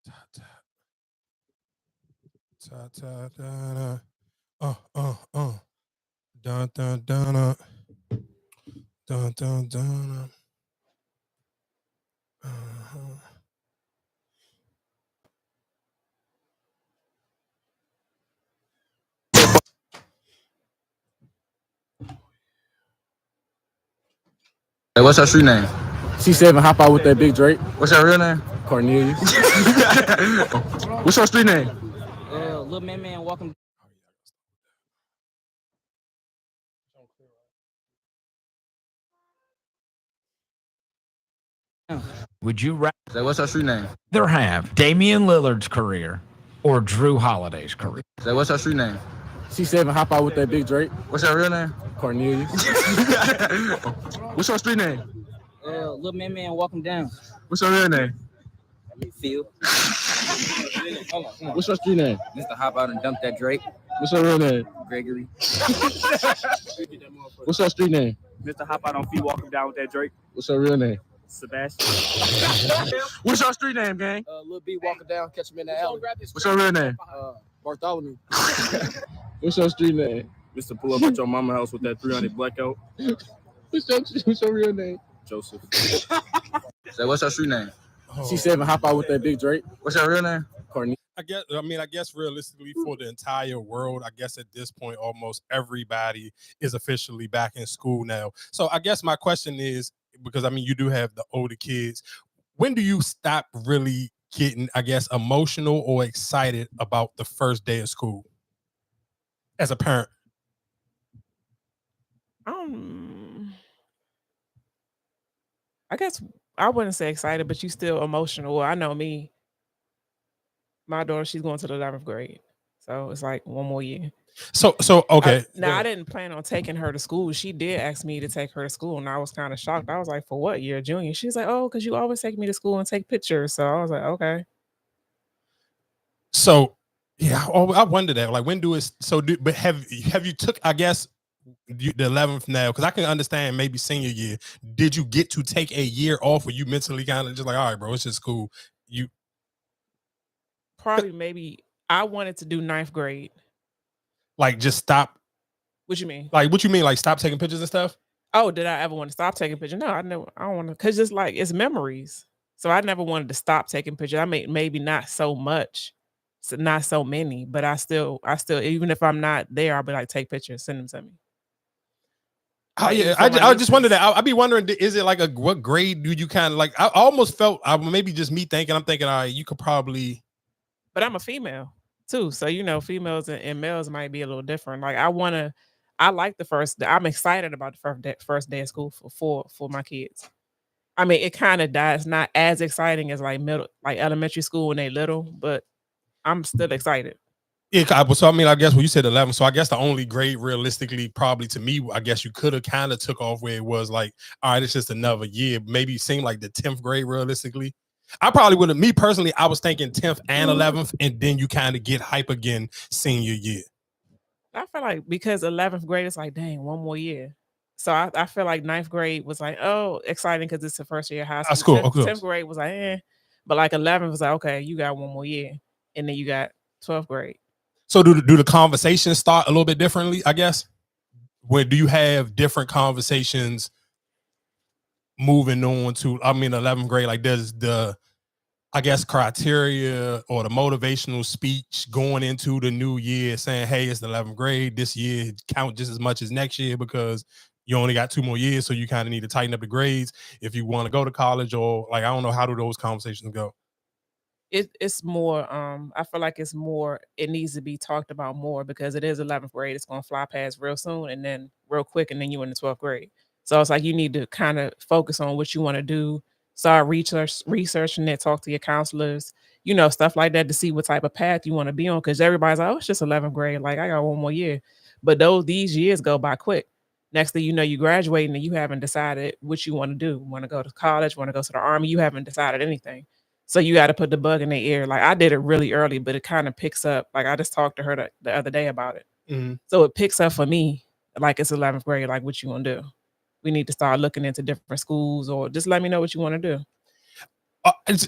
Ta ta da da. Dun dun dun dun dun dun. Hey, what's your street name? C7, hop out with that big Drake. What's your real name? Cornelius. What's your street name? Lil Man, welcome. Would you rather Hey, what's your street name? have Damian Lillard's career or Drew Holiday's career? Hey, what's your street name? C7, hop out with that big Drake. What's your real name? Cornelius. What's your street name? Lil Man, welcome down. What's your real name? Phil. What's your street name? Mr. Hop out and dump that Drake. What's your real name? Gregory. What's your street name? Mr. Hop out on feet, walk him down with that Drake. What's your real name? Sebastian. What's your street name, gang? Lil B walking down, catch him in the alley. What's your real name? Bartholomew. What's your street name? Mr. Pull up at your mama house with that 300 blackout. What's your real name? Joseph. Say, what's your street name? C7, hop out with that big Drake. What's your real name? Cornelius. I guess realistically for the entire world, I guess at this point, almost everybody is officially back in school now. So I guess my question is, because I mean, you do have the older kids, when do you stop really getting, I guess, emotional or excited about the first day of school as a parent? I guess I wouldn't say excited, but you still emotional. Well, I know me. My daughter, she's going to the 11th grade. So it's like one more year. So okay. I didn't plan on taking her to school. She did ask me to take her to school, and I was kind of shocked. I was like, for what, year, junior? She's like, oh, because you always take me to school and take pictures. So I was like, okay. So yeah, I wonder that. Like, when do it? But have you took? I guess the 11th now, because I can understand maybe senior year. Did you get to take a year off, where you mentally kind of just like, all right, bro, it's just school? You probably maybe I wanted to do 9th grade. Like, just stop. What you mean? Like, what you mean? Like, stop taking pictures and stuff? Oh, did I ever want to stop taking pictures? No, I don't want to, because it's like, it's memories. So I never wanted to stop taking pictures. I mean, maybe not so much, so not so many, but I still, even if I'm not there, I'll be like, take pictures, send them to me. Oh yeah, I just wondered that. I'd be wondering, is it like what grade do you kind of like? I almost felt, maybe just me thinking, I'm thinking, all right, you could probably. But I'm a female too, so you know, females and males might be a little different. Like I like the first. I'm excited about the first day of school for my kids. I mean, it kind of dies. Not as exciting as like elementary school when they little, but I'm still excited. Yeah, so I mean, I guess when you said 11, so I guess the only grade realistically, probably to me, I guess you could have kind of took off where it was like, all right, it's just another year. Maybe it seemed like the 10th grade realistically. I probably would have, me personally, I was thinking 10th and 11th, and then you kind of get hype again senior year. I feel like because 11th grade is like, dang, one more year. So I feel like 9th grade was like, oh, exciting because it's the first year of high school. That's cool. 10th grade was like, eh. But like 11th was like, okay, you got one more year. And then you got 12th grade. So do the conversations start a little bit differently, I guess? Where do you have different conversations moving on to, I mean, 11th grade? Like, there's the, I guess, criteria or the motivational speech going into the new year saying, hey, it's the 11th grade. This year count just as much as next year because you only got 2 more years. So you kind of need to tighten up the grades if you want to go to college, or like, I don't know, how do those conversations go? It's more, I feel like it's more, it needs to be talked about more because it is 11th grade. It's going to fly past real soon and then real quick, and then you're in the 12th grade. So it's like you need to kind of focus on what you want to do. Start researching it, talk to your counselors, you know, stuff like that to see what type of path you want to be on. Because everybody's like, oh, it's just 11th grade. Like, I got 1 more year. But these years go by quick. Next thing you know, you graduating and you haven't decided what you want to do. Want to go to college, want to go to the Army. You haven't decided anything. So you got to put the bug in their ear. Like, I did it really early, but it kind of picks up. Like, I just talked to her the other day about it. Mm-hmm. So it picks up for me, like it's 11th grade, like what you want to do. We need to start looking into different schools, or just let me know what you want to do.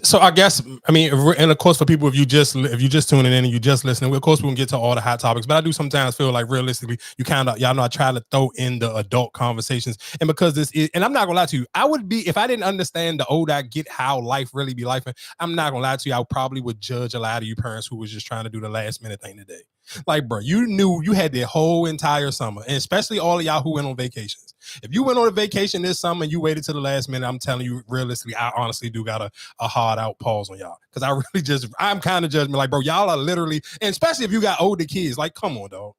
So I guess and of course for people if you just tuning in and you just listening, of course we can get to all the hot topics. But I do sometimes feel like realistically, y'all know I try to throw in the adult conversations, and because this is, and I'm not gonna lie to you, I would be if I didn't understand the older I get how life really be life. I'm not gonna lie to you, I probably would judge a lot of you parents who was just trying to do the last minute thing today. Like, bro, you knew you had the whole entire summer, and especially all of y'all who went on vacations. If you went on a vacation this summer and you waited to the last minute, I'm telling you, realistically, I honestly do got a hard out pause on y'all. Because I'm kind of judging, like, bro, y'all are literally, and especially if you got older kids, like, come on, dog.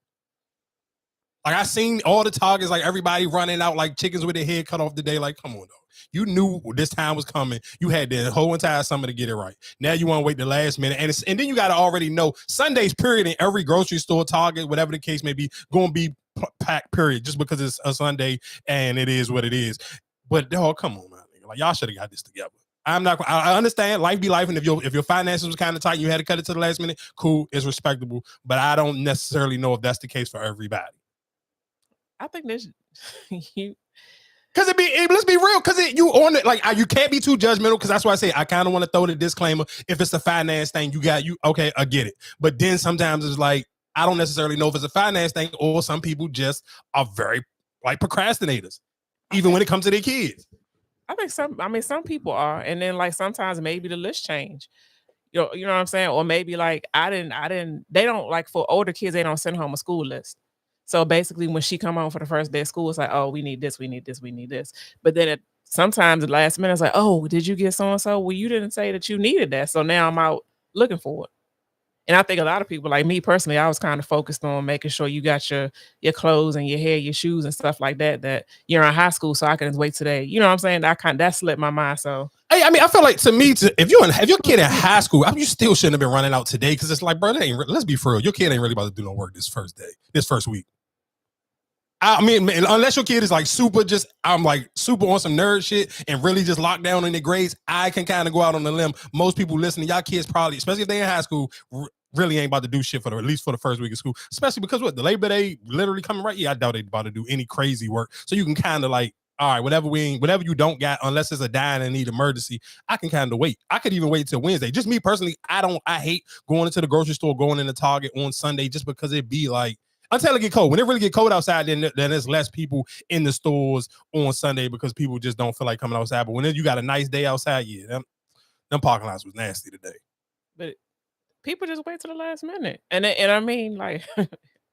Like, I seen all the targets, like, everybody running out like chickens with their head cut off today. Like, come on, dog. You knew this time was coming. You had the whole entire summer to get it right. Now you want to wait the last minute. And then you got to already know Sundays, period, in every grocery store, Target, whatever the case may be, going to be packed, period, just because it's a Sunday and it is what it is. But dog, come on, man. Like, y'all should have got this together. I understand life be life, and if your finances was kind of tight and you had to cut it to the last minute, cool, it's respectable. But I don't necessarily know if that's the case for everybody. I think this you. Cause let's be real, cause you on it, like you can't be too judgmental. Cause that's why I say I kind of want to throw the disclaimer. If it's a finance thing, okay, I get it. But then sometimes it's like I don't necessarily know if it's a finance thing or some people just are very like procrastinators, even when it comes to their kids. I think some people are, and then like sometimes maybe the list change. You know what I'm saying? Or maybe like they don't like for older kids, they don't send home a school list. So basically when she come home for the first day of school, it's like, oh, we need this, we need this, we need this. But then sometimes the last minute it's like, oh, did you get so-and-so? Well, you didn't say that you needed that. So now I'm out looking for it. And I think a lot of people, like me personally, I was kind of focused on making sure you got your clothes and your hair, your shoes and stuff like that you're in high school, so I can just wait today. You know what I'm saying? That slipped my mind. So I feel like to me, if your kid in high school, you still shouldn't have been running out today, because it's like, bro, let's be for real. Your kid ain't really about to do no work this first week. I mean, unless your kid is like super super on some nerd shit and really just locked down in their grades, I can kind of go out on the limb. Most people listening, y'all kids probably, especially if they in high school, really ain't about to do shit at least for the first week of school. Especially because the Labor Day literally coming right. Yeah, I doubt they about to do any crazy work. So you can kind of like, all right, whatever you don't got, unless it's a dying and need emergency, I can kind of wait. I could even wait till Wednesday. Just me personally, I hate going into the grocery store, going into Target on Sunday, just because it be like, until it get cold. When it really get cold outside, then there's less people in the stores on Sunday because people just don't feel like coming outside. But when you got a nice day outside, yeah, them parking lots was nasty today. But people just wait till the last minute, and I mean, like,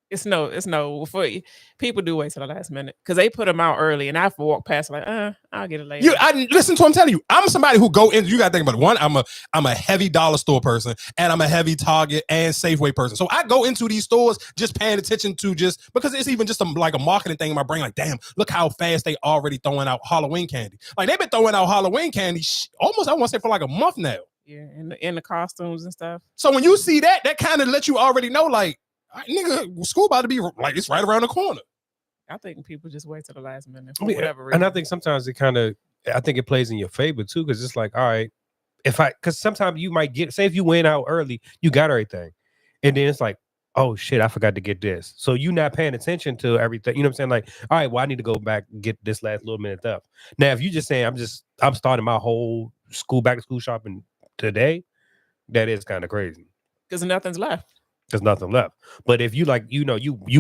it's no for you. People do wait till the last minute because they put them out early, and I have to walk past like, I'll get it later. Listen to what I'm telling you. I'm somebody who go in. You got to think about it. One, I'm a heavy dollar store person, and I'm a heavy Target and Safeway person. So I go into these stores just paying attention to just because it's even just like a marketing thing in my brain. Like, damn, look how fast they already throwing out Halloween candy. Like they've been throwing out Halloween candy almost, I want to say, for like a month now. Yeah, in the costumes and stuff. So when you see that kind of lets you already know, like, nigga, school about to be like, it's right around the corner. I think people just wait till the last minute for whatever reason. And I think sometimes I think it plays in your favor too, because it's like, all right, because sometimes you might get, say if you went out early, you got everything, and then it's like, oh shit, I forgot to get this. So you not paying attention to everything. You know what I'm saying? Like, all right, well, I need to go back and get this last little minute stuff. Now, if you just saying I'm starting my whole back to school shopping today, that is kind of crazy. Because nothing's left. There's nothing left. But if you like, you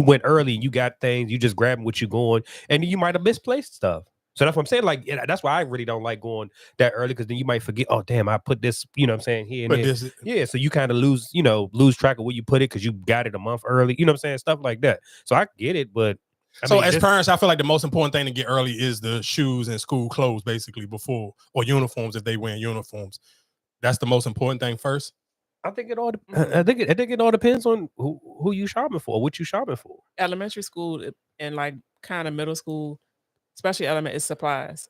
went early and you got things, you just grabbing what you're going, and you might have misplaced stuff. So that's what I'm saying. Like, that's why I really don't like going that early, because then you might forget, oh damn, I put this, you know what I'm saying, here and there. Yeah, so you kind of lose track of where you put it because you got it a month early, you know what I'm saying? Stuff like that. So I get it, but as parents, I feel like the most important thing to get early is the shoes and school clothes, basically, before, or uniforms if they wear uniforms. That's the most important thing first. I think it all. I think it all depends on who you shopping for, what you shopping for. Elementary school and like kind of middle school, especially elementary, is supplies.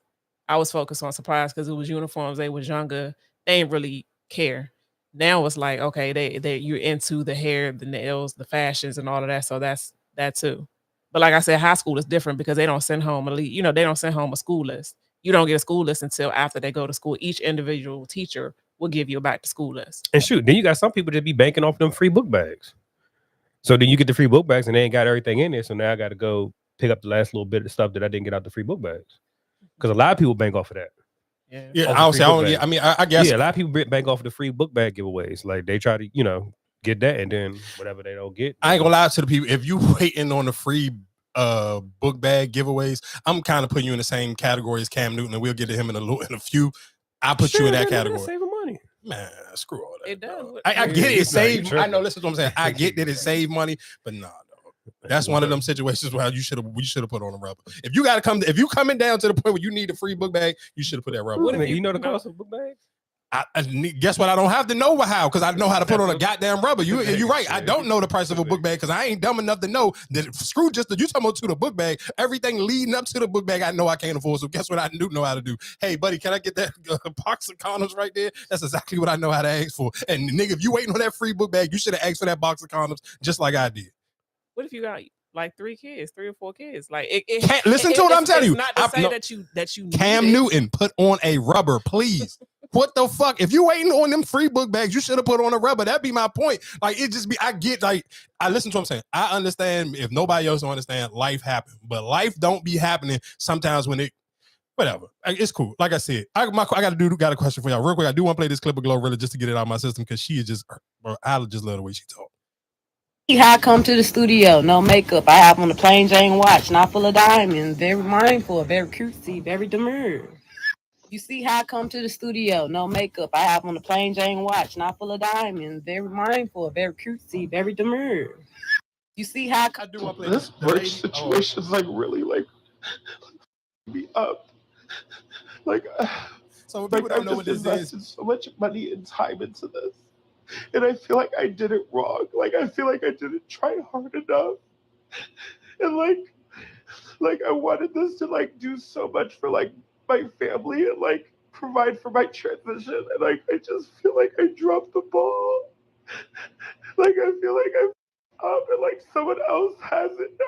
I was focused on supplies because it was uniforms. They was younger. They didn't really care. Now it's like, okay, they you're into the hair, the nails, the fashions, and all of that. So that's that too. But like I said, high school is different because they don't send home they don't send home a school list. You don't get a school list until after they go to school. Each individual teacher will give you a back to school list. And shoot, then you got some people that be banking off them free book bags. So then you get the free book bags and they ain't got everything in there. So now I got to go pick up the last little bit of stuff that I didn't get out the free book bags. Because a lot of people bank off of that. Yeah, Off I the don't free say. I book don't. bag. Yeah, I mean, I guess. Yeah, a lot of people bank off the free book bag giveaways. Like they try to, get that, and then whatever they don't get. I ain't gonna lie to the people. If you waiting on the free book bag giveaways, I'm kind of putting you in the same category as Cam Newton, and we'll get to him in a few. I put you in that category. Saving money. Man, screw all that. It does. I get it. It It's not, you saved. I know. Listen to what I'm saying. I get that it saved money, but nah. That's one of them situations where we should have put on a rubber. If you coming down to the point where you need a free book bag, you should have put that rubber. What if you know the cost of book bags? Guess what? I don't have to know how, because I know how to put on a goddamn rubber. You're right. I don't know the price of a book bag because I ain't dumb enough to know that screw just you talking about to the book bag. Everything leading up to the book bag, I know I can't afford. So guess what? I do know how to do. Hey, buddy, can I get that box of condoms right there? That's exactly what I know how to ask for. And nigga, if you waiting on that free book bag, you should have asked for that box of condoms just like I did. What if you got like 3 or 4 kids? Like listen to what I'm telling you. Not to say that you Cam Newton, put on a rubber, please. What the fuck? If you waiting on them free book bags, you should have put on a rubber. That'd be my point. Like it just be. I get I listen to what I'm saying. I understand if nobody else don't understand. Life happen, but life don't be happening sometimes when it. Whatever. It's cool. Like I said, got a question for y'all real quick. I do want to play this clip of Glorilla just to get it out of my system because she is just. I just love the way she talk. How I come to the studio, no makeup. I have on a plain Jane watch, not full of diamonds. Very mindful, very cutesy, very demure. You see how I come to the studio, no makeup. I have on a plain Jane watch, not full of diamonds. Very mindful, very cutesy, very demure. You see how I do want to play This work situation is like really like me up. Like, so people don't know what this is. So much money and time into this, and I feel like I did it wrong. Like I feel like I didn't try hard enough, and like I wanted this to like do so much for like my family and like provide for my transition, and like I just feel like I dropped the ball. Like I feel like I'm up and like someone else has it now.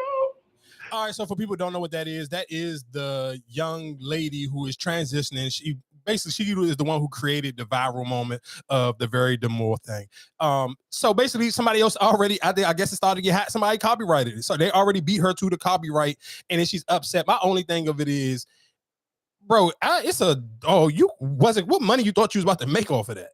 All right, so for people who don't know what that is the young lady who is transitioning. She is the one who created the viral moment of the very demure thing. So basically somebody else already, I guess it started to get hot. Somebody copyrighted it. So they already beat her to the copyright, and then she's upset. My only thing of it is, bro, what money you thought you was about to make off of that?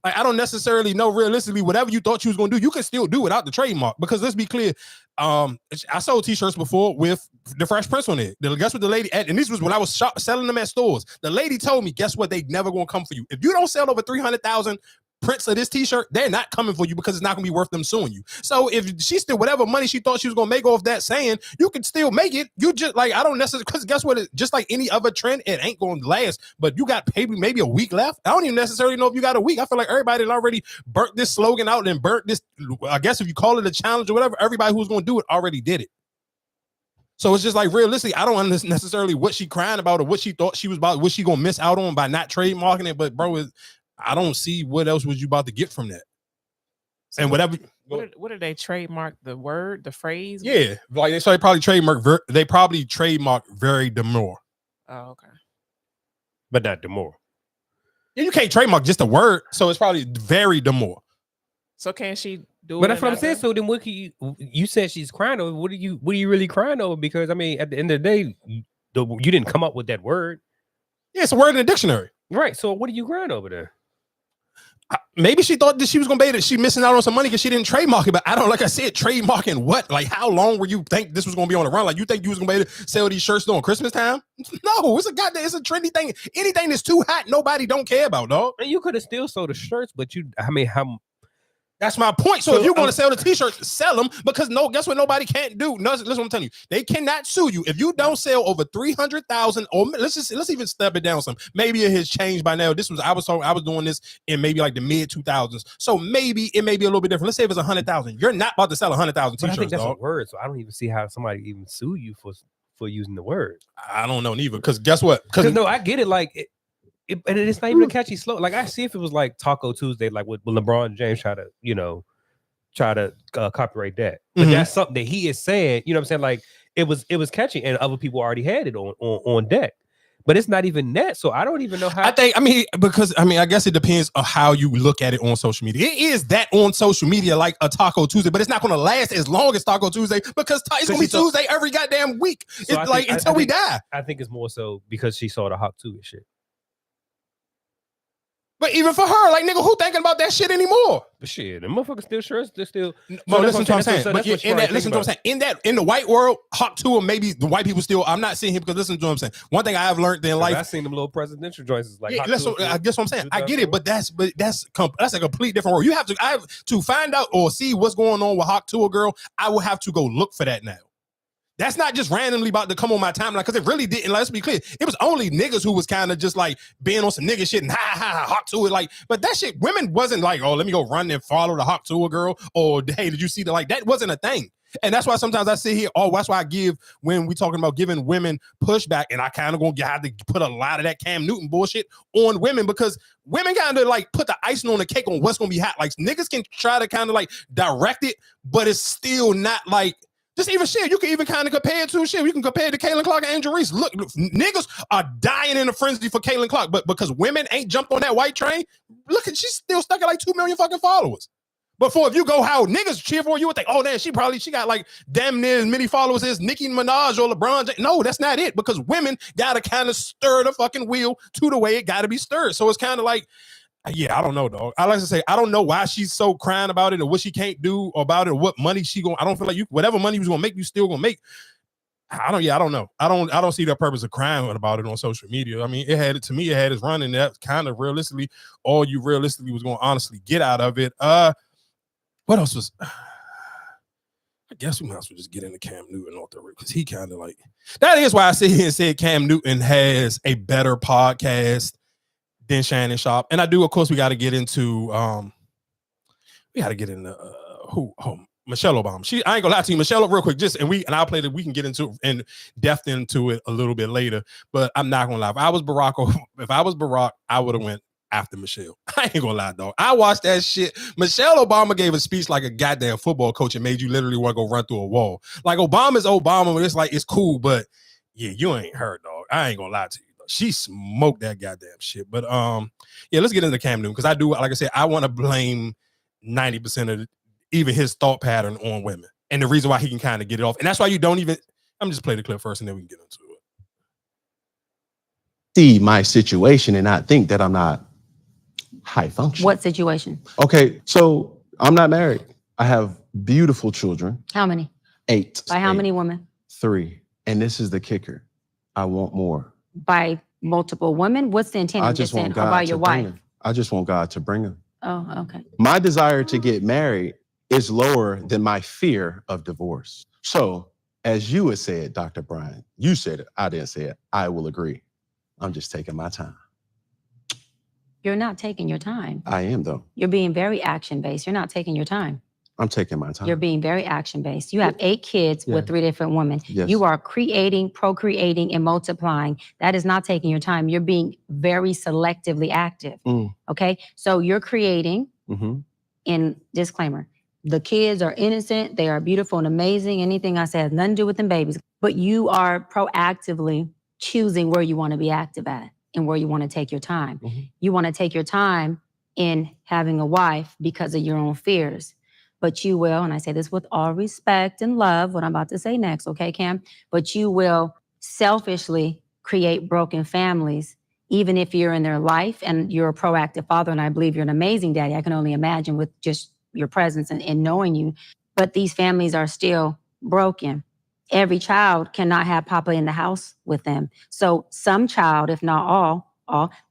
Like, I don't necessarily know realistically whatever you thought you was going to do, you can still do without the trademark. Because let's be clear, I sold t-shirts before with the Fresh Prince on it. Guess what the lady, and this was when I was selling them at stores. The lady told me, guess what? They never going to come for you. If you don't sell over 300,000 prints of this t-shirt, they're not coming for you because it's not going to be worth them suing you. So if she still, whatever money she thought she was going to make off that saying, you can still make it. You just like, I don't necessarily, because guess what? Just like any other trend, it ain't going to last, but you got maybe a week left. I don't even necessarily know if you got a week. I feel like everybody had already burnt this slogan out and burnt this. I guess if you call it a challenge or whatever, everybody who's going to do it already did it. So it's just like, realistically, I don't understand necessarily what she crying about or what she thought she was about, what she going to miss out on by not trademarking it. But bro, I don't see what else was you about to get from that. So and whatever. What did they trademark? The word, the phrase? Yeah, like they probably trademark very demure. Oh, okay. But not demure. Yeah, you can't trademark just a word, so it's probably very demure. So can she do it? But that's what I'm saying. So then, what can you said she's crying over? What are you really crying over? Because I mean, at the end of the day, you didn't come up with that word. Yeah, it's a word in the dictionary, right? So what are you crying over there? Maybe she thought that she was gonna be she missing out on some money because she didn't trademark it. But I don't, like I said, trademarking what? Like, how long were you think this was gonna be on the run? Like, you think you was gonna be able to sell these shirts during Christmas time? No, it's a trendy thing. Anything that's too hot, nobody don't care about, dog. And you could have still sold the shirts, but that's my point. So if you're going to sell the t-shirts, sell them, because guess what? Nobody can't do. No, listen, what I'm telling you, they cannot sue you if you don't sell over 300,000. Or let's even step it down some. Maybe it has changed by now. I was doing this in maybe like the mid 2000s. So maybe it may be a little bit different. Let's say if it's 100,000. You're not about to sell 100,000 t-shirts. I think that's dog. a word, so I don't even see how somebody even sue you for using the word. I don't know neither. Because guess what? Because no, I get it. Like. And it's not even a catchy slogan. Like, I see if it was like Taco Tuesday, like with LeBron James try to copyright that. But that's something that he is saying. You know what I'm saying? Like, it was catchy, and other people already had it on deck. But it's not even that. So I don't even know how. I guess it depends on how you look at it on social media. It is that on social media, like a Taco Tuesday, but it's not going to last as long as Taco Tuesday because it's going to be Tuesday every goddamn week. So it's like until we die. I think it's more so because she saw the Hawk 2 and shit. But even for her, like, nigga, who thinking about that shit anymore? But shit, the motherfuckers still sure. They're still. Well, listen to what I'm saying. So But that's what in that, listen to what I'm saying. In the white world, Hawk Tuah, maybe the white people still. I'm not saying him because listen to what I'm saying. One thing I have learned in life. I seen them little presidential joints. Is like, yeah, I guess what I'm saying. I get it, but that's a complete different world. I have to find out or see what's going on with Hawk Tuah, girl. I will have to go look for that now. That's not just randomly about to come on my timeline because it really didn't. Let's be clear. It was only niggas who was kind of just like being on some nigga shit and Hawk Tuah. Like, but that shit, women wasn't like, oh, let me go run and follow the Hawk Tuah girl. Or hey, did you see that? Like, that wasn't a thing. And that's why sometimes I sit here. Oh, that's why I give when we talking about giving women pushback, and I kind of gonna have to put a lot of that Cam Newton bullshit on women because women kind of like put the icing on the cake on what's gonna be hot. Like niggas can try to kind of like direct it, but it's still not like. Just even shit, you can even kind of compare it to shit. You can compare it to Caitlin Clark and Angel Reese. Look, niggas are dying in a frenzy for Caitlin Clark, but because women ain't jumped on that white train, look, she's still stuck at like 2 million fucking followers. But if you go how niggas cheer for you would think, oh man, she got like damn near as many followers as Nicki Minaj or LeBron James. No, that's not it because women gotta kind of stir the fucking wheel to the way it gotta be stirred. So it's kind of like, yeah, I don't know, dog. I like to say I don't know why she's so crying about it or what she can't do about it or what money she going. I don't feel like whatever money you was gonna make, you still gonna make. I don't know. I don't see the purpose of crying about it on social media. I mean, it had its run, and that's kind of realistically all you realistically was gonna honestly get out of it. What else was? I guess we might as well just get into Cam Newton off the rip because he kind of like that is why I sit here and say Cam Newton has a better podcast than Shannon Sharpe. And I do, of course, we got to get into Michelle Obama. I ain't gonna lie to you, Michelle, real quick, and I'll play that. We can get into in depth into it a little bit later, but I'm not gonna lie. If I was Barack, I would have went after Michelle. I ain't gonna lie, dog. I watched that shit. Michelle Obama gave a speech like a goddamn football coach and made you literally want to go run through a wall. Like Obama's Obama, but it's like it's cool, but yeah, you ain't her, dog. I ain't gonna lie to you. She smoked that goddamn shit. But yeah, let's get into Cam Newton because I do, like I said, I want to blame 90% of even his thought pattern on women, and the reason why he can kind of get it off, and that's why you don't even. I'm just play the clip first, and then we can get into it. See my situation and not think that I'm not high function. What situation? Okay, so I'm not married. I have beautiful children. How many? 8. By how many women? 3, and this is the kicker. I want more. By multiple women? What's the intent? I just want God by to your bring wife? them. I just want God to bring them. Oh, okay. My desire to get married is lower than my fear of divorce. So, as you had said, Dr. Brian, you said it. I didn't say it. I will agree. I'm just taking my time. You're not taking your time. I am, though. You're being very action-based. You're not taking your time. I'm taking my time. You're being very action-based. You have 8 kids with 3 different women. Yes. You are creating, procreating, and multiplying. That is not taking your time. You're being very selectively active. Okay? So you're creating, in disclaimer, the kids are innocent. They are beautiful and amazing. Anything I say has nothing to do with them babies. But you are proactively choosing where you want to be active at and where you want to take your time. You want to take your time in having a wife because of your own fears. But you will, and I say this with all respect and love, what I'm about to say next, okay, Cam? But you will selfishly create broken families, even if you're in their life and you're a proactive father, and I believe you're an amazing daddy. I can only imagine with just your presence and knowing you. But these families are still broken. Every child cannot have Papa in the house with them. So some child, if not all,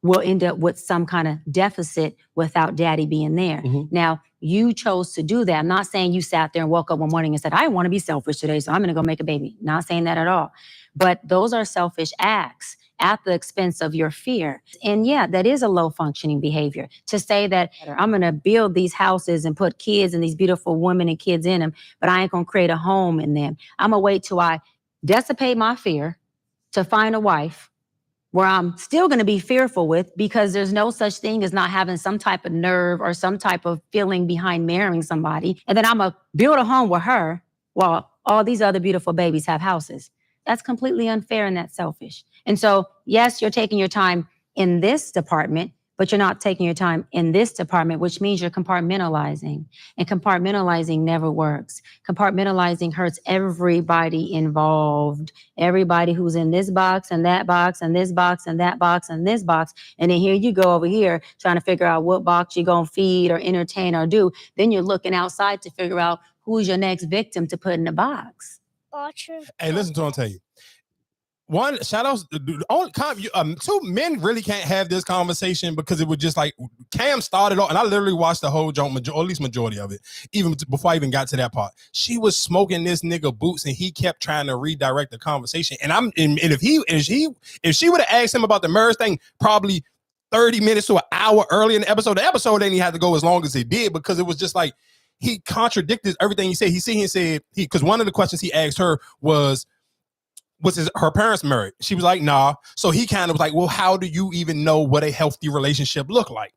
will end up with some kind of deficit without daddy being there. Now, you chose to do that. I'm not saying you sat there and woke up one morning and said, I want to be selfish today, so I'm going to go make a baby. Not saying that at all. But those are selfish acts at the expense of your fear. And yeah, that is a low functioning behavior to say that I'm going to build these houses and put kids and these beautiful women and kids in them, but I ain't going to create a home in them. I'm going to wait till I dissipate my fear to find a wife where I'm still going to be fearful with, because there's no such thing as not having some type of nerve or some type of feeling behind marrying somebody. And then I'm going to build a home with her while all these other beautiful babies have houses. That's completely unfair and that's selfish. And so, yes, you're taking your time in this department, but you're not taking your time in this department, which means you're compartmentalizing. And compartmentalizing never works. Compartmentalizing hurts everybody involved. Everybody who's in this box and that box and this box and that box and this box. And then here you go over here trying to figure out what box you're going to feed or entertain or do. Then you're looking outside to figure out who's your next victim to put in the box. Hey, listen to what I'm telling you. One, shout outs, two men really can't have this conversation because it was just like Cam started off, and I literally watched the whole joint, or at least majority of it, even before I even got to that part. She was smoking this nigga boots, and he kept trying to redirect the conversation. And if she would have asked him about the marriage thing, probably 30 minutes to an hour early in the episode didn't even have to go as long as it did, because it was just like he contradicted everything he said. He said because one of the questions he asked her was her parents married? She was like, nah. So he kind of was like, well, how do you even know what a healthy relationship look like?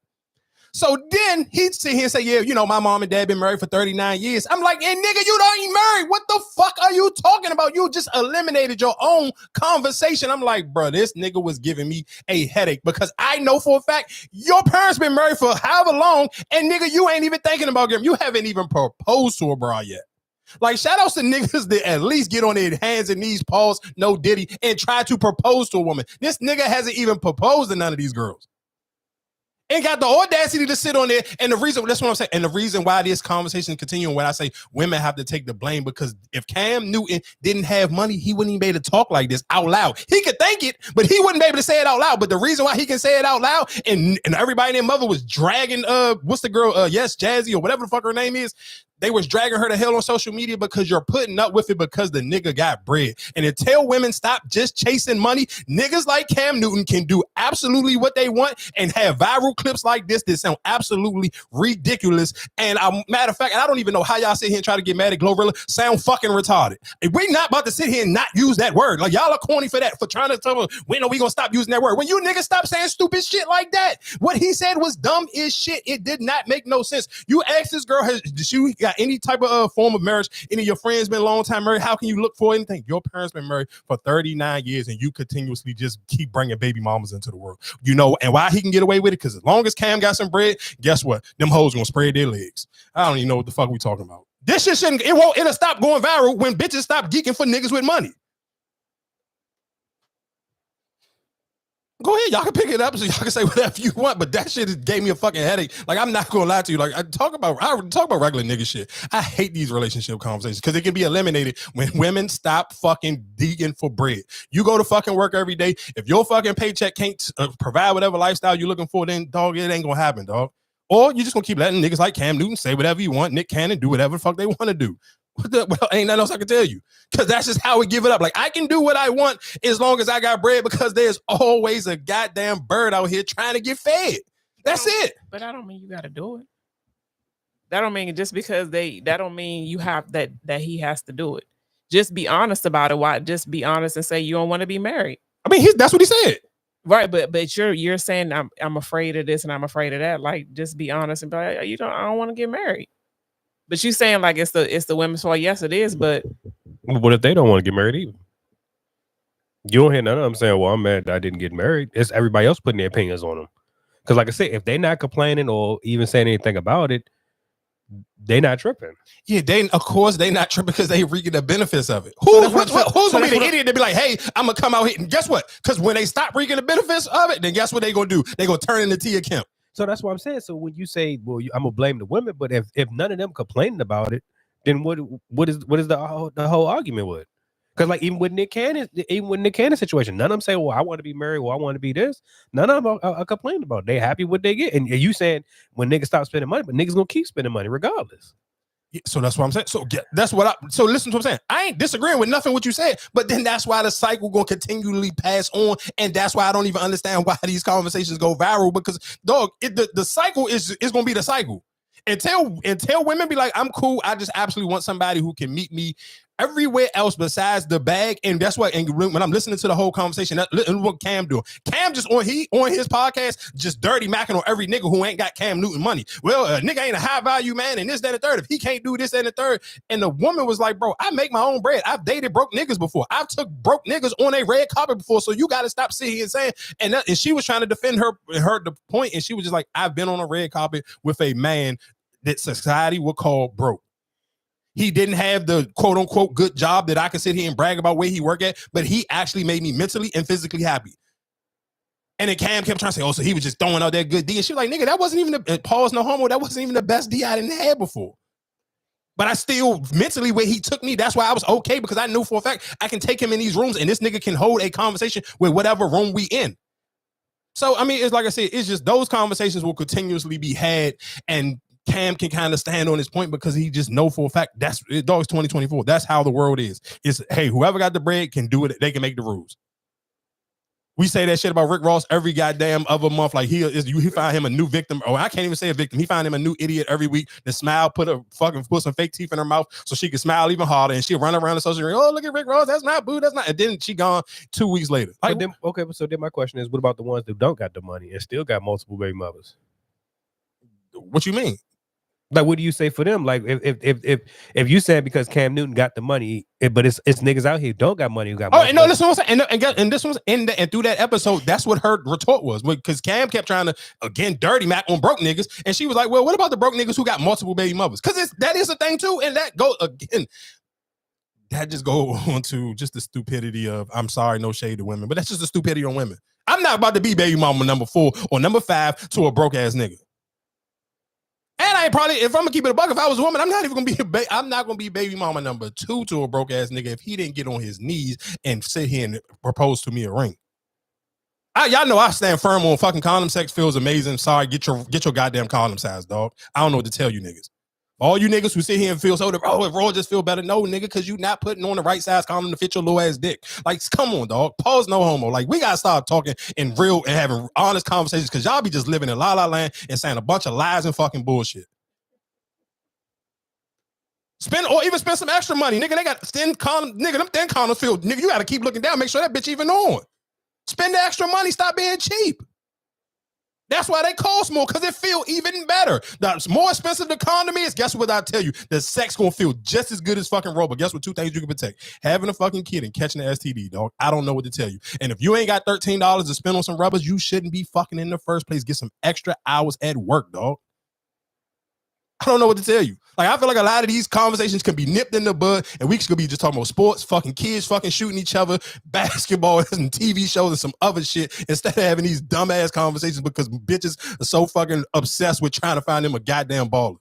So then he'd sit here and say, yeah, you know, my mom and dad been married for 39 years. I'm like, hey, nigga, you don't even married. What the fuck are you talking about? You just eliminated your own conversation. I'm like, bro, this nigga was giving me a headache, because I know for a fact your parents been married for however long, and nigga, you ain't even thinking about them. You haven't even proposed to a bra yet. Like, shout outs to niggas that at least get on their hands and knees, pause, no diddy, and try to propose to a woman. This nigga hasn't even proposed to none of these girls. Ain't got the audacity to sit on there. And the reason, that's what I'm saying. And the reason why this conversation is continuing, when I say women have to take the blame, because if Cam Newton didn't have money, he wouldn't even be able to talk like this out loud. He could think it, but he wouldn't be able to say it out loud. But the reason why he can say it out loud, and everybody and their mother was dragging, what's the girl, Yes, Jazzy, or whatever the fuck her name is, they was dragging her to hell on social media because you're putting up with it because the nigga got bread. And until women stop just chasing money, niggas like Cam Newton can do absolutely what they want and have viral clips like this that sound absolutely ridiculous. And matter of fact, and I don't even know how y'all sit here and try to get mad at Glorilla, sound fucking retarded. We're not about to sit here and not use that word. Like, y'all are corny for that, for trying to tell me, when are we gonna stop using that word? When you niggas stop saying stupid shit like that. What he said was dumb as shit. It did not make no sense. You asked this girl, did she got any type of form of marriage? Any of your friends been a long time married? How can you look for anything? Your parents been married for 39 years and you continuously just keep bringing baby mamas into the world. You know, and why he can get away with it? Because as long as Cam got some bread, guess what? Them hoes gonna spread their legs. I don't even know what the fuck we talking about. This shit it'll stop going viral when bitches stop geeking for niggas with money. Go ahead, y'all can pick it up so y'all can say whatever you want, but that shit gave me a fucking headache. Like, I'm not gonna lie to you. Like, I talk about regular nigga shit. I hate these relationship conversations because it can be eliminated when women stop fucking geeking for bread. You go to fucking work every day. If your fucking paycheck can't provide whatever lifestyle you're looking for, then dog, it ain't gonna happen, dog. Or you just gonna keep letting niggas like Cam Newton say whatever you want, Nick Cannon do whatever the fuck they want to do. Well, ain't nothing else I can tell you, because that's just how we give it up. Like, I can do what I want as long as I got bread, because there's always a goddamn bird out here trying to get fed. That's it. But I don't mean you got to do it. That don't mean just because that don't mean you have that he has to do it. Just be honest about it. Why? Just be honest and say you don't want to be married. I mean, that's what he said. Right, but you're saying I'm afraid of this and I'm afraid of that. Like, just be honest and be like, I don't want to get married. But you saying like it's the women's fault. Yes, it is. But what if they don't want to get married either? You don't hear none of them saying, well, I'm mad that I didn't get married. It's everybody else putting their opinions on them. Because like I said, if they're not complaining or even saying anything about it, they not tripping. Yeah, of course they not tripping because they reaping the benefits of it. Who's gonna be the idiot to be like, hey, I'm gonna come out here, and guess what? Because when they stop reaping the benefits of it, then guess what they gonna do? They gonna turn into Tia Kemp. So that's what I'm saying. So when you say, well, I'm gonna blame the women, but if none of them complaining about it, then what is the whole argument with? Because like even with Nick Cannon situation, none of them say, well, I want to be married, well, I want to be this. None of them are complaining about it. They happy what they get. And you saying when niggas stop spending money, but niggas gonna keep spending money regardless. So that's what I'm saying. So listen to what I'm saying. I ain't disagreeing with nothing what you said, but then that's why the cycle gonna continually pass on, and that's why I don't even understand why these conversations go viral, because dog, the cycle is gonna be the cycle until women be like, I'm cool, I just absolutely want somebody who can meet me everywhere else besides the bag. And that's what, and when I'm listening to the whole conversation, that's what Cam doing. Cam just on his podcast, just dirty macking on every nigga who ain't got Cam Newton money. Well, a nigga ain't a high value man and this, that, and the third. If he can't do this, that, and the third. And the woman was like, bro, I make my own bread. I've dated broke niggas before. I've took broke niggas on a red carpet before. So you got to stop sitting here and saying, and she was trying to defend her the point. And she was just like, I've been on a red carpet with a man that society would call broke. He didn't have the quote unquote good job that I can sit here and brag about where he work at, but he actually made me mentally and physically happy. And then Cam kept trying to say, oh, so he was just throwing out that good D. And she was like, nigga, that wasn't even pause no homo. That wasn't even the best D I didn't have before. But I still mentally where he took me, that's why I was okay, because I knew for a fact I can take him in these rooms and this nigga can hold a conversation with whatever room we in. So, I mean, it's like I said, it's just those conversations will continuously be had, and Cam can kind of stand on his point because he just know for a fact that's dog's 2024. That's how the world is. It's, hey, whoever got the bread can do it. They can make the rules. We say that shit about Rick Ross every goddamn other month. Like he find him a new victim. Oh, I can't even say a victim. He find him a new idiot every week. The smile, put some fake teeth in her mouth so she can smile even harder, and she'll run around the social media. Oh, look at Rick Ross. That's not boo. That's not. And then she gone 2 weeks later. Like, so then my question is, what about the ones that don't got the money and still got multiple baby mothers? What you mean? Like, what do you say for them? Like, if you said because Cam Newton got the money, but it's niggas out here who don't got money who got money. Oh, no, listen what I'm saying. And this one's and through that episode, that's what her retort was, because Cam kept trying to again dirty Mac on broke niggas, and she was like, well, what about the broke niggas who got multiple baby mothers? Because that is a thing too, and that go again. That just go on to just the stupidity of, I'm sorry, no shade to women, but that's just the stupidity on women. I'm not about to be baby mama number 4 or number 5 to a broke ass nigga. And I ain't probably, if I'm gonna keep it a buck, if I was a woman, I'm not even gonna be I'm not gonna be baby mama number 2 to a broke ass nigga if he didn't get on his knees and sit here and propose to me a ring. Y'all know I stand firm on fucking condom sex feels amazing. Sorry, get your goddamn condom size, dog. I don't know what to tell you niggas. All you niggas who sit here and feel so, oh, if Raw just feel better. No, nigga, because you not putting on the right size condom to fit your little ass dick. Like, come on, dog. Pause, no homo. Like, we gotta start talking in real and having honest conversations, because y'all be just living in la la land and saying a bunch of lies and fucking bullshit. Spend some extra money, nigga. They got thin condoms, nigga. Them thin condoms feel, nigga. You gotta keep looking down, make sure that bitch even on. Spend the extra money. Stop being cheap. That's why they cost more, because it feel even better. The more expensive the condom is, guess what I tell you? The sex gonna feel just as good as fucking rubber. Guess what? 2 things you can protect: having a fucking kid and catching an STD, dog. I don't know what to tell you. And if you ain't got $13 to spend on some rubbers, you shouldn't be fucking in the first place. Get some extra hours at work, dog. I don't know what to tell you. Like, I feel like a lot of these conversations can be nipped in the bud, and we could be just talking about sports, fucking kids fucking shooting each other, basketball, and TV shows and some other shit, instead of having these dumbass conversations because bitches are so fucking obsessed with trying to find them a goddamn baller.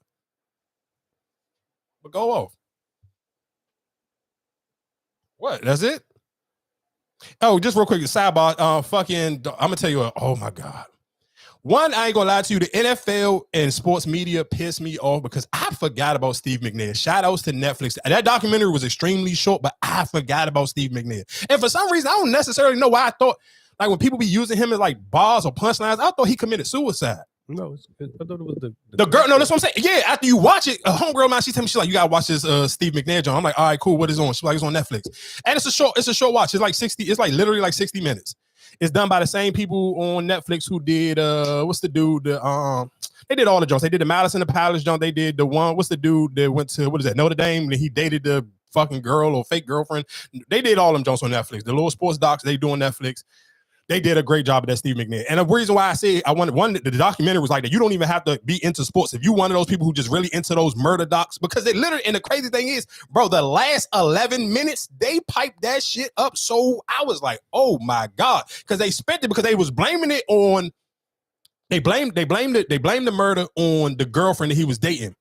But go off. What? That's it? Oh, just real quick, sidebar. I'm gonna tell you. Oh my god. One, I ain't gonna lie to you, the NFL and sports media pissed me off because I forgot about Steve McNair. Shout outs to Netflix. That documentary was extremely short, but I forgot about Steve McNair. And for some reason, I don't necessarily know why I thought, like, when people be using him as like bars or punchlines, I thought he committed suicide. No, I thought it was the girl. No, that's what I'm saying. Yeah, after you watch it, a homegirl man, she tell me, she's like, you gotta watch this Steve McNair joint. I'm like, all right, cool. What is on? She's like, it's on Netflix, and it's a short watch. It's like 60. It's like literally like 60 minutes. It's done by the same people on Netflix who did what's the dude? They did all the joints. They did the Malice in the Palace joint. They did the one. What's the dude that went to, what is that, Notre Dame? And he dated the fucking girl or fake girlfriend. They did all them joints on Netflix. The little sports docs they do on Netflix. They did a great job of that, Steve McNair. And the reason why I say I wanted one, the documentary was like that. You don't even have to be into sports. If you one of those people who just really into those murder docs, because they literally, and the crazy thing is, bro, the last 11 minutes, they piped that shit up. So I was like, oh my God. Because they spent it, because they was blaming it on, they blamed the murder on the girlfriend that he was dating.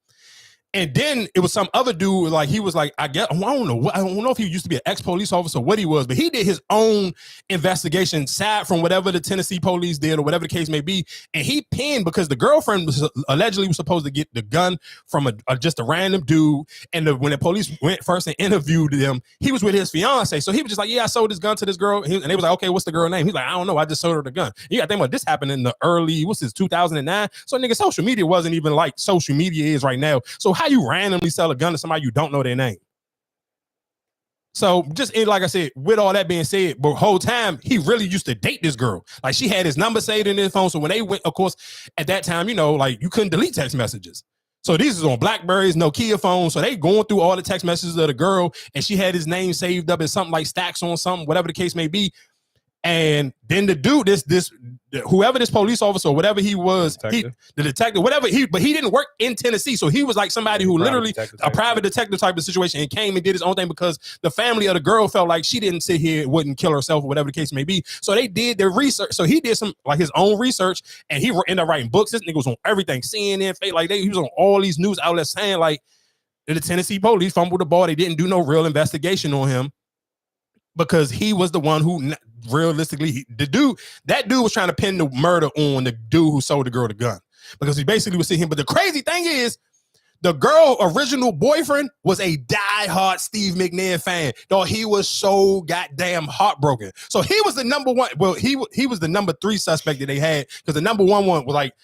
And then it was some other dude, like he was like, I don't know if he used to be an ex-police officer or what he was, but he did his own investigation side from whatever the Tennessee police did or whatever the case may be. And he pinned, because the girlfriend was allegedly supposed to get the gun from just a random dude. And when the police went first and interviewed him, he was with his fiance. So he was just like, yeah, I sold this gun to this girl. And they was like, okay, what's the girl name? He's like, I don't know. I just sold her the gun. You got to think about this happened in the early, 2009. So nigga, social media wasn't even like social media is right now. So how you randomly sell a gun to somebody you don't know their name? So just like I said, with all that being said, but whole time he really used to date this girl. Like she had his number saved in his phone. So when they went, of course, at that time, you know, like you couldn't delete text messages. So these is on Blackberries, Nokia phones. So they going through all the text messages of the girl, and she had his name saved up as something like Stacks on something, whatever the case may be. And then the dude, whoever this police officer or whatever he was, the detective, whatever but he didn't work in Tennessee. So he was like somebody who literally a private detective type of situation and came and did his own thing because the family of the girl felt like she didn't sit here and wouldn't kill herself or whatever the case may be. So they did their research. So he did some like his own research and he ended up writing books. This nigga was on everything, CNN, he was on all these news outlets saying like the Tennessee police fumbled the ball. They didn't do no real investigation on him because he was the one who realistically, that dude was trying to pin the murder on the dude who sold the girl the gun because he basically was seeing him. But the crazy thing is, the girl original boyfriend was a diehard Steve McNair fan. Dog, he was so goddamn heartbroken. So he was the number one. Well, he was the number 3 suspect that they had because the number one was like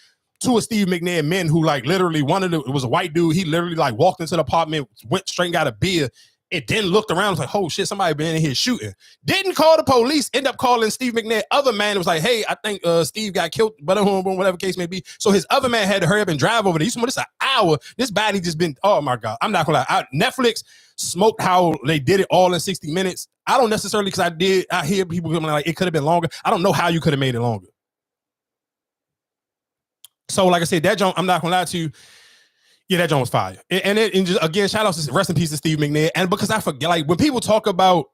2 of Steve McNair men who like literally it was a white dude. He literally like walked into the apartment, went straight and got a beer. It then looked around, was like, oh shit, somebody been in here shooting. Didn't call the police, end up calling Steve McNair. Other man was like, hey, I think Steve got killed, but whatever case may be. So his other man had to hurry up and drive over there. You see, this an hour. This body just been, oh my God. I'm not gonna lie. Netflix smoked how they did it all in 60 minutes. I don't necessarily, because I hear people like it could have been longer. I don't know how you could have made it longer. So like I said, that joint, I'm not gonna lie to you. Yeah, that joint was fire. And just again, shout out to rest in peace to Steve McNair. And because I forget, like when people talk about,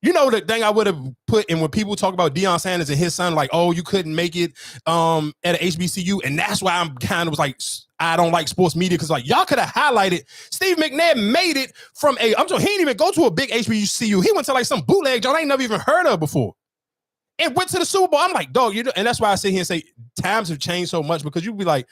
you know, the thing I would have put in when people talk about Deion Sanders and his son, like, oh, you couldn't make it at an HBCU. And that's why I'm kind of was like, I don't like sports media because like y'all could have highlighted Steve McNair made it from he didn't even go to a big HBCU. He went to like some bootleg joint I ain't never even heard of before. And went to the Super Bowl. I'm like, dog, and that's why I sit here and say times have changed so much because you be like,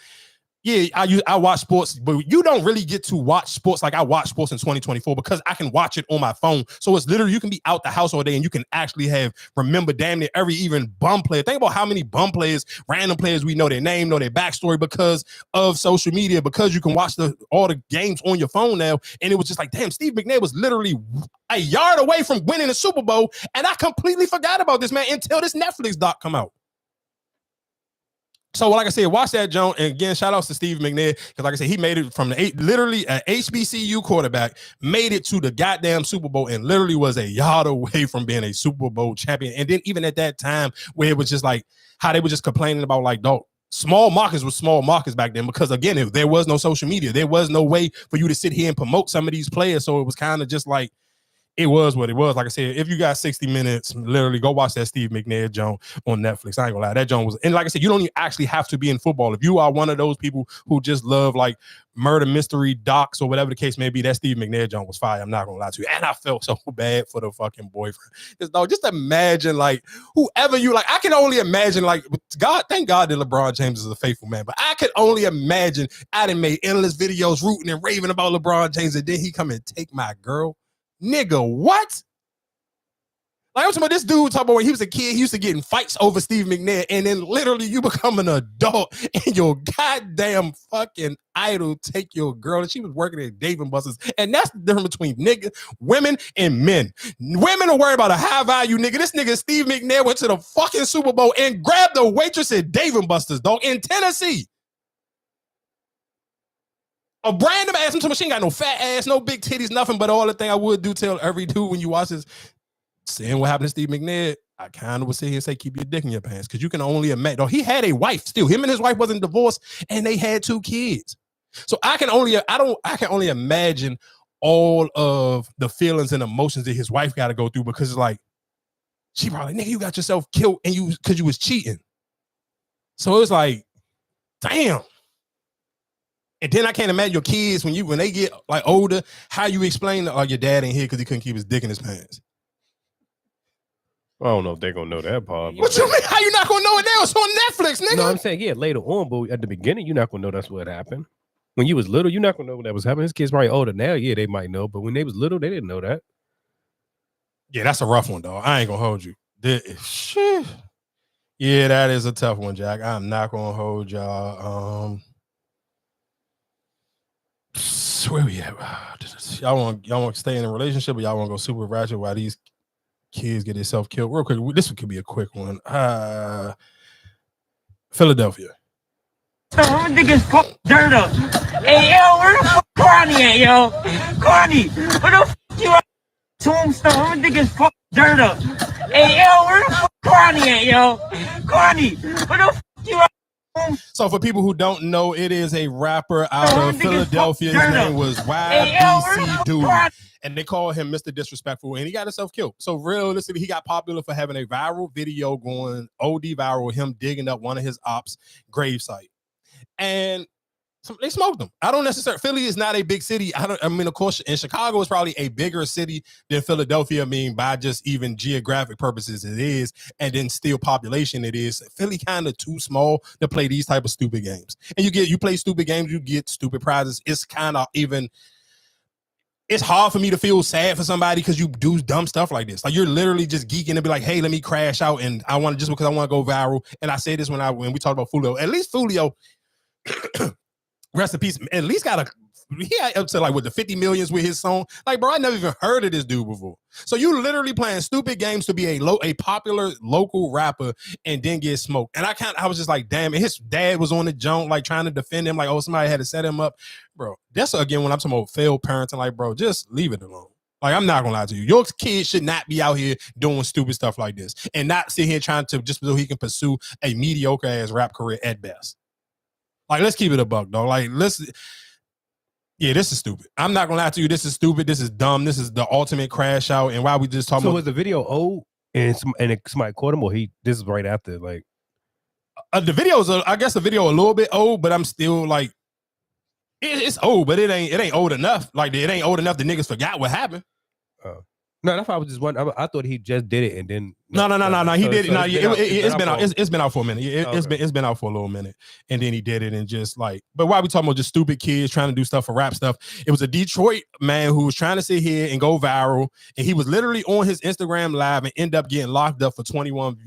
yeah, I watch sports, but you don't really get to watch sports like I watch sports in 2024 because I can watch it on my phone. So it's literally, you can be out the house all day and you can actually remember damn near every even bum player. Think about how many bum players, random players we know their name, know their backstory because of social media, because you can watch all the games on your phone now. And it was just like, damn, Steve McNair was literally a yard away from winning the Super Bowl. And I completely forgot about this man until this Netflix doc come out. So, like I said, watch that, Joan. And again, shout outs to Steve McNair. Because, like I said, he made it from literally an HBCU quarterback, made it to the goddamn Super Bowl, and literally was a yard away from being a Super Bowl champion. And then even at that time, where it was just like how they were just complaining about, like, dog, small markets was small markets back then. Because, again, there was no social media. There was no way for you to sit here and promote some of these players. So it was kind of just like, it was what it was. Like I said, if you got 60 minutes, literally go watch that Steve McNair joint on Netflix. I ain't gonna lie, that joint was, and like I said, you don't actually have to be in football. If you are one of those people who just love like murder mystery docs or whatever the case may be, that Steve McNair joint was fire. I'm not gonna lie to you. And I felt so bad for the fucking boyfriend. Just imagine like whoever you like. I can only imagine like God. Thank God that LeBron James is a faithful man, but I could only imagine I done made endless videos rooting and raving about LeBron James, and then he come and take my girl. Nigga, what? Like, I'm talking about this dude talking about when he was a kid, he used to get in fights over Steve McNair, and then literally you become an adult and your goddamn fucking idol take your girl, and she was working at Dave & Buster's, and that's the difference between women and men. Women are worried about a high value nigga. This nigga Steve McNair went to the fucking Super Bowl and grabbed the waitress at Dave & Buster's, dog, in Tennessee. A random ass, I'm talking about she ain't got no fat ass, no big titties, nothing, but all the thing I would do tell every dude when you watch this, seeing what happened to Steve McNair, I kind of would sit here and say, keep your dick in your pants, because you can only imagine. He had a wife still. Him and his wife wasn't divorced, and they had 2 kids. So I can only imagine all of the feelings and emotions that his wife got to go through, because it's like, she probably, nigga, you got yourself killed and because you was cheating. So it was like, damn. And then I can't imagine your kids when they get like older, how you explain your dad ain't here because he couldn't keep his dick in his pants. I don't know if they're gonna know that part. What you mean? How you not gonna know it now? It's on Netflix, nigga. No, I'm saying yeah, later on, but at the beginning, you're not gonna know that's what happened. When you was little, you're not gonna know what that was happening. His kids probably older now. Yeah, they might know, but when they was little, they didn't know that. Yeah, that's a rough one, dog. I ain't gonna hold you. Yeah, that is a tough one, Jack. I'm not gonna hold y'all. Where we at? y'all want to stay in a relationship, or y'all want to go super ratchet while these kids get themselves killed? Real quick, this could be a quick one. Philadelphia. I'm niggas fuck dirt up. Hey yo, where the fuck Carney at, yo? Carney, where the fuck you at? Tombstone, I'm niggas fuck dirt up. Hey yo, where the fuck Carney at, yo? Carney, where the fuck you at? So for people who don't know, it is a rapper out of Philadelphia. His name was YBC Dul, and they call him Mr.Disrespectful, and he got himself killed. So realistically, he got popular for having a viral video going OD viral, him digging up one of his ops' gravesite. And they smoked them. I don't necessarily. Philly is not a big city. I mean, of course, in Chicago is probably a bigger city than Philadelphia. I mean, by just even geographic purposes, it is, and then still population, it is. Philly kind of too small to play these type of stupid games. And you play stupid games, you get stupid prizes. It's kind of even. It's hard for me to feel sad for somebody because you do dumb stuff like this. Like you're literally just geeking and be like, "Hey, let me crash out," and I want to just because I want to go viral. And I say this when we talked about Fulio. At least Fulio. Rest in peace. At least he had up to like with the 50 millions with his song. Like, bro, I never even heard of this dude before. So you literally playing stupid games to be a popular local rapper and then get smoked. And I was just like, damn. And his dad was on the jump, like trying to defend him, like, oh, somebody had to set him up, bro. That's again when I'm talking about failed parenting. Like, bro, just leave it alone. Like, I'm not gonna lie to you. Your kid should not be out here doing stupid stuff like this and not sit here trying to just so he can pursue a mediocre ass rap career at best. Like, let's keep it a buck, though. Like, this is stupid. I'm not gonna lie to you. This is stupid. This is dumb. This is the ultimate crash out. And why we just talking so about was the video old and somebody caught him, or this is right after? Like, the video is, I guess, the video a little bit old, but I'm still like, it's old, but it ain't old enough. Like, it ain't old enough. The niggas forgot what happened. No, that's why I was just wondering. I thought he just did it and then. No. He did it. No, it's been out. It's been out for a minute. Okay. It's been out for a little minute, and then he did it and just like. But why we talking about just stupid kids trying to do stuff for rap stuff? It was a Detroit man who was trying to sit here and go viral, and he was literally on his Instagram live and end up getting locked up for 21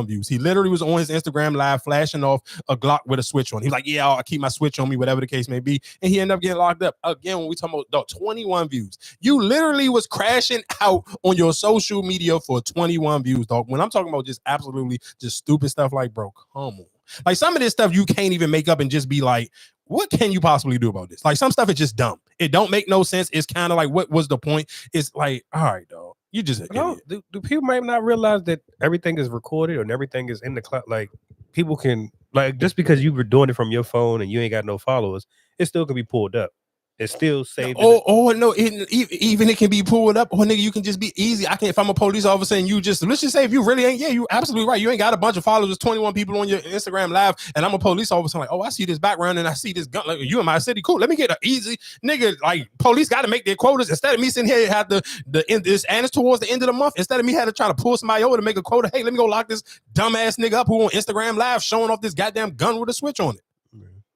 views. He literally was on his Instagram live flashing off a Glock with a switch on. He's like, yeah, I'll keep my switch on me, whatever the case may be, and he ended up getting locked up again. When we talking about 21 views, you literally was crashing out on your social media for 21 views, dog. When I'm talking about just absolutely just stupid stuff, like, bro, come on. Like, some of this stuff you can't even make up and just be like, what can you possibly do about this? Like, some stuff is just dumb. It don't make no sense. It's kind of like, what was the point? It's like, all right, dog. You just do people might not realize that everything is recorded and everything is in the cloud? Like, people can, like, just because you were doing it from your phone and you ain't got no followers, it still can be pulled up. It's still saved. No, even it can be pulled up. Or nigga, you can just be easy. If I'm a police officer and you just, let's just say if you really ain't, you absolutely right. You ain't got a bunch of followers, 21 people on your Instagram live, and I'm a police officer. I'm like, oh, I see this background and I see this gun. Like, you in my city, cool. Let me get an easy nigga. Like, police got to make their quotas. Instead of me sitting here have the end this, and it's towards the end of the month. Instead of me had to try to pull somebody over to make a quota. Hey, let me go lock this dumbass nigga up who on Instagram live showing off this goddamn gun with a switch on it.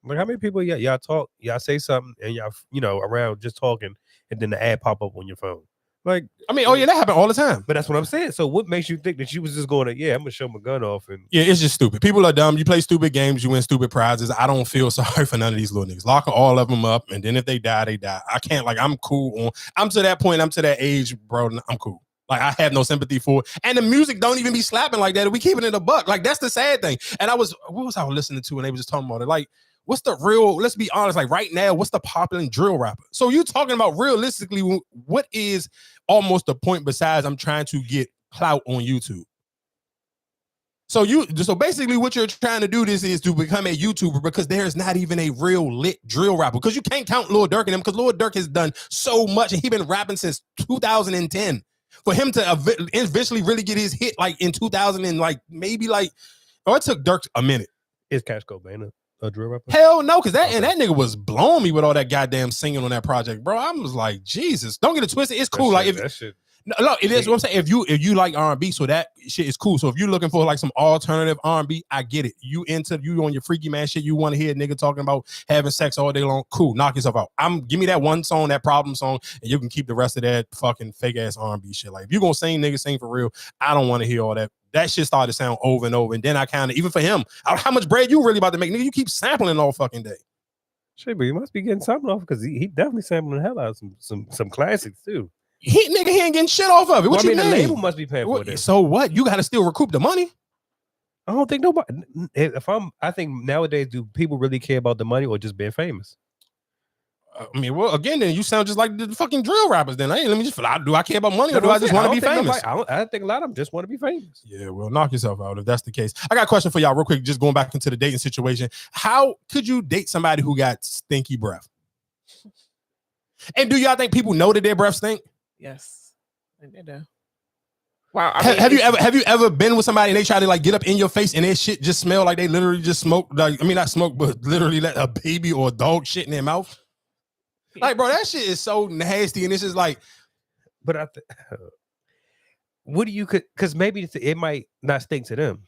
Like, how many people y'all talk, y'all say something and y'all, around just talking and then the ad pop up on your phone? Like, I mean, oh yeah, that happened all the time. But that's what I'm saying. So what makes you think that you was just going to, I'm gonna show my gun off? And yeah, it's just stupid. People are dumb. You play stupid games, you win stupid prizes. I don't feel sorry for none of these little niggas. Lock all of them up, and then if they die, they die. I can't, like, I'm cool. I'm to that point. I'm to that age, bro. I'm cool. Like, I have no sympathy for it. And the music don't even be slapping like that. We keeping it a buck. Like, that's the sad thing. And what was I listening to? And they was just talking about it. Like, what's the real, let's be honest, like right now, what's the popular drill rapper? So you talking about realistically, what is almost the point besides I'm trying to get clout on YouTube? So basically what you're trying to do this is to become a YouTuber because there's not even a real lit drill rapper, because you can't count Lil Durk in him, because Lil Durk has done so much and he's been rapping since 2010. For him to eventually really get his hit like in 2000 and like maybe like, it took Durk a minute. Is Cash Cobain a drill rapper? Hell no, because that nigga was blowing me with all that goddamn singing on that project, bro. I was like, Jesus, don't get it twisted. It's cool. Like, if no, it is what I'm saying. If you like R&B, so that shit is cool. So if you're looking for like some alternative R&B, I get it. You on your freaky man shit. You want to hear a nigga talking about having sex all day long. Cool, knock yourself out. Give me that one song, that problem song, and you can keep the rest of that fucking fake ass R&B shit. Like, if you gonna sing, nigga, sing for real. I don't want to hear all that. That shit started to sound over and over. And then I kind of, even for him, how much bread you really about to make? Nigga, you keep sampling all fucking day. Shit, but he must be getting something off because he definitely sampling the hell out of some classics too. He ain't getting shit off of it. What Well, you I mean, mean? the label must be paying for it. So what? You got to still recoup the money. I don't think nobody. I think nowadays, do people really care about the money or just being famous? I mean, well, again, then you sound just like the fucking drill rappers. Then, hey, let me just. Do I care about money or do I just want to be famous? I think a lot of them just want to be famous. Yeah, well, knock yourself out if that's the case. I got a question for y'all, real quick. Just going back into the dating situation. How could you date somebody who got stinky breath? And do y'all think people know that their breath stink? Yes, I think they do. Wow. Have you ever been with somebody and they try to like get up in your face and their shit just smell like they literally just smoked? Like, I mean, not smoke, but literally let a baby or a dog shit in their mouth. Like, bro, that shit is so nasty, and it's just like. But what do you could? Because maybe it might not stink to them.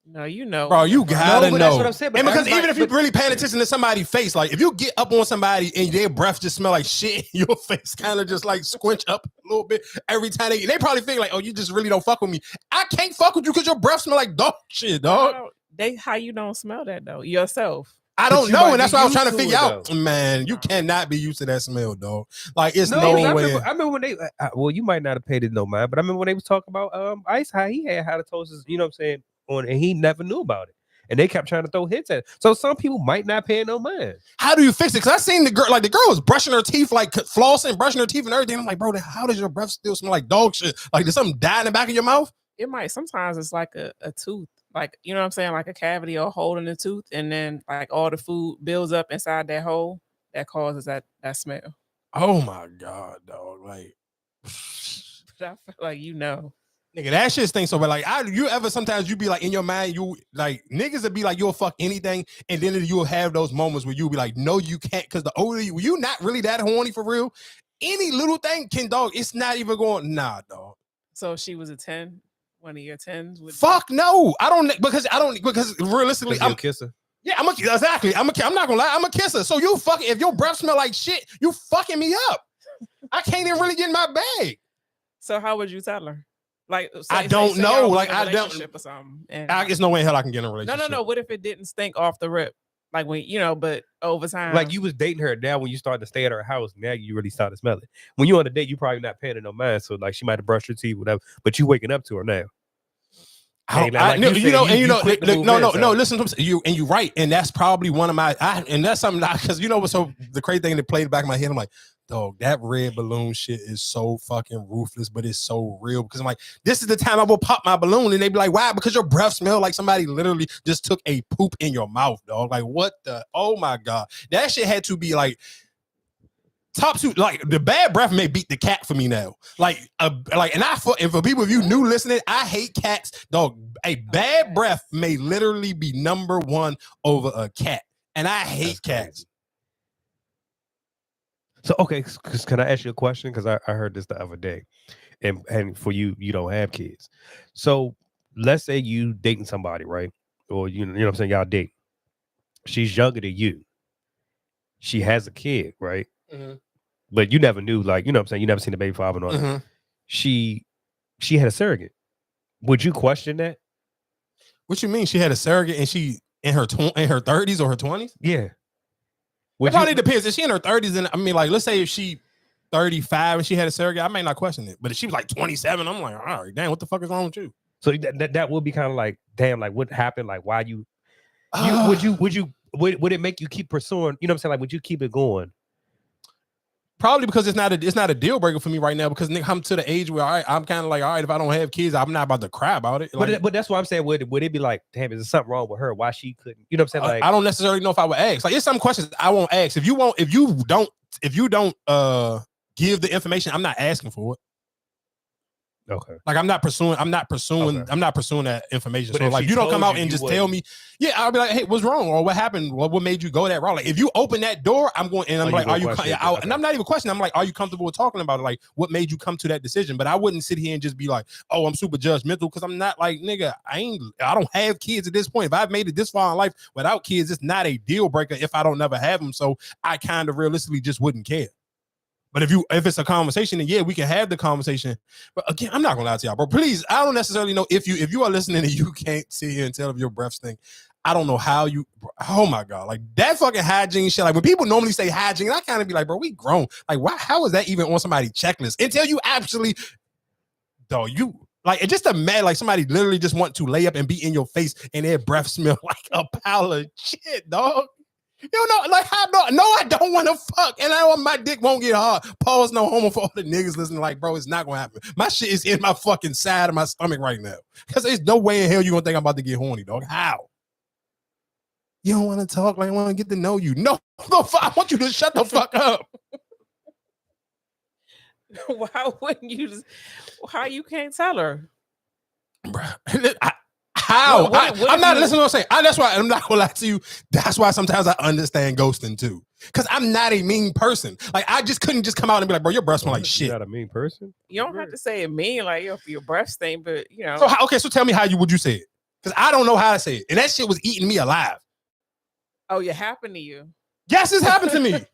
No, you know, bro, you gotta know. That's what I'm saying. And because even if you're really paying attention to somebody's face, like if you get up on somebody and their breath just smell like shit, your face kind of just like squinch up a little bit every time they probably think like, oh, you just really don't fuck with me. I can't fuck with you because your breath smell like dog shit, dog. How you don't smell that though yourself? I don't know, and that's what I was trying to figure out. Man, you cannot be used to that smell, dog. Like it's no way. I remember when they. Well, you might not have paid it no mind, but I remember when they was talking about Ice, how he had halitosis. You know what I'm saying? On, and he never knew about it, and they kept trying to throw hits at it. So some people might not pay no mind. How do you fix it? Because I seen the girl was brushing her teeth, like flossing, brushing her teeth, and everything. I'm like, bro, how does your breath still smell like dog shit? Like, did something die in the back of your mouth? It might. Sometimes it's like a tooth. Like, you know what I'm saying? Like a cavity or a hole in the tooth. And then like all the food builds up inside that hole that causes that smell. Oh my God, dog. Like, but I feel like, you know. Nigga, that shit stinks so bad. Like, you ever sometimes you be like in your mind, you like niggas would be like, you'll fuck anything. And then you'll have those moments where you'll be like, no, you can't. Cause the older you not really that horny for real. Any little thing can, dog, it's not even going, nah, dog. So if she was a 10. One of your 10s? Fuck no. Because realistically, I'm a kisser. Yeah, I'm not gonna lie, I'm a kisser. So you fucking, if your breath smell like shit, you fucking me up. I can't even really get in my bag. So how would you tell her? Like, I don't know. Like, I don't. Or something. There's no way in hell I can get in a relationship. No. What if it didn't stink off the rip? Like when, you know, but over time. Like you was dating her, now when you started to stay at her house, now you really start to smell it. When you on a date, you probably not paying her no mind. So like she might have brushed her teeth, whatever, but you waking up to her now. Listen to you, and you're right, and that's probably one of my, and that's something because you know what's so the crazy thing that played in the back of my head. I'm like, dog, that red balloon shit is so fucking ruthless, but it's so real because I'm like, this is the time I will pop my balloon, and they be like, why? Because your breath smell like somebody literally just took a poop in your mouth, dog. Like what the? Oh my God, that shit had to be like. Top two, like the bad breath may beat the cat for me now. And for people, if you new listening, I hate cats, dog. A bad breath may literally be number one over a cat, and I hate cats. So okay, can I ask you a question? Because I heard this the other day, and for you don't have kids. So let's say you dating somebody, right? Or you know what I'm saying, y'all date. She's younger than you. She has a kid, right? Mm-hmm. But you never knew, like, you know what I'm saying? You never seen the baby father and all that. She had a surrogate. Would you question that? What you mean? She had a surrogate and she in her 30s or her 20s? Yeah. It probably depends. If she in her 30s, then I mean, like, let's say if she 35 and she had a surrogate, I may not question it. But if she was like 27, I'm like, all right, damn, what the fuck is wrong with you? So that would be kind of like, damn, like what happened? Like why would it make you keep pursuing? You know what I'm saying? Like, would you keep it going? Probably because it's not a deal breaker for me right now because I'm to the age where I'm kind of like, all right, if I don't have kids, I'm not about to cry about it. Like, but that's what I'm saying. Would it be like, damn, is there something wrong with her? Why she couldn't? You know what I'm saying? Like, I don't necessarily know if I would ask. Like, it's some questions I won't ask. If you don't give the information, I'm not asking for it. Okay. Like I'm not pursuing that information. But so like you don't come out and just wouldn't. tell me, yeah, I'll be like, hey, what's wrong? Or what happened? What made you go that route? Like if you open that door, I'm going and I'm like, are you and I'm not even questioning. I'm like, are you comfortable with talking about it? Like what made you come to that decision? But I wouldn't sit here and just be like, oh, I'm super judgmental because I'm not like, nigga, I don't have kids at this point. If I've made it this far in life without kids, it's not a deal breaker if I don't never have them. So I kind of realistically just wouldn't care. But if it's a conversation, then yeah, we can have the conversation. But again, I'm not gonna lie to y'all, bro. Please, I don't necessarily know if you are listening and you can't sit here and tell if your breath stink. I don't know how you. Oh my god, like that fucking hygiene shit. Like when people normally say hygiene, I kind of be like, bro, we grown. Like, why? How is that even on somebody's checklist until you actually, though you. Like, it just imagine like somebody literally just want to lay up and be in your face and their breath smell like a pile of shit, dog. You know, like I don't want to fuck, and I know my dick won't get hard. Pause, no homo for all the niggas listening. Like, bro, it's not gonna happen. My shit is in my fucking side of my stomach right now, because there's no way in hell you gonna think I'm about to get horny, dog. How? You don't want to talk? Like, I want to get to know you. No, I want you to shut the fuck up. Why wouldn't you just? How you can't tell her? How? I'm not listening to what I'm saying. That's why I'm not gonna lie to you. That's why sometimes I understand ghosting too. Because I'm not a mean person. Like, I just couldn't just come out and be like, bro, your breath smell like shit. You're not a mean person. You don't have to say it mean like your breath stink, but you know. So so tell me how would you say it? Because I don't know how to say it, and that shit was eating me alive. Oh, it happened to you? Yes, it's happened to me.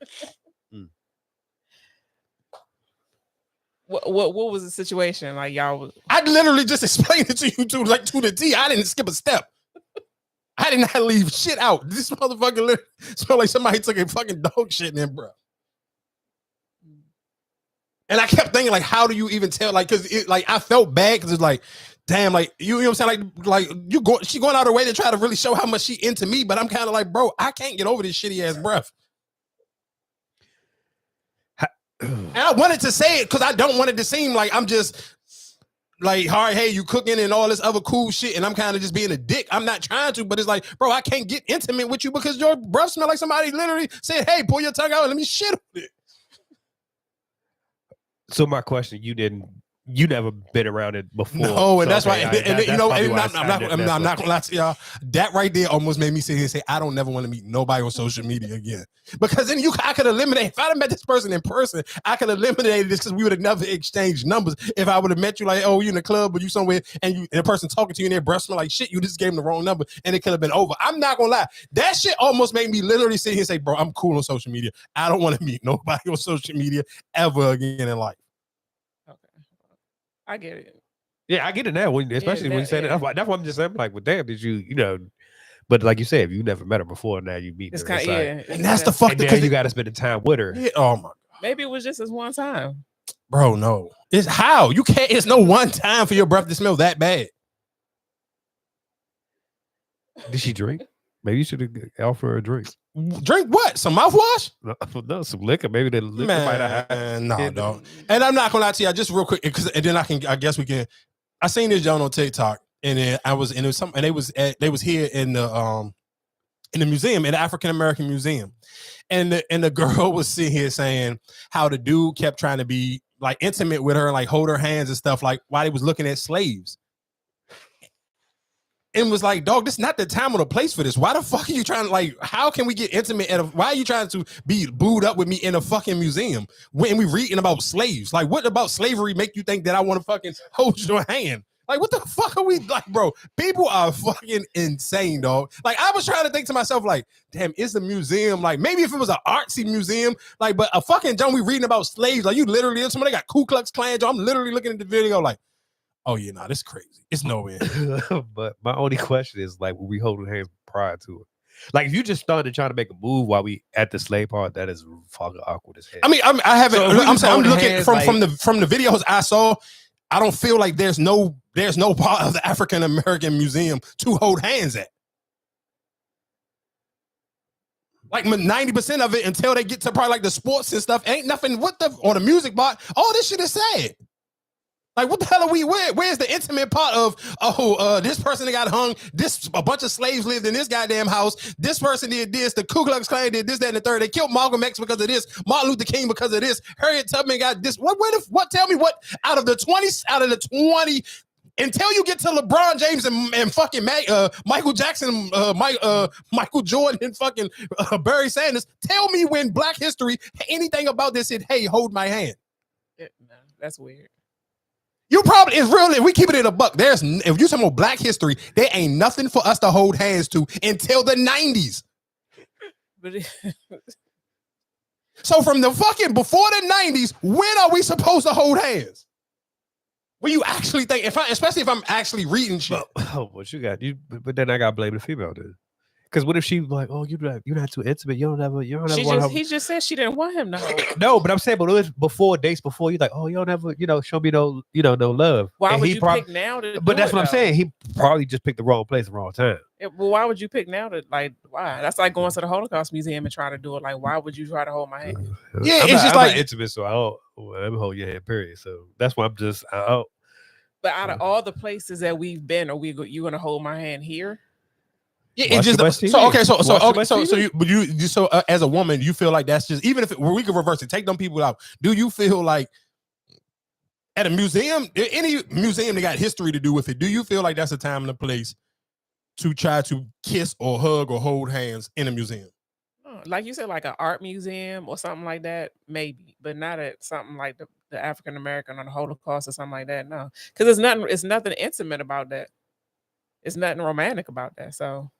What was the situation? Like y'all was... I literally just explained it to you to the T. I didn't skip a step. I did not leave shit out. This motherfucker literally smelled like somebody took a fucking dog shit in there, bro. And I kept thinking, like, how do you even tell? Like, cause it, like, I felt bad because it's like, damn, like, you know what I'm saying? Like she going out of her way to try to really show how much she into me, but I'm kind of like, bro, I can't get over this shitty ass breath. And I wanted to say it because I don't want it to seem like I'm just like, all right, hey, you cooking and all this other cool shit, and I'm kind of just being a dick. I'm not trying to, but it's like, bro, I can't get intimate with you because your breath smell like somebody literally said, hey, pull your tongue out and let me shit with it. So my question, you never been around it before. No, and so, that's okay, why, and you know, I'm not gonna lie to y'all. That right there almost made me sit here and say, I don't never want to meet nobody on social media again. Because then I could eliminate, if I'd have met this person in person, I could eliminate this because we would have never exchanged numbers. If I would have met you like, oh, you in the club, but you somewhere, and a person talking to you and their breath smell like shit, you just gave them the wrong number, and it could have been over. I'm not gonna lie. That shit almost made me literally sit here and say, bro, I'm cool on social media. I don't want to meet nobody on social media ever again in life. I get it. Yeah, I get it now. Especially when you say yeah. that. That's why I'm just saying, like, well, damn, did you know? But like you said, if you never met her before, now you meet her. Kind of, yeah. And that's the fuck. Because you got to spend the time with her. Yeah, oh my god. Maybe it was just this one time. Bro, no. It's how you can't. It's no one time for your breath to smell that bad. Did she drink? Maybe you should have offered her a drink. Drink what? Some mouthwash? No, some liquor. Maybe the liquor might have had. No, dog. And I'm not gonna lie to you. Just real quick, and then I guess we can. I seen this John on TikTok, and then it was something, and they was here in the museum, in the African American Museum, and the girl was sitting here saying how the dude kept trying to be like intimate with her, like hold her hands and stuff, like while he was looking at slaves. And was like, dog, this is not the time or the place for this. Why the fuck are you trying to, like, how can we get intimate why are you trying to be booed up with me in a fucking museum when we reading about slaves? Like, what about slavery make you think that I want to fucking hold your hand? Like, what the fuck are we, like, bro? People are fucking insane, dog. Like, I was trying to think to myself, like, damn, is the museum, like, maybe if it was an artsy museum, like, but a fucking John, we reading about slaves, like, you literally, somebody got Ku Klux Klan, John, I'm literally looking at the video, like, oh yeah, nah, this is crazy. It's no way. But my only question is, like, will we hold hands prior to it? Like, if you just started trying to make a move while we at the slave part, that is fucking awkward as hell. I mean, I haven't. So I'm looking hands, from the videos I saw. I don't feel like there's no part of the African American Museum to hold hands at. Like 90% of it, until they get to probably like the sports and stuff, ain't nothing. Or the music part? All this shit is sad. Like, what the hell are we with? Where's the intimate part of, this person that got hung, a bunch of slaves lived in this goddamn house, this person did this, the Ku Klux Klan did this, that, and the third, they killed Malcolm X because of this, Martin Luther King because of this, Harriet Tubman got this. What tell me what, out of the 20, until you get to LeBron James and fucking Michael Jackson, Michael Jordan and fucking Barry Sanders, tell me when Black history, anything about this said, hey, hold my hand. No, that's weird. You probably, it's real. If we keep it in a buck, if you talking about Black history, there ain't nothing for us to hold hands to until the 90s. So from the fucking before the 90s, when are we supposed to hold hands? When you actually think, especially if I'm actually reading shit. Oh, what you got? But then I got to blame the female, dude. Because what if she like, oh, you're not too intimate. You don't ever He just said she didn't want him to hold. No, but I'm saying, but it was before dates. Before you like, oh, you don't ever, show me no love. Why and would he you pick now to? But that's what I'm saying. He probably just picked the wrong place, the wrong time. Well, why would you pick now to like? Why? That's like going to the Holocaust Museum and trying to do it. Like, why would you try to hold my hand? Yeah, I'm not intimate, so I don't. Let me hold your hand. Period. So that's why I'm just out. But out of all the places that we've been, you gonna hold my hand here? Yeah, it just so as a woman, you feel like that's just, even if we could reverse it, take them people out. Do you feel like at a museum, any museum that got history to do with it, do you feel like that's a time and a place to try to kiss or hug or hold hands in a museum? Like you said, like an art museum or something like that, maybe, but not at something like the African American or the Holocaust or something like that. No, because it's nothing intimate about that. It's nothing romantic about that. So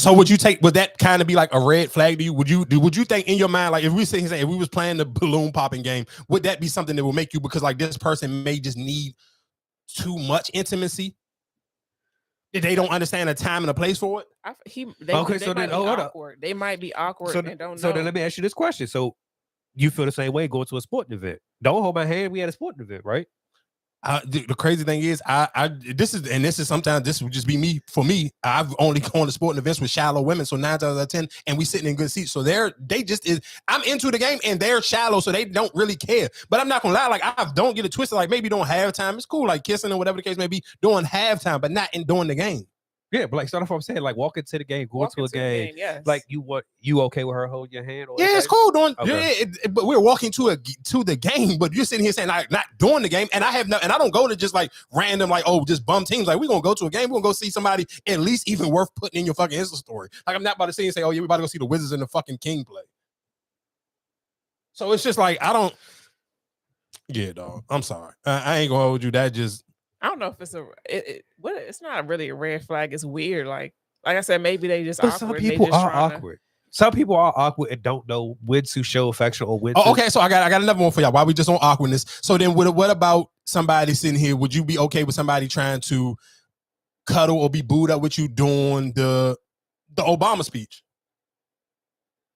would that kind of be like a red flag to you? Would you think in your mind, like if we was playing the balloon popping game, would that be something that will make you, because like this person may just need too much intimacy? They don't understand a time and a place for it. They might be awkward and don't know. So then let me ask you this question. So you feel the same way going to a sporting event? Don't hold my hand. We had a sporting event, right? The crazy thing is, this is sometimes this would just be me. For me, I've only gone to sporting events with shallow women, so 9 times out of 10, and we sitting in good seats. So I'm into the game, and they're shallow, so they don't really care. But I'm not gonna lie, like I don't get it twisted. Like maybe during halftime, it's cool, like kissing or whatever the case may be during halftime, but not during the game. Yeah, but like start off, I'm saying, like walking to the game, going to a game. Yes. Like you okay with her holding your hand? Or yeah, it's cool doing. Okay. But we're walking to the game, but you're sitting here saying like not doing the game, and I don't go to just like random like just bum teams. Like we're gonna go to a game, we're gonna go see somebody at least even worth putting in your fucking Insta story. Like I'm not about to say yeah, we about to go see the Wizards and the fucking King play. So it's just like I don't. Yeah, dog. I'm sorry. I ain't gonna hold you. That just. I don't know if it's it's not really a red flag. It's weird. Like I said, maybe they just awkward. Some people are awkward. Some people are awkward and don't know when to show affection or when to. Okay, so I got another one for y'all. Why we just on awkwardness? So then what about somebody sitting here? Would you be okay with somebody trying to cuddle or be booed up with you during the Obama speech?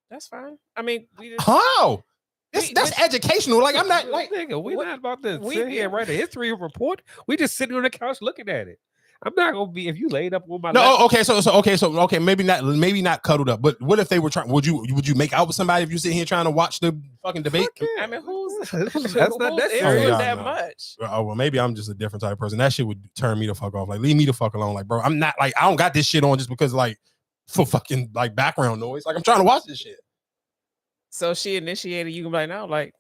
That's fine. I mean, how? That's educational. Like I'm not like nigga. We're not about to sit here and write a history report. We just sitting on the couch looking at it. I'm not gonna be if you laid up on my. No, lap. Okay. Maybe not cuddled up. But what if they were trying? Would you make out with somebody if you sit here trying to watch the fucking debate? I mean, that's not necessary that much. Oh well, maybe I'm just a different type of person. That shit would turn me the fuck off. Like leave me the fuck alone. Like bro, I'm not like I don't got this shit on just because like for fucking like background noise. Like I'm trying to watch this shit. So she initiated, you can be like, no, like,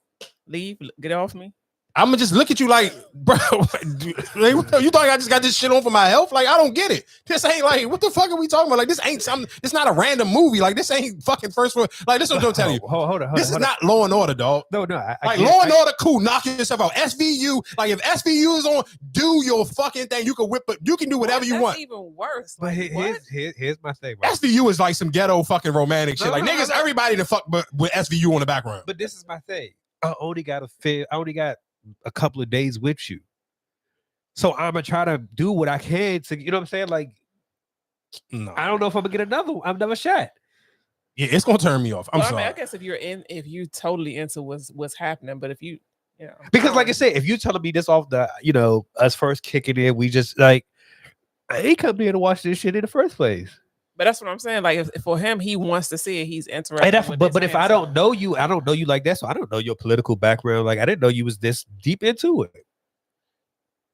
leave, get off me. I'm gonna just look at you like, bro, you thought I just got this shit on for my health? Like, I don't get it. This ain't like, what the fuck are we talking about? Like, this ain't something, it's not a random movie. Like, this ain't fucking first one. Like, this is what I'm telling you. Hold on. This is not Law and Order, dog. No. Like, Law and Order, cool, knock yourself out. SVU, like, if SVU is on, do your fucking thing. You can whip, but you can do whatever you want. That's even worse. But here's my thing. Right? SVU is like some ghetto fucking romantic shit. Like, niggas, everybody to fuck but with SVU on the background. But this is my thing. I only got a couple of days with you, so I'm gonna try to do what I can to, you know what I'm saying? Like, no, I don't know if I'm gonna get another shot. Yeah, it's gonna turn me off. I'm sorry. I mean, I guess if you totally into what's happening, but if you know, because like I said, if you're telling me this off the, us first kicking in, we just like, I ain't come here to watch this shit in the first place. But that's what I'm saying. Like, if for him, he wants to see it. He's interested. But if I don't know you like that. So I don't know your political background. Like, I didn't know you was this deep into it.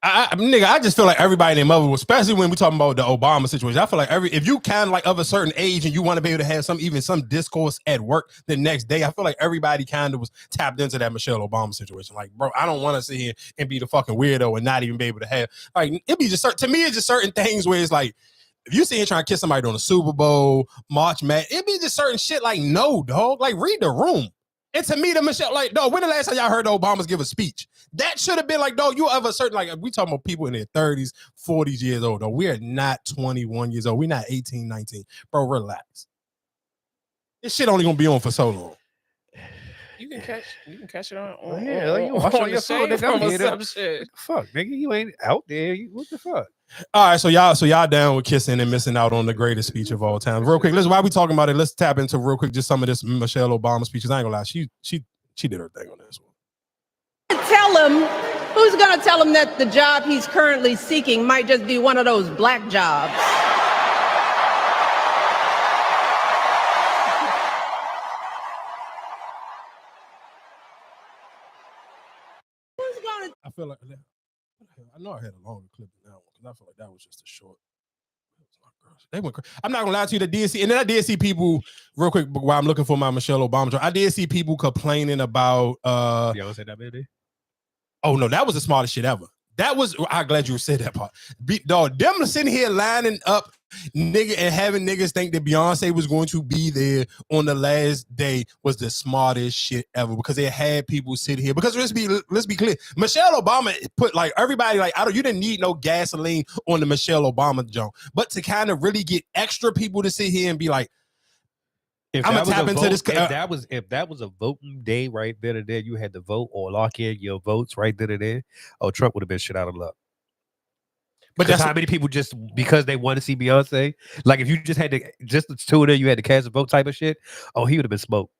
I just feel like everybody and their mother, especially when we talking about the Obama situation. I feel like if you kind of like of a certain age and you want to be able to have some discourse at work the next day, I feel like everybody kind of was tapped into that Michelle Obama situation. Like, bro, I don't want to sit here and be the fucking weirdo and not even be able to have, like, it'd be just to me, it's just certain things where it's like, if you sit here trying to kiss somebody during the Super Bowl, March Madness, it'd be just certain shit like, no, dog. Like, read the room. And to me, the Michelle, like, dog, when the last time y'all heard the Obamas give a speech? That should have been like, dog, you have a certain, like, we talking about people in their 30s, 40s years old, dog. We are not 21 years old. We're not 18, 19. Bro, relax. This shit only gonna be on for so long. You can catch it on you watch on your phone, nigga. Some shit. Fuck, nigga, you ain't out there. What the fuck? All right, so y'all down with kissing and missing out on the greatest speech of all time. Real quick, listen, while we talking about it, let's tap into real quick just some of this Michelle Obama speeches. I ain't gonna lie, she did her thing on this one. Tell him, who's gonna tell him that the job he's currently seeking might just be one of those black jobs? I feel like I know I had a longer clip than that one because I feel like that was just a short. They went. I'm not gonna lie to you. The DNC, and then I did see people real quick while I'm looking for my Michelle Obama joke. I did see people complaining about. Beyonce that baby. Oh no, that was the smartest shit ever. That was. I'm glad you said that part. Dog, them sitting here lining up, nigga, and having niggas think that Beyonce was going to be there on the last day was the smartest shit ever because they had people sit here. Because let's be clear, Michelle Obama put like everybody like you didn't need no gasoline on the Michelle Obama joke, but to kind of really get extra people to sit here and be like, If I'm that gonna tap was a into vote, this. if that was a voting day right then and there, you had to vote or lock in your votes right then and there. Oh, Trump would have been shit out of luck. But that's how many people just because they want to see Beyonce. Like if you just had to just the two of them, you had to cast a vote type of shit. Oh, he would have been smoked.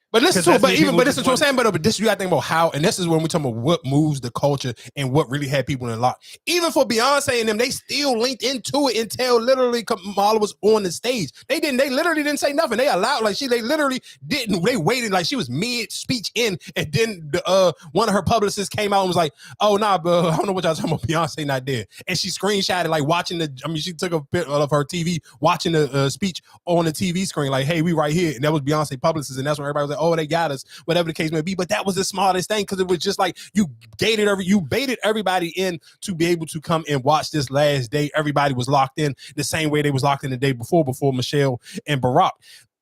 But listen to it, but this is what I'm saying. But this you gotta think about how, and this is when we talking about what moves the culture and what really had people in lock. Even for Beyonce and them, they still linked into it until literally Kamala was on the stage. They literally didn't say nothing. They allowed they literally didn't. They waited like she was mid speech in, and then one of her publicists came out and was like, "Oh nah, but I don't know what y'all talking about. Beyonce not there." And she screenshotted like watching she took a bit of her TV watching the speech on the TV screen like, "Hey, we right here," and that was Beyonce publicist, and that's when everybody was like, "Oh, they got us," whatever the case may be. But that was the smartest thing because it was just like you baited everybody in to be able to come and watch this last day. Everybody was locked in the same way they was locked in the day before Michelle and Barack.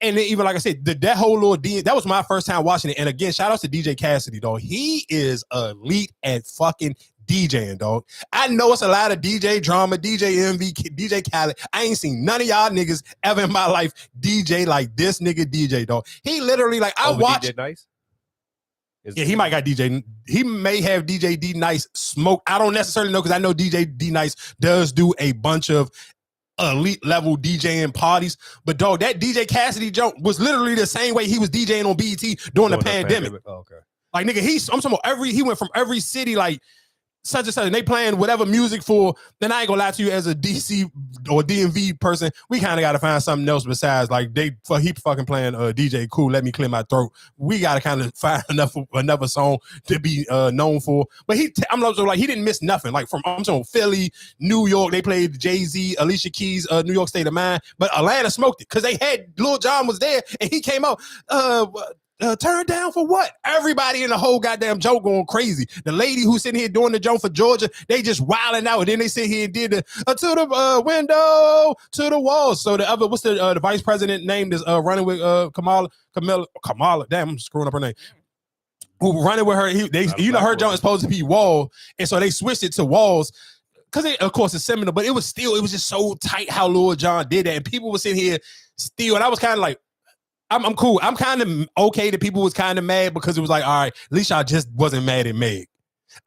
And then even like I said, that whole little that was my first time watching it. And again, shout out to DJ Cassidy, dog. He is elite at fucking DJing, dog. I know it's a lot of DJ drama, DJ Envy, DJ Khaled. I ain't seen none of y'all niggas ever in my life DJ like this nigga DJ, dog. He literally I watched. DJ Nice? Yeah, he might got DJ. He may have DJ D Nice smoke. I don't necessarily know because I know DJ D Nice does do a bunch of elite level DJing parties. But dog, that DJ Cassidy joke was literally the same way he was DJing on BET during the pandemic. Oh, okay. Like nigga, I'm talking about he went from every city like such and such, and they playing whatever music for. Then I ain't gonna lie to you, as a DC or DMV person, we kind of got to find something else besides like he fucking playing DJ Cool, Let Me Clear My Throat. We got to kind of find another song to be known for. But I'm like he didn't miss nothing. Like I'm talking Philly, New York, they played Jay-Z, Alicia Keys, New York State of Mind. But Atlanta smoked it because they had Lil Jon was there and he came out. Turn down for what? Everybody in the whole goddamn joke going crazy. The lady who's sitting here doing the joke for Georgia, they just wilding out. And then they sit here and did the to the window, to the wall. So the other, what's the vice president name is running with Kamala. Damn, I'm screwing up her name. Who running with her? Her joke is supposed to be Wall, and so they switched it to Walls. Because of course it's seminal, but it was just so tight how Lil Jon did that, and people were sitting here still, and I was kind of like, I'm cool. I'm kind of okay that people was kind of mad because it was like, all right, at least I just wasn't mad at Meg.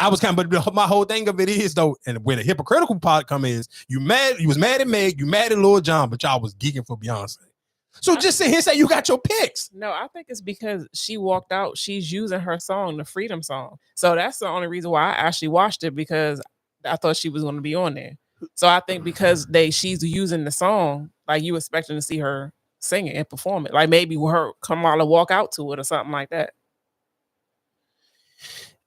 I was kind of, but my whole thing of it is though, and where the hypocritical part come is, you was mad at Meg, you mad at Lil Jon, but y'all was geeking for Beyonce. So just sit here and say you got your picks. No, I think it's because she walked out. She's using her song, the Freedom song. So that's the only reason why I actually watched it, because I thought she was going to be on there. So I think because she's using the song, like you expecting to see her sing it and perform it, like maybe her Kamala walk out to it or something like that.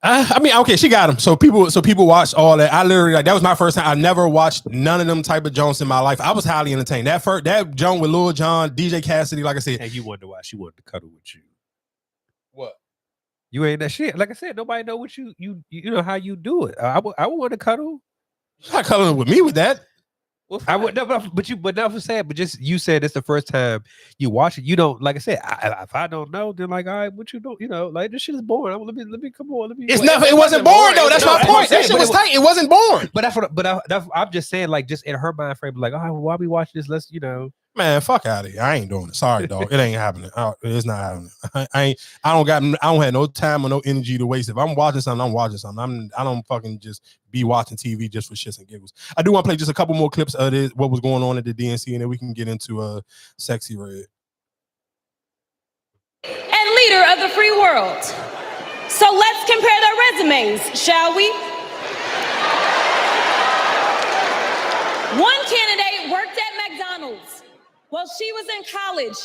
I mean, okay, she got him. So people watched all that. I literally that was my first time. I never watched none of them type of Jones in my life. I was highly entertained. That Joan with Lil Jon, DJ Cassidy, like I said. And you wonder why she wanted to cuddle with you. What? You ain't that shit. Like I said, nobody know what you know how you do it. I would want to cuddle. She's not cuddling with me with that. I would never, but never said. But just you said it's the first time you watch it. You don't, like I said. If I don't know, then like, all right, what you do? Like this shit is boring. Let me come on. It's nothing. It wasn't boring though. That's my point. That shit was tight. It wasn't boring. But I'm just saying, like, just in her mind frame, like, oh, why we watching this? Let's Man, fuck out of here. I ain't doing it. Sorry, dog. It ain't happening. It's not happening. I don't have no time or no energy to waste. If I'm watching something, I'm watching something. I don't fucking just be watching TV just for shits and giggles. I do want to play just a couple more clips of this, what was going on at the DNC, and then we can get into Sexyy Red. And leader of the free world. So let's compare their resumes, shall we? One candidate worked at McDonald's while she was in college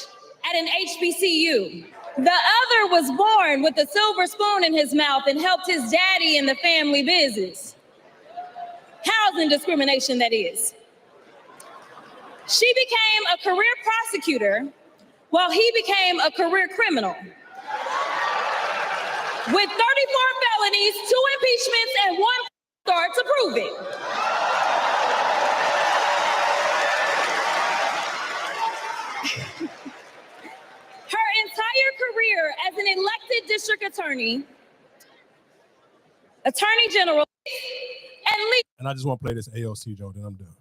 at an HBCU. The other was born with a silver spoon in his mouth and helped his daddy in the family business. Housing discrimination, that is. She became a career prosecutor while he became a career criminal. With 34 felonies, 2 impeachments, and 1 charge to prove it. Her entire career as an elected district attorney, attorney general, and I just want to play this AOC joke, then I'm done.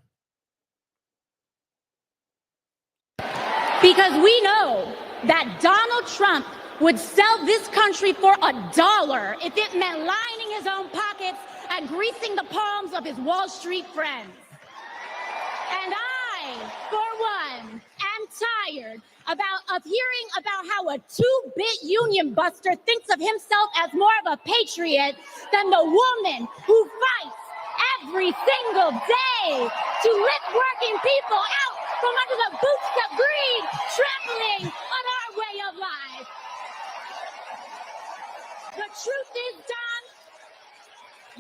Because we know that Donald Trump would sell this country for $1 if it meant lining his own pockets and greasing the palms of his Wall Street friends. And I, for one, am tired of hearing about how a 2-bit union buster thinks of himself as more of a patriot than the woman who fights every single day to lift working people out from under the boots of greed, trampling on our way of life. The truth is, Don,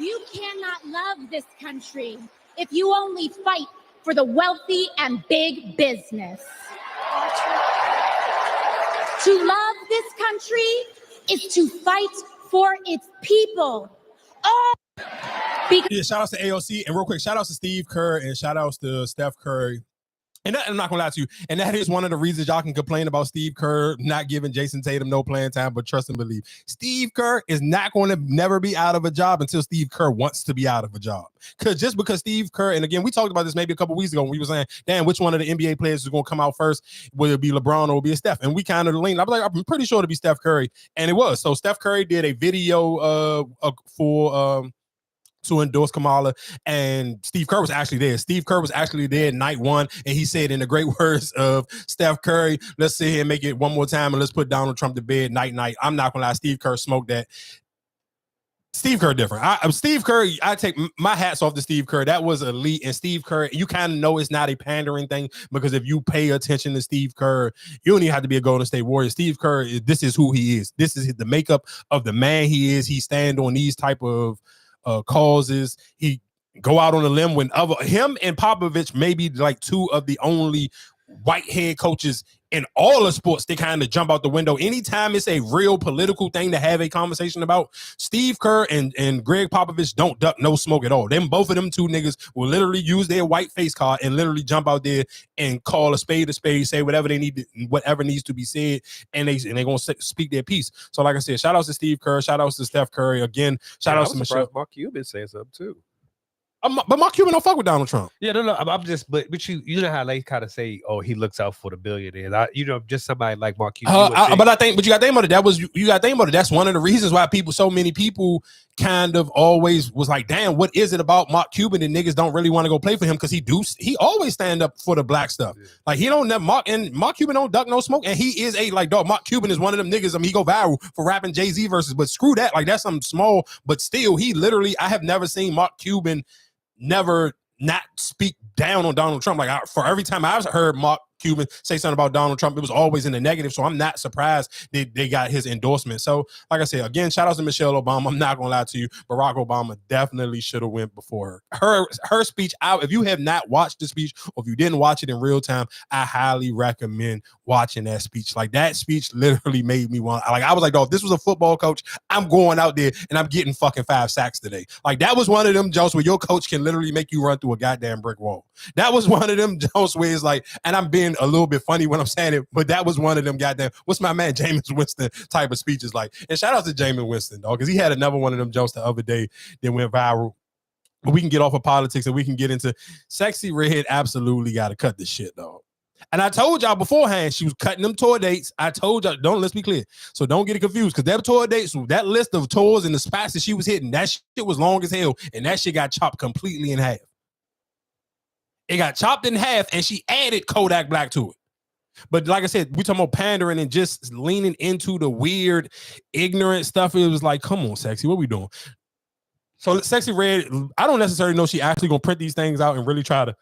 you cannot love this country if you only fight for the wealthy and big business. To love this country is to fight for its people. Yeah, shout outs to AOC, and real quick, shout outs to Steve Kerr and shout outs to Steph Curry. And that, I'm not gonna lie to you, and that is one of the reasons y'all can complain about Steve Kerr not giving Jason Tatum no playing time, but trust and believe. Steve Kerr is not going to never be out of a job until Steve Kerr wants to be out of a job. Just because Steve Kerr, and again, we talked about this maybe a couple weeks ago when we were saying, damn, which one of the NBA players is going to come out first? Will it be LeBron or will it be Steph? And we kind of leaned. I was like, I'm pretty sure it'll be Steph Curry, and it was. So Steph Curry did a video to endorse Kamala, and Steve Kerr was actually there. Steve Kerr was actually there night 1, and he said in the great words of Steph Curry, let's sit here and make it one more time, and let's put Donald Trump to bed night. I'm not gonna lie, Steve Kerr smoked that. Steve Kerr different. Steve Kerr, I take my hats off to Steve Kerr. That was elite. And Steve Kerr, you kind of know it's not a pandering thing, because if you pay attention to Steve Kerr, you don't even have to be a Golden State Warrior. Steve Kerr, this is who he is. This is the makeup of the man he is. He stand on these type of causes. He go out on a limb when him and Popovich may be like 2 of the only white head coaches in all of sports. They kind of jump out the window anytime it's a real political thing to have a conversation about. Steve Kerr and Greg Popovich don't duck no smoke at all. Both of them 2 niggas will literally use their white face card and literally jump out there and call a spade, say whatever they need, whatever needs to be said, and they're gonna speak their piece. So like I said, shout outs to Steve Kerr, shout outs to Steph Curry again, shout outs to Michelle. Mark Cuban saying something too. But Mark Cuban don't fuck with Donald Trump. Yeah, no. I'm just, but you know how they kind of say, oh, he looks out for the billionaires. Just somebody like Mark Cuban. But you got to think about it. You got to think about it. That's one of the reasons why so many people kind of always was like, damn, what is it about Mark Cuban and niggas don't really want to go play for him? Because he always stand up for the black stuff. Yeah. Like he don't Mark Cuban don't duck no smoke, and he is Mark Cuban is one of them niggas. I mean, he go viral for rapping Jay-Z verses, but screw that. Like that's something small, but still, he literally, I have never seen Mark Cuban never not speak down on Donald Trump. Like for every time I've heard Mark Cuban say something about Donald Trump, it was always in the negative. So I'm not surprised they got his endorsement. So like I said, again, shout out to Michelle Obama. I'm not gonna lie to you, Barack Obama definitely should have went before her. Her speech out. If you have not watched the speech, or if you didn't watch it in real time, I highly recommend watching that speech. Like that speech literally made me want. Like I was like, oh, if this was a football coach, I'm going out there and I'm getting fucking 5 sacks today. Like that was one of them jokes where your coach can literally make you run through a goddamn brick wall. That was one of them jokes where it's like, and I'm being a little bit funny when I'm saying it, but that was one of them goddamn, what's my man Jameis Winston type of speeches like. And shout out to Jameis Winston, dog, because he had another one of them jokes the other day that went viral. But we can get off of politics and we can get into Sexyy Red. Absolutely got to cut this shit, dog. And I told y'all beforehand, she was cutting them tour dates. I told y'all, let's be clear. So don't get it confused, because that tour dates, that list of tours and the spots that she was hitting, that shit was long as hell. And that shit got chopped completely in half. It got chopped in half, and she added Kodak Black to it. But like I said, we talking about pandering and just leaning into the weird, ignorant stuff. It was like, come on, Sexyy, what we doing? So Sexyy Red, I don't necessarily know she actually gonna print these things out and really try to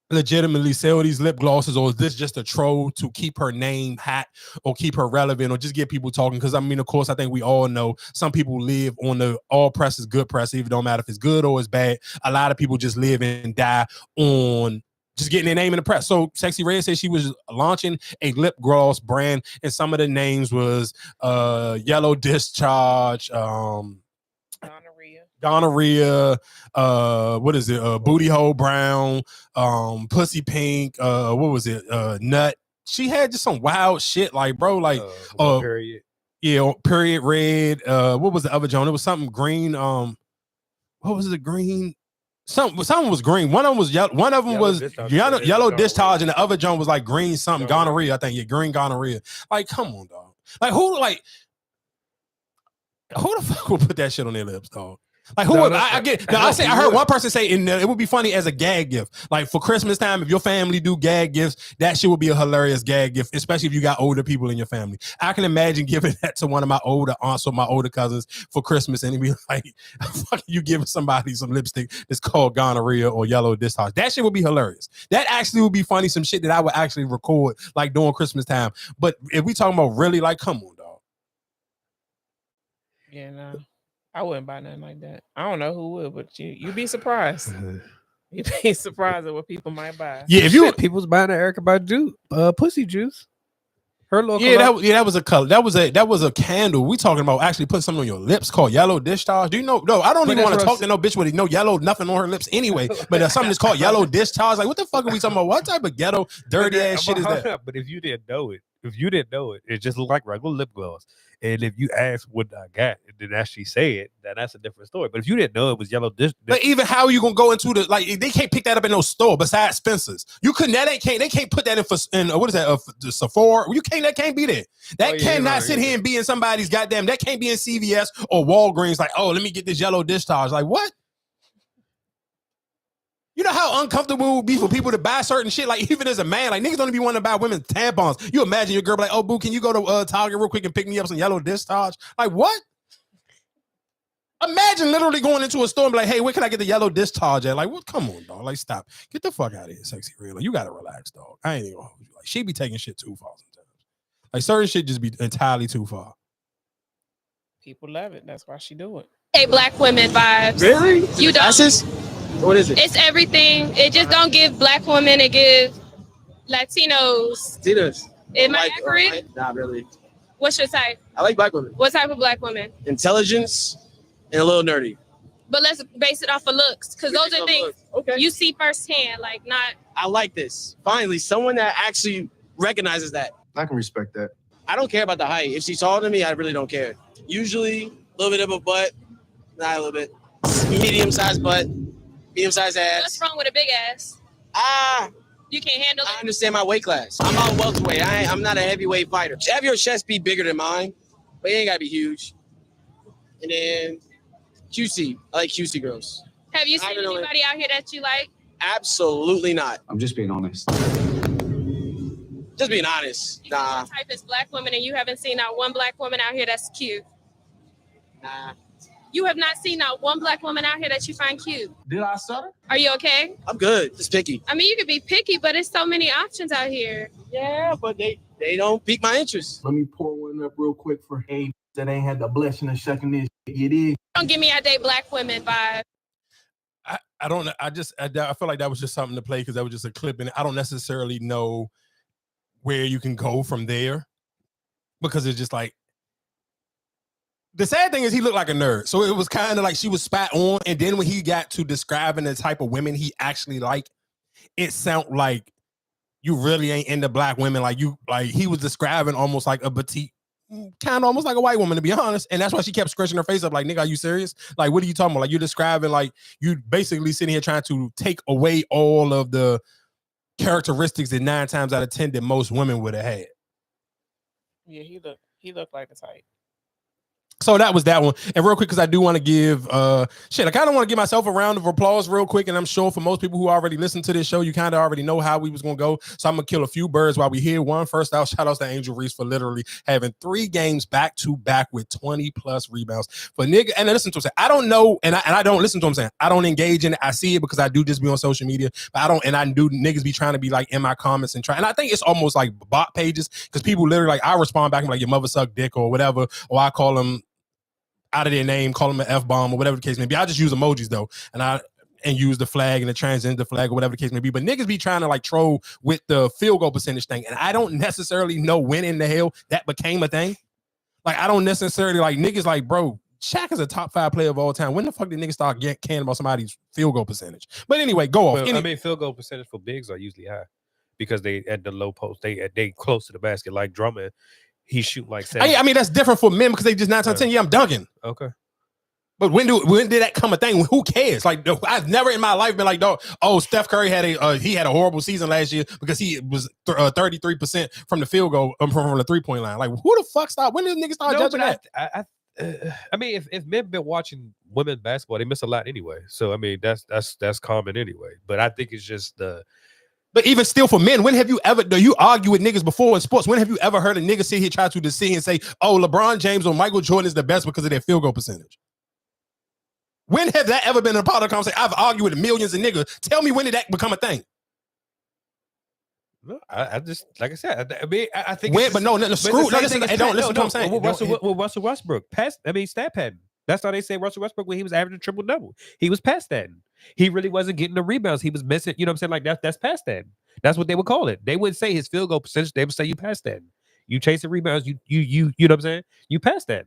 legitimately sell these lip glosses, or is this just a troll to keep her name hot or keep her relevant or just get people talking? Because I mean, of course, I think we all know some people live on the all press is good press, even don't matter if it's good or it's bad. A lot of people just live and die on just getting their name in the press. So Sexyy Red said she was launching a lip gloss brand, and some of the names was Yellow Discharge, gonorrhea, what is it? Booty hole brown, pussy pink, what was it? Nut. She had just some wild shit, like, bro, like period. Yeah, period red. What was the other John? It was something green. What was it? Green. Something was green. One of them was yellow. One of them was yellow discharge, and the other John was like green something gonorrhea. I think green gonorrhea. Like, come on, dog. Like who the fuck will put that shit on their lips, dog? Like who? I get. Now, I heard one person say it would be funny as a gag gift, like for Christmas time. If your family do gag gifts, that shit would be a hilarious gag gift, especially if you got older people in your family. I can imagine giving that to one of my older aunts or my older cousins for Christmas, and it'd be like, "Fuck, you giving somebody some lipstick that's called gonorrhea or yellow discharge." That shit would be hilarious. That actually would be funny. Some shit that I would actually record like during Christmas time. But if we talking about really, like, come on, dog. Yeah, no. I wouldn't buy nothing like that. I don't know who would, but you'd be surprised. You'd be surprised at what people might buy. Yeah, if you people's buying the Erykah Badu pussy juice. Her local. That was a color. That was a candle. We talking about actually putting something on your lips called yellow discharge. Do you know? No, I don't even want to talk to no bitch with no yellow nothing on her lips anyway. But there's something that's called yellow discharge. Like, what the fuck are we talking about? What type of ghetto dirty ass shit is that? But if you didn't know it, it just looked like regular lip gloss. And if you ask what I got and then actually say it, then that's a different story. But if you didn't know it was yellow but even how are you gonna go into the, like, they can't pick that up in no store besides Spencer's. You couldn't. They can't put that in what is that? The Sephora. You can't. That can't be there. That cannot sit here and be in somebody's goddamn. That can't be in CVS or Walgreens. Like, oh, let me get this yellow discharge. Like, what? You know how uncomfortable it would be for people to buy certain shit? Like, even as a man, like, niggas don't even want to buy women's tampons. You imagine your girl be like, oh, boo, can you go to Target real quick and pick me up some yellow discharge? Like, what? Imagine literally going into a store and be like, hey, where can I get the yellow discharge at? Like, what? Come on, dog. Like, stop. Get the fuck out of here, Sexyy Red. Like, you got to relax, dog. I ain't even gonna hold you. Like, she be taking shit too far sometimes. Like, certain shit just be entirely too far. People love it. That's why she do it. Hey, black women vibes. Really? You don't. What is it? It's everything. It just don't give black women. It gives Latinos. Am I accurate? Not really. What's your type? I like black women. What type of black women? Intelligence and a little nerdy. But let's base it off of looks, because those are things you see firsthand. Like, not. I like this. Finally, someone that actually recognizes that. I can respect that. I don't care about the height. If she's taller than me, I really don't care. Usually, a little bit of a butt. Not a little bit. Medium-sized butt. Medium-sized ass. What's wrong with a big ass? You can't handle it. I understand my weight class. I'm on welterweight. I'm not a heavyweight fighter. Have your chest be bigger than mine, but it ain't gotta be huge. And then QC. I like QC girls. Have you seen anybody out here that you like? Absolutely not. I'm just being honest. Just being honest. Nah. Your type is black women, and you haven't seen not one black woman out here that's cute. Nah. You have not seen not one black woman out here that you find cute. Did I stutter? Are you okay? I'm good. Just picky. I mean, you could be picky, but there's so many options out here. Yeah, but they don't pique my interest. Let me pour one up real quick for hey that ain't had the blessing of shucking this. It is. Don't give me a date black women vibe. I don't know. I feel like that was just something to play because that was just a clip, and I don't necessarily know where you can go from there because it's just like. The sad thing is he looked like a nerd. So it was kind of like she was spat on. And then when he got to describing the type of women he actually liked, it sounded like you really ain't into black women. Like he was describing almost like a petite, kind of almost like a white woman, to be honest. And that's why she kept scratching her face up like, nigga, are you serious? Like, what are you talking about? Like, you're describing like you basically sitting here trying to take away all of the characteristics that 9 times out of 10 that most women would have had. Yeah, he looked like the type. So that was that one. And real quick, because I do want to give I kind of want to give myself a round of applause real quick. And I'm sure for most people who already listen to this show, you kind of already know how we was gonna go. So I'm gonna kill a few birds while we here. One, first out, shout outs to Angel Reese for literally having 3 games back to back with 20 plus rebounds. For nigga, and listen to him say, I don't know, and I don't listen to him saying, I don't engage in it. I see it because I do just be on social media, but I don't, and I do niggas be trying to be like in my comments and try. And I think it's almost like bot pages because people literally like I respond back and like your mother suck dick or whatever, or I call them out of their name, call them an F-bomb or whatever the case may be. I just use emojis though, and use the flag and the transgender flag or whatever the case may be. But niggas be trying to like troll with the field goal percentage thing, and I don't necessarily know when in the hell that became a thing. Like I don't necessarily like niggas like, bro, Shaq is a top 5 player of all time. When the fuck did niggas start caring about somebody's field goal percentage? But anyway, go off. Well, I mean, field goal percentage for bigs are usually high because they at the low post, they close to the basket like Drummond. He shoot like 7. I mean, that's different for men because they just 9 times 10. Yeah, I'm dunking. Okay. But when did that come a thing? Who cares? Like I've never in my life been like, dog, oh, Steph Curry had a horrible season last year because he was 33% from the field goal from the 3-point line. Like who the fuck stopped? When did niggas start judging that? I mean, if men been watching women's basketball, they miss a lot anyway. So I mean, that's common anyway. But I think it's just the. But even still for men, when have you ever, you argue with niggas before in sports, when have you ever heard a nigga sit here try to deceive and say, oh, LeBron James or Michael Jordan is the best because of their field goal percentage? When have that ever been a part of the conversation? I've argued with millions of niggas. Tell me when did that become a thing? No, I just, like I said, I mean, I think. When, but no, screw. No, listen to what I'm saying. Russell Westbrook, stat pattern. That's how they say Russell Westbrook when he was averaging triple double. He was past that. He really wasn't getting the rebounds. He was missing. You know what I'm saying? Like that's past that. That's what they would call it. They wouldn't say his field goal percentage. They would say you passed that. You chase the rebounds. You know what I'm saying? You passed that.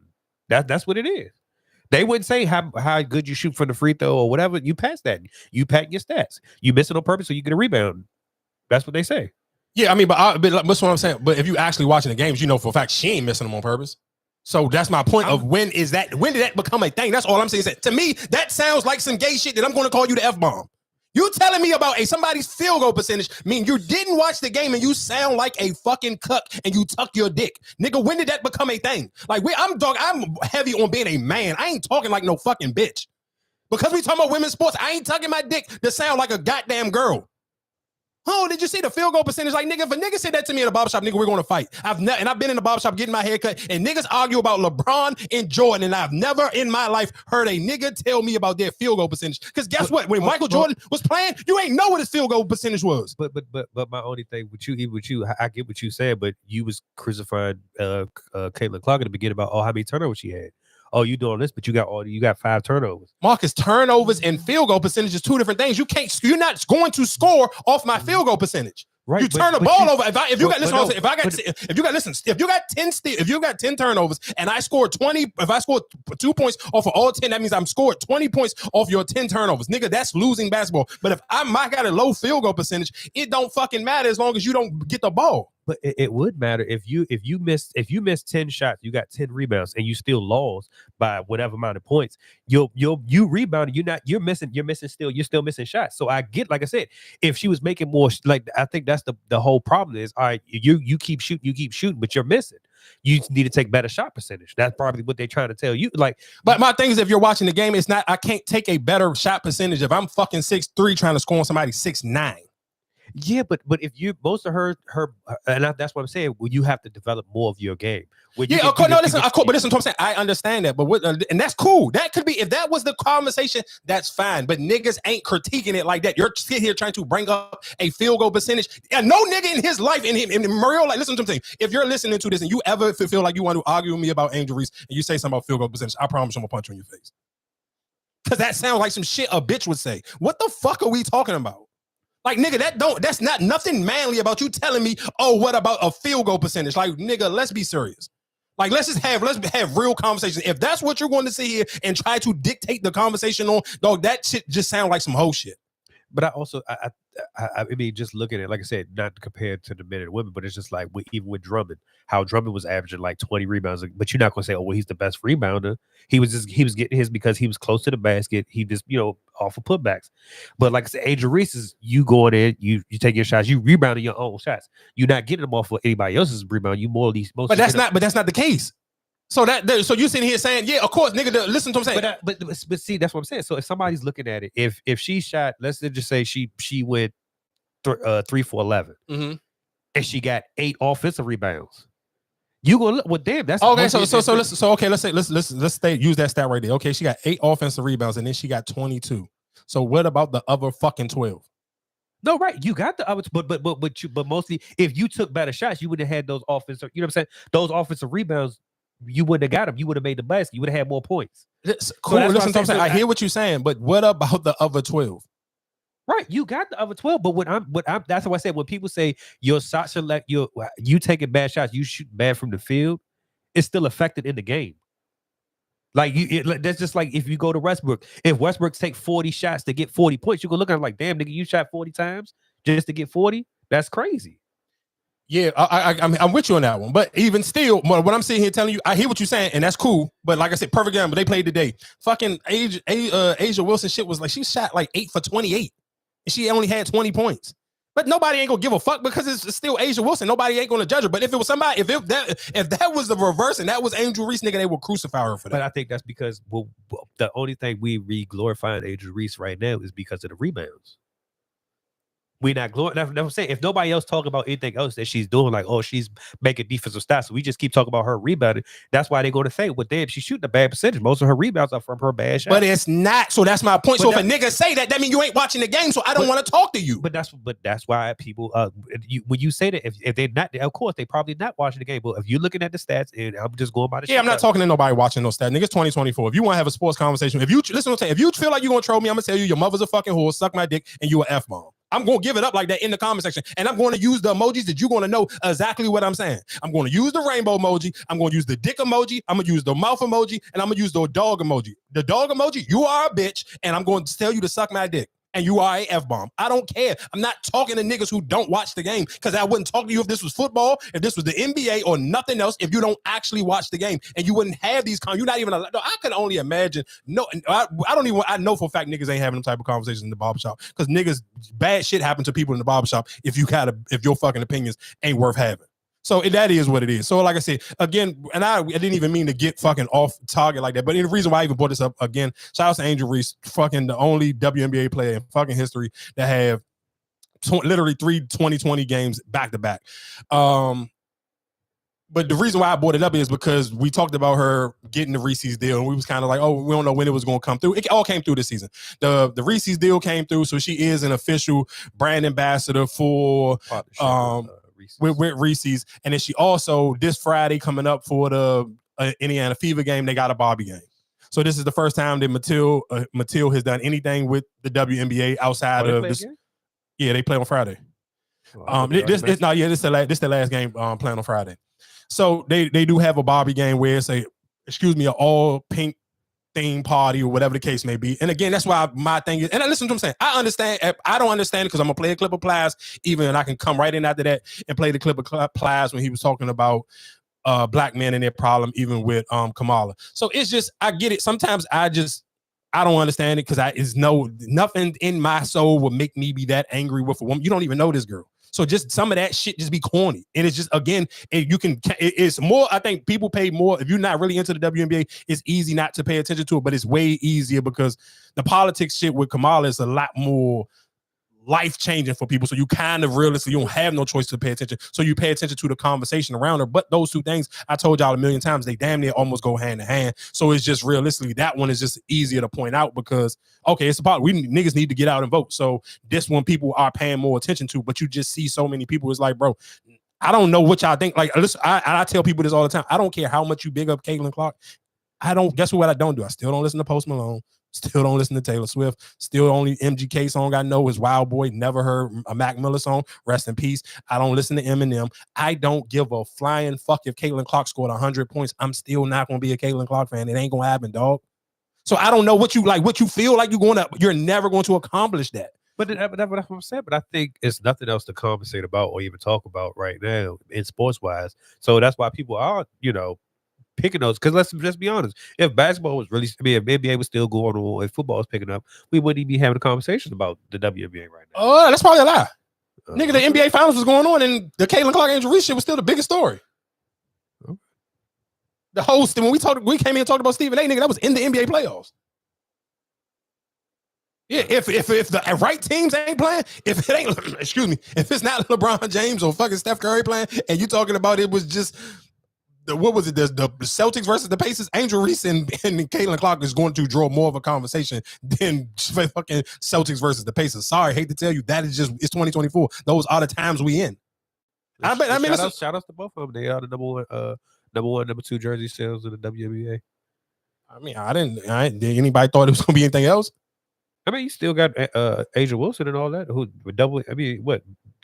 That's what it is. They wouldn't say how good you shoot from the free throw or whatever. You passed that. You pack your stats. You miss it on purpose so you get a rebound. That's what they say. Yeah, I mean, but that's what I'm saying. But if you actually watching the games, you know for a fact she ain't missing them on purpose. So that's my point of when did that become a thing? That's all I'm saying. To me, that sounds like some gay shit that I'm going to call you the F-bomb. You telling me about somebody's field goal percentage mean you didn't watch the game and you sound like a fucking cuck and you tuck your dick. Nigga, when did that become a thing? Like I'm heavy on being a man. I ain't talking like no fucking bitch. Because we talking about women's sports, I ain't tucking my dick to sound like a goddamn girl. Oh, did you see the field goal percentage? Like, nigga, if a nigga said that to me in a barbershop, nigga, we're going to fight. I've been in the barbershop getting my hair cut, and niggas argue about LeBron and Jordan, and I've never in my life heard a nigga tell me about their field goal percentage. Because guess what? When Michael Jordan was playing, you ain't know what his field goal percentage was. But my only thing with you, I get what you said, but you was crucifying Caitlin Clark at the beginning about how many turnovers she had. Oh, you doing this, but you got 5 turnovers. Marcus, turnovers and field goal percentage is 2 different things. You're not going to score off my field goal percentage. Right, you turn the ball over. If you got 10 turnovers and I scored 20, if I scored 2 points off of all 10, that means I'm scored 20 points off your 10 turnovers. Nigga, that's losing basketball. But if I got a low field goal percentage, it don't fucking matter as long as you don't get the ball. But it would matter if you miss 10 shots, you got 10 rebounds, and you still lost by whatever amount of points. You rebounded. You're still missing shots. So I get, like I said, if she was making more, like I think that's the whole problem is, all right, you keep shooting, but you're missing. You need to take better shot percentage. That's probably what they're trying to tell you. Like, but my thing is, if you're watching the game, it's not. I can't take a better shot percentage if I'm fucking 6'3" trying to score on somebody 6'9". Yeah, but if you most of her and that's what I'm saying. Well, you have to develop more of your game. Yeah, of course. No, listen, of course. But listen to what I'm saying. I understand that, but and that's cool. That could be if that was the conversation. That's fine. But niggas ain't critiquing it like that. You're sitting here trying to bring up a field goal percentage. And no nigga in his life, in Mario, like listen to what I'm saying. If you're listening to this and you ever feel like you want to argue with me about Angel Reese and you say something about field goal percentage, I promise I'm gonna punch you in your face. Because that sounds like some shit a bitch would say. What the fuck are we talking about? Like, nigga, that's not nothing manly about you telling me, oh, what about a field goal percentage? Like, nigga, let's be serious. Like, let's have real conversations. If that's what you're going to sit here and try to dictate the conversation on, dog, that shit just sounds like some hoe shit. But I also, I mean, just look at it, like I said, not compared to the men and women, but it's just like even with Drummond, how Drummond was averaging like 20 rebounds, but you're not gonna say, oh well, he's the best rebounder. He was getting his because he was close to the basket. He just off of putbacks. But like I said, Angel Reese is you going in, you take your shots, you rebounding your own shots. You're not getting them off of anybody else's rebound. You more these most. But that's not the case. So so you sitting here saying, yeah, of course, nigga, listen to what I'm saying. But see, that's what I'm saying. So if somebody's looking at it, if she shot, let's just say she went 3 for 11, and she got 8 offensive rebounds, you gonna look? Well, damn, that's okay. Let's use that stat right there. Okay, she got 8 offensive rebounds, and then she got 22. So what about the other fucking 12? No, right. You got the other, but mostly, if you took better shots, you would have had those offensive. You know what I'm saying? Those offensive rebounds. You wouldn't have got them. You would have made the basket. You would have had more points. Cool. Listen to what I'm saying. I hear what you're saying, but what about the other 12? Right, you got the other 12, but that's what I said. When people say your shot select, you taking bad shots, you shoot bad from the field, it's still affected in the game. Like that's just like if you go to Westbrook. If Westbrook take 40 shots to get 40 points, you go look at him like, damn, nigga, you shot 40 times just to get 40. That's crazy. Yeah, I'm with you on that one. But even still, what I'm sitting here telling you, I hear what you're saying, and that's cool. But like I said, perfect example. They played today. Fucking Asia Wilson shit was like she shot like 8 for 28, and she only had 20 points. But nobody ain't gonna give a fuck because it's still Asia Wilson. Nobody ain't gonna judge her. But if it was somebody, if that was the reverse and that was Angel Reese, nigga, they would crucify her for that. But I think that's because the only thing we glorifying Angel Reese right now is because of the rebounds. We not glorifying. That's what I'm saying. If nobody else talk about anything else that she's doing, like, oh, she's making defensive stats, so we just keep talking about her rebounding. That's why they go to say, well, damn, she's shooting a bad percentage. Most of her rebounds are from her bad shots. But it's not. So that's my point. But so if a nigga say that means you ain't watching the game. So I don't want to talk to you. But that's why people when you say that if they're not, of course they probably not watching the game. But if you're looking at the stats, and I'm just going by the I'm not talking to nobody watching those stats. Niggas 2024. If you want to have a sports conversation, if you listen, if you feel like you're gonna troll me, I'm gonna tell you your mother's a fucking whore, suck my dick, and you an F-bomb. I'm going to give it up like that in the comment section. And I'm going to use the emojis that you're going to know exactly what I'm saying. I'm going to use the rainbow emoji. I'm going to use the dick emoji. I'm going to use the mouth emoji. And I'm going to use the dog emoji. The dog emoji, you are a bitch. And I'm going to tell you to suck my dick. And you are a F-bomb. I don't care. I'm not talking to niggas who don't watch the game because I wouldn't talk to you if this was football, if this was the NBA or nothing else, if you don't actually watch the game. And you wouldn't have these you're not even allowed. I can only imagine. No, I know for a fact niggas ain't having them type of conversations in the barbershop because niggas, bad shit happen to people in the barbershop if your fucking opinions ain't worth having. So that is what it is. So like I said, again, and I didn't even mean to get fucking off target like that. But the reason why I even brought this up again, shout out to Angel Reese, fucking the only WNBA player in fucking history that have literally 3 2020 games back to back. But the reason why I brought it up is because we talked about her getting the Reese's deal, and we was kind of like, oh, we don't know when it was going to come through. It all came through this season. The Reese's deal came through, so she is an official brand ambassador for with Reese's, and then she also this Friday coming up for the Indiana Fever game, they got a Barbie game. So this is the first time that Matilda has done anything with the WNBA outside of this. Yeah, they play on Friday. This is the last game playing on Friday. So they do have a Barbie game where it's an all pink theme party or whatever the case may be. And again, that's why my thing is, and I listen to what I'm saying. I understand. I don't understand it because I'm gonna play a clip of Plies, and I can come right in after that and play the clip of Plies when he was talking about black men and their problem, even with Kamala. So it's just, I get it. Sometimes I don't understand it because nothing in my soul would make me be that angry with a woman. You don't even know this girl. So just some of that shit just be corny. And it's just, again, it's more, I think people pay more. If you're not really into the WNBA, it's easy not to pay attention to it, but it's way easier because the politics shit with Kamala is a lot more life-changing for people. So you kind of realistically, you don't have no choice to pay attention. So you pay attention to the conversation around her. But those two things, I told y'all a million times, they damn near almost go hand in hand. So it's just realistically, that one is just easier to point out because, okay, it's a part. We niggas need to get out and vote. So this one people are paying more attention to, but you just see so many people. It's like, bro, I don't know what y'all think. Like, listen, I tell people this all the time. I don't care how much you big up Caitlin Clark. Guess what I don't do? I still don't listen to Post Malone. Still don't listen to Taylor Swift. Still only MGK song I know is Wild Boy. Never heard a Mac Miller song. Rest in peace. I don't listen to Eminem. I don't give a flying fuck if Caitlin Clark scored 100 points. I'm still not going to be a Caitlin Clark fan. It ain't going to happen, dog. So I don't know what you feel like you're never going to accomplish that. But that's what I'm saying. But I think it's nothing else to conversate about or even talk about right now in sports wise. So that's why people are, picking those. Because let's just be honest, if basketball was really, if NBA was still going on, if football was picking up, we wouldn't even be having a conversation about the WNBA right now. Oh, that's probably a lie. Nigga, the NBA Finals was going on, and the Caitlin Clark Angel Reese shit was still the biggest story. The host, when we came in and talked about Stephen A. Nigga, that was in the NBA playoffs. Yeah, if the right teams ain't playing, if it ain't, excuse me, if it's not LeBron James or fucking Steph Curry playing, and you talking about it was just what was it? The Celtics versus the Pacers. Angel Reese and Caitlin Clark is going to draw more of a conversation than fucking Celtics versus the Pacers. Sorry, hate to tell you, that is just it's 2024. Those are the times we in. Shout outs to both of them. They are the number one, number two jersey sales in the WNBA. I mean, did anybody thought it was gonna be anything else? I mean, you still got Asia Wilson and all that. Who double? I mean, what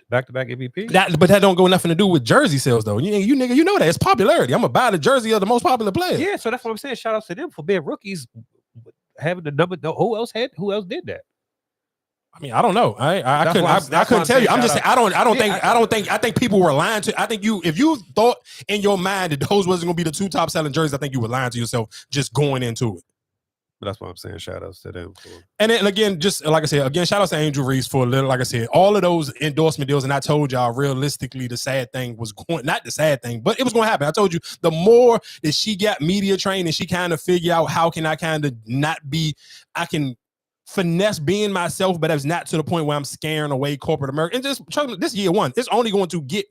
back-to-back MVP? But that don't go nothing to do with jersey sales though. You nigga, you know that it's popularity. I'm gonna buy the jersey of the most popular player. Yeah, so that's what I'm saying. Shout outs to them for being rookies, having the number. Who else did that? I mean, I don't know. I couldn't tell you. I'm just saying. I think people were lying to. I think if you thought in your mind that those wasn't gonna be the two top selling jerseys, I think you were lying to yourself just going into it. But that's what I'm saying. Shout outs to them. And then again, just like I said, shout outs to Angel Reese for a little. Like I said, all of those endorsement deals, and I told y'all realistically, the sad thing was not the sad thing, but it was going to happen. I told you the more that she got media trained and she kind of figure out how can I kind of not be, I can finesse being myself, but it's not to the point where I'm scaring away corporate America. And just trust me, this year one, it's only going to get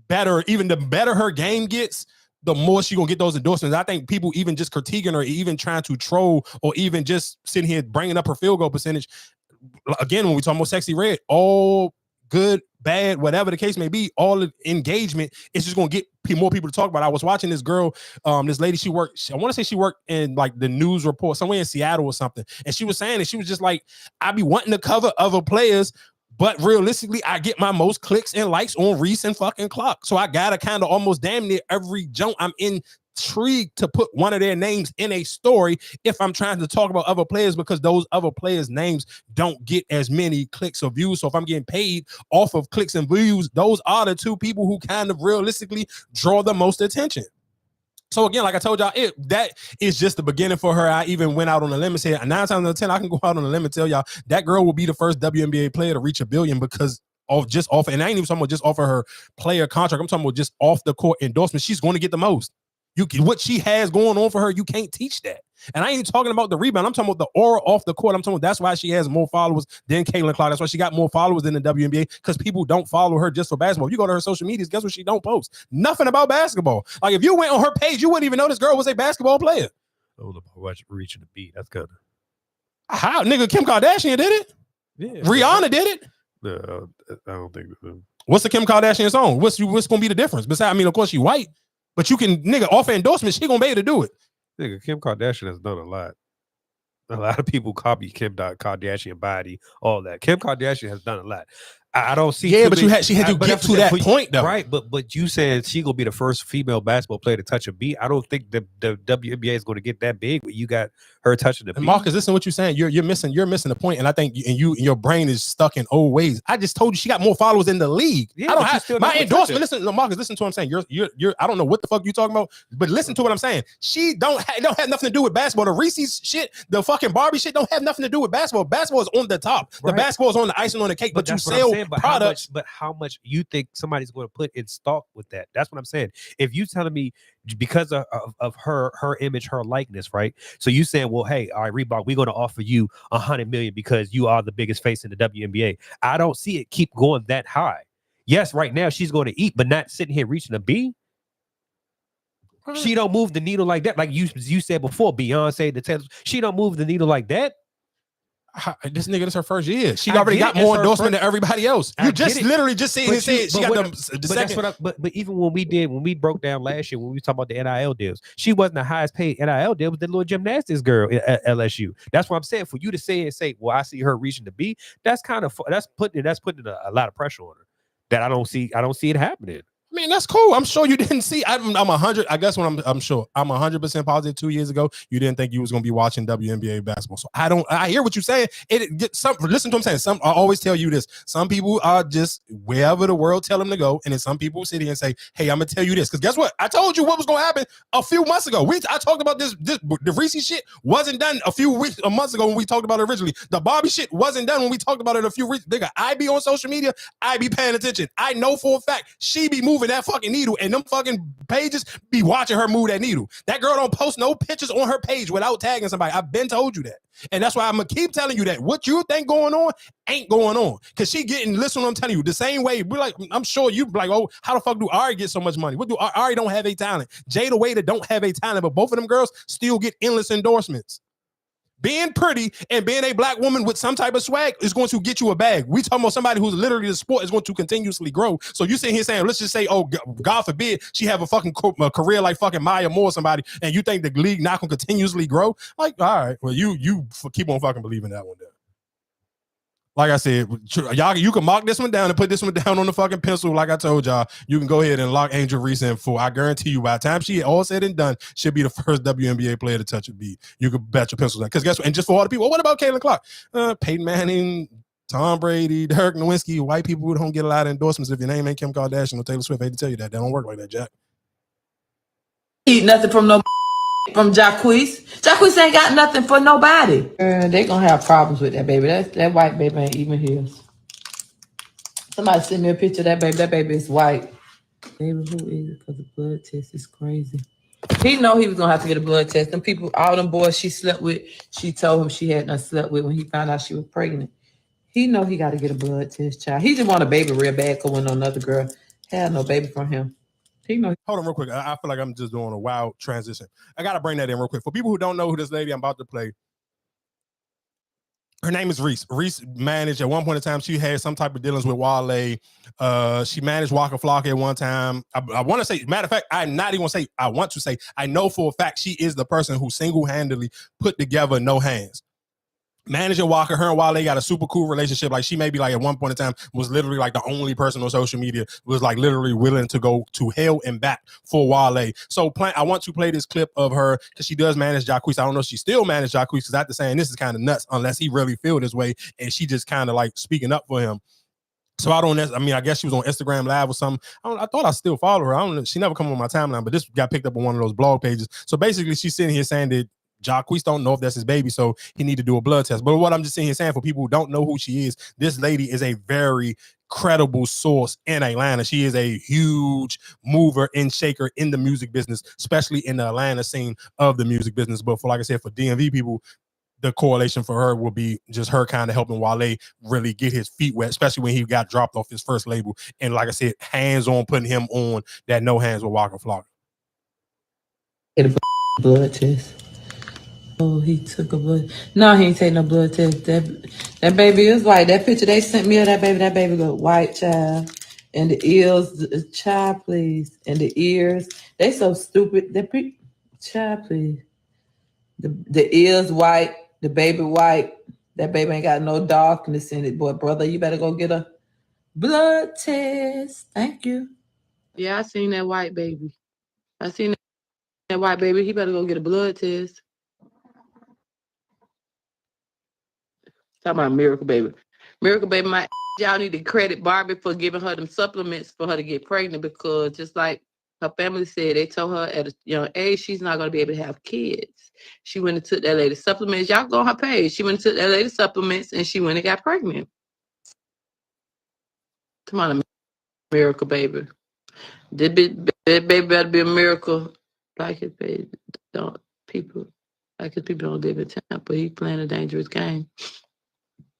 better. Even the better her game gets, the more she gonna get those endorsements. I think people even just critiquing her, even trying to troll, or even just sitting here bringing up her field goal percentage. Again, when we talk about Sexyy Red, all good, bad, whatever the case may be, all the engagement is just gonna get more people to talk about. I was watching this girl, this lady. I want to say she worked in like the news report somewhere in Seattle or something, and she was saying that she was just like, I be wanting to cover other players. But realistically, I get my most clicks and likes on Reese and fucking Clark. So I gotta kind of almost damn near every jump I'm intrigued to put one of their names in a story if I'm trying to talk about other players, because those other players' names don't get as many clicks or views. So if I'm getting paid off of clicks and views, those are the two people who kind of realistically draw the most attention. So again, like I told y'all, that is just the beginning for her. I even went out on a limb and said 9 times out of 10, I can go out on a limb and tell y'all that girl will be the first WNBA player to reach $1 billion because of just off. And I ain't even talking about just off of her player contract. I'm talking about just off the court endorsement. She's going to get the most. What she has going on for her, you can't teach that. And I ain't talking about the rebound. I'm talking about the aura off the court. I'm talking about that's why she has more followers than Caitlin Clark. That's why she got more followers than the WNBA, because people don't follow her just for basketball. If you go to her social medias, guess what she don't post? Nothing about basketball. Like if you went on her page, you wouldn't even know this girl was a basketball player. Oh, watch reaching the beat. That's good. How nigga Kim Kardashian did it? Yeah. Rihanna did it. No, I don't think. What's the Kim Kardashian song? What's gonna be the difference? Besides, I mean, of course she white, but you can nigga off endorsement, she gonna be able to do it. Nigga, Kim Kardashian has done a lot. A lot of people copy Kim Kardashian body, all that. Kim Kardashian has done a lot. I don't see. Yeah, but she had to get to that point though, right? But you said she gonna be the first female basketball player to touch a beat. I don't think the WNBA is going to get that big. You got her touching the beat. Marcus, listen to what you're saying. You're missing the point, and I think your brain is stuck in old ways. I just told you she got more followers in the league. Yeah, I don't have my endorsement. Listen, no, Marcus, listen to what I'm saying. You're I don't know what the fuck you talking about, but listen to what I'm saying. She don't have nothing to do with basketball. The Reese's shit, the fucking Barbie shit, don't have nothing to do with basketball. Basketball is on the top. Right. The basketball is on the icing on the cake. But you sell products. How much you think somebody's going to put in stock with that? That's what I'm saying. If you telling me because of her image, her likeness, right? So you saying, well, hey, all right, Reebok, we're going to offer you $100 million because you are the biggest face in the WNBA. I don't see it keep going that high. Yes, right now she's going to eat, but not sitting here reaching a B. She don't move the needle like that. Like you said before, Beyonce, the Taylor, she don't move the needle like that. This nigga, this her first year. She already got more endorsement than everybody else. You just literally just saying she got the second. But even when we broke down last year when we talked about the NIL deals, she wasn't the highest paid NIL deal. Was the little gymnastics girl at LSU. That's what I'm saying. For you to say, well, I see her reaching the B. That's kind of that's putting a lot of pressure on her. That I don't see it happening. I mean, that's cool. I'm sure you didn't see. I'm 100. I guess when I'm sure I'm 100% positive 2 years ago, you didn't think you was going to be watching WNBA basketball. So I hear what you're saying. It get some, listen to what I'm saying. I always tell you this. Some people are just wherever the world tell them to go. And then some people sit here and say, hey, I'm going to tell you this. Because guess what? I told you what was going to happen a few months ago. I talked about this the Reese shit wasn't done a months ago when we talked about it originally. The Barbie shit wasn't done when we talked about it a few weeks. Nigga, I be on social media. I be paying attention. I know for a fact she be moving that fucking needle, and them fucking pages be watching her move that needle. That girl don't post no pictures on her page without tagging somebody. I've been told you that. And that's why I'm gonna keep telling you that what you think going on ain't going on. Cause she getting, listen what I'm telling you, the same way. We're like, I'm sure you like, oh, how the fuck do Ari get so much money? What do Ari don't have a talent? Jada Waiter don't have a talent, but both of them girls still get endless endorsements. Being pretty and being a black woman with some type of swag is going to get you a bag. We talking about somebody who's literally the sport is going to continuously grow. So you sitting here saying, let's just say, oh, God forbid she have a fucking career like fucking Maya Moore or somebody, and you think the league not going to continuously grow? Like, all right, well, you keep on fucking believing that one there. Like I said, y'all, you can mark this one down and put this one down on the fucking pencil. Like I told y'all, you can go ahead and lock Angel Reese in full. I guarantee you, by the time she all said and done, she'll be the first WNBA player to touch a beat. You can bet your pencils down. Because guess what? And just for all the people, what about Caitlin Clark? Peyton Manning, Tom Brady, Dirk Nowitzki, white people who don't get a lot of endorsements if your name ain't Kim Kardashian or Taylor Swift. I hate to tell you that. They don't work like that, Jack. Eat nothing from no from Jacquees. Jacquees ain't got nothing for nobody. They gonna have problems with that baby. That white baby ain't even his. Somebody send me a picture of that baby. That baby is white. Baby, who is it? Because the blood test is crazy. He know he was gonna have to get a blood test. Them people, all them boys she slept with, she told him she hadn't slept with when he found out she was pregnant. He know he got to get a blood test, child. He just want a baby real bad because when another girl had no baby from him. Hold on real quick. I feel like I'm just doing a wild transition. I got to bring that in real quick. For people who don't know who this lady I'm about to play, her name is Reese. Reese managed at one point in time, she had some type of dealings with Wale. She managed Waka Flocka at one time. I want to say, matter of fact, I'm not even going to say, I want to say, I know for a fact she is the person who single-handedly put together No Hands. Manager Walker, her and Wale got a super cool relationship. Like she maybe like at one point in time was literally like the only person on social media was like literally willing to go to hell and back for Wale. So I want to play this clip of her because she does manage Jacquees. I don't know if she still managed Jacquees because after saying this is kind of nuts unless he really feel this way and she just kind of like speaking up for him. So I guess she was on Instagram Live or something. I thought I still follow her. I don't know. She never come on my timeline, but this got picked up on one of those blog pages. So basically she's sitting here saying that Jacquees don't know if that's his baby, so he need to do a blood test. But what I'm just saying for people who don't know who she is, this lady is a very credible source in Atlanta. She is a huge mover and shaker in the music business, especially in the Atlanta scene of the music business. But for, like I said, for DMV people, the correlation for her will be just her kind of helping Wale really get his feet wet, especially when he got dropped off his first label. And like I said, hands-on putting him on that No Hands with Waka Flocka. Get a blood test. Oh, he took a blood. No, he ain't take no blood test. That baby is white. That picture they sent me of that baby got white, child. And the ears, child, please. And the ears, they so stupid. Child, please. The ears white, the baby white. That baby ain't got no darkness in it. Boy, brother, you better go get a blood test. Thank you. Yeah, I seen that white baby. He better go get a blood test. Talking about Miracle Baby. Miracle Baby, y'all need to credit Barbie for giving her them supplements for her to get pregnant because just like her family said, they told her at a young age she's not going to be able to have kids. She went and took that lady supplements. Y'all go on her page. She went and took that lady supplements and she went and got pregnant. Come on, Miracle Baby. That baby better be a miracle. Like his baby. People don't live in Tampa. He's playing a dangerous game.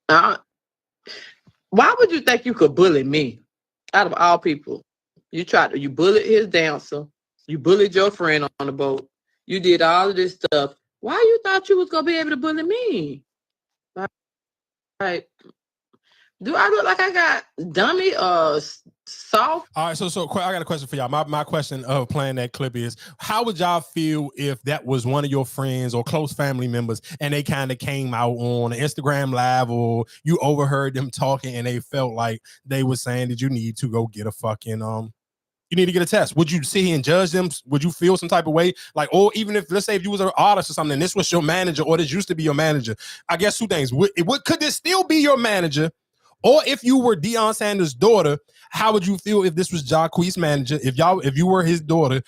Why would you think you could bully me? Out of all people, you bullied his dancer, you bullied your friend on the boat, you did all of this stuff. Why you thought you was gonna be able to bully me? Like, do I look like I got dummy soft? All right, so I got a question for y'all. My question of playing that clip is, how would y'all feel if that was one of your friends or close family members and they kind of came out on an Instagram Live or you overheard them talking and they felt like they were saying that you need to go get a fucking You need to get a test. Would you sit here and judge them? Would you feel some type of way? Like, or even if, let's say if you was an artist or something, and this was your manager, or this used to be your manager. I guess two things. Could this still be your manager? Or if you were Deion Sanders' daughter, how would you feel if this was Jacquees' manager? If you were his daughter,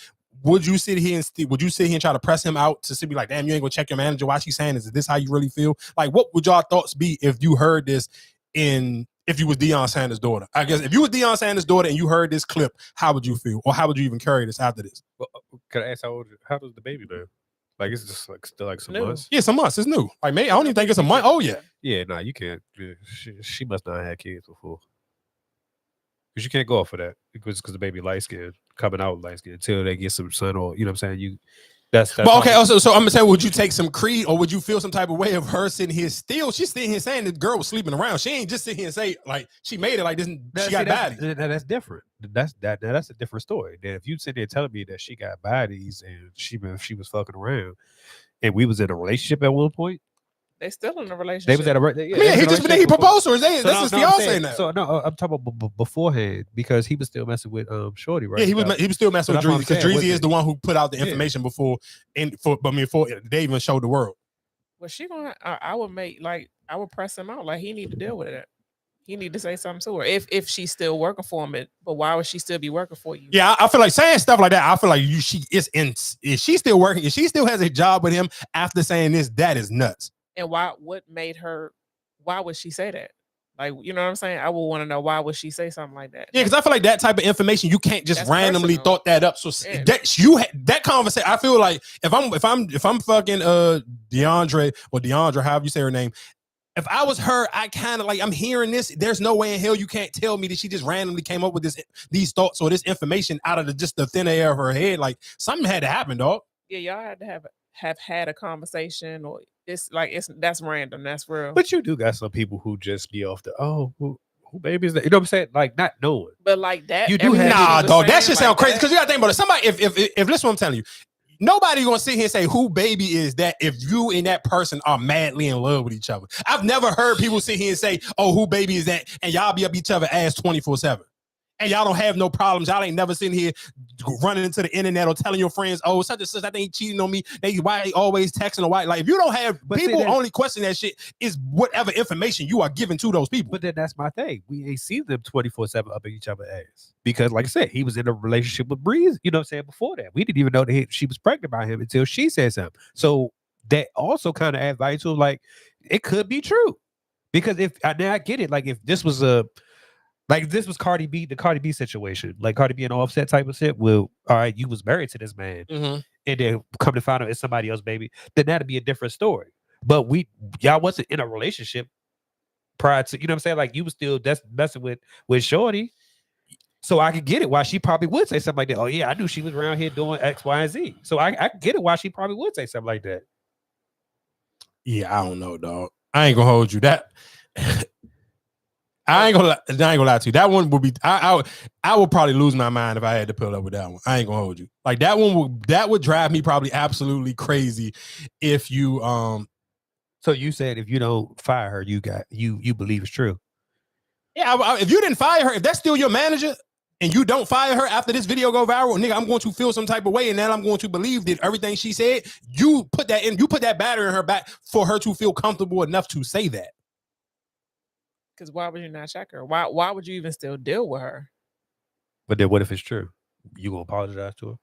would you sit here and try to press him out to be like, damn, you ain't gonna check your manager? Why she saying this? Is this how you really feel? Like, what would y'all thoughts be if you heard this if you was Deion Sanders' daughter? I guess if you was Deion Sanders' daughter and you heard this clip, how would you feel? Or how would you even carry this after this? Well, can I ask how does the baby live? Like, it's just like still like some months. Yeah, some months. It's new. Like, maybe I don't even think it's a month. Oh yeah. Yeah, nah, you can't. She must not have had kids before. Because you can't go off of that because the baby light skin coming out light skin until they get some sun, or you know what I'm saying. That's but okay. Also, so I'm saying, would you take some creed, or would you feel some type of way of her sitting here still? She's sitting here saying the girl was sleeping around. She ain't just sit here and say like she made it like this. She got bodies. That's different. That's a different story. Then if you sit there telling me that she got bodies and she was fucking around, and we was in a relationship at one point. They still in a relationship. They was at a he proposed to her. That's his fiance now. So no, I'm talking about beforehand because he was still messing with Shorty, right? Yeah, he was still messing with Dreezy because Dreezy is the one who put out the information before they even showed the world. Well, I would press him out. Like, he need to deal with it. He need to say something to her if she's still working for him. But why would she still be working for you? Yeah, I feel like saying stuff like that. I feel like if she still working, if she still has a job with him after saying this, that is nuts. And why would she say that? Like, you know what I'm saying? I would want to know, why would she say something like that? Yeah, because I feel like that type of information, you can't just randomly thought that up. So that conversation, I feel like if I'm fucking DeAndre, however you say her name, if I was her, I kind of like, I'm hearing this. There's no way in hell you can't tell me that she just randomly came up with these thoughts or this information out of just the thin air of her head. Like, something had to happen, dog. Yeah, y'all had to have had a conversation, or that's random. That's real. But you do got some people who just be off the who baby is that? You know what I'm saying? Like, not knowing. But like that, you do have nah, dog. That shit sound crazy because you gotta think about it. Somebody, if listen, what I'm telling you, nobody gonna sit here and say who baby is that if you and that person are madly in love with each other. I've never heard people sit here and say, oh, who baby is that, and y'all be up each other ass 24/7. And y'all don't have no problems. Y'all ain't never sitting here running into the internet or telling your friends, oh, such and such, I think he cheating on me. Why they always texting or why? Like, if you don't have people only question that shit is whatever information you are giving to those people. But then that's my thing. We ain't seen them 24/7 up in each other's ass. Because like I said, he was in a relationship with Breeze, you know what I'm saying, before that. We didn't even know that she was pregnant by him until she said something. So that also kind of adds value to, like, it could be true. Because if I get it, like if this was this was Cardi B, the Cardi B situation, like Cardi B and Offset type of shit. Well, all right, you was married to this man, and then come to find out it's somebody else, baby. Then that'd be a different story. But y'all wasn't in a relationship prior to, you know what I'm saying? Like, you was still messing with Shorty. So I could get it why she probably would say something like that. Oh yeah, I knew she was around here doing X, Y, and Z. So I get it why she probably would say something like that. Yeah, I don't know, dog. I ain't gonna hold you. That I ain't gonna lie to you. That one would be. I would probably lose my mind if I had to pull up with that one. I ain't gonna hold you. Like, that one would drive me probably absolutely crazy if you So you said if you don't fire her, you believe it's true. Yeah, if you didn't fire her, if that's still your manager and you don't fire her after this video go viral, nigga, I'm going to feel some type of way, and then I'm going to believe that everything she said, you put that battery in her back for her to feel comfortable enough to say that. Because why would you not check her? Why would you even still deal with her? But then what if it's true? You gonna apologize to her?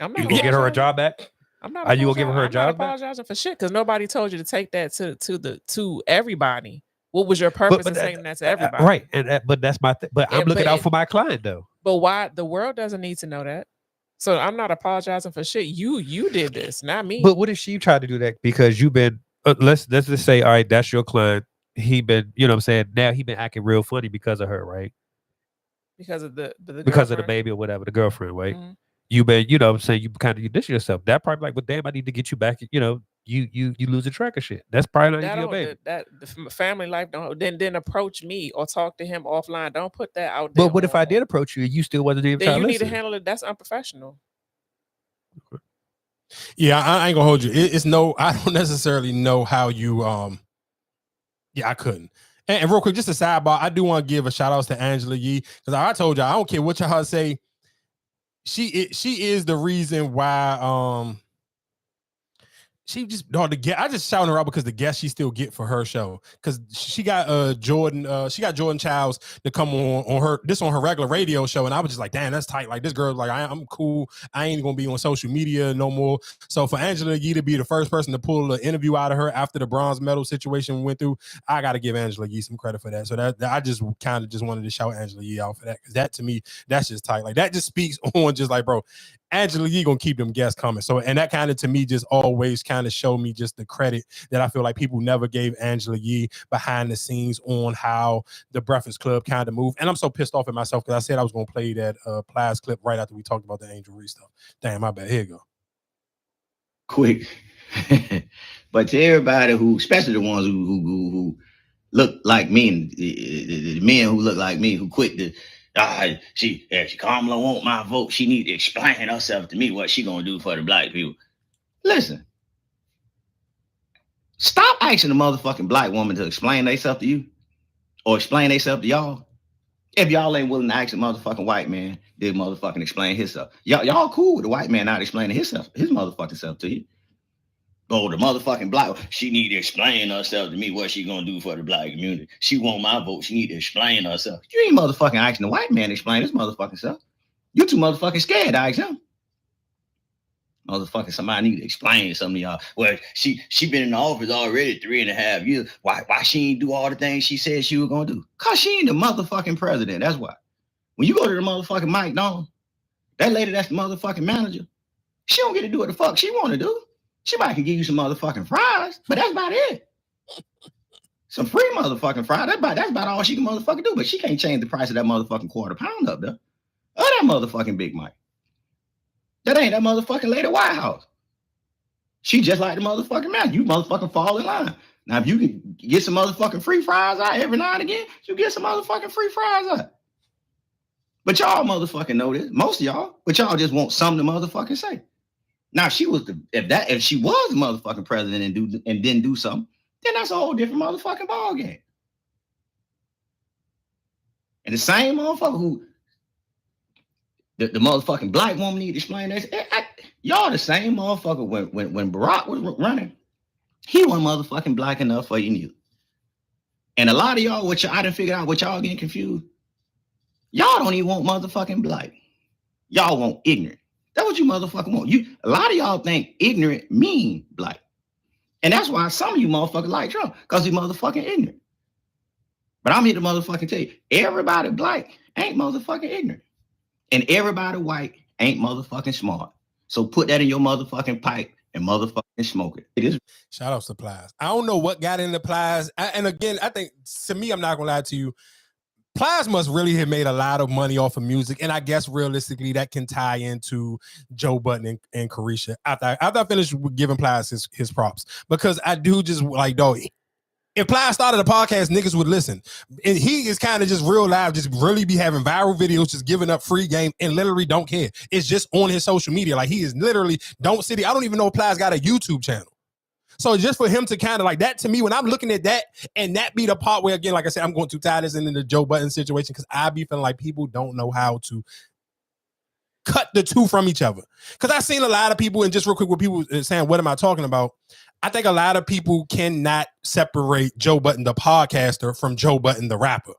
I'm not you gonna get her a job back? I'm not. Are you gonna give her a job back? Apologizing for shit because nobody told you to take that to everybody. What was your purpose in saying that to everybody? Right, but that's my thing. But I'm looking out for my client though. But why? The world doesn't need to know that. So I'm not apologizing for shit. You did this, not me. But what if she tried to do that because you've been? Let's just say, all right, that's your client. He been, you know what I'm saying? Now he been acting real funny because of her, right? Because of the because of the baby or whatever, the girlfriend, right? Mm-hmm. You been, you know what I'm saying, you kind of you dish yourself. That probably like, well, damn, I need to get you back. You know, you lose the track of shit. That's probably not your baby. That the family life don't then approach me or talk to him offline. Don't put that out there. But what if I did approach you and you still wasn't even trying to listen? Then you need to handle it. That's unprofessional. Yeah, I ain't gonna hold you. I don't necessarily know how you yeah, I couldn't. And real quick, just a sidebar, I do want to give a shout out to Angela Yee, because I told y'all, I don't care what y'all say. she is the reason why she just I just shouting her out because the guest she still get for her show, because she got Jordan Childs to come on her regular radio show, and I was just like, damn, that's tight. Like, this girl, like, I'm cool. I ain't gonna be on social media no more. So for Angela Yee to be the first person to pull an interview out of her after the bronze medal situation went through, I got to give Angela Yee some credit for that. So that I just kind of just wanted to shout Angela Yee out for that, because that to me, that's just tight. Like, that just speaks on just like, bro, Angela Yee gonna keep them guests coming. So, and that kind of to me just always kind of showed me just the credit that I feel like people never gave Angela Yee behind the scenes on how the Breakfast Club kind of moved. And I'm so pissed off at myself because I said I was gonna play that Plies clip right after we talked about the Angel Reese stuff. Damn, my bad. Here you go. Quick. But to everybody who, especially the ones who look like me, and the men who look like me, who quit the she Kamala want my vote. She need to explain herself to me what she gonna do for the black people. Listen, stop asking a motherfucking black woman to explain themselves to you or explain themselves to y'all. If y'all ain't willing to ask a motherfucking white man, they motherfucking explain himself. Y'all cool with the white man not explaining his motherfucking self to you. Oh, the motherfucking black, she need to explain herself to me what she gonna do for the black community. She want my vote. She need to explain herself. You ain't motherfucking asking the white man to explain his motherfucking self. You too motherfucking scared to ask him. Motherfucking somebody need to explain something to y'all. Well, she been in the office already 3.5 years. Why she ain't do all the things she said she was gonna do? Cause she ain't the motherfucking president. That's why. When you go to the motherfucking McDonald's, that lady that's the motherfucking manager, she don't get to do what the fuck she wanna do. She might can give you some motherfucking fries, but that's about it. Some free motherfucking fries. That's about all she can motherfucking do. But she can't change the price of that motherfucking quarter pound up there. Or that motherfucking Big Mike. That ain't that motherfucking lady White House. She just like the motherfucking man. You motherfucking fall in line. Now, if you can get some motherfucking free fries out every now and again, you get some motherfucking free fries out. But y'all motherfucking know this. Most of y'all. But y'all just want something to motherfucking say. Now, if she was the motherfucking president and didn't do something, then that's a whole different motherfucking ball game. And the same motherfucker who the motherfucking black woman need to explain that. Y'all the same motherfucker when Barack was running, he wasn't motherfucking black enough for you neither. And a lot of y'all, I done figured out what y'all getting confused. Y'all don't even want motherfucking black. Y'all want ignorant. That's what you motherfucking want. A lot of y'all think ignorant mean black. And that's why some of you motherfuckers like Trump, because he motherfucking ignorant. But I'm here to motherfucking tell you, everybody black ain't motherfucking ignorant. And everybody white ain't motherfucking smart. So put that in your motherfucking pipe and motherfucking smoke it. It is. Shout out to Plies. I don't know what got into Plies. And again, I think, to me, I'm not gonna lie to you, Plies must really have made a lot of money off of music, and I guess realistically that can tie into Joe Budden and Carisha. After I finished giving Plies his props, because I do just like, dog, if Plies started a podcast, niggas would listen. And he is kind of just real live, just really be having viral videos, just giving up free game and literally don't care. It's just on his social media. Like, he is literally I don't even know if Plies got a YouTube channel. So just for him to kind of like that, to me, when I'm looking at that, and that be the part where, again, like I said, I'm going to tie this into the Joe Budden situation, because I be feeling like people don't know how to cut the two from each other. Because I've seen a lot of people, and just real quick, with people saying, what am I talking about? I think a lot of people cannot separate Joe Budden, the podcaster, from Joe Budden, the rapper.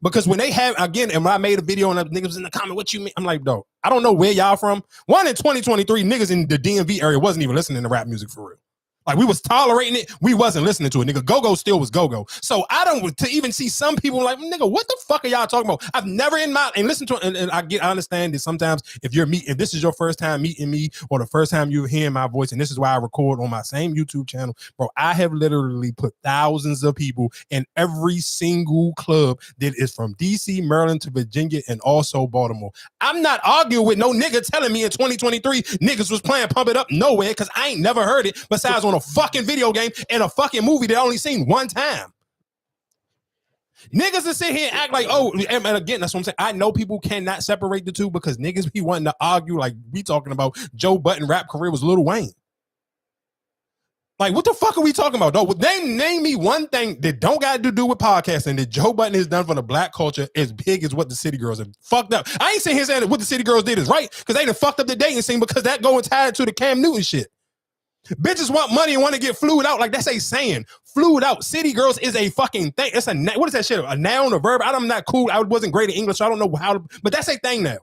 Because when they have, again, and when I made a video and niggas in the comment, what you mean? I'm like, no, I don't know where y'all from. One, in 2023, niggas in the DMV area wasn't even listening to rap music for real. Like, we was tolerating it. We wasn't listening to it. Nigga, go-go still was go-go. So I don't, to even see some people like, nigga, what the fuck are y'all talking about? I've never in my, and listen to it, and I understand that sometimes if this is your first time meeting me, or the first time you're hearing my voice, and this is why I record on my same YouTube channel, bro, I have literally put thousands of people in every single club that is from DC, Maryland to Virginia, and also Baltimore. I'm not arguing with no nigga telling me in 2023 niggas was playing Pump It Up nowhere, because I ain't never heard it besides on a fucking video game and a fucking movie that I only seen one time. Niggas that sit here and act like, oh, and again, that's what I'm saying. I know people cannot separate the two, because niggas be wanting to argue like we talking about Joe Budden rap career was Lil Wayne. Like, what the fuck are we talking about, though? Name me one thing that don't got to do with podcasting that Joe Budden has done for the black culture as big as what the City Girls have fucked up. I ain't saying here saying that what the City Girls did is right, because they done fucked up the dating scene because that going tied to the Cam Newton shit. Bitches want money and want to get flued out. Like, that's a saying. Flued out. City Girls is a fucking thing. It's what is that shit? A noun or verb? I'm not cool. I wasn't great in English, so I don't know how to, but that's a thing now.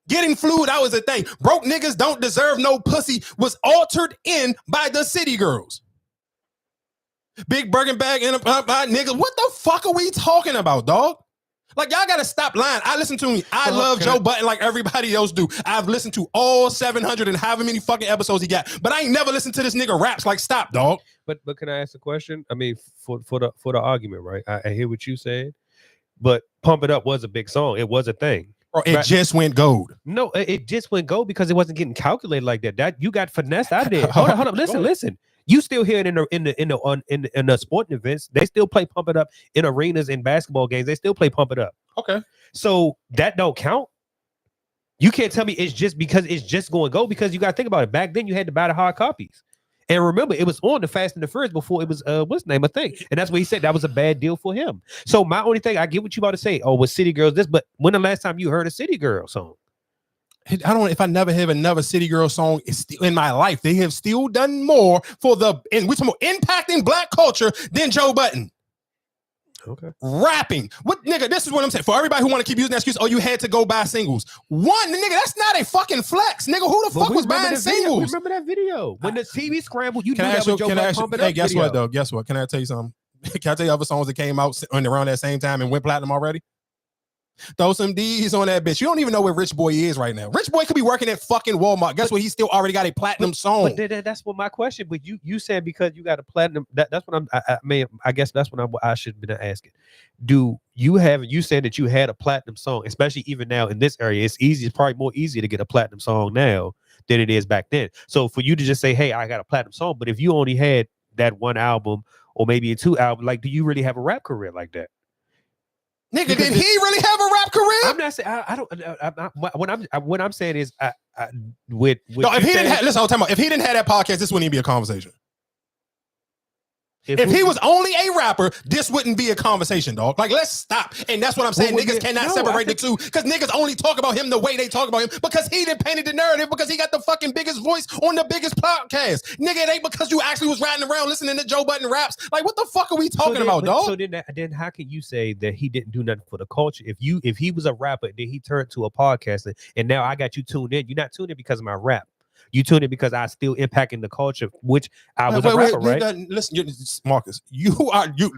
Getting flued out is a thing. Broke niggas don't deserve no pussy was altered in by the City Girls. Big Birkin bag in a niggas. What the fuck are we talking about, dog? Like, y'all gotta stop lying. I listen to me. I love Joe Budden like everybody else do. I've listened to all 700 and however many fucking episodes he got, but I ain't never listened to this nigga raps. Like, stop, dog. But can I ask a question? I mean, for the argument, right? I hear what you said, but Pump It Up was a big song. It was a thing. Bro, it just went gold. No, it just went gold because it wasn't getting calculated like that. That you got finessed out there. Hold on. Listen. You still hear it in the sporting events. They still play Pump It Up in arenas and basketball games. They still play Pump It Up. Okay. So that don't count. You can't tell me it's just because it's just going gold, because you got to think about it. Back then you had to buy the hard copies. And remember, it was on the Fast and the Furious before it was what's the name of thing. And that's what he said. That was a bad deal for him. So my only thing, I get what you about to say. Oh, was City Girls this? But when the last time you heard a City Girl song? I don't know if I never have another City Girl song in my life. They have still done more for we're talking about impacting black culture than Joe Budden. Okay. Rapping. What nigga, this is what I'm saying. For everybody who want to keep using that excuse, oh, you had to go buy singles. One, nigga, that's not a fucking flex. Nigga, who the fuck was buying singles? Remember that video? When the TV scrambled, you can knew I that ask you, was Joe Budden Pump It Up hey, guess video. what, though? Guess what? Can I tell you something? Can I tell you other songs that came out around that same time and went platinum already? Throw some D's on that bitch. You don't even know where Rich Boy is right now. Rich Boy could be working at fucking Walmart. Guess what? He still already got a platinum song. But that's what my question. But you said because you got a platinum. That's what I guess that's what I should have been asking. Do you have? You said that you had a platinum song, especially even now in this area. It's probably more easy to get a platinum song now than it is back then. So for you to just say, "Hey, I got a platinum song," but if you only had that one album or maybe a 2 album, like, do you really have a rap career like that? Nigga, did he really have a rap career? I'm not saying I don't. What I'm saying is, with no, if he didn't have, listen, I'm talking about, if he didn't have that podcast, this wouldn't even be a conversation. If he was only a rapper, this wouldn't be a conversation, dog. Like, let's stop. And that's what I'm saying. Niggas cannot separate the two, because niggas only talk about him the way they talk about him because he done painted the narrative, because he got the fucking biggest voice on the biggest podcast. Nigga, it ain't because you actually was riding around listening to Joe Budden raps. Like, what the fuck are we talking about, dog? So then how can you say that he didn't do nothing for the culture? If he was a rapper, then he turned to a podcaster, and now I got you tuned in. You're not tuned in because of my rap. You tuned in because I still impacting the culture, which I was a rapper, right? Listen, Marcus, you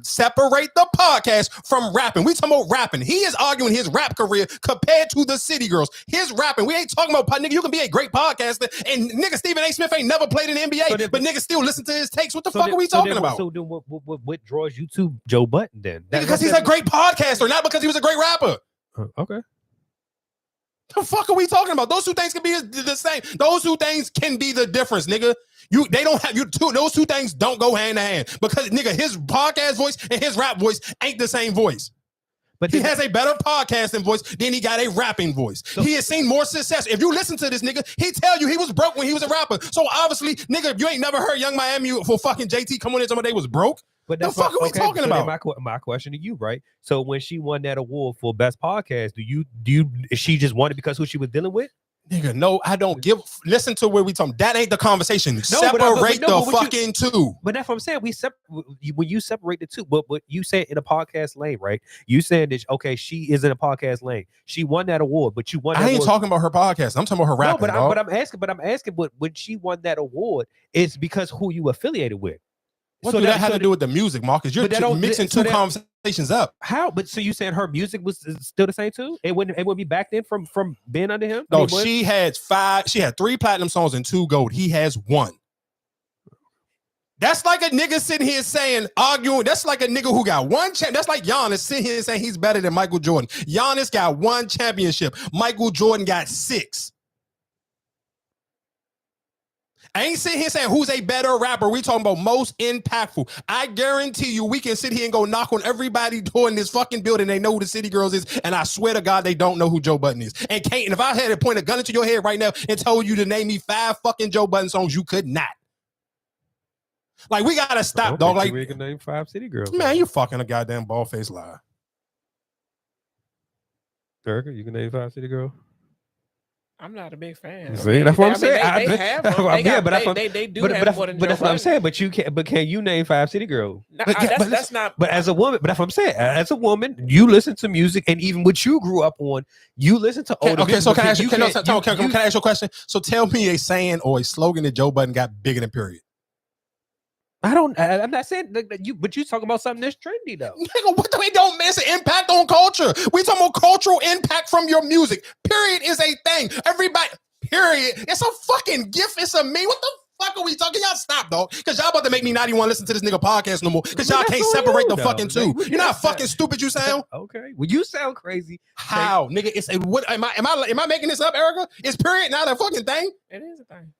separate the podcast from rapping. We talking about rapping. He is arguing his rap career compared to the City Girls. His rapping. We ain't talking about, nigga, you can be a great podcaster, and nigga Stephen A. Smith ain't never played in the NBA, but nigga still listen to his takes. What the fuck are we talking about? So then what draws you to Joe Budden then? Because he's a great podcaster, not because he was a great rapper. Okay. The fuck are we talking about? Those two things can be the same. Those two things can be the difference, nigga. Those two things don't go hand in hand, because nigga, his podcast voice and his rap voice ain't the same voice. But he has a better podcasting voice than he got a rapping voice. He has seen more success. If you listen to this nigga, he tell you he was broke when he was a rapper. So obviously, nigga, if you ain't never heard Young Miami for fucking JT come on in and they was broke. But the fuck are we talking about? My question to you, right? So when she won that award for best podcast, is she just won it because who she was dealing with? Nigga, no, I don't give. Listen to where we talking. That ain't the conversation. Separate the fucking two. But that's what I'm saying. When you separate the two, but you said in a podcast lane, right? You said that she is in a podcast lane. She won that award, but you won. I ain't talking about her podcast. I'm talking about her rapping. No, but I'm asking. But when she won that award, it's because who you affiliated with. What do that have to do with the music, Marcus? You're mixing two conversations up. How? But so you saying her music was still the same too? It wouldn't be back then from being under him? No, she had 3 platinum songs and 2 gold. He has 1. That's like a nigga sitting here arguing. That's like a nigga who got 1 champ. That's like Giannis sitting here saying he's better than Michael Jordan. Giannis got 1 championship. Michael Jordan got 6. I ain't sitting here saying who's a better rapper. We talking about most impactful. I guarantee you we can sit here and go knock on everybody's door in this fucking building. They know who the City Girls is, and I swear to God they don't know who Joe Budden is. And if I had to point a gun into your head right now and told you to name me 5 fucking Joe Budden songs, you could not. Like we gotta stop, dog. Like we can name 5 city girls. Man, you fucking a goddamn bald faced lie. Erica, you can name 5 city girls. I'm not a big fan. See, that's what I'm saying. They have them. They do have more than But Joe that's what I'm Budden. saying. But you can't. But can you name 5 city girls? No, But that's not. But as a woman, but that's what I'm saying. As a woman, you listen to music, and even what you grew up on, you listen to older. Okay, so people can I ask you? Can I can't- ask you a question? So tell me a saying or a slogan that Joe Budden got bigger than period. I'm not saying that you, but you talking about something that's trendy though. Nigga, what the it don't miss an impact on culture? We talking about cultural impact from your music. Period is a thing. Everybody. Period. It's a fucking gift. It's a me. What the fuck are we talking? Y'all stop, dog. Because y'all about to make me not even want to listen to this nigga podcast no more. Because y'all can't separate the fucking two. You know how fucking stupid you sound? Okay. Well, you sound crazy. How, nigga? It's a what? Am I making this up, Erica? Is period not a fucking thing? It is a thing.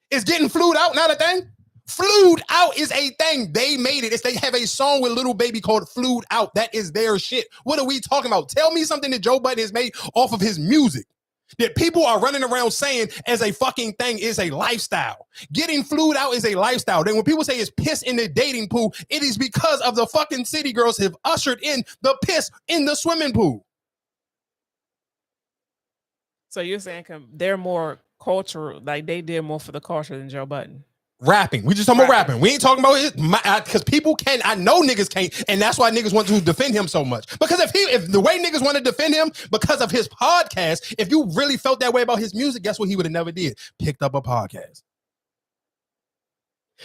Is getting flued out not a thing? Flued out is a thing. They made it. They have a song with Little Baby called Flued Out. That is their shit. What are we talking about? Tell me something that Joe Budden has made off of his music that people are running around saying as a fucking thing is a lifestyle. Getting flued out is a lifestyle. Then when people say it's piss in the dating pool, it is because of the fucking city girls have ushered in the piss in the swimming pool. So you're saying they're more cultural, like they did more for the culture than Joe Budden. Rapping. We just talking about rapping. We ain't talking about it because people can. I know niggas can't, and that's why niggas want to defend him so much. Because if the way niggas want to defend him because of his podcast, if you really felt that way about his music, guess what he would have never did? Picked up a podcast.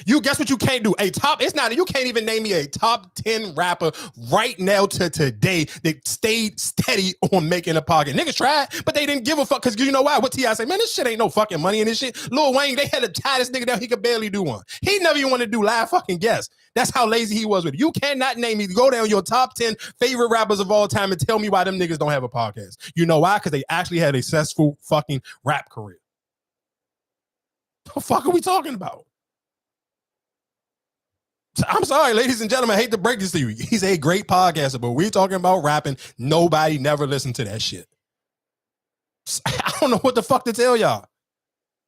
You guess what you can't do? You can't even name me a top 10 rapper right now to today that stayed steady on making a podcast. Niggas tried, but they didn't give a fuck because you know why? What T.I. say, man, this shit ain't no fucking money in this shit. Lil Wayne, they had to tie this nigga down. He could barely do one. He never even wanted to do live fucking guests. That's how lazy he was with it. You cannot name me. Go down your top 10 favorite rappers of all time and tell me why them niggas don't have a podcast. You know why? Because they actually had a successful fucking rap career. What the fuck are we talking about? I'm sorry, ladies and gentlemen, I hate to break this to you. He's a great podcaster, but we're talking about rapping. Nobody never listened to that shit. I don't know what the fuck to tell y'all.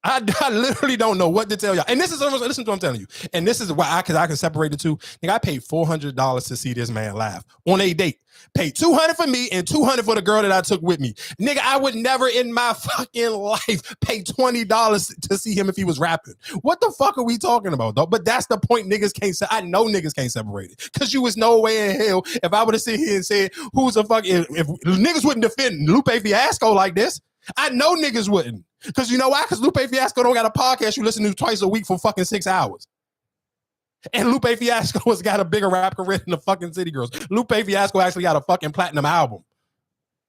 I literally don't know what to tell y'all. And this is, listen to what I'm telling you. And this is why I can separate the two. Nigga, I paid $400 to see this man live on a date. Paid $200 for me and $200 for the girl that I took with me. Nigga, I would never in my fucking life pay $20 to see him if he was rapping. What the fuck are we talking about, though? But that's the point. Niggas can't say. I know niggas can't separate it. Because you was no way in hell if I would have sit here and said, who's the fuck? If niggas wouldn't defend Lupe Fiasco like this, I know niggas wouldn't. Because you know why? Because Lupe Fiasco don't got a podcast you listen to twice a week for fucking 6 hours. And Lupe Fiasco has got a bigger rap career than the fucking City Girls. Lupe Fiasco actually got a fucking platinum album.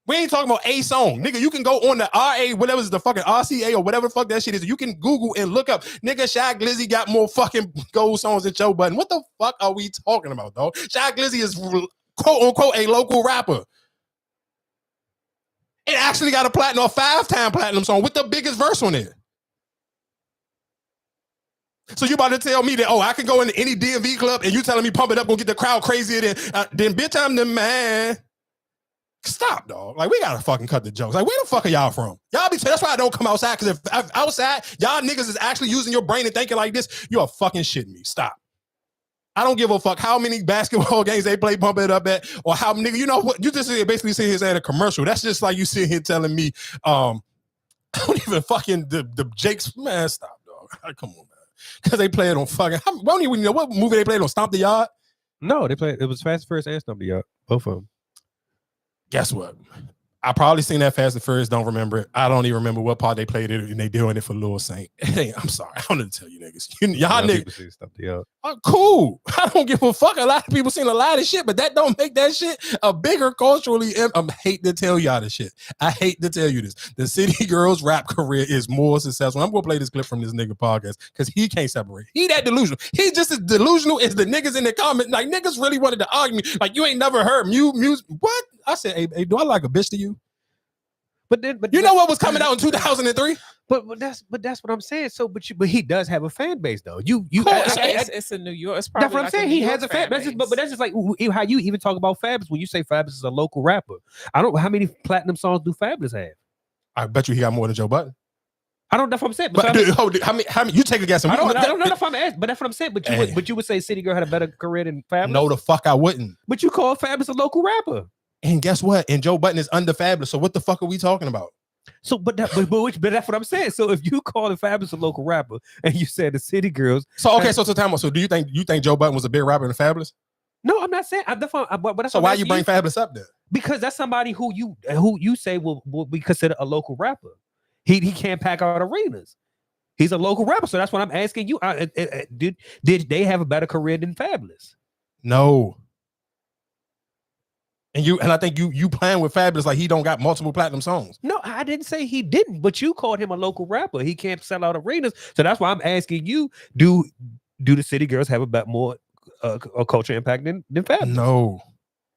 We ain't talking about a song. Nigga, you can go on the RA, whatever is the fucking RCA or whatever the fuck that shit is. You can Google and look up. Nigga, Shy Glizzy got more fucking gold songs than Joe Budden. What the fuck are we talking about, dog? Shy Glizzy is quote unquote a local rapper. It actually got a 5-time platinum song with the biggest verse on it. So you about to tell me that, I can go into any DMV club and you telling me pump it up, gonna get the crowd crazier than bitch, I'm the man. Stop, dog. Like, we gotta fucking cut the jokes. Like, where the fuck are y'all from? That's why I don't come outside, because if outside, y'all niggas is actually using your brain and thinking like this, you are fucking shitting me. Stop. I don't give a fuck how many basketball games they play pump it up at, or how nigga, you know what? You just basically sit here saying a commercial. That's just like you sit here telling me, I don't even fucking the Jakes, man, stop, dog. Come on, man. Because they play it on fucking, I don't even know what movie they played on, Stomp the Yard? No, they played, it was Fast and Furious and Stomp the Yard, both of them. Guess what? I probably seen that Fast and Furious, don't remember it. I don't even remember what part they played it, and they doing it for Lil Saint. Hey, I'm sorry. I don't need to tell you niggas. Y'all niggas. Cool. I don't give a fuck. A lot of people seen a lot of shit, but that don't make that shit a bigger culturally. I hate to tell y'all this shit. I hate to tell you this. The City Girls rap career is more successful. I'm going to play this clip from this nigga podcast because he can't separate. He that delusional. He's just as delusional as the niggas in the comments. Like, niggas really wanted to argue me. Like, you ain't never heard music. What? I said, hey, do I like a bitch to you? But you know what was coming out in 2003? But that's what I'm saying. So, but he does have a fan base though. It's in New York. It's probably that's what I'm saying. He has a fan base. But that's just like how you even talk about Fabulous when you say Fabulous is a local rapper. I don't know how many platinum songs do Fabulous have. I bet you he got more than Joe Budden. I don't know if I'm saying. But dude, how many? You take a guess. I don't know if I'm asking, but that's what I'm saying. But you would say City Girl had a better career than Fabulous? No, the fuck I wouldn't. But you call Fabulous a local rapper. And guess what? And Joe Budden is under Fabulous. So what the fuck are we talking about? So, but that's what I'm saying. So if you call the Fabulous a local rapper and you said the City Girls, so okay, so time. So do you think Joe Budden was a big rapper than Fabulous? No, I'm not saying. But so why you bring Fabulous up there? Because that's somebody who you say will be considered a local rapper. He can't pack out arenas. He's a local rapper, so that's what I'm asking you. Did they have a better career than Fabulous? No. And I think you playing with Fabulous like he don't got multiple platinum songs. No, I didn't say he didn't, but you called him a local rapper. He can't sell out arenas, so that's why I'm asking you: Do the City Girls have a bit more a culture impact than Fabulous?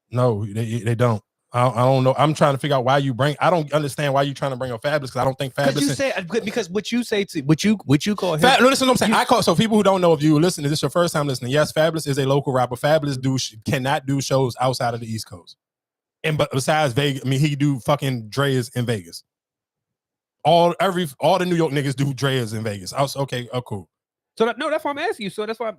No, they don't. I don't know. I'm trying to figure out why you bring. I don't understand why you trying to bring up Fabulous because I don't think Fabulous. Because what you say to what you call him. No, listen, what I'm saying. So people who don't know, if you listen to this your first time listening, yes, Fabulous is a local rapper. Fabulous cannot do shows outside of the East Coast. But besides Vegas, I mean, he do fucking Dre's in Vegas. All the New York niggas do Dre's in Vegas. Okay, cool. So that's why I'm asking you. So that's why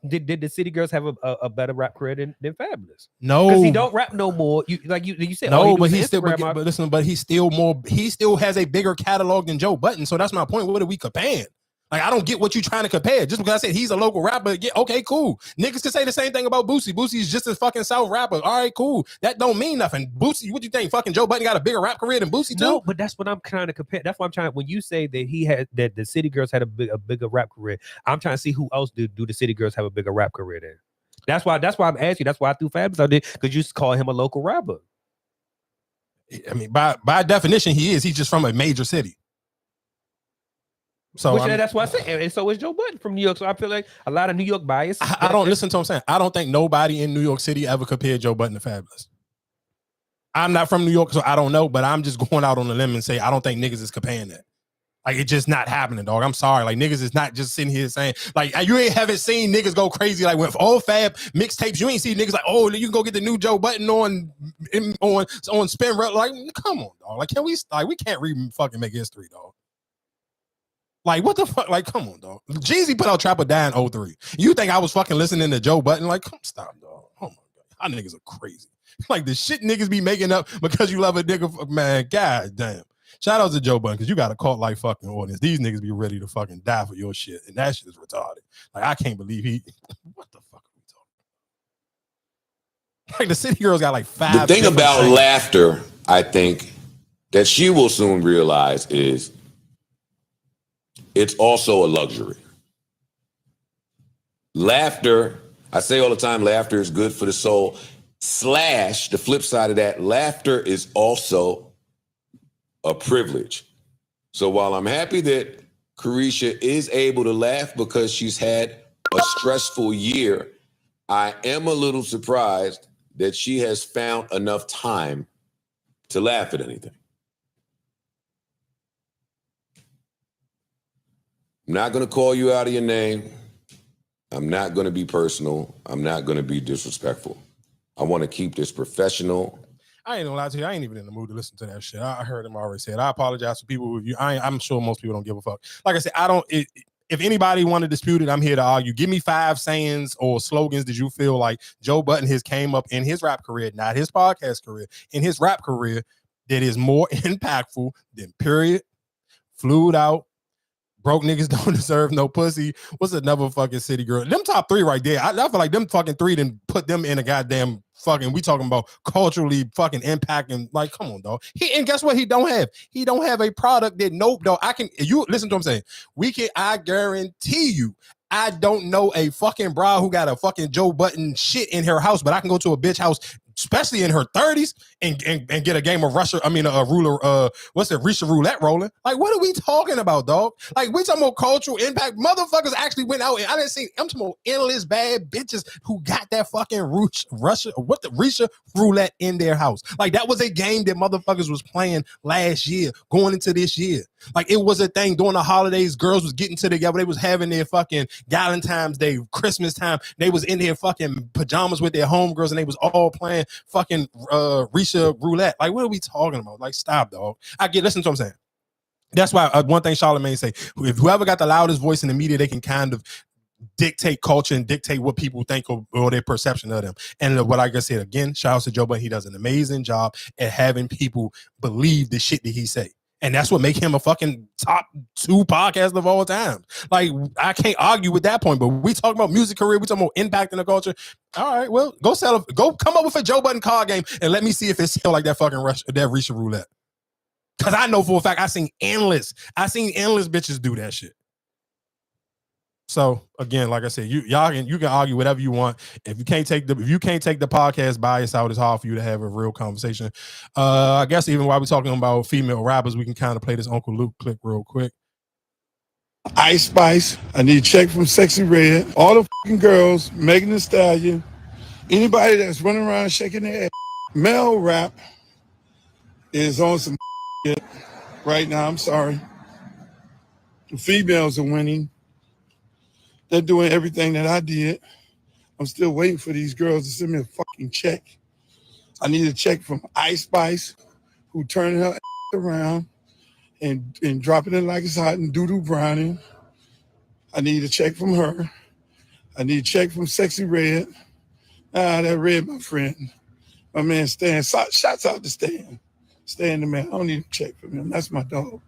did the City Girls have a better rap career than Fabulous? No, because he don't rap no more. You said no, but he still. But he still has a bigger catalog than Joe Budden. So that's my point. What are we comparing? Like, I don't get what you trying to compare. Just because I said he's a local rapper, yeah, okay, cool. Niggas can say the same thing about Boosie. Boosie's just a fucking South rapper. All right, cool. That don't mean nothing. Boosie, what you think? Fucking Joe Budden got a bigger rap career than Boosie too? No, but that's what I'm trying to compare. That's why I'm trying. When you say that the City Girls had a bigger rap career, I'm trying to see who else do the City Girls have a bigger rap career than. That's why I'm asking you. That's why I threw Fabulous out there, because you call him a local rapper. I mean, by definition, he is. He's just from a major city. So that's why I said, and so is Joe Budden from New York. So I feel like a lot of New York bias. I don't listen to what I'm saying. I don't think nobody in New York City ever compared Joe Budden to Fabulous. I'm not from New York, so I don't know, but I'm just going out on a limb and say I don't think niggas is comparing that. Like, it's just not happening, dog. I'm sorry. Like, niggas is not just sitting here saying, like, you haven't seen niggas go crazy. Like, with all Fab mixtapes, you ain't see niggas like, oh, you can go get the new Joe Budden on Spin Rep. Like, come on, dog. Like, we can't fucking make history, dog. Like, what the fuck? Like, come on, dog. Jeezy put out Trap or Die in 03. You think I was fucking listening to Joe Budden? Like, come stop, dog. Oh my God. Y'all niggas are crazy. Like, the shit niggas be making up because you love a nigga, man. God damn. Shout out to Joe Budden, because you got a cult like fucking audience. These niggas be ready to fucking die for your shit. And that shit is retarded. Like, I can't believe what the fuck are we talking? Like, the City Girls got like 5. The thing about laughter, I think, that she will soon realize is it's also a luxury. Laughter, I say all the time, laughter is good for the soul. / the flip side of that, laughter is also a privilege. So while I'm happy that Caresha is able to laugh because she's had a stressful year, I am a little surprised that she has found enough time to laugh at anything. I'm not going to call you out of your name. I'm not going to be personal. I'm not going to be disrespectful. I want to keep this professional. I ain't gonna lie to you. I ain't even in the mood to listen to that shit. I heard him already say it. I apologize to people with you. I'm sure most people don't give a fuck. Like I said, if anybody want to dispute it, I'm here to argue. Give me 5 sayings or slogans that you feel like Joe Budden has came up in his rap career, not his podcast career, in his rap career, that is more impactful than period, flued out, broke niggas don't deserve no pussy. What's another fucking City Girl? Them top 3 right there. I feel like them fucking 3 didn't put them in a goddamn fucking, we talking about culturally fucking impacting. Like, come on, dog. And guess what he don't have? He don't have a product that dog. You listen to what I'm saying. I guarantee you, I don't know a fucking bra who got a fucking Joe Budden shit in her house, but I can go to a bitch house, especially in her 30s, and get a game of Russia. I mean, a ruler. What's it? Risha roulette rolling. Like, what are we talking about, dog? Like, we talking about cultural impact. Motherfuckers actually went out, and I didn't see. I'm talking about endless bad bitches who got that fucking Risha roulette in their house. Like, that was a game that motherfuckers was playing last year, going into this year. Like, it was a thing during the holidays. Girls was getting together. They was having their fucking Valentine's Day, Christmas time. They was in their fucking pajamas with their homegirls, and they was all playing fucking Risha roulette. Like, what are we talking about? Like, stop, dog. Listen to what I'm saying. That's why one thing Charlamagne say, if whoever got the loudest voice in the media, they can kind of dictate culture and dictate what people think or their perception of them. And what I said again, shout out to Joe Budden. He does an amazing job at having people believe the shit that he say. And that's what make him a fucking top 2 podcast of all time. Like, I can't argue with that point, but we talk about music career, we talking about impact in the culture. All right, well, go come up with a Joe Budden card game and let me see if it's still like that fucking Risha roulette. Cause I know for a fact I seen endless bitches do that shit. So again, like I said, you can argue whatever you want. If you can't take the podcast bias out, it's hard for you to have a real conversation. I guess even while we're talking about female rappers, we can kind of play this Uncle Luke clip real quick. Ice Spice, I need a check from Sexyy Red. All the fucking girls, Megan Thee Stallion, anybody that's running around shaking their ass. Male rap is on some shit right now. I'm sorry. The females are winning. They're doing everything that I did. I'm still waiting for these girls to send me a fucking check. I need a check from Ice Spice, who turned her ass around and dropping it like it's hot and doo-doo browning. I need a check from her. I need a check from Sexyy Red. That Red, my friend. My man Stan. Shouts out to Stan. Stan the man. I don't need a check from him. That's my dog.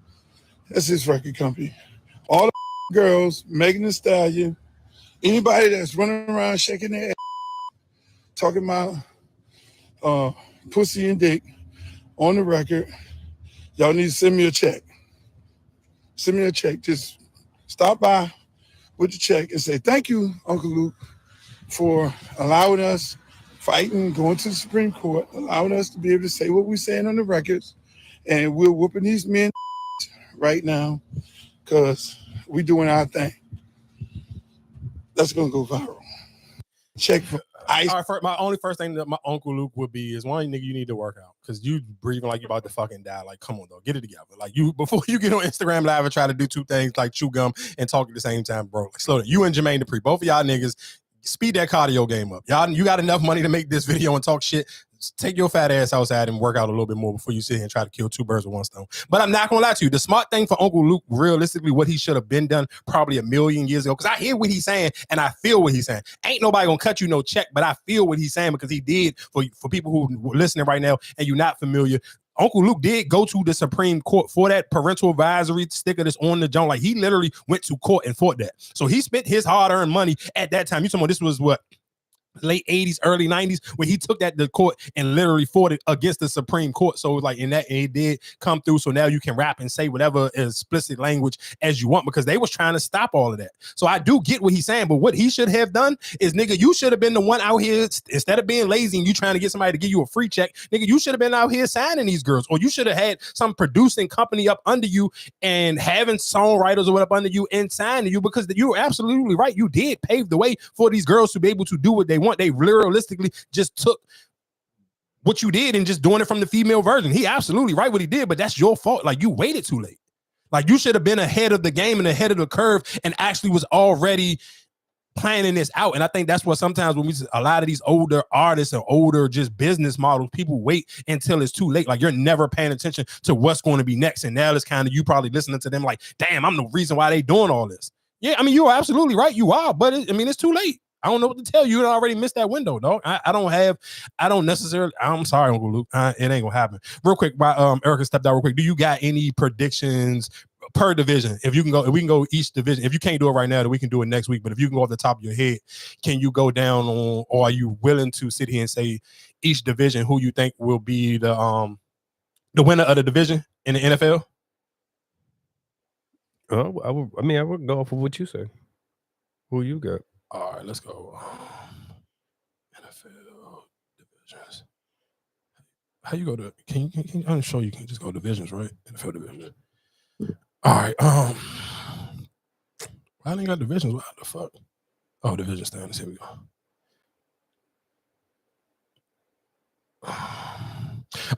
That's his record company. All the girls, Megan Thee Stallion, anybody that's running around shaking their ass, talking about pussy and dick on the record, y'all need to send me a check. Send me a check. Just stop by with the check and say, thank you, Uncle Luke, for allowing us fighting, going to the Supreme Court, allowing us to be able to say what we're saying on the records. And we're whooping these men right now because we're doing our thing. That's going to go viral. Check for Ice. All right, my only first thing that my Uncle Luke would be is, one, nigga, you need to work out because you breathing like you about to fucking die. Like, come on, though, get it together. Like, you before you get on Instagram Live and try to do 2 things like chew gum and talk at the same time, bro. Like, slow down. You and Jermaine Dupri, both of y'all niggas, speed that cardio game up. Y'all, you got enough money to make this video and talk shit. Take your fat ass outside and work out a little bit more before you sit here and try to kill 2 birds with 1 stone. But I'm not gonna lie to you. The smart thing for Uncle Luke, realistically, what he should have been done probably a million years ago, because I hear what he's saying and I feel what he's saying. Ain't nobody gonna cut you no check, but I feel what he's saying because he did. For people who are listening right now and you're not familiar, Uncle Luke did go to the Supreme Court for that parental advisory sticker that's on the joint. Like, he literally went to court and fought that. So he spent his hard-earned money at that time. You talking about this was what? Late 80s, early 90s, when he took that to court and literally fought it against the Supreme Court. So like in that, it did come through. So now you can rap and say whatever explicit language as you want because they was trying to stop all of that. So I do get what he's saying, but what he should have done is, nigga, you should have been the one out here, instead of being lazy and you trying to get somebody to give you a free check, nigga, you should have been out here signing these girls, or you should have had some producing company up under you and having songwriters or whatever under you and signing you, because you're absolutely right. You did pave the way for these girls to be able to do what they want. They realistically just took what you did and just doing it from the female version. He absolutely right what he did, but that's your fault. Like, you waited too late. Like, you should have been ahead of the game and ahead of the curve and actually was already planning this out. And I think that's what sometimes when a lot of these older artists or older just business models, people wait until it's too late. Like, you're never paying attention to what's going to be next. And now it's kind of you probably listening to them like, damn, I'm the reason why they doing all this. Yeah, I mean, you're absolutely right. You are, but it's too late. I don't know what to tell you. You already missed that window, dog. I don't necessarily. I'm sorry, Uncle Luke. It ain't gonna happen. Real quick, while Erica stepped out real quick. Do you got any predictions per division? If we can go each division. If you can't do it right now, then we can do it next week. But if you can go off the top of your head, can you go down on, or are you willing to sit here and say each division who you think will be the winner of the division in the NFL? I would go off of what you say. Who you got? All right, let's go. NFL divisions. How you go to? Can I'm sure you can just go divisions, right? NFL division. All right. I didn't got divisions. What the fuck? Oh, division standings. Here we go.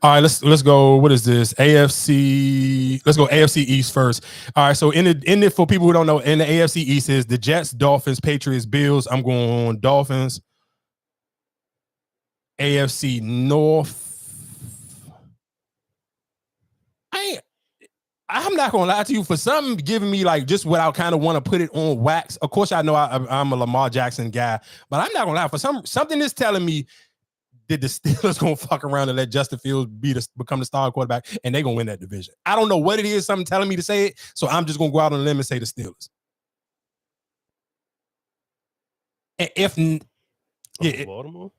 All right, let's go. What is this? AFC. Let's go AFC East first. All right, so in it for people who don't know, in the AFC East is the Jets, Dolphins, Patriots, Bills. I'm going on Dolphins. AFC I'm not gonna lie to you, for something giving me like just what I kind of want to put it on wax. Of course, I know I'm a Lamar Jackson guy, but I'm not gonna lie, for something is telling me that the Steelers gonna fuck around and let Justin Fields become the star quarterback, and they gonna win that division. I don't know what it is. Something telling me to say it, so I'm just gonna go out on a limb and say the Steelers. And if Baltimore.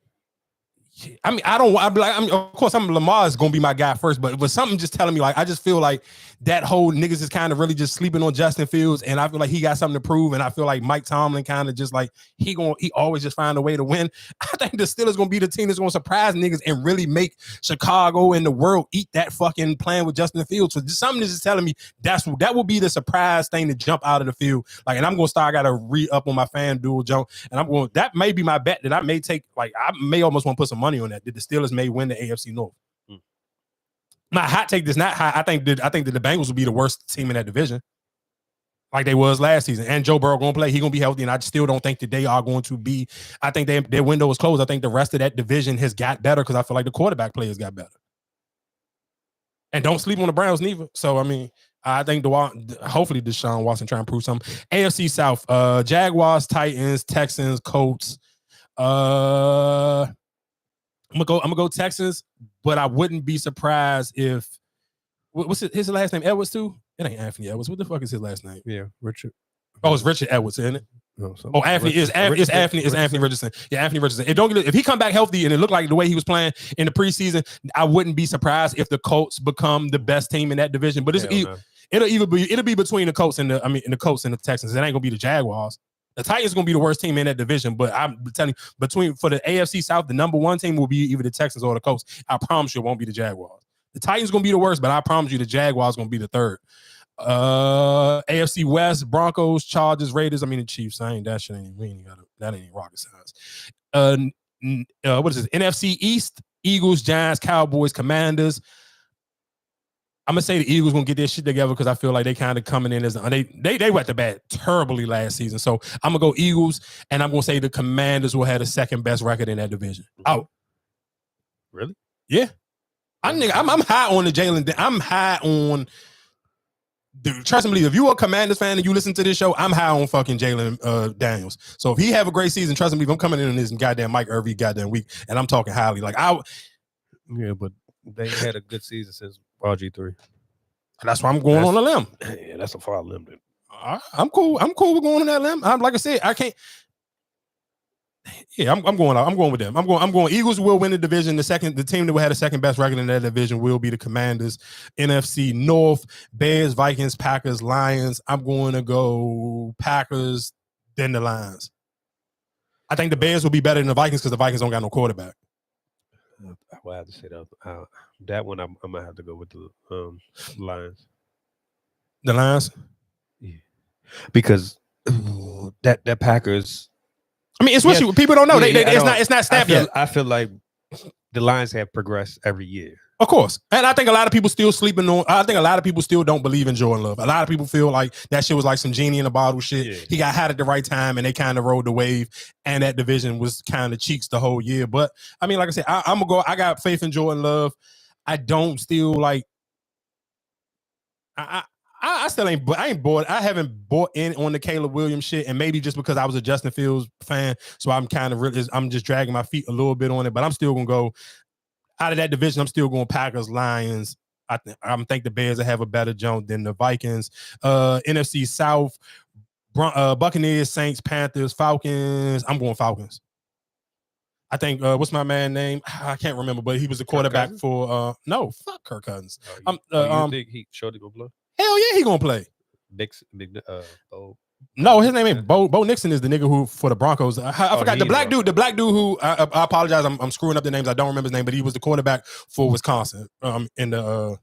I mean, of course, Lamar is gonna be my guy first, but something just telling me, like, I just feel like that whole niggas is kind of really just sleeping on Justin Fields, and I feel like he got something to prove, and I feel like Mike Tomlin kind of just like he always just find a way to win. I think the Steelers gonna be the team that's gonna surprise niggas and really make Chicago and the world eat that fucking plan with Justin Fields. So something is just telling me that will be the surprise thing to jump out of the field. Like, and I'm gonna start. I gotta re-up on my FanDuel jump, and that may be my bet that I may take. Like, I may almost want to put some money on that the Steelers may win the AFC North. My hot take is not high. I think that the Bengals will be the worst team in that division, like they was last season. And Joe Burrow gonna play. He gonna be healthy, and I still don't think that they are going to be. I think their window is closed. I think the rest of that division has got better because I feel like the quarterback players got better. And don't sleep on the Browns neither. So I mean, I think hopefully Deshaun Watson try and prove something. AFC South: Jaguars, Titans, Texans, Colts. I'm gonna go Texans, but I wouldn't be surprised if what's his last name? Edwards too? It ain't Anthony Edwards. What the fuck is his last name? Yeah, Richard. Oh, it's Richard Edwards, isn't it? No, Anthony is Anthony Richardson. Yeah, Anthony Richardson. If he come back healthy and it looked like the way he was playing in the preseason, I wouldn't be surprised if the Colts become the best team in that division. But it'll be between the Colts and the Colts and the Texans. It ain't gonna be the Jaguars. The Titans are going to be the worst team in that division, but I'm telling you, for the AFC South, the number one team will be either the Texans or the Colts. I promise you it won't be the Jaguars. The Titans going to be the worst, but I promise you the Jaguars going to be the third. AFC West, Broncos, Chargers, Raiders. I mean the Chiefs. That ain't rocket science. What is this? NFC East, Eagles, Giants, Cowboys, Commanders. I'm gonna say the Eagles gonna get their shit together because I feel like they kind of coming in as they went to bat terribly last season. So I'm gonna go Eagles, and I'm gonna say the Commanders will have the second best record in that division. Oh, really? Yeah, I'm high on the Jalen. I'm high on. Trust me, if you a Commanders fan and you listen to this show, I'm high on fucking Jalen Daniels. So if he have a great season, trust me, if I'm coming in this goddamn Mike every goddamn week, and I'm talking highly. Like yeah, but they had a good season since RG3. That's why I'm going on a limb. Yeah, that's a far limb. I'm cool. I'm cool with going on that limb. Like I said, I can't. Yeah, I'm going with them. I'm going. Eagles will win the division. The team that will have the second best record in that division will be the Commanders. NFC North: Bears, Vikings, Packers, Lions. I'm going to go Packers, then the Lions. I think the Bears will be better than the Vikings because the Vikings don't got no quarterback. Well, I have to say that one. I'm gonna have to go with the Lions. The Lions, yeah, because that Packers. I mean, it's what people don't know. It's not stamped yet. I feel like the Lions have progressed every year. Of course. And I think a lot of people still sleeping on. I think a lot of people still don't believe in Jordan Love. A lot of people feel like that shit was like some genie in a bottle shit. Yeah. He got hot at the right time and they kind of rode the wave. And that division was kind of cheeks the whole year. But I mean, like I said, I'm gonna go. I got faith in Jordan Love. I don't still like. I still ain't. I ain't bought. I haven't bought in on the Caleb Williams shit, and maybe just because I was a Justin Fields fan, so I'm kind of I'm just dragging my feet a little bit on it. But I'm still gonna go out of that division. I'm still going Packers, Lions. I think the Bears will have a better jump than the Vikings. NFC South, Buccaneers, Saints, Panthers, Falcons. I'm going Falcons. I think what's my man name? I can't remember, but he was the quarterback for no, fuck Kirk Cousins. You think he showed it gonna blow? Hell yeah, he gonna play. Bo. No, his name ain't Bo. Bo Nixon is the nigga who for the Broncos. I forgot the black dude. The black dude who I apologize. I'm screwing up the names. I don't remember his name, but he was the quarterback for Wisconsin. In the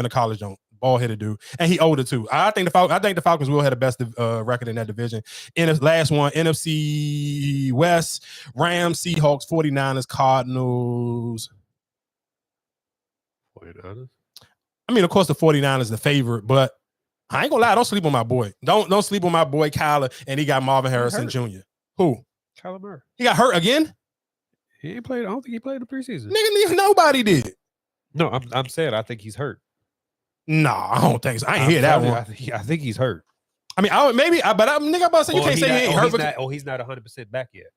college zone. Ball-headed dude, and he older too. I think the Falcons will have the best record in that division. In the last one, NFC West: Rams, Seahawks, 49ers, Cardinals. 49ers. I mean, of course, the 49ers the favorite, but I ain't gonna lie. Don't sleep on my boy. Don't sleep on my boy Kyler, and he got Marvin Harrison Jr. Who? Kyler Murray. He got hurt again. He ain't played. I don't think he played the preseason. Nigga, nobody did. No, I'm saying I think he's hurt. Nah, I don't think so. I ain't I'm hear that telling you, one. I think he's hurt. I mean, but I'm nigga about to say you can't say he ain't hurt. He's not 100% back yet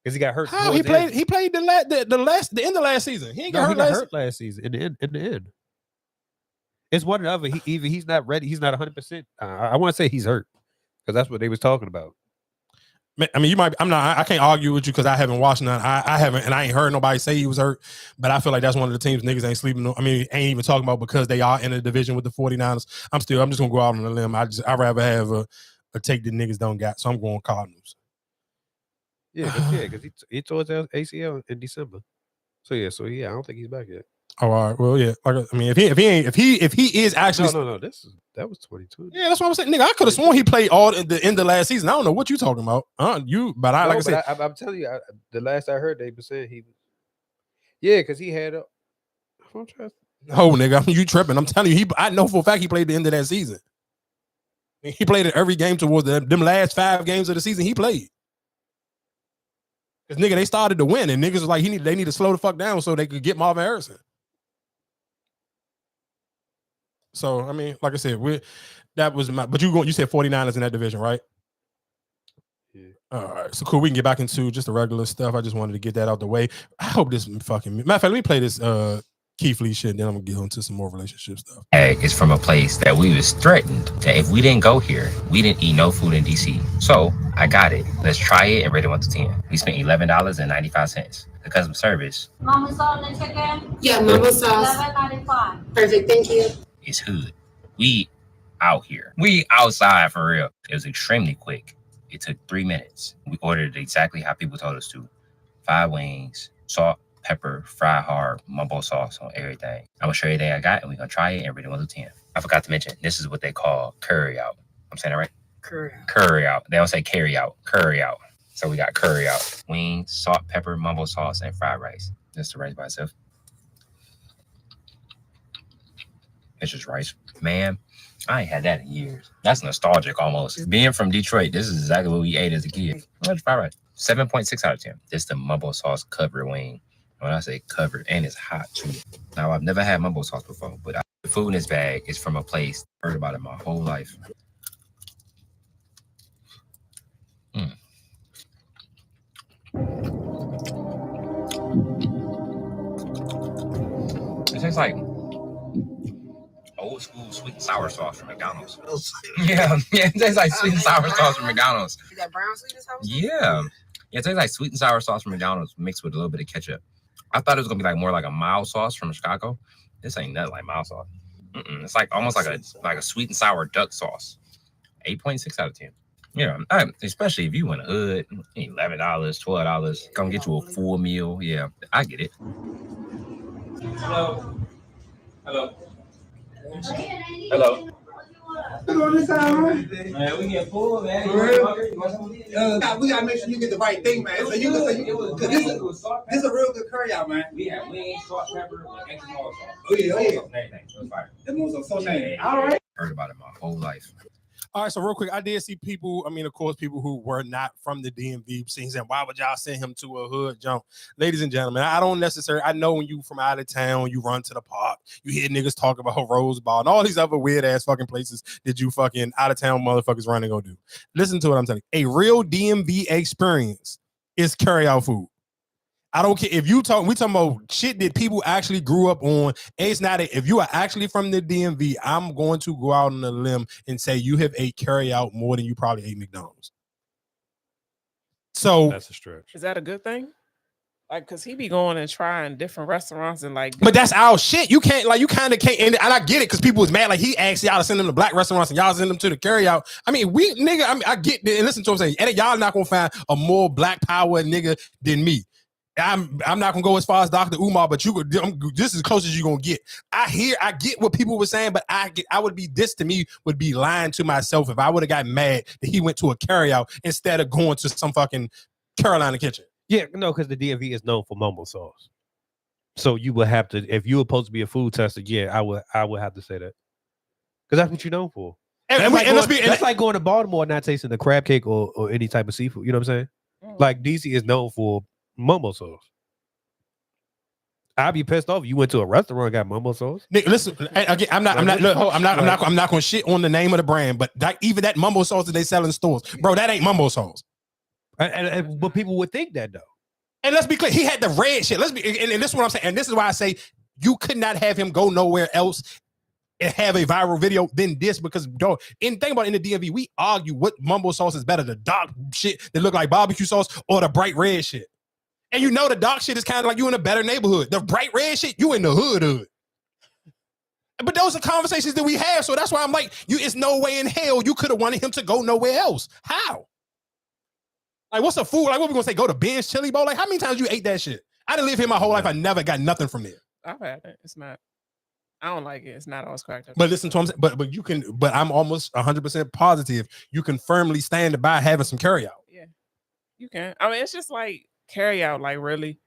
because he got hurt. How he played? He played the end of last season. He ain't got hurt last season. In the end, it's one or the other. Either he's not ready. He's not 100%. I want to say he's hurt because that's what they was talking about. I mean, you might. I can't argue with you because I haven't watched none. I haven't, and I ain't heard nobody say he was hurt. But I feel like that's one of the teams niggas ain't sleeping on. I mean, ain't even talking about because they are in a division with the 49ers. I'm just gonna go out on a limb. I'd rather have a take the niggas don't got. So I'm going Cardinals. Yeah, because he tore his ACL in December. So yeah, I don't think he's back yet. Oh, all right. Well, yeah. I mean, if he is actually no, that was 22. Yeah, that's what I'm saying, nigga. I could have sworn he played all at the end of last season. I don't know what you talking about, I'm telling you, the last I heard, they were saying he was. Yeah, because he had a. Oh, nigga, you tripping? I'm telling you, I know for a fact he played the end of that season. He played in every game towards them last 5 games of the season. He played. Because nigga, they started to win, and niggas was like, they need to slow the fuck down so they could get Marvin Harrison. So I mean, like I said, but you said 49ers in that division, right? Yeah. All right, so cool. We can get back into just the regular stuff. I just wanted to get that out the way. I hope this fucking matter of fact, let me play this Keith Lee shit, and then I'm gonna get into some more relationship stuff. Is from a place that we was threatened that if we didn't go here, we didn't eat no food in DC. So I got it. Let's try it and rate it 1 to 10. We spent $11.95. The customer service. Mama sauce and chicken? Yeah, mama sauce. $11.95. Perfect, thank you. It's hood. We out here. We outside for real. It was extremely quick. It took 3 minutes. We ordered it exactly how people told us to. 5 wings, salt, pepper, fried hard, mumbo sauce on everything. I'm gonna show you everything I got, and we're gonna try it and rate it 1 to 10. I forgot to mention, this is what they call curry out. I'm saying it right? Curry out. They don't say carry out. Curry out. So we got curry out. Wings, salt, pepper, mumbo sauce, and fried rice. Just the rice by itself. It's just rice. Man, I ain't had that in years. That's nostalgic almost. Being from Detroit, this is exactly what we ate as a kid. That's fried rice. 7.6 out of 10. This is the mumbo sauce covered wing. When I say covered, and it's hot too. Now, I've never had mumbo sauce before, but the food in this bag is from a place I've heard about it my whole life. It tastes like old school sweet and sour sauce from McDonald's. Yeah, it tastes like sweet and sour sauce from McDonald's. Is that brown sweet and sour sauce? Yeah, it tastes like sweet and sour sauce from McDonald's mixed with a little bit of ketchup. I thought it was gonna be like more like a mild sauce from Chicago. This ain't nothing like mild sauce. It's like almost like a sweet and sour duck sauce. 8.6 out of 10. Yeah, especially if you in the hood, $11, $12, gonna get you a full meal. Yeah, I get it. Hello. Hello. Hello. On this side, right? Man, we get full, man. For real? We gotta make sure you get the right thing, man. So you can this is a real good curry out, man. We have wings, salt, pepper, and extra sauce. Oh yeah. Everything. So it's fire. That was so nice. All right. Heard about it my whole life. All right, so real quick, I did see people, I mean, of course, people who were not from the DMV saying, why would y'all send him to a hood jump? Ladies and gentlemen, I know when you from out of town, you run to the park, you hear niggas talk about Rose Ball and all these other weird ass fucking places that you fucking out of town motherfuckers run and go do. Listen to what I'm telling you. A real DMV experience is carry out food. I don't care if we talking about shit that people actually grew up on. It's not if you are actually from the DMV, I'm going to go out on a limb and say you have ate carry out more than you probably ate McDonald's. So that's a stretch. Is that a good thing? Like, cause he be going and trying different restaurants and like. But that's our shit. You can't you kind of can't, and I get it because people was mad. Like he asked y'all to send them to black restaurants and y'all send them to the carry out. I mean, I get it. And listen to what I'm saying. And y'all not gonna find a more black power nigga than me. I'm not gonna go as far as Dr. Umar, but this is as close as you're gonna get. I get what people were saying, but I would be would be lying to myself if I would have got mad that he went to a carryout instead of going to some fucking Carolina Kitchen. Yeah, no, because the DMV is known for mumbo sauce. So you would have to, if you were supposed to be a food tester, yeah, I would have to say that. Because that's what you're known for. That's like going to Baltimore and not tasting the crab cake or any type of seafood. You know what I'm saying? Like DC is known for mumbo sauce. I'd be pissed off. You went to a restaurant and got mumbo sauce. Nigga, listen, again, I'm not going to shit on the name of the brand, but even that mumbo sauce that they sell in stores, bro, that ain't mumbo sauce. But people would think that though. And let's be clear, he had the red shit. And this is what I'm saying. And this is why I say you could not have him go nowhere else and have a viral video than this, because dog, and think about it, in the DMV, we argue what mumbo sauce is better, the dark shit that look like barbecue sauce or the bright red shit. And you know the dark shit is kind of like you in a better neighborhood. The bright red shit, you in the hood. But those are conversations that we have. So that's why I'm like, it's no way in hell you could have wanted him to go nowhere else. How? Like, what's the food? Like, what we gonna say? Go to Ben's Chili Bowl? Like, how many times you ate that shit? I didn't live here my whole life. I never got nothing from there. I've had it. It's not. I don't like it. It's not always cracked up. But listen to what I'm saying. But you can. But I'm almost 100% positive you can firmly stand by having some carryout. Yeah, you can. I mean, it's just like carryout. Like really.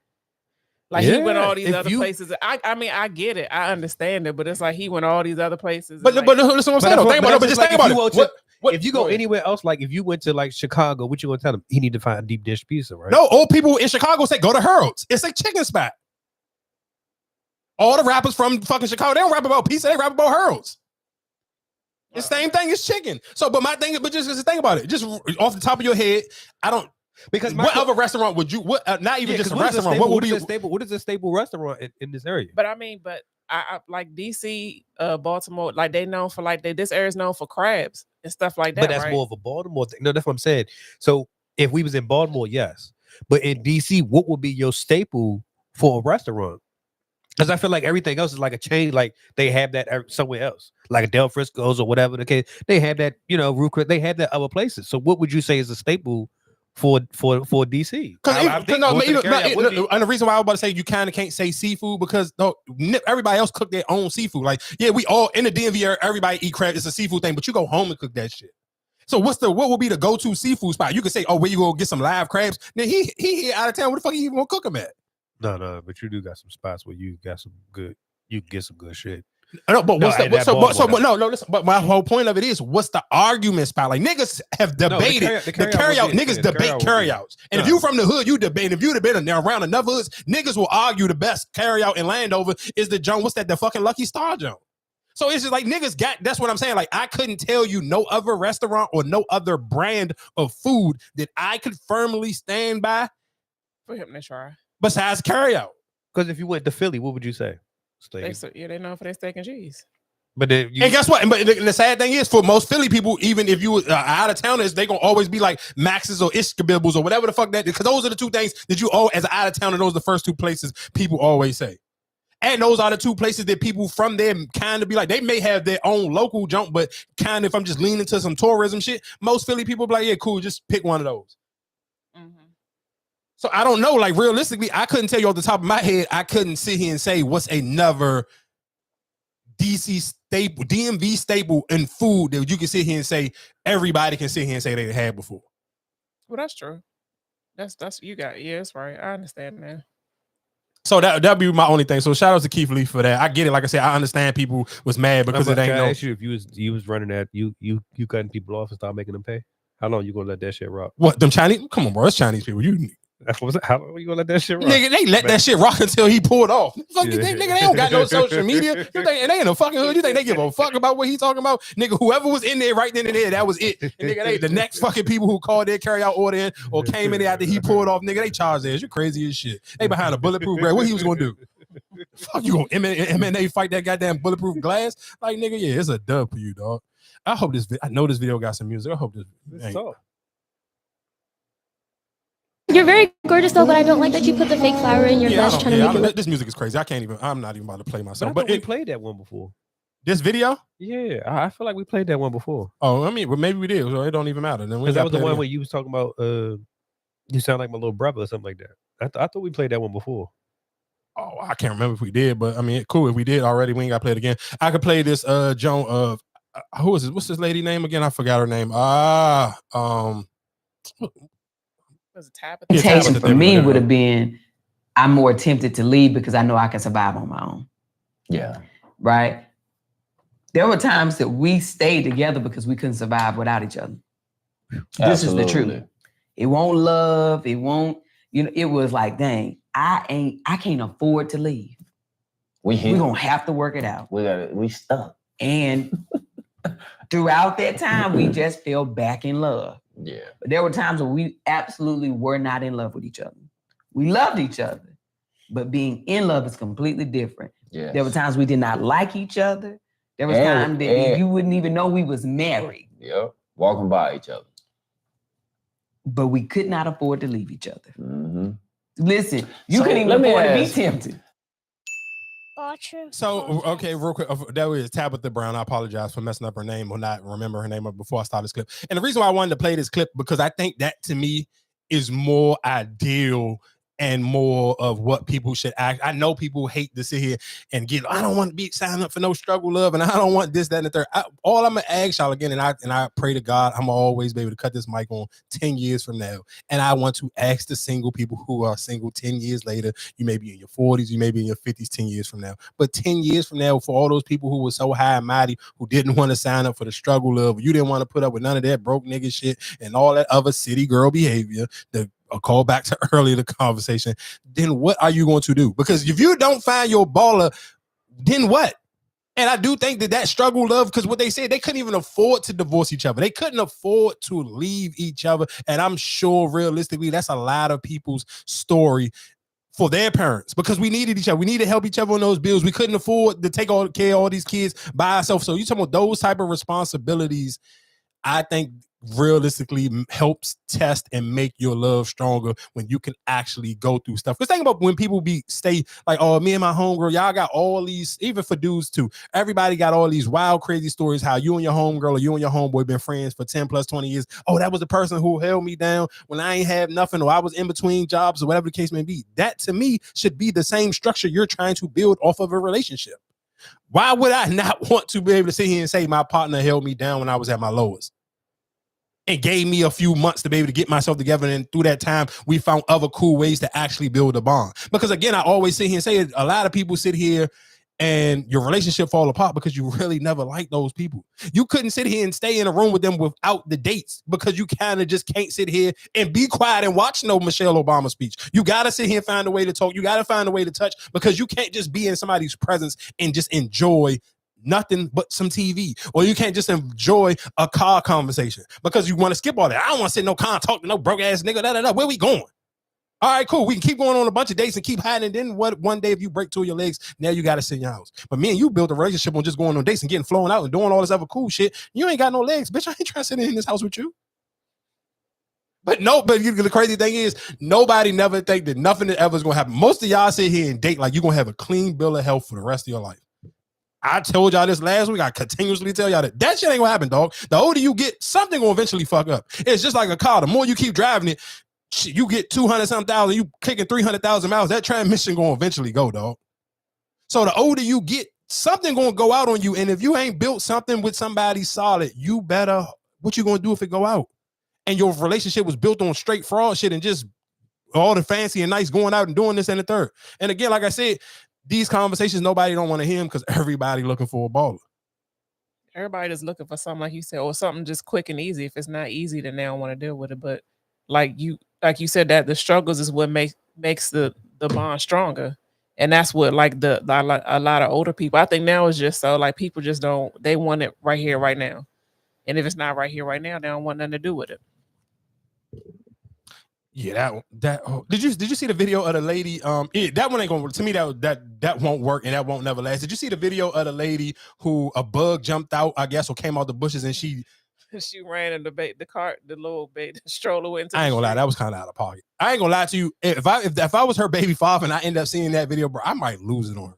Like he went all these other places. I mean, I get it. I understand it. But it's like he went all these other places. But listen what I'm saying. Think about it. But just think about it. If you go anywhere else, like if you went to like Chicago, what you gonna tell them? He need to find a deep dish pizza, right? No, old people in Chicago say go to Harold's. It's a chicken spot. All the rappers from fucking Chicago, they don't rap about pizza, they rap about Harold's. The same thing as chicken. So, but my thing, but just think about it. Just off the top of your head, I don't. Because what other restaurant would you? Not even just a restaurant. What would be stable? What is a stable restaurant in this area? But I mean, I like DC, Baltimore. Like they known for this area is known for crabs and stuff like that. But that's more of a Baltimore thing. No, that's what I'm saying. So if we was in Baltimore, yes. But in DC, what would be your staple for a restaurant? Because I feel like everything else is like a chain. Like they have that somewhere else, like a Del Frisco's or whatever the case. They have that, Root Chris. They have that other places. So what would you say is a staple for DC? And the reason why I was about to say you kind of can't say seafood because everybody else cook their own seafood. Like, yeah, we all in the DMV area, everybody eat crab. It's a seafood thing, but you go home and cook that shit. So what will be the go-to seafood spot? You can say, oh, where you go get some live crabs? Then he out of town. Where the fuck he even gonna cook them at? No, but you do got some spots where you got some good. You can get some good shit. No, but listen. But my whole point of it is, what's the argument spot? Like niggas have debated the carryout. Niggas debate carryouts, and if you from the hood, you debate. If you'd have been around enough hoods, niggas will argue the best carryout in Landover is the joint. What's that? The fucking Lucky Star joint. So it's just like niggas got. That's what I'm saying. Like I couldn't tell you no other restaurant or no other brand of food that I could firmly stand by for him to try besides carryout. Because if you went to Philly, what would you say? They know for their steak and cheese. But then and guess what? But the sad thing is, for most Philly people, even if you out of towners, they gonna always be like Max's or Ishkabibbles or whatever the fuck that. Because those are the two things that you as an out of towner. Those are the first two places people always say, and those are the two places that people from there kind of be like. They may have their own local jump, but kind of if I'm just leaning to some tourism shit, most Philly people be like, yeah, cool, just pick one of those. So I don't know, like realistically, I couldn't tell you off the top of my head. I couldn't sit here and say what's another DC staple, DMV staple in food that you can sit here and say everybody can sit here and say they had before. Well, that's true. That's you got. Yeah, that's right. I understand that. So that'd be my only thing. So shout out to Keith Lee for that. I get it. Like I said, I understand people was mad because it ain't no. I ask you if you was running that, you cutting people off and start making them pay. How long you gonna let that shit rock? What them Chinese? Come on, bro. It's Chinese people. How long you gonna let that shit rock? Nigga, they let that shit rock until he pulled off. Fuck you think, nigga, they don't got no social media. You think, and they in the fucking hood. You think they give a fuck about what he talking about? Nigga, whoever was in there right then and there, that was it. And nigga, they the next fucking people who called their carryout order in or came in there after he pulled off, nigga, they charged theirs. You're crazy as shit. They behind a bulletproof glass. What he was gonna do? Fuck you gonna MMA fight that goddamn bulletproof glass? Like, nigga, yeah, it's a dub for you, dog. I hope this. I know this video got some music. I hope this. You're very gorgeous though, but I don't like that you put the fake flower in your blush trying to make it. This music is crazy. I'm not even about to play myself. But we played that one before. This video? Yeah, I feel like we played that one before. Oh, I mean, well, maybe we did. So it don't even matter. Then that was the one where you was talking about. You sound like my little brother or something like that. I thought we played that one before. Oh, I can't remember if we did, but I mean, cool. If we did already, we ain't got to play it again. I could play this Joan of who is this? What's this lady name again? I forgot her name. Temptation for me would have been, I'm more tempted to leave because I know I can survive on my own. Yeah. Right? There were times that we stayed together because we couldn't survive without each other. This is the truth. It won't love, it won't, it was like, dang, I can't afford to leave. We're gonna have to work it out. We stuck. And throughout that time, we just fell back in love. Yeah. But there were times where we absolutely were not in love with each other. We loved each other, but being in love is completely different. Yes. There were times we did not like each other. There was times that you wouldn't even know we was married. Yep. Walking by each other. But we could not afford to leave each other. Mm-hmm. Listen, you couldn't even afford to be tempted. So, okay, real quick. That was Tabitha Brown. I apologize for messing up her name or not remember her name before I started this clip. And the reason why I wanted to play this clip, because I think that to me is more ideal and more of what people should act. I know people hate to sit here and I don't want to be signed up for no struggle love, and I don't want this, that, and the third. All I'm gonna ask y'all again, and I pray to God, I'm gonna always be able to cut this mic on 10 years from now. And I want to ask the single people who are single 10 years later. You may be in your 40s, you may be in your 50s 10 years from now. But 10 years from now, for all those people who were so high and mighty, who didn't want to sign up for the struggle love, you didn't want to put up with none of that broke nigga shit and all that other city girl behavior, a call back to earlier the conversation, then what are you going to do? Because if you don't find your baller, then what? And I do think that struggle love, because what they said, they couldn't even afford to divorce each other. They couldn't afford to leave each other. And I'm sure realistically, that's a lot of people's story for their parents, because we needed each other. We needed to help each other on those bills. We couldn't afford to take care of all these kids by ourselves. So you talking about those type of responsibilities, I think realistically helps test and make your love stronger when you can actually go through stuff. Because think about when people stay like, oh, me and my homegirl, y'all got all these, even for dudes too, everybody got all these wild, crazy stories how you and your homegirl or you and your homeboy been friends for 10 plus 20 years. Oh, that was the person who held me down when I ain't have nothing, or I was in between jobs, or whatever the case may be. That to me should be the same structure you're trying to build off of a relationship. Why would I not want to be able to sit here and say my partner held me down when I was at my lowest and gave me a few months to be able to get myself together, and through that time we found other cool ways to actually build a bond? Because again, I always sit here and say a lot of people sit here and your relationship fall apart because you really never liked those people. You couldn't sit here and stay in a room with them without the dates, because you kind of just can't sit here and be quiet and watch no Michelle Obama speech. You got to sit here and find a way to talk. You got to find a way to touch, because you can't just be in somebody's presence and just enjoy nothing but some TV, or you can't just enjoy a car conversation because you want to skip all that. I don't want to sit in no car and talk to no broke ass nigga. Where we going? All right, cool. We can keep going on a bunch of dates and keep hiding. Then what? One day, if you break two of your legs, now you got to sit in your house. But me and you built a relationship on just going on dates and getting flown out and doing all this other cool shit. You ain't got no legs, bitch. I ain't trying to sit in this house with you. But the crazy thing is, nobody never think that nothing ever is gonna happen. Most of y'all sit here and date like you're gonna have a clean bill of health for the rest of your life. I told y'all this last week. I continuously tell y'all that shit ain't gonna happen, dog. The older you get, something gonna eventually fuck up. It's just like a car. The more you keep driving it, you get 200-something thousand, you kicking 300,000 miles, that transmission gonna eventually go, dog. So the older you get, something gonna go out on you. And if you ain't built something with somebody solid, you better, what you gonna do if it go out? And your relationship was built on straight fraud shit and just all the fancy and nice going out and doing this and the third. And again, like I said, these conversations, nobody don't want to hear them because everybody looking for a baller. Everybody just looking for something, like you said, or something just quick and easy. If it's not easy, then they don't want to deal with it. But like you said, that the struggles is what makes the bond stronger. And that's what like a lot of older people, I think now is just so like people just they want it right here, right now. And if it's not right here, right now, they don't want nothing to do with it. Yeah, did you see the video of the lady? That one ain't gonna, to me, that won't work and that won't never last. Did you see the video of the lady who a bug jumped out, I guess, or came out the bushes and she ran in the cart, the little baby stroller went. I ain't gonna lie, that was kind of out of pocket. I ain't gonna lie to you. If I was her baby father and I end up seeing that video, bro, I might lose it on her.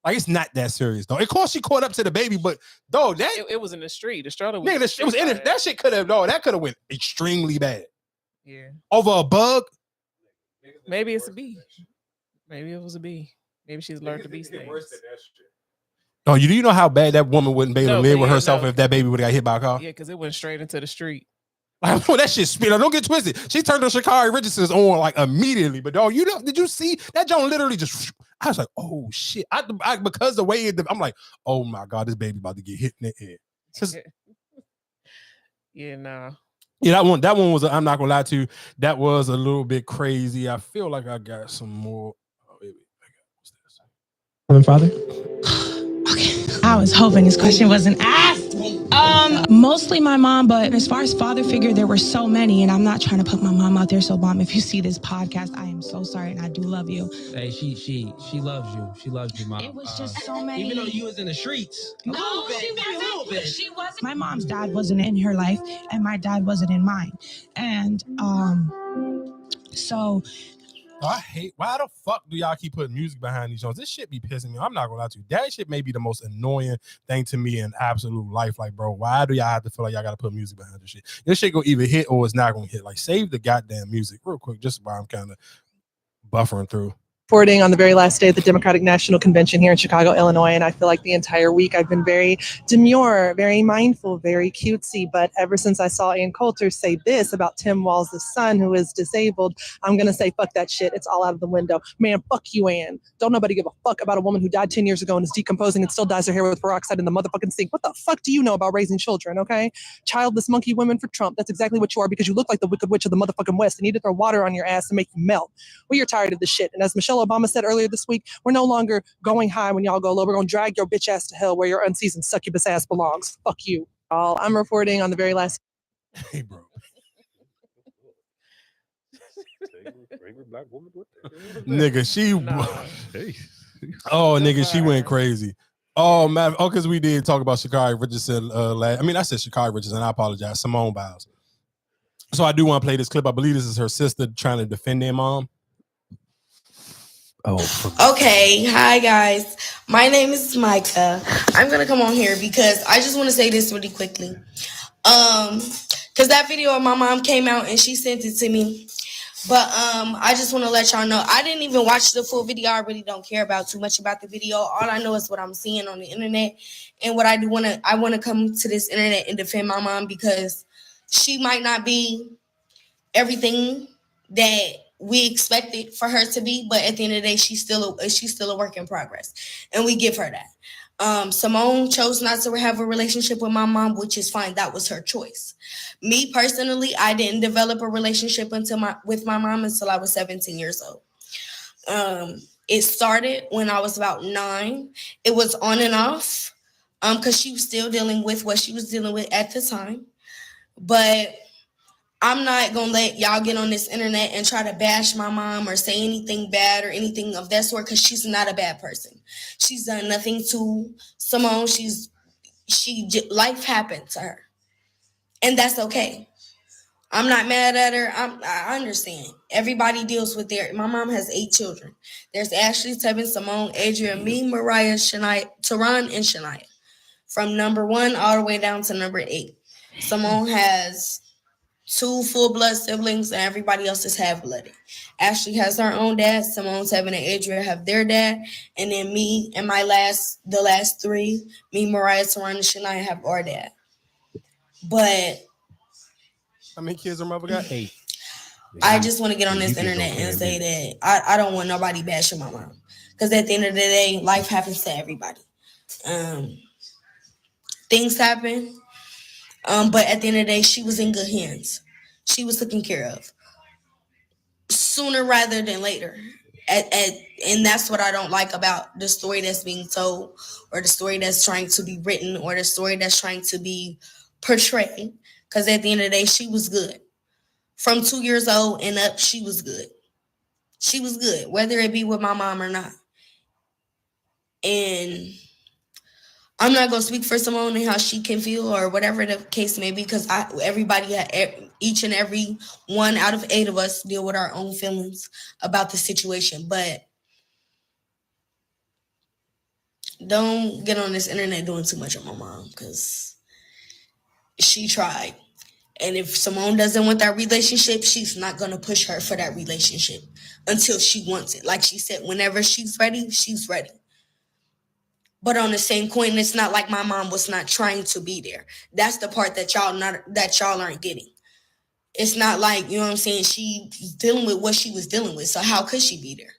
Like, it's not that serious though. Of course, she caught up to the baby, but dog, it was in the street. The stroller was. Nigga, it was in it. That shit could have went extremely bad. Yeah. Over a bug? Maybe it's a bee. Maybe it was a bee. Maybe she's learned to be things. Oh, you know how bad that woman wouldn't be able to live with herself if that baby would have got hit by a car? Yeah, because it went straight into the street. Like, that shit speed. Don't get twisted. She turned her Sha'Carri Richardson's on like immediately. But dog, did you see that John literally just? I was like, oh shit! I because the way I'm like, oh my god, this baby about to get hit in the head. Yeah, nah. Yeah, that one was. I'm not gonna lie to you. That was a little bit crazy. I feel like I got some more. Oh, wait, what's this? Father? I was hoping this question wasn't asked. Mostly my mom, but as far as father figure, there were so many, and I'm not trying to put my mom out there. So, Mom, if you see this podcast, I am so sorry, and I do love you. Hey, she loves you. She loves you, Mom. It was just so many. Even though you was in the streets. No, she wasn't. She wasn't. My mom's dad wasn't in her life, and my dad wasn't in mine, and so. I hate, why the fuck do y'all keep putting music behind these songs? This shit be pissing me. I'm not gonna lie to you. That shit may be the most annoying thing to me in absolute life. Like, bro, why do y'all have to feel like y'all gotta put music behind this shit? This shit gonna either hit or it's not gonna hit. Like, save the goddamn music real quick, just while I'm kind of buffering through. Reporting on the very last day of the Democratic National Convention here in Chicago, Illinois, and I feel like the entire week I've been very demure, very mindful, very cutesy, but ever since I saw Ann Coulter say this about Tim Walz' son who is disabled, I'm going to say fuck that shit. It's all out of the window. Man, fuck you, Ann. Don't nobody give a fuck about a woman who died 10 years ago and is decomposing and still dyes her hair with peroxide in the motherfucking sink. What the fuck do you know about raising children, okay? Childless monkey women for Trump. That's exactly what you are because you look like the Wicked Witch of the motherfucking West and need to throw water on your ass to make you melt. We are tired of this shit. And as Michelle Obama said earlier this week, we're no longer going high when y'all go low. We're going to drag your bitch ass to hell where your unseasoned succubus ass belongs. Fuck you. I'm reporting on the very last. Hey, bro. Nigga, she. Oh, nigga, she went crazy. Oh, man. Oh, because we did talk about Sha'Carri Richardson. I said Sha'Carri Richardson. I apologize. Simone Biles. So I do want to play this clip. I believe this is her sister trying to defend their mom. Okay, hi guys. My name is Micah. I'm gonna come on here because I just want to say this really quickly. Because that video of my mom came out and she sent it to me. But I just want to let y'all know I didn't even watch the full video. I really don't care about too much about the video. All I know is what I'm seeing on the internet and what I do want to come to this internet and defend my mom because she might not be everything that we expected for her to be, but at the end of the day, she's still a work in progress, and we give her that. Simone chose not to have a relationship with my mom, which is fine. That was her choice. Me personally, I didn't develop a relationship with my mom until I was 17 years old. It started when I was about 9. It was on and off, because she was still dealing with what she was dealing with at the time, but I'm not going to let y'all get on this internet and try to bash my mom or say anything bad or anything of that sort because she's not a bad person. She's done nothing to Simone. Life happened to her. And that's okay. I'm not mad at her. I understand. Everybody deals with my mom has 8 children. There's Ashley, Tevin, Simone, Adrian, me, Mariah, Shania, Teron, and Shania. From number 1 all the way down to number 8. Simone has 2 full-blood siblings, and everybody else is half-blooded. Ashley has her own dad. Simone, Tevin, and Adria have their dad. And then me and the last 3, me, Mariah, Teron, and Shania have our dad. But how many kids her mother got? 8. I just want to get on this internet and say that I don't want nobody bashing my mom. Because at the end of the day, life happens to everybody. Things happen. But at the end of the day, she was in good hands. She was taken care of sooner rather than later. And that's what I don't like about the story that's being told or the story that's trying to be written or the story that's trying to be portrayed. Because at the end of the day, she was good. From 2 years old and up, she was good. She was good, whether it be with my mom or not. And I'm not going to speak for Simone and how she can feel or whatever the case may be because each and every one out of 8 of us deal with our own feelings about the situation. But don't get on this internet doing too much of my mom because she tried. And if Simone doesn't want that relationship, she's not going to push her for that relationship until she wants it. Like she said, whenever she's ready, she's ready. But on the same coin, it's not like my mom was not trying to be there. That's the part that y'all aren't getting. It's not like, you know what I'm saying, she's dealing with what she was dealing with. So how could she be there?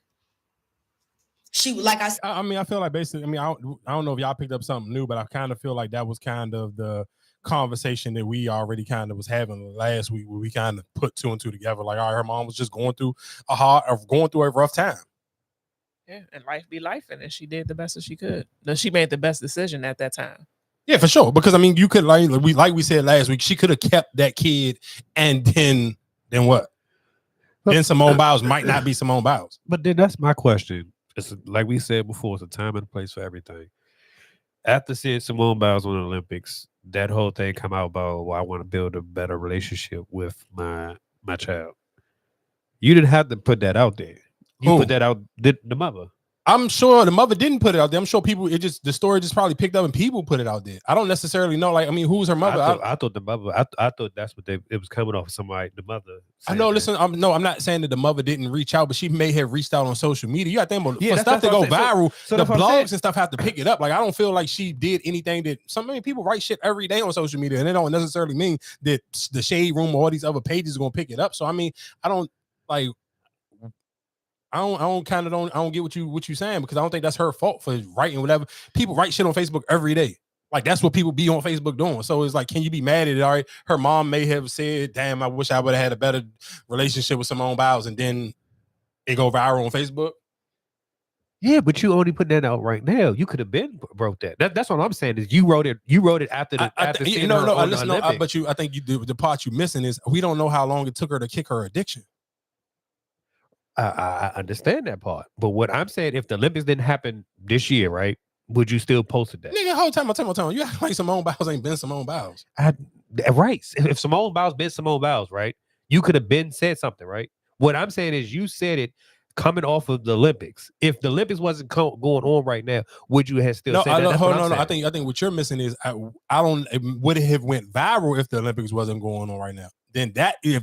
I feel like basically, I don't know if y'all picked up something new, but I kind of feel like that was kind of the conversation that we already kind of was having last week where we kind of put 2 and 2 together. Like, all right, her mom was just going through a rough time. Yeah, and life be life, and she did the best that she could. She made the best decision at that time. Yeah, for sure. Because I mean, you could like we said last week, she could have kept that kid, and then what? Then Simone Biles might not be Simone Biles. But then that's my question. It's like we said before, it's a time and place for everything. After seeing Simone Biles on the Olympics, that whole thing come out about, well, I want to build a better relationship with my child. You didn't have to put that out there. You put that out, the mother. I'm sure the mother didn't put it out there. I'm sure people, the story just probably picked up and people put it out there. I don't necessarily know. Like, I mean, who's her mother? I thought the mother. I thought that's what it was coming off of somebody. The mother. I know. Listen, I'm not saying that the mother didn't reach out, but she may have reached out on social media. You got to think about for stuff to go viral. So the blogs and stuff have to pick it up. Like, I don't feel like she did anything that many people write shit every day on social media, and it don't necessarily mean that the Shade Room or all these other pages are gonna pick it up. So I mean, I don't get what you saying, because I don't think that's her fault for writing whatever. People write shit on Facebook every day. Like, that's what people be on Facebook doing. So it's like, can you be mad at it? All right, her mom may have said, damn, I wish I would have had a better relationship with Simone Biles, and then it go viral on Facebook. Yeah, but you only put that out right now. You could have been wrote that. That's what I'm saying is you wrote it after the I think the part you missing is we don't know how long it took her to kick her addiction. I understand that part, but what I'm saying, if the Olympics didn't happen this year, right, would you still post that? Nigga, whole time, you act like Simone Biles ain't been Simone Biles. Right. If Simone Biles been Simone Biles, right, you could have been said something, right? What I'm saying is you said it coming off of the Olympics. If the Olympics wasn't going on right now, would you have still said that? No. I think what you're missing is I don't. It would have went viral if the Olympics wasn't going on right now. Then that is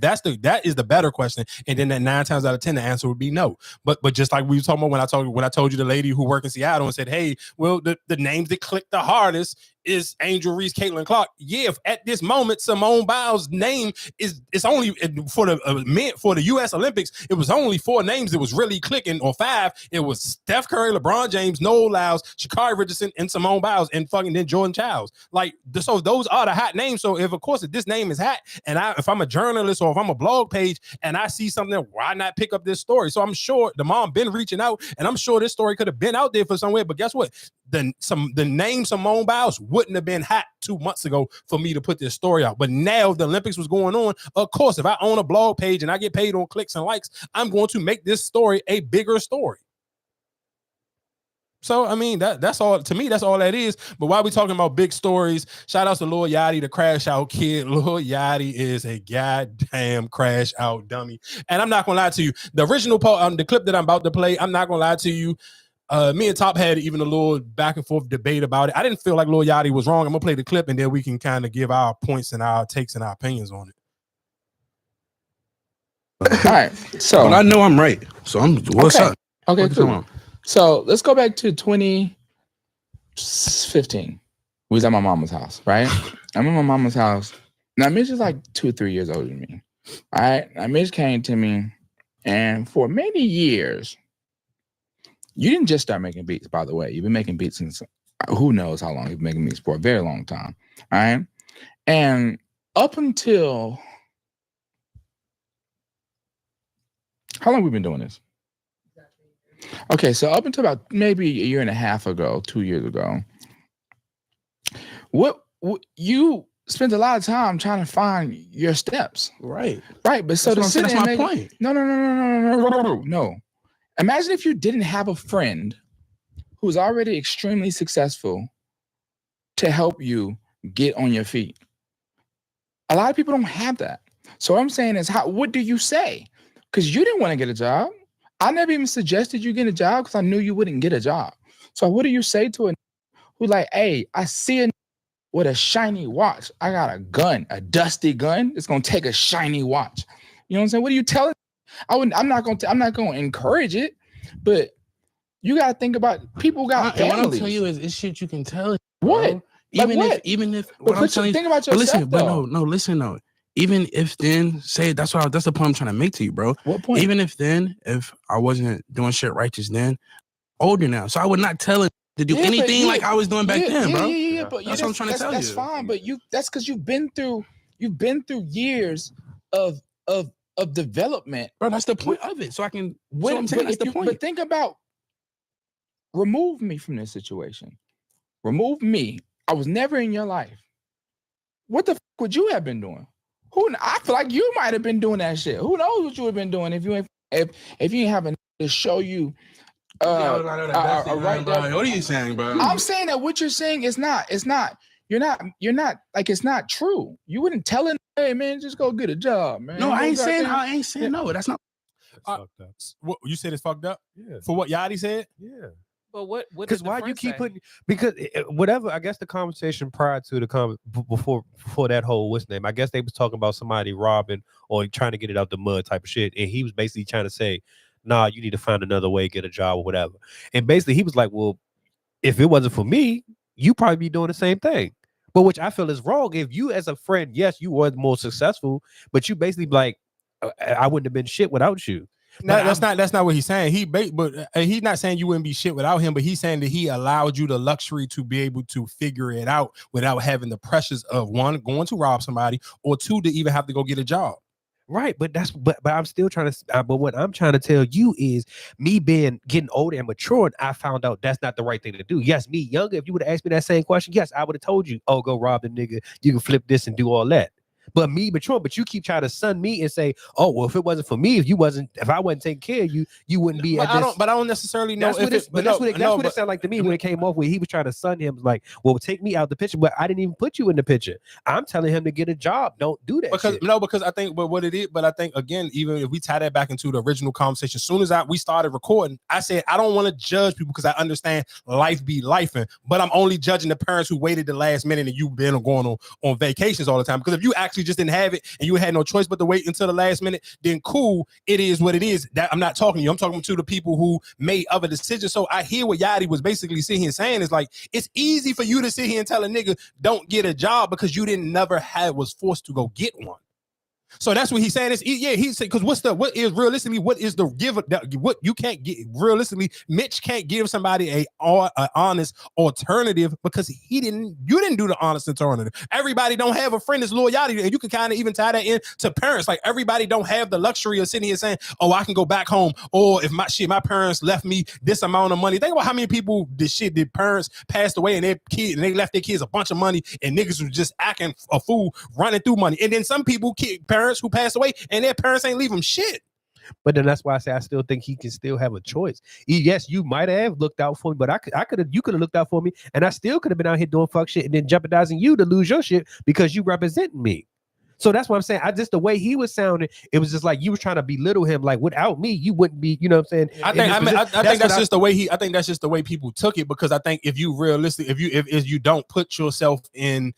the better question, and then that 9 times out of 10 the answer would be no. But just like we were talking about when I told you the lady who worked in Seattle and said, hey, well, the names that clicked the hardest is Angel Reese, Caitlin Clark. Yeah, if at this moment Simone Biles' name it's only for the U.S. Olympics, it was only 4 names that was really clicking, or 5. It was Steph Curry, LeBron James, Noel Lyles, Sha'Carri Richardson, and Simone Biles, and fucking then Jordan Childs. Like, so those are the hot names. So if this name is hot, and if I'm a journalist or if I'm a blog page and I see something, why not pick up this story? So I'm sure the mom been reaching out, and I'm sure this story could have been out there for somewhere. But guess what? The name Simone Biles wouldn't have been hot 2 months ago for me to put this story out. But now the Olympics was going on. Of course, if I own a blog page and I get paid on clicks and likes, I'm going to make this story a bigger story. So, I mean, that's all. To me, that's all that is. But while we talking about big stories, shout out to Lil Yachty, the crash out kid. Lil Yachty is a goddamn crash out dummy. And I'm not going to lie to you. The original part, the clip that I'm about to play, I'm not going to lie to you. Me and Top had even a little back and forth debate about it. I didn't feel like Lil Yachty was wrong. I'm going to play the clip, and then we can kind of give our points and our takes and our opinions on it. All right. So but I know I'm right. So what's up? Okay, cool. So let's go back to 2015. We was at my mama's house, right? I'm in my mama's house. Now, Mitch is like 2 or 3 years older than me. All right. Now, Mitch came to me, and for many years, you didn't just start making beats, by the way. You've been making beats since who knows how long. You've been making beats for a very long time. All right. And up until how long have we been doing this? Okay, so up until about maybe a year and a half ago, 2 years ago, what you spent a lot of time trying to find your steps. Right. Right. But so that's my point. No. Imagine if you didn't have a friend who's already extremely successful to help you get on your feet. A lot of people don't have that. So what I'm saying is, what do you say? Because you didn't want to get a job. I never even suggested you get a job because I knew you wouldn't get a job. So what do you say to a who like, hey, I see a with a shiny watch. I got a gun, a dusty gun. It's gonna take a shiny watch. You know what I'm saying? What are you telling? I'm not gonna encourage it, but you gotta think about people got families. What I'll tell you is it's shit you can tell. What? Even if what I'm telling you, think about yourself. Listen though. Even if then, that's the point I'm trying to make to you, bro. What point? Even if I wasn't doing shit righteous then, older now, so I would not tell it to do anything like I was doing back then, bro. Yeah, but that's what I'm trying to tell you. That's fine, but that's because you've been through years of development, bro. That's the point of it. So I can. That's the point. But think about remove me from this situation. Remove me. I was never in your life. What the fuck would you have been doing? I feel like you might have been doing that shit. Who knows what you would have been doing if you ain't having to show you What are you saying, bro? I'm saying that what you're saying is not. You're not like it's not true. You wouldn't tell him, hey man, just go get a job, man. No, I ain't saying no. That's not. What you said it's fucked up? Yeah. For what Yachty said? Yeah. But what? Because why you keep putting? Because whatever. I guess the conversation prior to the before that whole what's name. I guess they was talking about somebody robbing or trying to get it out the mud type of shit, and he was basically trying to say, "Nah, you need to find another way, get a job or whatever." And basically, he was like, "Well, if it wasn't for me, you probably be doing the same thing." But which I feel is wrong. If you as a friend, yes, you were more successful, but you basically like, I wouldn't have been shit without you. No, that's not what he's saying. He's not saying you wouldn't be shit without him, but he's saying that he allowed you the luxury to be able to figure it out without having the pressures of one, going to rob somebody, or two, to even have to go get a job. Right, but I'm still trying to. But what I'm trying to tell you is, me getting older and maturing, I found out that's not the right thing to do. Yes, me younger, if you would have asked me that same question, yes, I would have told you, oh, go rob the nigga. You can flip this and do all that. But me maturing, but you keep trying to sun me and say, oh, well, if it wasn't for me, if I wasn't taking care of you, you wouldn't be. But I don't necessarily know. That's what it sounded like to me when it came off. Where he was trying to sun him, like, well, take me out the picture, but I didn't even put you in the picture. I'm telling him to get a job. Don't do that. Because I think, but what it is, but I think again, even if we tie that back into the original conversation, as soon as we started recording, I said I don't want to judge people because I understand life be lifing, but I'm only judging the parents who waited the last minute and you've been going on vacations all the time. Because if you actually just didn't have it and you had no choice but to wait until the last minute, then cool, it is what it is. That I'm not talking to you. I'm talking to the people who made other decisions. So I hear what Yachty was basically sitting here saying is like, it's easy for you to sit here and tell a nigga don't get a job because you was forced to go get one. So that's what he's saying. He said, because what is the give what you can't get realistically, Mitch can't give somebody a honest alternative because you didn't do the honest alternative. Everybody don't have a friend that's Lil Yachty, and you can kind of even tie that in to parents. Like everybody don't have the luxury of sitting here saying, oh, I can go back home, or if my parents left me this amount of money. Think about how many people did parents passed away and they left their kids a bunch of money and niggas was just acting a fool running through money. And then some people parents who passed away and their parents ain't leave them shit. But then that's why I say I still think he can still have a choice. Yes, you might have looked out for me, but you could have looked out for me, and I still could have been out here doing fuck shit and then jeopardizing you to lose your shit because you representing me. So that's what I'm saying. The way he was sounding, it was just like you were trying to belittle him. Like without me, you wouldn't be. You know what I'm saying? I think that's just the way I think that's just the way people took it, because I think if you don't put yourself in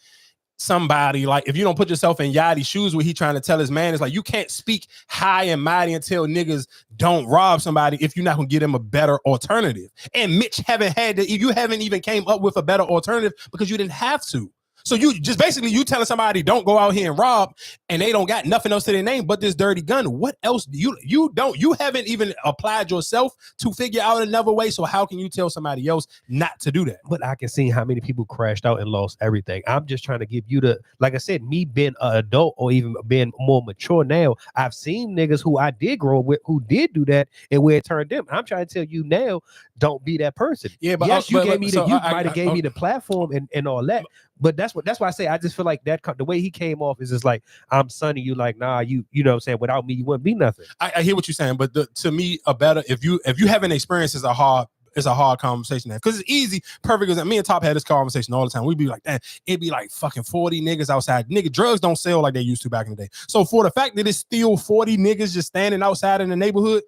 somebody, like if you don't put yourself in Yachty's shoes, where he trying to tell his man is like, you can't speak high and mighty and tell niggas don't rob somebody if you're not gonna get them a better alternative. And Mitch you haven't even came up with a better alternative because you didn't have to. So you just basically you telling somebody don't go out here and rob, and they don't got nothing else to their name but this dirty gun. What else do you haven't even applied yourself to figure out another way. So how can you tell somebody else not to do that? But I can see how many people crashed out and lost everything. I'm just trying to give you like I said, me being an adult or even being more mature now, I've seen niggas who I did grow up with who did do that and where it turned them. I'm trying to tell you now, don't be that person. Yeah, but yes, you might have gave me the platform and all that. But that's why I say I just feel like that the way he came off is just like, I'm sunning you, like, nah, you know what I'm saying, without me you wouldn't be nothing. I hear what you're saying, but to me, if you haven't experienced it's a hard conversation there, because it's easy, perfect. Because me and Top had this conversation all the time. We'd be like, it'd be like fucking 40 niggas outside. Drugs don't sell like they used to back in the day. So for the fact that it's still 40 niggas just standing outside in the neighborhood,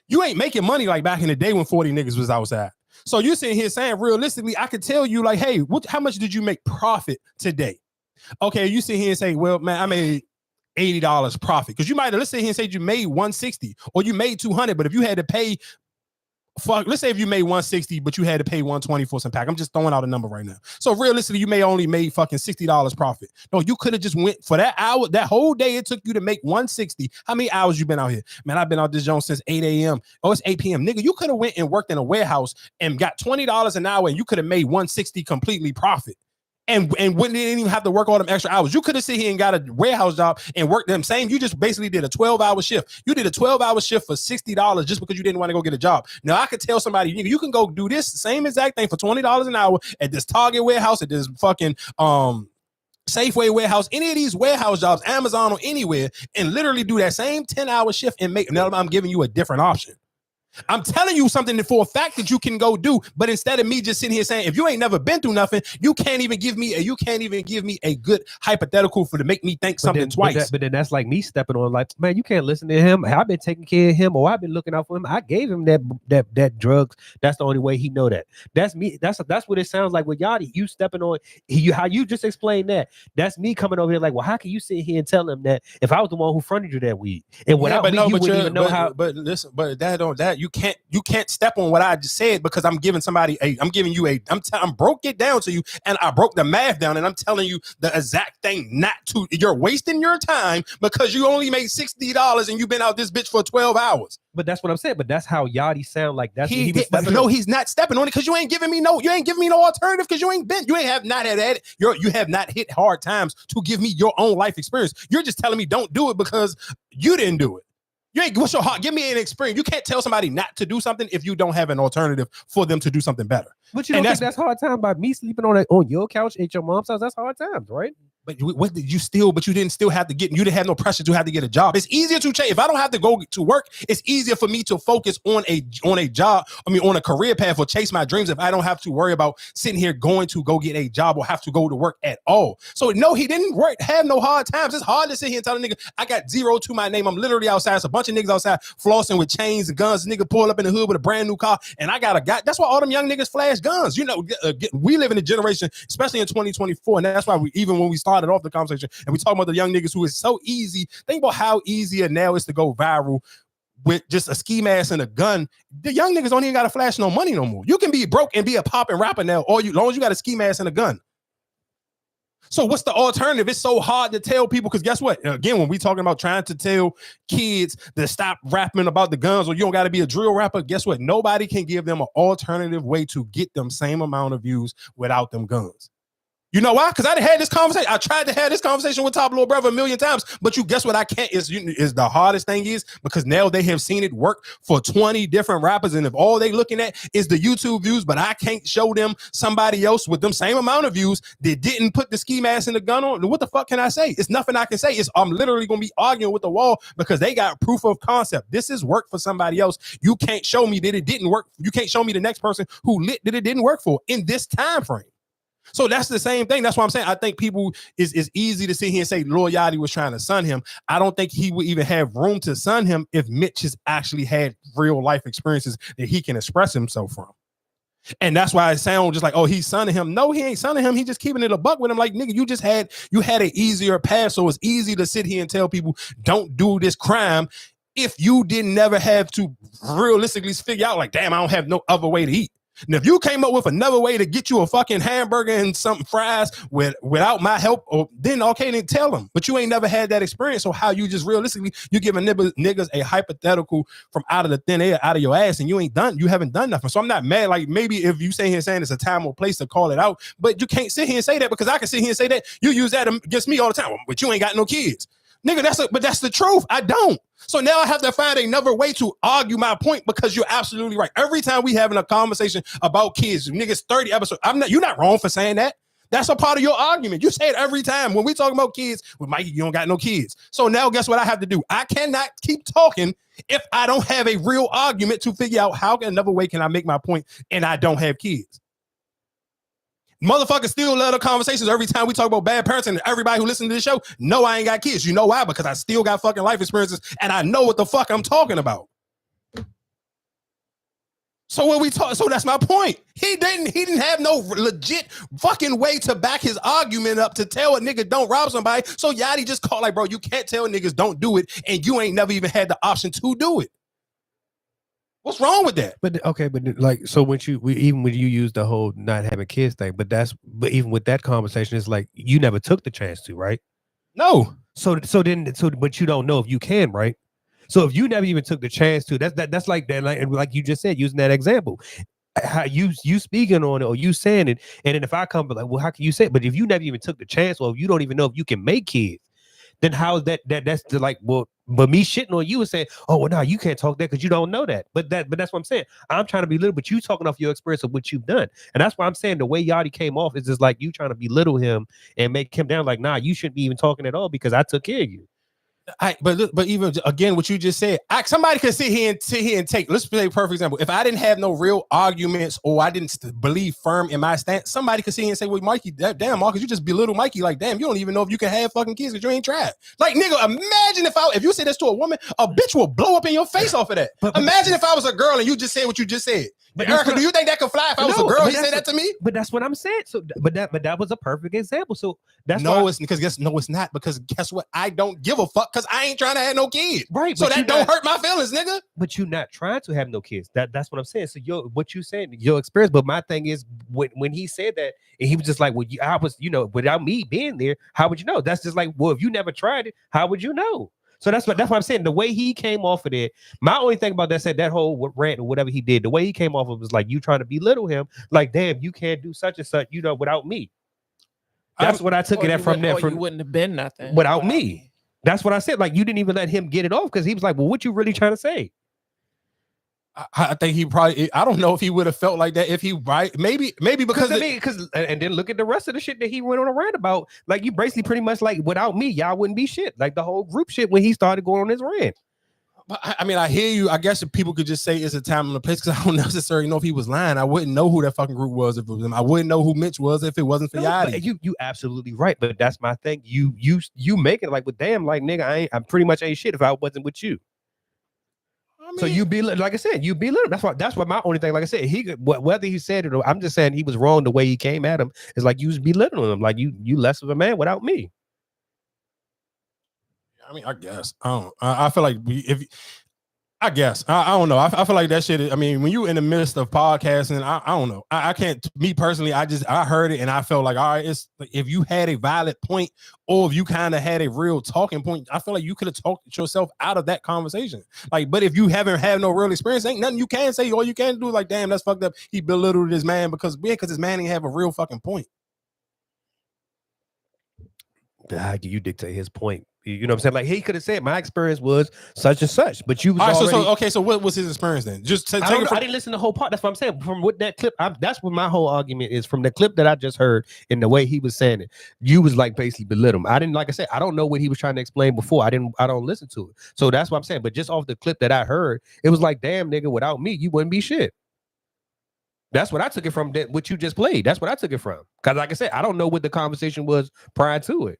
you ain't making money like back in the day when 40 niggas was outside. So you're sitting here saying, realistically, I could tell you like, hey, how much did you make profit today? Okay, you sit here and say, well, man, I made $80 profit. Because you might have, let's sit here and say you made 160 or you made 200, but if you had to pay, let's say if you made 160, but you had to pay 120 for some pack. I'm just throwing out a number right now. So realistically, you may only made fucking $60 profit. No, you could have just went for that hour, that whole day it took you to make 160. How many hours you been out here? Man, I've been out this joint since 8 a.m. Oh, it's 8 p.m. Nigga, you could have went and worked in a warehouse and got $20 an hour and you could have made 160 completely profit. and wouldn't even have to work all them extra hours. You could have sit here and got a warehouse job and worked them same. You just basically did a 12-hour shift. You did a 12-hour shift for $60 just because you didn't want to go get a job. Now I could tell somebody, you can go do this same exact thing for $20 an hour at this Target warehouse, at this fucking Safeway warehouse, any of these warehouse jobs, Amazon or anywhere, and literally do that same 10-hour shift and make. Now I'm giving you a different option. I'm telling you something for a fact that you can go do, but instead of me just sitting here saying, if you ain't never been through nothing, you can't even give me a good hypothetical to make me think something twice. But then that's like me stepping on, like, man, you can't listen to him. I've been taking care of him, or I've been looking out for him. I gave him that drugs. That's the only way he know that. That's me. That's what it sounds like with Yachty. You stepping on how you just explained that. That's me coming over here like, well, how can you sit here and tell him that if I was the one who fronted you that weed? And without me, you wouldn't even know how. But listen, but that you can't step on what I just said because I'm giving I'm broke it down to you, and I broke the math down, and I'm telling you the exact thing not to. You're wasting your time because you only made $60 and you've been out this bitch for 12 hours. But that's what I'm saying. But that's how Yachty sound like. That's he's not stepping on it because you ain't giving me no alternative because you have not hit hard times to give me your own life experience. You're just telling me don't do it because you didn't do it. What's your heart? Give me an experience. You can't tell somebody not to do something if you don't have an alternative for them to do something better. But you don't think that's hard time by me sleeping on your couch at your mom's house? That's hard times, right? But you didn't still have to get. You didn't have no pressure to have to get a job. It's easier to change. If I don't have to go to work, it's easier for me to focus on a job. On a career path or chase my dreams. If I don't have to worry about sitting here going to go get a job or have to go to work at all. So no, he didn't have no hard times. It's hard to sit here and tell a nigga I got zero to my name. I'm literally outside. It's a bunch of niggas outside flossing with chains and guns. Nigga pull up in the hood with a brand new car, and I got a guy. That's why all them young niggas flash guns. We live in a generation, especially in 2024, and that's why even when we started off the conversation and we talk about the young niggas who is so easy. Think about how easy it now is to go viral with just a ski mask and a gun. The young niggas don't even got to flash no money no more. You can be broke and be a popping rapper now, long as you got a ski mask and a gun. So what's the alternative? It's so hard to tell people because guess what? Again, when we talking about trying to tell kids to stop rapping about the guns or you don't got to be a drill rapper, guess what? Nobody can give them an alternative way to get them same amount of views without them guns. You know why? Because I had this conversation. I tried to have this conversation with Top Little Brother a million times, but you guess what? I can't. Is the hardest thing is because now they have seen it work for 20 different rappers, and if all they looking at is the YouTube views, but I can't show them somebody else with them same amount of views that didn't put the ski mask and the gun on. What the fuck can I say? It's nothing I can say. I'm literally gonna be arguing with the wall because they got proof of concept. This is work for somebody else. You can't show me that it didn't work. You can't show me the next person who lit that it didn't work for in this time frame. So that's the same thing. That's why I'm saying I think people is easy to sit here and say Lil Yachty was trying to sun him. I don't think he would even have room to sun him if Mitch has actually had real life experiences that he can express himself from. And that's why it sounds just like, oh, he's sunning him. No, he ain't sunning him. He just keeping it a buck with him. Like, nigga, you had an easier path. So it's easy to sit here and tell people don't do this crime if you didn't never have to realistically figure out like, damn, I don't have no other way to eat. And if you came up with another way to get you a fucking hamburger and some fries without my help, then okay, then tell them. But you ain't never had that experience. So how you just realistically, you giving niggas a hypothetical from out of the thin air, out of your ass, and you haven't done nothing. So I'm not mad. Like maybe if you say here saying it's a time or place to call it out, but you can't sit here and say that because I can sit here and say that. You use that against me all the time, but you ain't got no kids. Nigga, that's the truth. I don't. So now I have to find another way to argue my point because you're absolutely right. Every time we having a conversation about kids, niggas 30 episodes, you're not wrong for saying that. That's a part of your argument. You say it every time. When we talk about kids, with Mikey, you don't got no kids. So now guess what I have to do? I cannot keep talking if I don't have a real argument to figure out how another way can I make my point and I don't have kids. Motherfuckers still love the conversations every time we talk about bad parents, and everybody who listens to this show know I ain't got kids. You know why? Because I still got fucking life experiences and I know what the fuck I'm talking about. So when we talk, so that's my point. He didn't have no legit fucking way to back his argument up to tell a nigga don't rob somebody. So Yachty just called like, bro, you can't tell niggas don't do it, and you ain't never even had the option to do it. What's wrong with that? But okay, but like, so even when you use the whole not having kids thing, but even with that conversation, it's like you never took the chance to, right? No. But you don't know if you can, right? So if you never even took the chance to, that's like that, like you just said, using that example. how you speaking on it or you saying it, and then if I come like, well, how can you say it? But if you never even took the chance, or if you don't even know if you can make kids, then how is that's the like, well, but me shitting on you and saying, oh well, no, you can't talk that because you don't know that. But that's what I'm saying. I'm trying to belittle, but you talking off your experience of what you've done, and that's why I'm saying the way Yachty came off is just like you trying to belittle him and make him down. Like, nah, you shouldn't be even talking at all because I took care of you. But even again, what you just said, somebody could sit here and take. Let's say, perfect example. If I didn't have no real arguments or I didn't believe firm in my stance, somebody could sit here and say, "Well, Mikey, damn, Marcus, you just belittle Mikey. Like, damn, you don't even know if you can have fucking kids because you ain't tried. Like, nigga, imagine if you say this to a woman, a bitch will blow up in your face off of that. Imagine if I was a girl and you just said what you just said. But Erica, do you think that could fly if I was a girl? You say that to me? But that's what I'm saying. So, but that was a perfect example. So that's it's not because guess what? I don't give a fuck because I ain't trying to have no kids. Right. So that don't hurt my feelings, nigga. But you're not trying to have no kids. That's what I'm saying. So what you saying, your experience. But my thing is when he said that and he was just like, well, I was, without me being there, how would you know? That's just like, well, if you never tried it, how would you know? So that's what I'm saying. The way he came off of it, my only thing about that whole rant or whatever he did, the way he came off of it was like you trying to belittle him, like, damn, you can't do such and such, without me. That's what I took it from there. You wouldn't have been nothing without me. That's what I said. Like, you didn't even let him get it off because he was like, well, what you really trying to say? I think he probably, I don't know if he would have felt like that if he, maybe because and then look at the rest of the shit that he went on a rant about. Like, you basically pretty much like, without me, y'all wouldn't be shit. Like the whole group shit when he started going on his rant. But I mean, I hear you. I guess if people could just say it's a time and a place because I don't necessarily know if he was lying. I wouldn't know who that fucking group was if it was him. I wouldn't know who Mitch was if it wasn't for Yachty. You absolutely right. But that's my thing. You make it like, well, damn, like, nigga, I pretty much ain't shit if I wasn't with you. So you be like I said, you be little. That's what my only thing. Like I said, whether he said it or I'm just saying he was wrong the way he came at him. It's like you was belittling him, like you less of a man without me. I mean, I guess I feel like I don't know. I feel like that shit. I mean, when you in the midst of podcasting, I don't know. I can't. Me personally, I heard it and I felt like, all right, it's like if you had a valid point or if you kind of had a real talking point, I feel like you could have talked yourself out of that conversation. Like, but if you haven't had no real experience, ain't nothing you can say. All you can do is like, damn, that's fucked up. He belittled this man because his man didn't have a real fucking point. How do you dictate his point? You know what I'm saying? Like, he could have said my experience was such and such, but you was already... So what was his experience then? Just I didn't listen to the whole part. That's what I'm saying. From what that clip, that's what my whole argument is. From the clip that I just heard and the way he was saying it, you was like basically belittle him. I didn't, like I said, I don't know what he was trying to explain before. I don't listen to it. So that's what I'm saying. But just off the clip that I heard, it was like, damn, nigga, without me, you wouldn't be shit. That's what I took it from. What you just played. That's what I took it from. Because like I said, I don't know what the conversation was prior to it.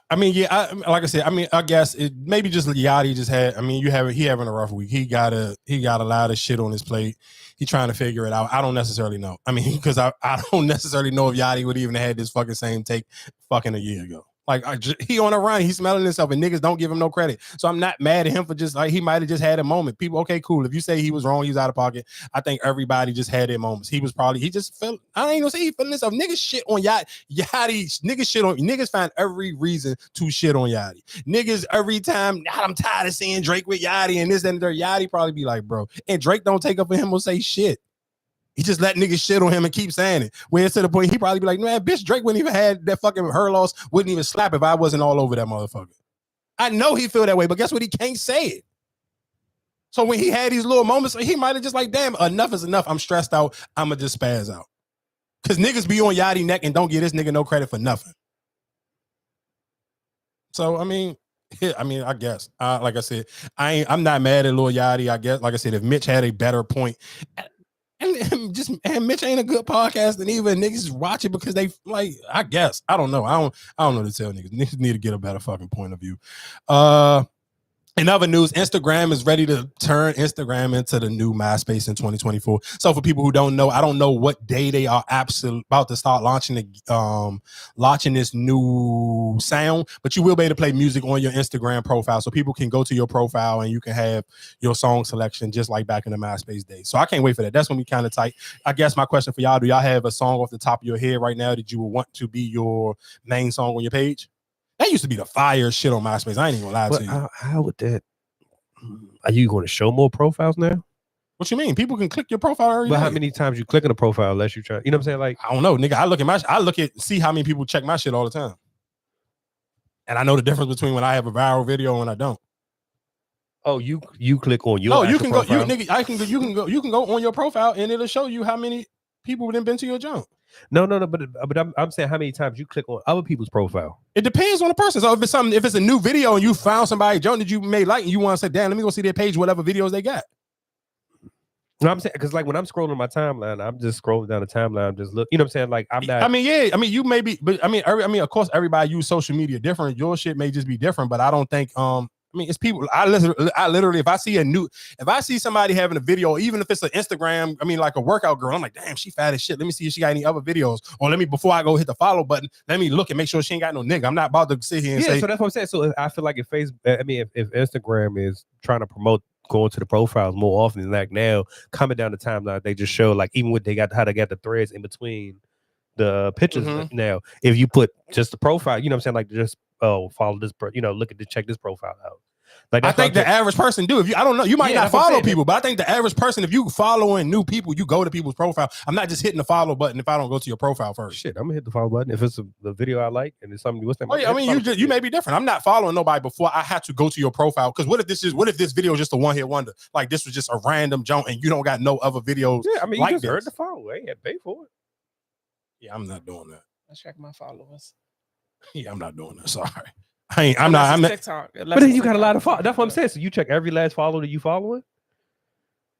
I mean, yeah, like I said, I mean, I guess it maybe just Yachty just had. I mean, he having a rough week. He got a lot of shit on his plate. He trying to figure it out. I don't necessarily know. I mean, because I don't necessarily know if Yachty would even have had this fucking same take fucking a year ago. Like he on a run, he's smelling himself, and niggas don't give him no credit. So I'm not mad at him for just like he might have just had a moment. People, okay, cool. If you say he was wrong, he was out of pocket. I think everybody just had their moments. He just felt. I ain't gonna say he feeling himself. Niggas shit on Yachty. Niggas shit on. Niggas find every reason to shit on Yachty. Niggas every time. I'm tired of seeing Drake with Yachty and this and that. Yachty probably be like, bro, and Drake don't take up for him or say shit. He just let niggas shit on him and keep saying it. Where it's to the point he probably be like, man, bitch, Drake wouldn't even had that fucking her loss, wouldn't even slap if I wasn't all over that motherfucker. I know he feel that way, but guess what? He can't say it. So when he had these little moments, he might have just like, damn, enough is enough. I'm stressed out. I'ma just spaz out. Cause niggas be on Yachty neck and don't give this nigga no credit for nothing. So I mean, I guess. Like I said, I'm not mad at Lil Yachty. I guess, like I said, if Mitch had a better point. And Mitch ain't a good podcast, and even niggas watch it because they like. I guess I don't know. I don't know to tell niggas. Niggas need to get a better fucking point of view. In other news, Instagram is ready to turn Instagram into the new MySpace in 2024. So for people who don't know, I don't know what day they are about to start launching this new sound, but you will be able to play music on your Instagram profile. So people can go to your profile and you can have your song selection just like back in the MySpace days. So I can't wait for that. That's gonna be kind of tight. I guess my question for y'all, do y'all have a song off the top of your head right now that you would want to be your main song on your page? That used to be the fire shit on MySpace. I ain't even gonna lie to you. How would that? Are you going to show more profiles now? What you mean? People can click your profile every But day. how many times you click on a profile unless you try? You know what I'm saying? Like, I don't know, nigga. See how many people check my shit all the time. And I know the difference between when I have a viral video and when I don't. oh, you click on your No, you can go. profile. You can go on your profile and it'll show you how many people have been to your junk. No, but I'm saying how many times you click on other people's profile. It depends on the person. So if it's a new video and you found somebody junk that you may like and you want to say, damn, let me go see their page, whatever videos they got. No, I'm saying because like when I'm scrolling my timeline, I'm just scrolling down the timeline. I'm just look. You know what I'm saying? Like I'm not. I mean, yeah. I mean, you may be, but I mean, of course, everybody use social media different. Your shit may just be different, but I don't think. I mean, it's people. I literally, if I see somebody having a video, even if it's an Instagram, I mean, like a workout girl, I'm like, damn, she fat as shit. Let me see if she got any other videos, or before I go hit the follow button, let me look and make sure she ain't got no nigga. I'm not about to sit here and say. So that's what I'm saying. So I feel like if Instagram is trying to promote going to the profiles more often than like now, coming down the timeline, they just show like even what how they got the threads in between the pictures now. If you put just the profile, you know what I'm saying, like just follow this, look at check this profile out. Like I think the average person do. I don't know, you might not follow people, but I think the average person, if you following new people, you go to people's profile. I'm not just hitting the follow button if I don't go to your profile first. Shit, I'm gonna hit the follow button if it's the video I like and it's something. What's that? Oh yeah, I mean you may be different. I'm not following nobody before I have to go to your profile, because what if this video is just a one hit wonder? Like this was just a random junk and you don't got no other videos. Yeah, I mean like you just this. earned the follow. I ain't had to pay for it. Yeah, I'm not doing that. Let's check my followers. Yeah, I'm not doing that. Sorry. I'm not TikTok. But then you got a lot of followers. That's what I'm saying. So you check every last follow that you following.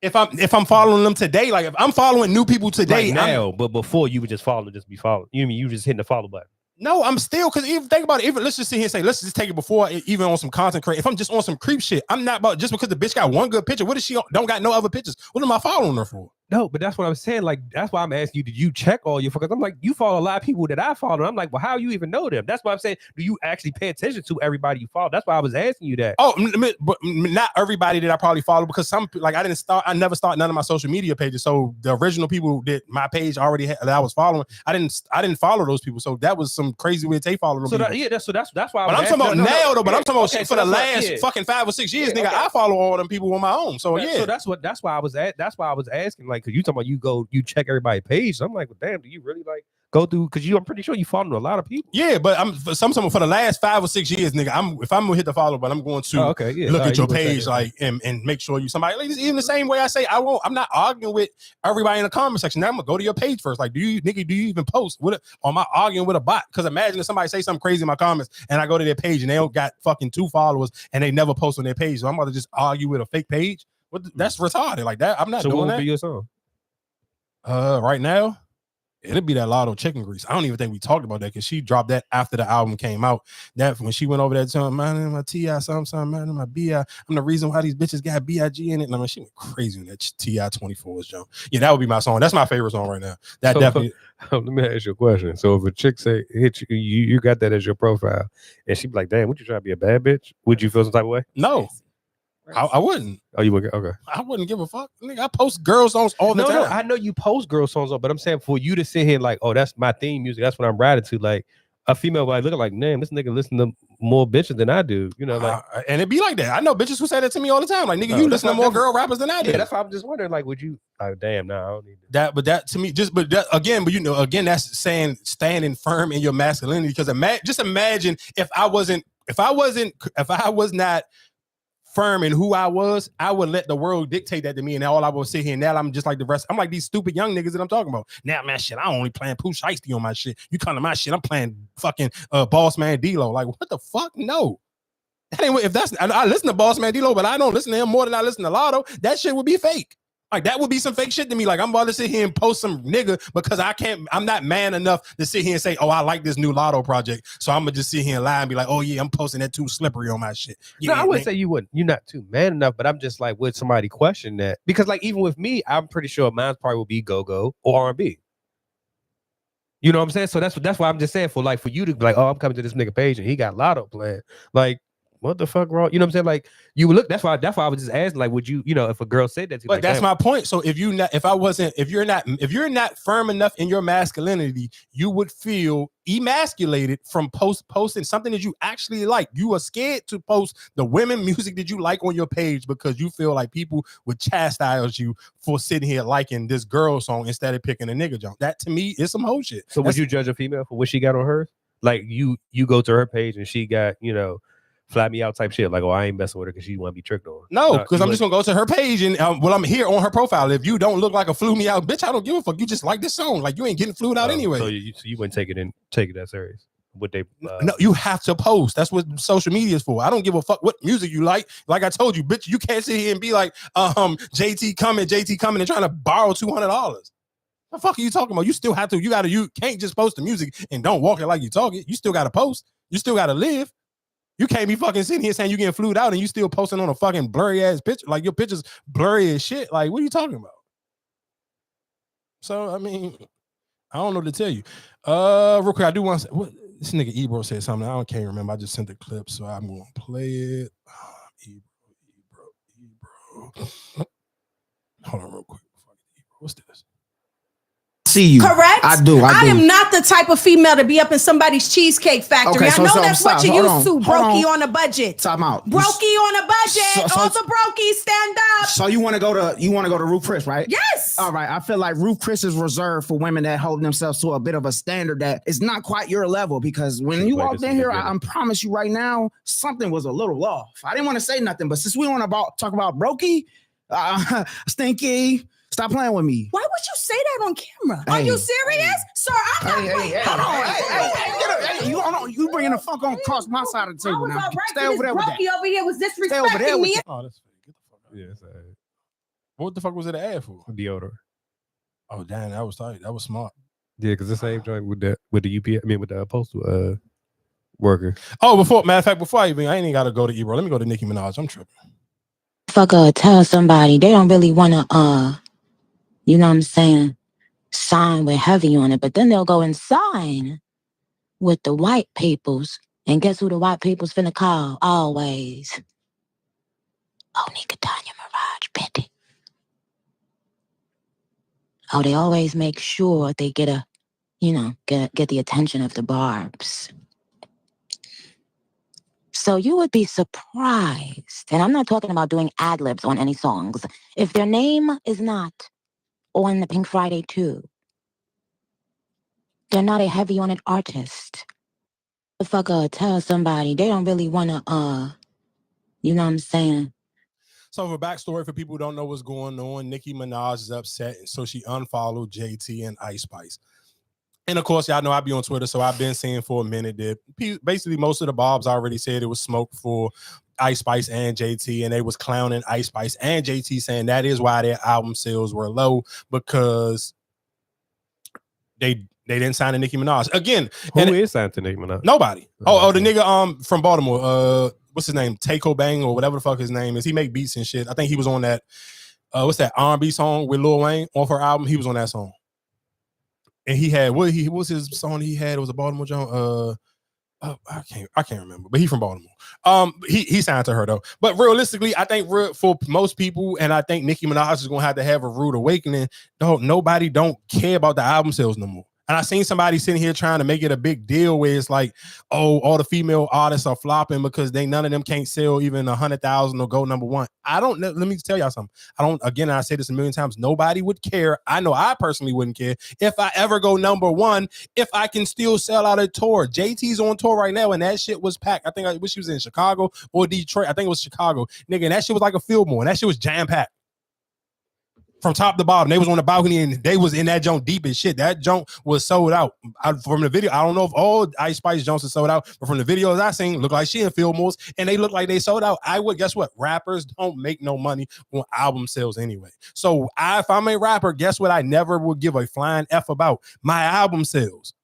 If I'm following them today, like if I'm following new people today, like now, but before you would just follow, just be following. You mean you just hitting the follow button? No, I'm still, because even think about it. Even let's just sit here and say, let's just take it before even on some content creation. If I'm just on some creep shit, I'm not about just because the bitch got one good picture. What if she don't got no other pictures? What am I following her for? No, but that's what I'm saying. Like, that's why I'm asking you, did you check all your fuckers? I'm like, you follow a lot of people that I follow. And I'm like, well, how you even know them? That's why I'm saying, do you actually pay attention to everybody you follow? That's why I was asking you that. Oh, but not everybody that I probably follow, because some, like, I never start none of my social media pages. So the original people that my page already had, that I was following, I didn't follow those people. So that was some crazy way they followed them. So that's why. But I'm talking about now though. But I'm talking about shit for the last yeah. fucking 5 or 6 years, nigga. I follow all them people on my own. So yeah. So that's why I was asking, like, because you talking about you check everybody's page. So I'm like, well, damn, do you really like go through? Because I'm pretty sure you follow a lot of people. Yeah, but I'm for the last 5 or 6 years, nigga. If I'm gonna hit the follow, but I'm going to look at your page, like, and make sure you somebody. Like, even the same way I say I won't. I'm not arguing with everybody in the comment section. Now I'm gonna go to your page first. Like, do you even post? Or am I arguing with a bot? Because imagine if somebody say something crazy in my comments and I go to their page and they don't got fucking 2 followers and they never post on their page. So I'm about to just argue with a fake page. That's retarded. Like that. I'm not so doing what would that. be your song? Right now, it'd be that Lotto Chicken Grease. I don't even think we talked about that because she dropped that after the album came out. That when she went over there telling man, my T.I. something, man, my B.I. I'm the reason why these bitches got B.I.G. in it. And I mean, she went crazy when that T.I. 24 was jump. Yeah, that would be my song. That's my favorite song right now. That definitely. Let me ask you a question. So if a chick say hit you got that as your profile, and she be like, damn, would you try to be a bad bitch? Would you feel some type of way? No. I wouldn't. Oh, you would? Okay. I wouldn't give a fuck. Nigga, I post girl songs all the time. No, I know you post girl songs, but I'm saying for you to sit here like, oh, that's my theme music. That's what I'm riding to. Like a female might look like, damn, this nigga listen to more bitches than I do. You know, like, and it be like that. I know bitches who say that to me all the time. Like, nigga, you listen to more girl rappers than I do. Yeah, that's why I'm just wondering. Like, would you? Like, damn, no, I don't need that. But that to me, again, that's saying standing firm in your masculinity. Because just imagine if I was not firm in who I was, I would let the world dictate that to me, and all I will sit here and now I'm just like the rest. I'm like these stupid young niggas that I'm talking about. Now, man, shit, I only playing Pooh Shiesty on my shit. You come to my shit, I'm playing fucking Boss Man D-Lo. Like, what the fuck? No. That ain't, if that's I listen to Boss Man D-Lo, but I don't listen to him more than I listen to Lotto. That shit would be fake. Like, that would be some fake shit to me. Like, I'm about to sit here and post some nigga because I'm not man enough to sit here and say, oh, I like this new Lotto project. So I'm gonna just sit here and lie and be like, oh yeah, I'm posting that too slippery on my shit. Yeah, no, I wouldn't say you wouldn't. You're not too man enough, but I'm just like, would somebody question that? Because like, even with me, I'm pretty sure mine probably will be go-go or R&B. You know what I'm saying? So that's why I'm just saying for you to be like, oh, I'm coming to this nigga page and he got Lotto playing. Like, what the fuck wrong? You know what I'm saying? Like you would look. That's why I was just asking. Like, would you, if a girl said that to you, but like, that's damn. my point. So if you're not firm enough in your masculinity, you would feel emasculated from posting something that you actually like. You are scared to post the women music that you like on your page because you feel like people would chastise you for sitting here liking this girl song instead of picking a nigga jump. That to me is some whole shit. So would you judge a female for what she got on hers? Like you go to her page and she got, flat me out type shit. Like, oh, I ain't messing with her because she want to be tricked on. No, because I'm just gonna go to her page and I'm here on her profile. If you don't look like a flew me out bitch, I don't give a fuck. You just like this song. Like you ain't getting flued out anyway. So you wouldn't take it that serious. Would they? No, you have to post. That's what social media is for. I don't give a fuck what music you like. Like I told you, bitch, you can't sit here and be like, JT coming and trying to borrow $200. What the fuck are you talking about? You still have to. You can't just post the music and don't walk it like you talk it. You still got to post. You still got to live. You can't be fucking sitting here saying you getting flued out and you still posting on a fucking blurry ass picture. Like your picture's blurry as shit. Like, what are you talking about? So, I mean, I don't know what to tell you. Real quick, I do want to say, what this nigga Ebro said something. I can't remember. I just sent the clip, so I'm going to play it. Ebro. Hold on real quick. What's this? See you. Correct? I do. I am not the type of female to be up in somebody's cheesecake factory. Okay, I know that's what you're used to. Brokey on a budget. Time out. Brokey on a budget. All the brokies stand up. So you want to go to Ruth Chris, right? Yes. All right. I feel like Ruth Chris is reserved for women that hold themselves to a bit of a standard that is not quite your level. Because when you walked in here, I promise you right now, something was a little off. I didn't want to say nothing, but since we want to talk about brokey, stinky. Stop playing with me. Why would you say that on camera? Are you serious? Sir, I'm not playing. Hold on. You bringing the funk on across my side of the table now. Stay over there with that. Over here was disrespecting Stay over there with me. that. Oh, that's fake. Get the fuck out. Yeah, it's ad. What the fuck was it an ad for? Deodorant. Oh, damn, that was tight. That was smart. Yeah, because the same joint with the UPS, with the postal worker. Oh, matter of fact, I ain't even got to go to Ebro. Let me go to Nicki Minaj. I'm tripping. Fucker, tell somebody they don't really want to, you know what I'm saying, sign with heavy on it, but then they'll go and sign with the white peoples. And guess who the white people's finna call? Always. Oh, nigga, Tanya Mirage, Betty. Oh, they always make sure they get get the attention of the barbs. So you would be surprised, and I'm not talking about doing ad-libs on any songs, if their name is not on the Pink Friday 2. They're not a heavy on it artist. The fucker tell somebody they don't really want to, you know what I'm saying? So for backstory, for people who don't know what's going on, Nicki Minaj is upset, and so she unfollowed JT and Ice Spice. And of course, y'all know I be on Twitter, so I've been saying for a minute that basically most of the Bobs already said it was smoke for Ice Spice and JT, and they was clowning Ice Spice and JT, saying that is why their album sales were low, because they didn't sign to Nicki Minaj. Again, Who is signed to Nicki Minaj? Nobody. Oh, the nigga from Baltimore. What's his name? Taco Bang or whatever the fuck his name is. He make beats and shit. I think he was on that. What's that R&B song with Lil Wayne off her album? He was on that song. And he had what's his song he had? It was a Baltimore Jones. I can't remember, but he from Baltimore. He signed to her though. But realistically, I think for most people, and I think Nicki Minaj is gonna have to have a rude awakening. Nobody don't care about the album sales no more. And I seen somebody sitting here trying to make it a big deal where it's like, oh, all the female artists are flopping because none of them can't sell even 100,000 or go number one. I don't know. Let me tell y'all something. I say this a million times. Nobody would care. I know I personally wouldn't care if I ever go number one, if I can still sell out a tour. JT's on tour right now, and that shit was packed. I think I wish she was in Chicago or Detroit. I think it was Chicago. Nigga, and that shit was like a Fillmore, and that shit was jam-packed. From top to bottom, they was on the balcony and they was in that joint deep as shit. That joint was sold out. From the video, I don't know if all Ice Spice joints are sold out, but from the videos I seen, look like she in Fillmore's and they look like they sold out. Guess what? Rappers don't make no money on album sales anyway. So if I'm a rapper, guess what? I never would give a flying F about my album sales.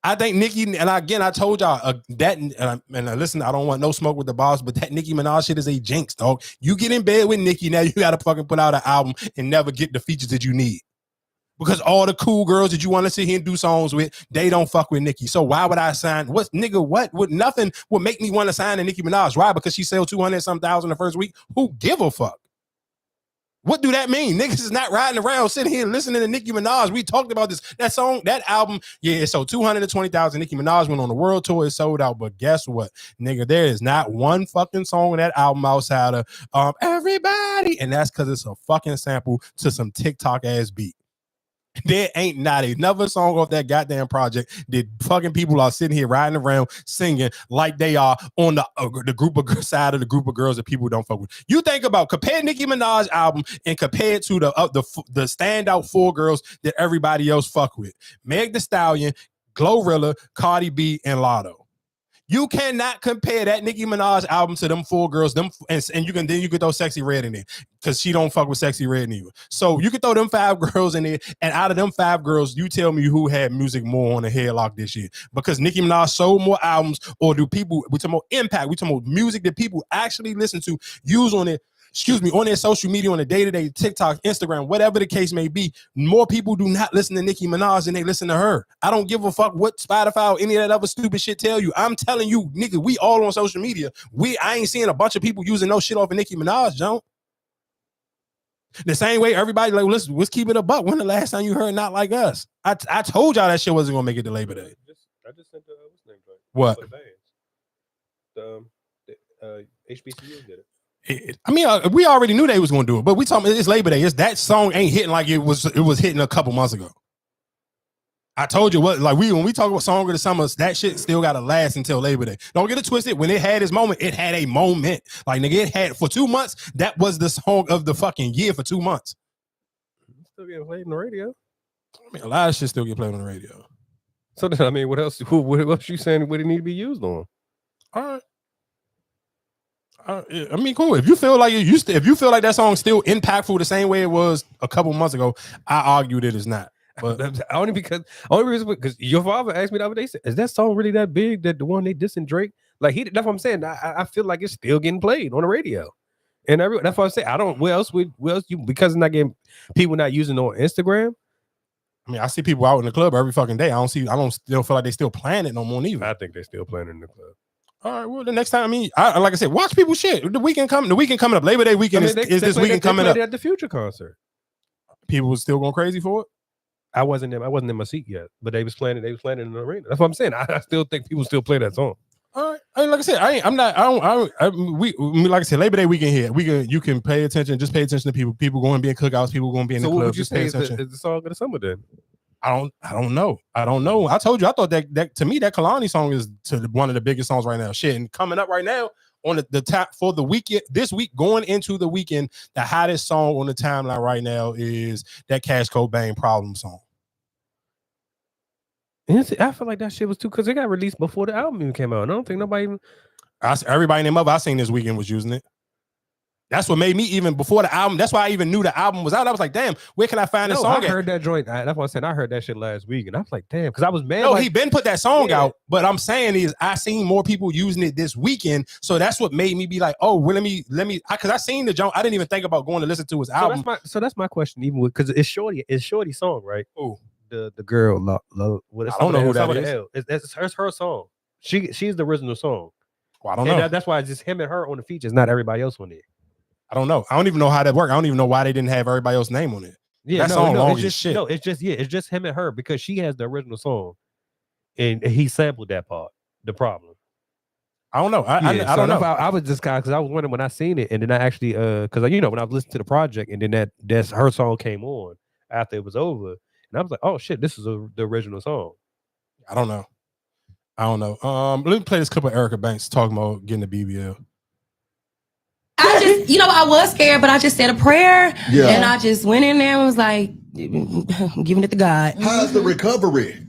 I think Nicki, and again, I told y'all listen, I don't want no smoke with the boss, but that Nicki Minaj shit is a jinx, dog. You get in bed with Nicki, now you got to fucking put out an album and never get the features that you need. Because all the cool girls that you want to sit here and do songs with, they don't fuck with Nicki. So why would I sign? What nothing would make me want to sign to Nicki Minaj. Why? Because she sold 200-some thousand the first week. Who give a fuck? What do that mean? Niggas is not riding around sitting here listening to Nicki Minaj. We talked about this. That song, that album, yeah, it sold 220,000. Nicki Minaj went on the world tour, it sold out. But guess what? Nigga, there is not one fucking song on that album outside of Everybody. And that's because it's a fucking sample to some TikTok ass beat. There ain't not another song off that goddamn project that fucking people are sitting here riding around singing like they are on the group of side of the group of girls that people don't fuck with. You think about compare Nicki Minaj album and compare it to the standout 4 girls that everybody else fuck with: Meg Thee Stallion, Glorilla, Cardi B, and Lotto. You cannot compare that Nicki Minaj album to them 4 girls. Them and you can throw Sexyy Red in there because she don't fuck with Sexyy Red neither. So you can throw them 5 girls in there, and out of them 5 girls, you tell me who had music more on the headlock this year? Because Nicki Minaj sold more albums, or do people? We talking about impact. We talking about music that people actually listen to, use on it. On their social media, on a day-to-day, TikTok, Instagram, whatever the case may be. More people do not listen to Nicki Minaj than they listen to her. I don't give a fuck what Spotify or any of that other stupid shit tell you. I'm telling you, nigga, we all on social media. I ain't seeing a bunch of people using no shit off of Nicki Minaj, John. The same way everybody like, let's keep it a buck. When the last time you heard Not Like Us? I told y'all that shit wasn't gonna make it to Labor Day. I just sent what's name? What? HBCU did it. We already knew they was gonna do it, but we talking it's Labor Day. That song ain't hitting like it was hitting a couple months ago. I told you what, like when we talk about Song of the Summer, that shit still gotta last until Labor Day. Don't get it twisted. When it had its moment, it had a moment. Like nigga, it had for 2 months. That was the song of the fucking year for 2 months. Still getting played on the radio. A lot of shit still get played on the radio. So then, what else? What else you saying? Would it need to be used on? All right. Cool. If you feel like if you feel like that song's still impactful the same way it was a couple months ago, I argue that it's not. But only because your father asked me the other day, is that song really that big? That the one they dissing Drake? Like that's what I'm saying. I feel like it's still getting played on the radio, and that's what I say. I don't. Where else you because it's not getting people not using it on Instagram. I see people out in the club every fucking day. I don't still feel like they still playing it no more neither. I think they're still playing it in the club. All right, well, the next time, I like I said, watch people shit. The weekend coming up. Labor Day weekend is this weekend coming up. At the Future concert, people were still going crazy for it. I wasn't in my seat yet, but they was playing it in the arena. That's what I'm saying. I still think people still play that song. All right, like I said, like I said, Labor Day weekend here. You can pay attention. Just pay attention to people. People going to be in cookouts. People going to be in the club. What would you just say pay is attention. the song of the summer then? I don't know. I told you, I thought that to me, that Kalani song is one of the biggest songs right now. Shit, and coming up right now on the top for the weekend, this week going into the weekend, the hottest song on the timeline right now is that Cash Cobain Problem song. I feel like that shit was too because it got released before the album even came out. I don't think nobody even. Everybody in their mother I seen this weekend was using it. That's what made me even before the album. That's why I even knew the album was out. I was like, damn, where can I find this song? I heard that joint. That's what I said. I heard that shit last week, and I was like, damn, because I was mad. No, he been put that song out, but I'm saying is I seen more people using it this weekend, so that's what made me be like, oh, well, let me, because I seen the joint. I didn't even think about going to listen to his album. So that's my question, even with because it's Shorty's song, right? Oh, the girl, what is I don't know who that is. It's her song. She's the original song. Well, I don't know. That's why it's just him and her on the features, not everybody else on there. I don't know. I don't even know how that worked. I don't even know why they didn't have everybody else's name on it. Yeah, that song long as shit. No, it's just him and her because she has the original song, and he sampled that part. The problem. I don't know. I don't know. I was just kind of because I was wondering when I seen it, and then I actually because when I was listening to the project, and then that's her song came on after it was over, and I was like, oh shit, this is the original song. I don't know. Let me play this clip of Erica Banks talking about getting the BBL. I just, I was scared, but I just said a prayer, and I just went in there and was like, giving it to God. How's the recovery?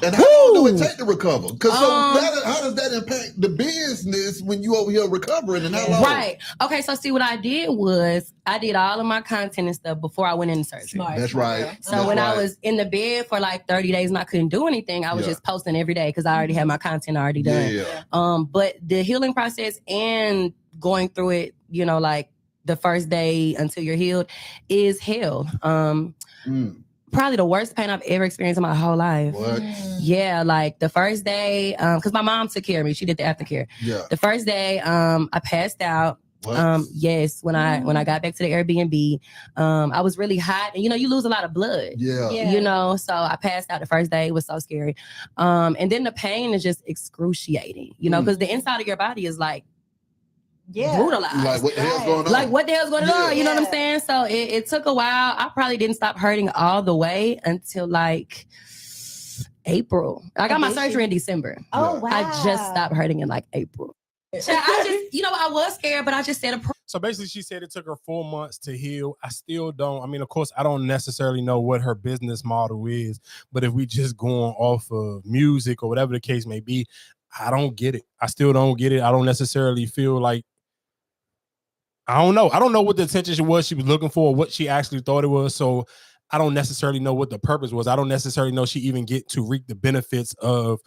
And how long do it take to recover? Because how does that impact the business when you over here recovering? And how long? Right. Okay, so see, what I did was I did all of my content and stuff before I went into surgery. That's right. So when I was in the bed for like 30 days and I couldn't do anything, I was just posting every day because I already had my content already done. But the healing process and going through it, like the first day until you're healed is hell. probably the worst pain I've ever experienced in my whole life. What? Yeah, like the first day, because my mom took care of me. She did the aftercare. Yeah. The first day, I passed out. Yes, when I got back to the Airbnb, I was really hot, and you lose a lot of blood. Yeah. So I passed out the first day. It was so scary. And then the pain is just excruciating, because the inside of your body is like brutalized. Like what the hell's going on? Like what the hell's going on? You know what I'm saying? So it took a while. I probably didn't stop hurting all the way until like April. I got my surgery in December. Oh, wow. I just stopped hurting in like April. I just, I was scared, but I just said So basically, she said it took her 4 months to heal. I still don't. I mean, of course, I don't necessarily know what her business model is, but if we just going off of music or whatever the case may be, I don't get it. I still don't get it. I don't necessarily feel like, I don't know. I don't know what the intention she was looking for, what she actually thought it was. So I don't necessarily know what the purpose was. I don't necessarily know she even get to reap the benefits of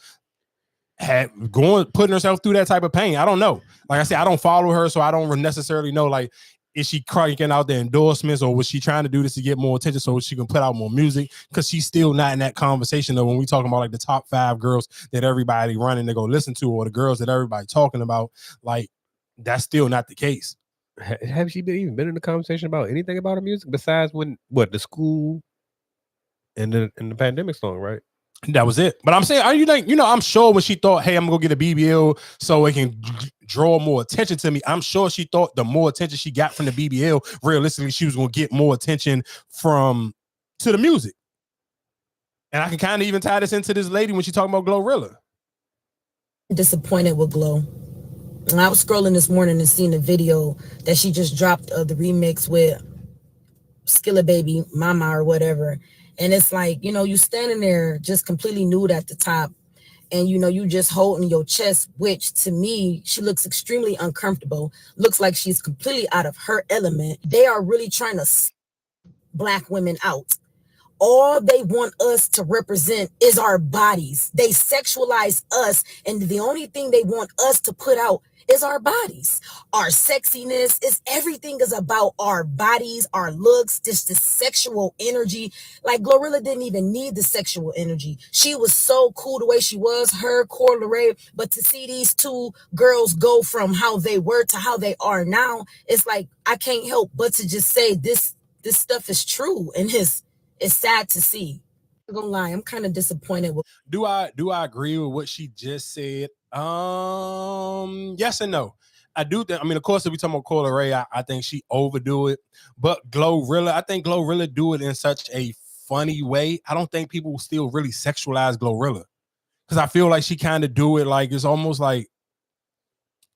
putting herself through that type of pain. I don't know. Like I said, I don't follow her, so I don't necessarily know, like, is she cranking out the endorsements, or was she trying to do this to get more attention so she can put out more music? Because she's still not in that conversation of when we talking about like the top 5 girls that everybody running to go listen to, or the girls that everybody talking about. Like, that's still not the case. Have she even been in the conversation about anything about her music besides the school and the pandemic song, right? That was it. But I'm saying, are you like, I'm sure when she thought, hey, I'm gonna go get a BBL so it can draw more attention to me, I'm sure she thought the more attention she got from the BBL, realistically, she was gonna get more attention to the music. And I can kind of even tie this into this lady when she talking about Glorilla. Disappointed with Glow. And I was scrolling this morning and seen a video that she just dropped of the remix with Skilla Baby, Mama or whatever. And it's like, you standing there just completely nude at the top, and you just holding your chest, which to me, she looks extremely uncomfortable. Looks like she's completely out of her element. They are really trying to Black women out. All they want us to represent is our bodies. They sexualize us, and the only thing they want us to put out is our bodies. Our sexiness is everything is about our bodies, our looks, just the sexual energy. Like Glorilla didn't even need the sexual energy. She was so cool the way she was, her, Cor Leray. But to see these two girls go from how they were to how they are now, it's like I can't help but to just say this stuff is true, and it's sad to see. I'm gonna lie, I'm kind of disappointed with. Do I agree with what she just said? Yes and no. I do think, of course, if we talk about Cor Leray, I think she overdo it. But Glorilla, I think Glorilla do it in such a funny way. I don't think people still really sexualize Glorilla. Because I feel like she kind of do it like, it's almost like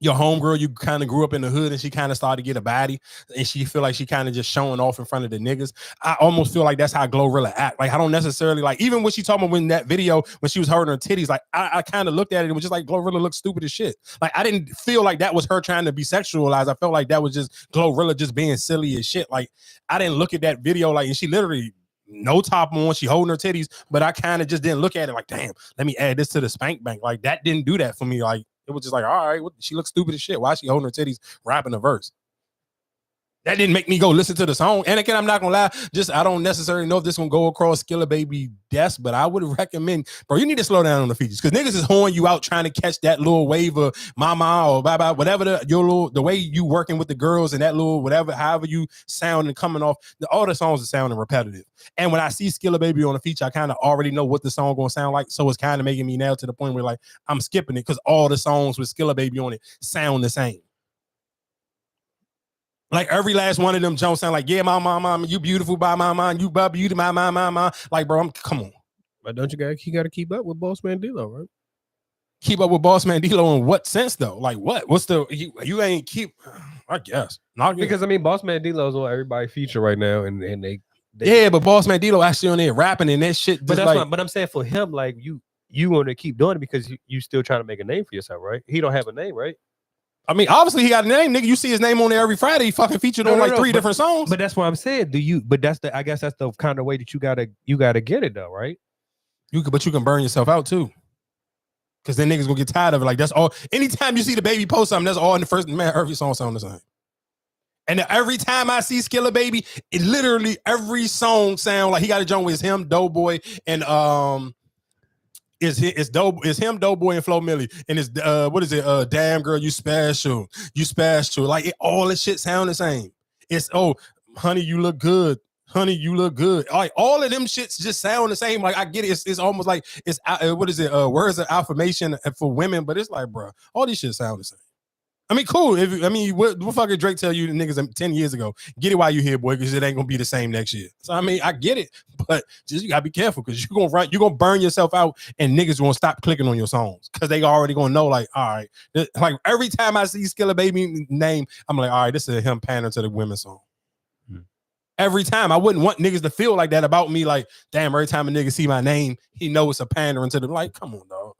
your homegirl, you kind of grew up in the hood and she kind of started to get a body and she feel like she kind of just showing off in front of the niggas. I almost feel like that's how Glorilla act. Like, I don't necessarily like, even when she talking about when that video, when she was hurting her titties, like I kind of looked at it and was just like, Glorilla looks stupid as shit. Like, I didn't feel like that was her trying to be sexualized. I felt like that was just Glorilla just being silly as shit. Like, I didn't look at that video like, and she literally no top on, she holding her titties, but I kind of just didn't look at it like, damn, let me add this to the spank bank. Like, that didn't do that for me. Like, it was just like, all right, she looks stupid as shit. Why is she holding her titties, rapping a verse? That didn't make me go listen to the song. And again, I'm not gonna lie, I don't necessarily know if this gonna go across Skilla Baby desk, but I would recommend, bro, you need to slow down on the features, because niggas is horning you out trying to catch that little wave of mama or bye bye, whatever the way you working with the girls and that little whatever, however you sound and coming off. All the songs are sounding repetitive. And when I see Skilla Baby on the feature, I kind of already know what the song gonna sound like. So it's kind of making me now to the point where like I'm skipping it because all the songs with Skilla Baby on it sound the same. Like every last one of them Jones sound like, yeah, my mama, you beautiful by my mind, you bub, you my. Like, bro, come on. But don't you gotta keep up with Boss Man D-Lo, right? Keep up with Boss Man D-Lo in what sense though? Like what? What's the you ain't keep? I guess not because Boss Man D-Lo's on everybody feature right now, and they yeah, but Boss Man D-Lo actually on there rapping and that shit. But that's but I'm saying for him, like you want to keep doing it because you still trying to make a name for yourself, right? He don't have a name, right? Obviously he got a name, nigga. You see his name on there every Friday. He fucking featured on three different songs. But that's what I'm saying. I guess that's the kind of way that you gotta get it though, right? But you can burn yourself out too. Cause then niggas gonna get tired of it. Like that's all. Anytime you see the baby post something, that's all in the first man. Every song sound the same. And every time I see Skilla Baby, it literally every song sound like he got a joint with him, Doughboy, and it's him, Doughboy, and Flo Milli, and it's what is it? Damn girl, you special. Like all this shit sound the same. It's honey, you look good. Honey, you look good. Like all of them shits just sound the same. Like I get it. It's almost like it's what is it? Words of affirmation for women, but it's like, bro, all these shit sound the same. I mean, cool. What fucking Drake tell you niggas 10 years ago? Get it while you here, boy, because it ain't gonna be the same next year. So I mean, I get it, but just you gotta be careful because you're gonna burn yourself out, and niggas gonna stop clicking on your songs because they already gonna know. Like, all right, like every time I see Skilla Baby name, I'm like, all right, this is him pandering to the women's song. Every time, I wouldn't want niggas to feel like that about me. Like, damn, every time a nigga see my name, he knows it's a pandering to the. Like, come on, dog.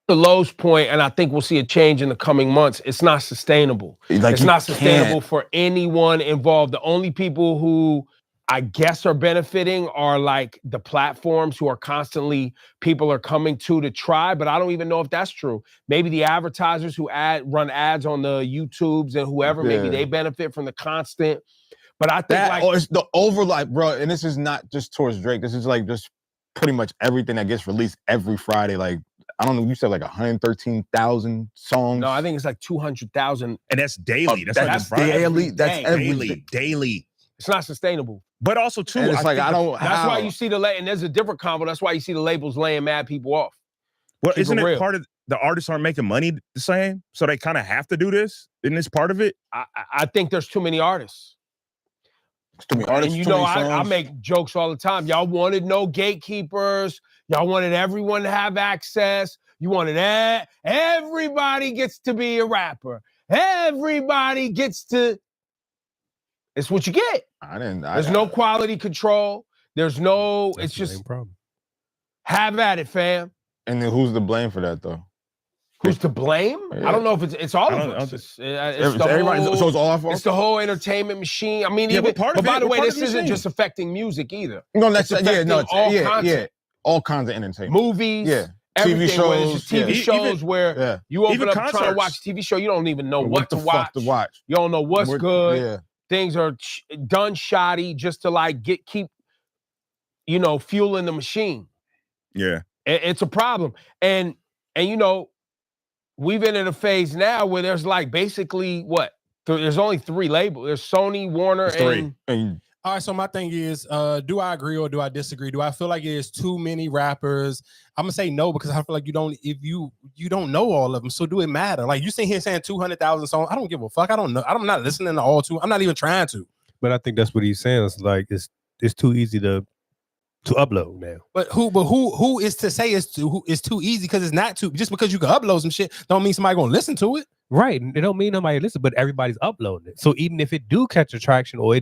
The lowest point, and I think we'll see a change in the coming months. It's not sustainable. It's not sustainable for anyone involved. The only people who I guess are benefiting are like the platforms who are constantly, people are coming to try, but I don't even know if that's true. Maybe the advertisers who run ads on the YouTubes and whoever, maybe they benefit from the constant. But I think it's the overlap, bro. And this is not just towards Drake. This is like just pretty much everything that gets released every Friday. Like, I don't know, you said like 113,000 songs. No, I think it's like 200,000. And that's daily. That's daily. That's daily. It's not sustainable. But also too, and it's like I don't. That's why you see and there's a different combo. That's why you see the labels laying mad people off. Well, isn't it part of the artists aren't making money the same, so they kind of have to do this? Isn't this part of it? I think there's too many artists. Too many artists. And you know, I make jokes all the time. Y'all wanted no gatekeepers. Y'all wanted everyone to have access. You wanted everybody gets to be a rapper. Everybody gets to. It's what you get. There's no quality control. There's no. It's just problem. Have at it, fam. And then who's to blame for that though? Who's to blame? Yeah. I don't know if it's all of us. It's everybody. So it's all our fault. It's the whole entertainment machine. I mean, but by the way, this isn't just affecting music either. No, that's all kinds of entertainment. Movies, TV shows, TV shows where you open up trying to watch a TV show, you don't even know what to watch. You don't know what's good. Yeah. Things are done shoddy just to like keep, fueling the machine. Yeah, it's a problem, and you know, we've been in a phase now where there's like basically there's only 3 labels. There's Sony, Warner, and all right, so my thing is, do I agree or do I disagree? Do I feel like there's too many rappers? I'm gonna say no because I feel like you don't know all of them. So do it matter? Like you sitting here saying 200,000 songs. I don't give a fuck. I don't know. I'm not listening to all 2. I'm not even trying to. But I think that's what he's saying. It's like it's too easy to upload now. But who is to say it's too easy because it's not too? Just because you can upload some shit don't mean somebody gonna listen to it. Right. It don't mean nobody listen, but everybody's uploading it. So even if it do catch attraction or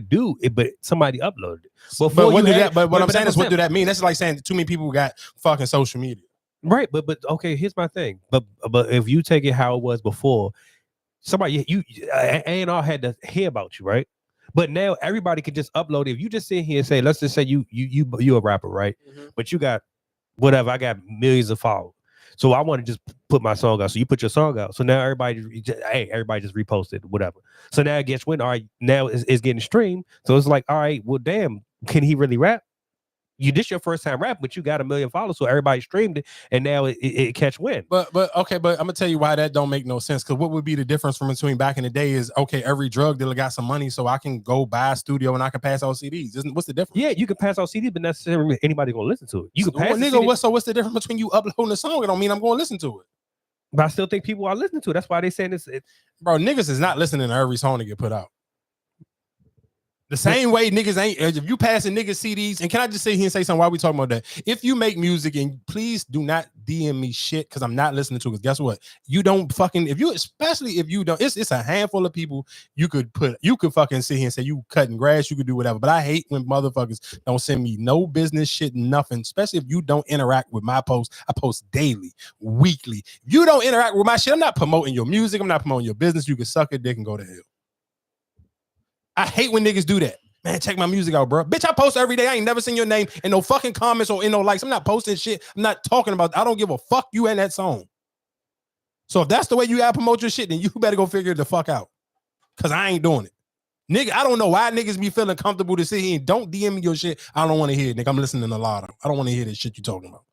but somebody uploaded it. But what I'm saying is, what do that mean? That's like saying too many people got fucking social media. Right. But okay, here's my thing. But if you take it how it was before, somebody A&R had to hear about you, right? But now everybody can just upload it. If you just sit here and say, let's just say you a rapper, right? Mm-hmm. But you got whatever, I got millions of followers. So I want to just put my song out. So you put your song out. So now everybody just reposted, whatever. So now it gets all right, now it's getting streamed. So it's like, all right, well, damn, can he really rap? This your first time rap, but you got 1 million followers, so everybody streamed it, and now it catch wind. But I'm gonna tell you why that don't make no sense. Because what would be the difference from between back in the day is every drug dealer got some money, so I can go buy a studio and I can pass out CDs. What's the difference? Yeah, you can pass out CDs, but not necessarily anybody gonna listen to it. You can pass what's the difference between you uploading a song? It don't mean I'm gonna listen to it. But I still think people are listening to it. That's why they saying this. Bro, niggas is not listening to every song that get put out. The same way niggas ain't, if you passing niggas CDs, and can I just sit here and say something while we talking about that? If you make music, and please do not DM me shit because I'm not listening to it. Guess what? You don't fucking, especially if you don't, it's a handful of people you could fucking sit here and say you cutting grass, you could do whatever. But I hate when motherfuckers don't send me no business shit, nothing, especially if you don't interact with my posts. I post daily, weekly. If you don't interact with my shit, I'm not promoting your music, I'm not promoting your business. You can suck a dick and go to hell. I hate when niggas do that. Man, check my music out, bro. Bitch, I post every day. I ain't never seen your name in no fucking comments or in no likes. I'm not posting shit. I'm not talking about. I don't give a fuck you and that song. So if that's the way you gotta promote your shit, then you better go figure it the fuck out. Cause I ain't doing it. Nigga, I don't know why niggas be feeling comfortable to sit here and don't DM me your shit. I don't want to hear it, nigga. I'm listening a lot of. I don't want to hear this shit you talking about.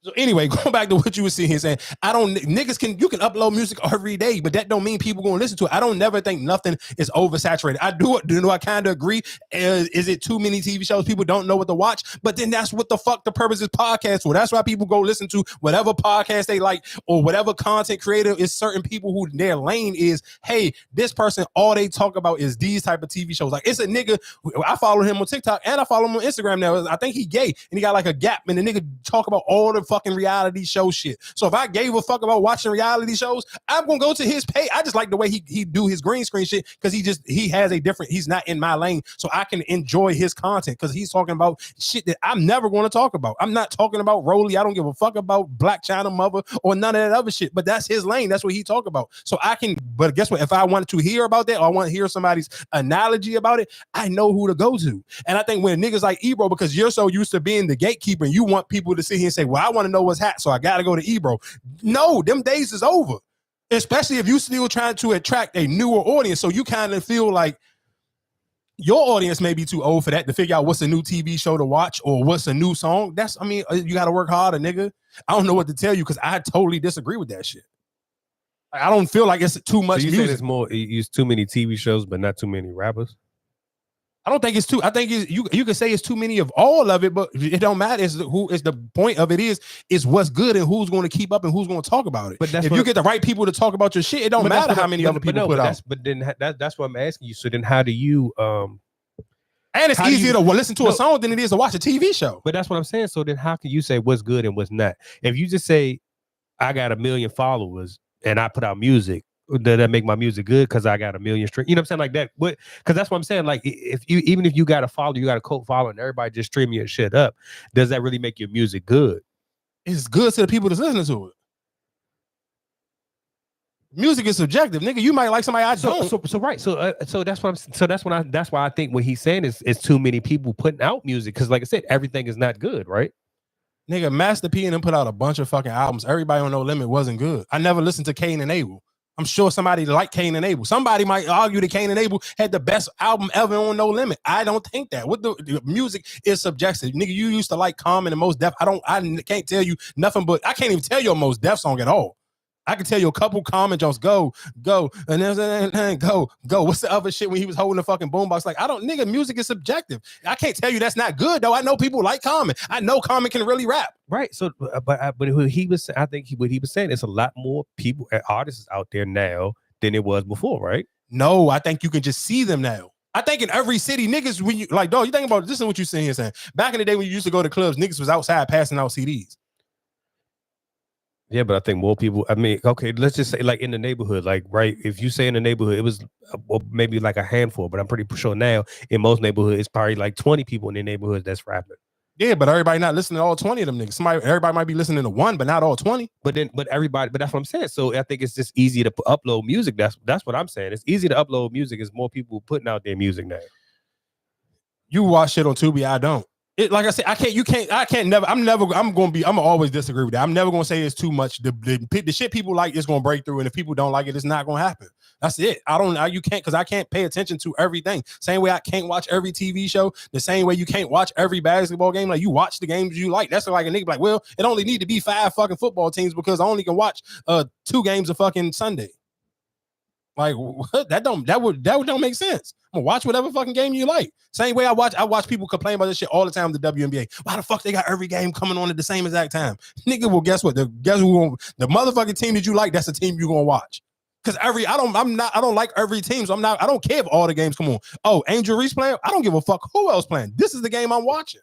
So anyway, going back to what you were saying here, saying you can upload music every day, but that don't mean people gonna listen to it. I don't never think nothing is oversaturated. I kind of agree. Is it too many TV shows? People don't know what to watch, but then that's what the fuck the purpose is podcast for. That's why people go listen to whatever podcast they like or whatever content creator is. Certain people who their lane is, hey, this person all they talk about is these type of TV shows. Like it's a nigga, I follow him on TikTok and I follow him on Instagram now. I think he gay and he got like a gap, and the nigga talk about all the fucking reality show shit. So if I gave a fuck about watching reality shows, I'm gonna go to his page. I just like the way he do his green screen shit because he has a different, he's not in my lane, so I can enjoy his content because he's talking about shit that I'm never going to talk about. I'm not talking about Rolly. I don't give a fuck about Black China Mother or none of that other shit, but that's his lane. That's what he talk about. So I can, but guess what? If I wanted to hear about that or I want to hear somebody's analogy about it, I know who to go to. And I think when niggas like Ebro, because you're so used to being the gatekeeper and you want people to sit here and say, well, I want to know what's hot, so I gotta go to Ebro. No, them days is over. Especially if you still trying to attract a newer audience. So you kind of feel like your audience may be too old for that to figure out what's a new TV show to watch or what's a new song. You gotta work harder, nigga. I don't know what to tell you because I totally disagree with that shit. I don't feel like it's too much. So you music. say it's too many TV shows, but not too many rappers? I don't think it's too. I think you can say it's too many of all of it, but it don't matter. It's who is the point of it is what's good and who's going to keep up and who's going to talk about it. But if you get the right people to talk about your shit, it don't matter how many other people put out. But then that's what I'm asking you. So then how do you and it's easier to listen to a song than it is to watch a TV show. But that's what I'm saying. So then how can you say what's good and what's not? If you just say I got 1 million followers and I put out music, does that make my music good because I got 1 million streams? You know what I'm saying? Like that. Because that's what I'm saying. Like even if you got a follower, you got a cult follower, and everybody just stream your shit up, does that really make your music good? It's good to the people that's listening to it. Music is subjective, nigga. You might like somebody I don't. So that's why I think what he's saying is too many people putting out music because, like I said, everything is not good, right? Nigga, Master P and them put out a bunch of fucking albums. Everybody on No Limit wasn't good. I never listened to Cain and Abel. I'm sure somebody like Cain and Abel. Somebody might argue that Cain and Abel had the best album ever on No Limit. I don't think that. What the music is subjective. Nigga, you used to like Common and Most Def. I can't tell you nothing but I can't even tell you a Most Def song at all. I can tell you a couple Common Jones, go, and then go. What's the other shit when he was holding the fucking boombox? Like, music is subjective. I can't tell you that's not good though. I know people like Common. I know Common can really rap. Right. So, but what he was saying, it's a lot more people, artists out there now than it was before, right? No, I think you can just see them now. I think in every city, niggas, when you like, dog, you think about this is what you're saying here saying. Back in the day when you used to go to clubs, niggas was outside passing out CDs. Yeah, but I think more people, okay, let's just say like in the neighborhood, like, right, if you say in the neighborhood, it was maybe like a handful, but I'm pretty sure now in most neighborhoods, it's probably like 20 people in the neighborhood that's rapping. Yeah, but everybody not listening to all 20 of them niggas. Everybody might be listening to one, but not all 20. But that's what I'm saying. So I think it's just easy to upload music. That's what I'm saying. It's easy to upload music. It's more people putting out their music now. You watch shit on Tubi, I don't. Like I said, I'm always disagree with that. I'm never gonna say it's too much. The shit people like is gonna break through, and if people don't like it, it's not gonna happen. That's it. You can't, because I can't pay attention to everything. Same way I can't watch every TV show. The same way you can't watch every basketball game. Like you watch the games you like. That's like a nigga like, well, it only need to be 5 fucking football teams because I only can watch 2 games a fucking Sunday. Like what? That don't make sense. I'm gonna watch whatever fucking game you like. Same way I watch people complain about this shit all the time. The WNBA. Why the fuck they got every game coming on at the same exact time? Nigga, well, guess what? The motherfucking team that you like, that's the team you gonna watch. Because I don't like every team, so I don't care if all the games come on. Oh, Angel Reese playing? I don't give a fuck who else playing. This is the game I'm watching.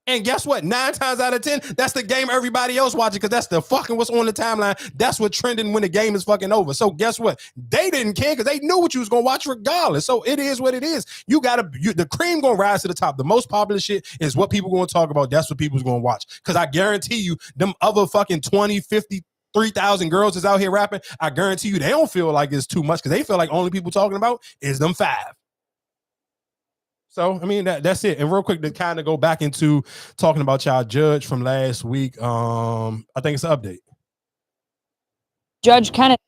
And guess what? 9 times out of 10, that's the game everybody else watching because that's the fucking what's on the timeline. That's what trending when the game is fucking over. So guess what? They didn't care because they knew what you was gonna watch regardless. So it is what it is. The cream gonna rise to the top. The most popular shit is what people gonna talk about. That's what people's gonna watch. Because I guarantee you, them other fucking 20, 50, 3,000 girls is out here rapping. I guarantee you, they don't feel like it's too much because they feel like only people talking about is them 5. So, I mean, that's it. And real quick, to kind of go back into talking about y'all judge from last week, I think it's an update. Judge Kenneth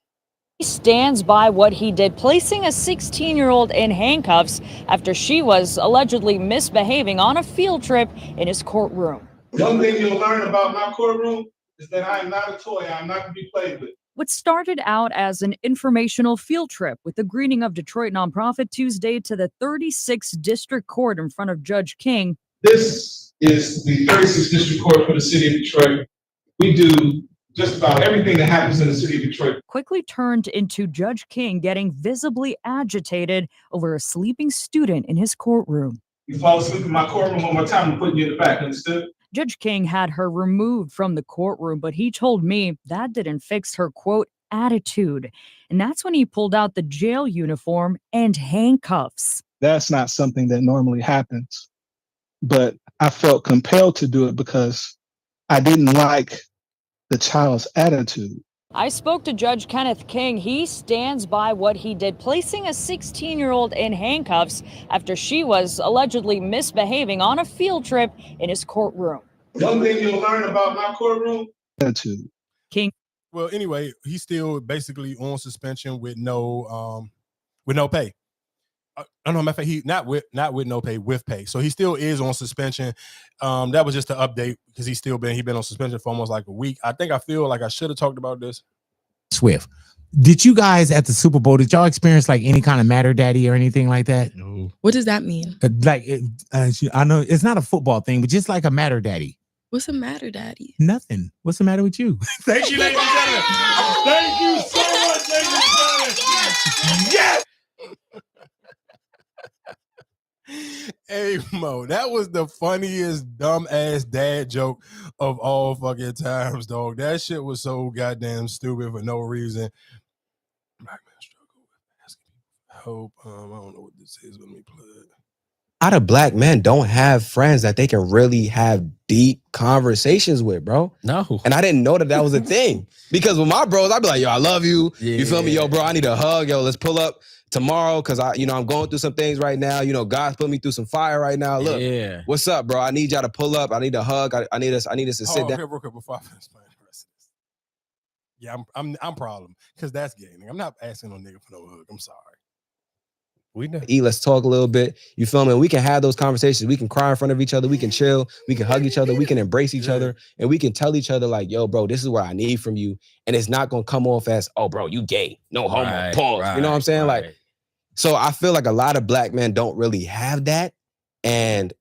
stands by what he did, placing a 16-year-old in handcuffs after she was allegedly misbehaving on a field trip in his courtroom. One thing you'll learn about my courtroom is that I am not a toy. I'm not to be played with. What started out as an informational field trip with the Greening of Detroit nonprofit Tuesday to the 36th District Court in front of Judge King. This is the 36th District Court for the city of Detroit. We do just about everything that happens in the city of Detroit. Quickly turned into Judge King getting visibly agitated over a sleeping student in his courtroom. You fall asleep in my courtroom one more time, I'm putting you in the back, understood? Judge King had her removed from the courtroom, but he told me that didn't fix her, quote, attitude. And that's when he pulled out the jail uniform and handcuffs. That's not something that normally happens. But I felt compelled to do it because I didn't like the child's attitude. I spoke to Judge Kenneth King. He stands by what he did, placing a 16-year-old in handcuffs after she was allegedly misbehaving on a field trip in his courtroom. One thing you'll learn about my courtroom. Attitude. King. Well, anyway, he's still basically on suspension with no pay. I know, matter of fact, he not with no pay, with pay. So he still is on suspension. That was just an update because he's been on suspension for almost like a week. I feel like I should have talked about this. Swift. Did you guys at the Super Bowl, did y'all experience like any kind of Matter Daddy or anything like that? No. What does that mean? I know it's not a football thing, but just like a Matter Daddy. What's a Matter Daddy? Nothing. What's the matter with you? Thank you, ladies and gentlemen. Thank you so much, ladies and gentlemen. Yes! Hey, Mo, that was the funniest dumb-ass dad joke of all fucking times, dog. That shit was so goddamn stupid for no reason. Black man struggle with asking people for help. I don't know what this is. Let me play it. A lot of black men don't have friends that they can really have deep conversations with, bro. No. And I didn't know that was a thing. Because with my bros, I'd be like, yo, I love you. Yeah. You feel me? Yo, bro, I need a hug. Yo, let's pull up tomorrow because I'm going through some things right now. You know, God's put me through some fire right now. Look, what's up, bro? I need y'all to pull up. I need a hug. I need us to sit down. Real quick before I finish playing the rest of this. Yeah, I'm problem because that's gay. I'm not asking no nigga for no hug. I'm sorry. We know. Let's talk a little bit. You feel me? We can have those conversations. We can cry in front of each other. We can chill. We can hug each other. We can embrace each other. And we can tell each other like, yo, bro, this is what I need from you. And it's not going to come off as, oh, bro, you gay. No homo. Right, Pause. right, you know what I'm saying? right. Like, so I feel like a lot of black men don't really have that and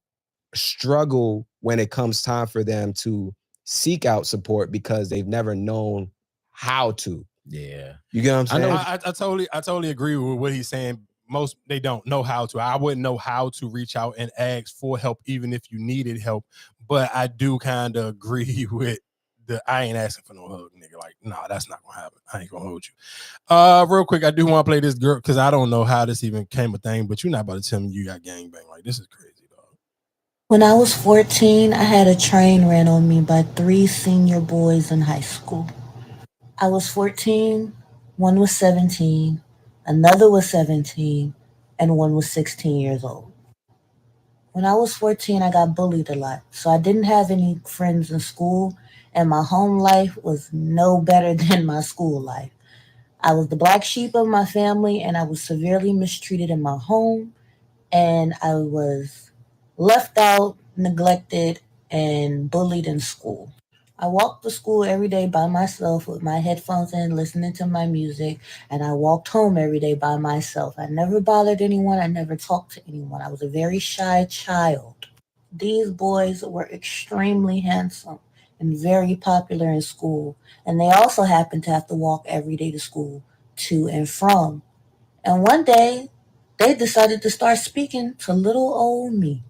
struggle when it comes time for them to seek out support because they've never known how to. Yeah. You get what I'm saying? I totally agree with what he's saying. Most they don't know how to. I wouldn't know how to reach out and ask for help, even if you needed help. But I do kind of agree with I ain't asking for no hug, nigga. Like, nah, that's not gonna happen. I ain't gonna hold you. Real quick, I do want to play this girl because I don't know how this even came a thing, but you're not about to tell me you got gangbang. Like, this is crazy, dog. When I was 14, I had a train ran on me by 3 senior boys in high school. I was 14, one was 17, another was 17, and one was 16 years old. When I was 14, I got bullied a lot, so I didn't have any friends in school, and my home life was no better than my school life. I was the black sheep of my family, and I was severely mistreated in my home, and I was left out, neglected, and bullied in school. I walked to school every day by myself with my headphones in, listening to my music, and I walked home every day by myself. I never bothered anyone. I never talked to anyone. I was a very shy child. These boys were extremely handsome and very popular in school, and they also happened to have to walk every day to school, to and from. And one day, they decided to start speaking to little old me.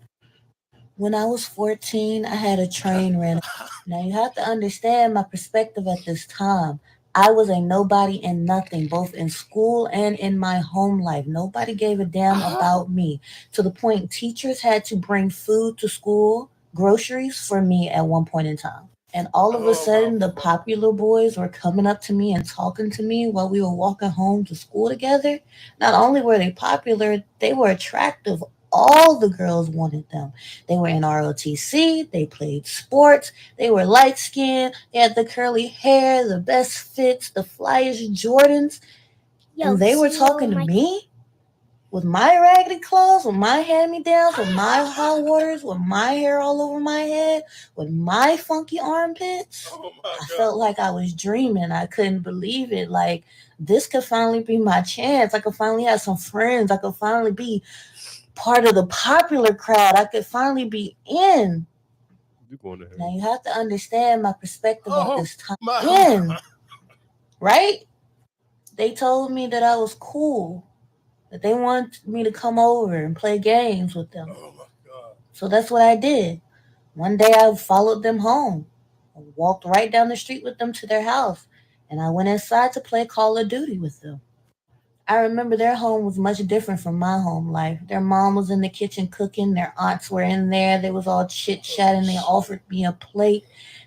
When I was 14, I had a train ran. Now, you have to understand my perspective at this time. I was a nobody and nothing, both in school and in my home life. Nobody gave a damn about me, to the point teachers had to bring food to school, groceries for me at one point in time. And all of a sudden, the popular boys were coming up to me and talking to me while we were walking home to school together. Not only were they popular, they were attractive all the girls wanted them. They were in ROTC, they played sports, they were light skinned, they had the curly hair, the best fits, the flyest Jordans. And they were talking to me with my raggedy clothes, with my hand-me-downs, with my hot waters, with my hair all over my head, with my funky armpits. I felt like I was dreaming. I couldn't believe it. Like, this could finally be my chance. I could finally have some friends. I could finally be part of the popular crowd. I could finally be in. Now, you have to understand my perspective at this time. Right? They told me that I was cool, that they wanted me to come over and play games with them. So that's what I did. One day I followed them home. I walked right down the street with them to their house, and I went inside to play Call of Duty with them. I remember their home was much different from my home life. Their mom was in the kitchen cooking. Their aunts were in there. They was all chit-chatting. They offered me a plate.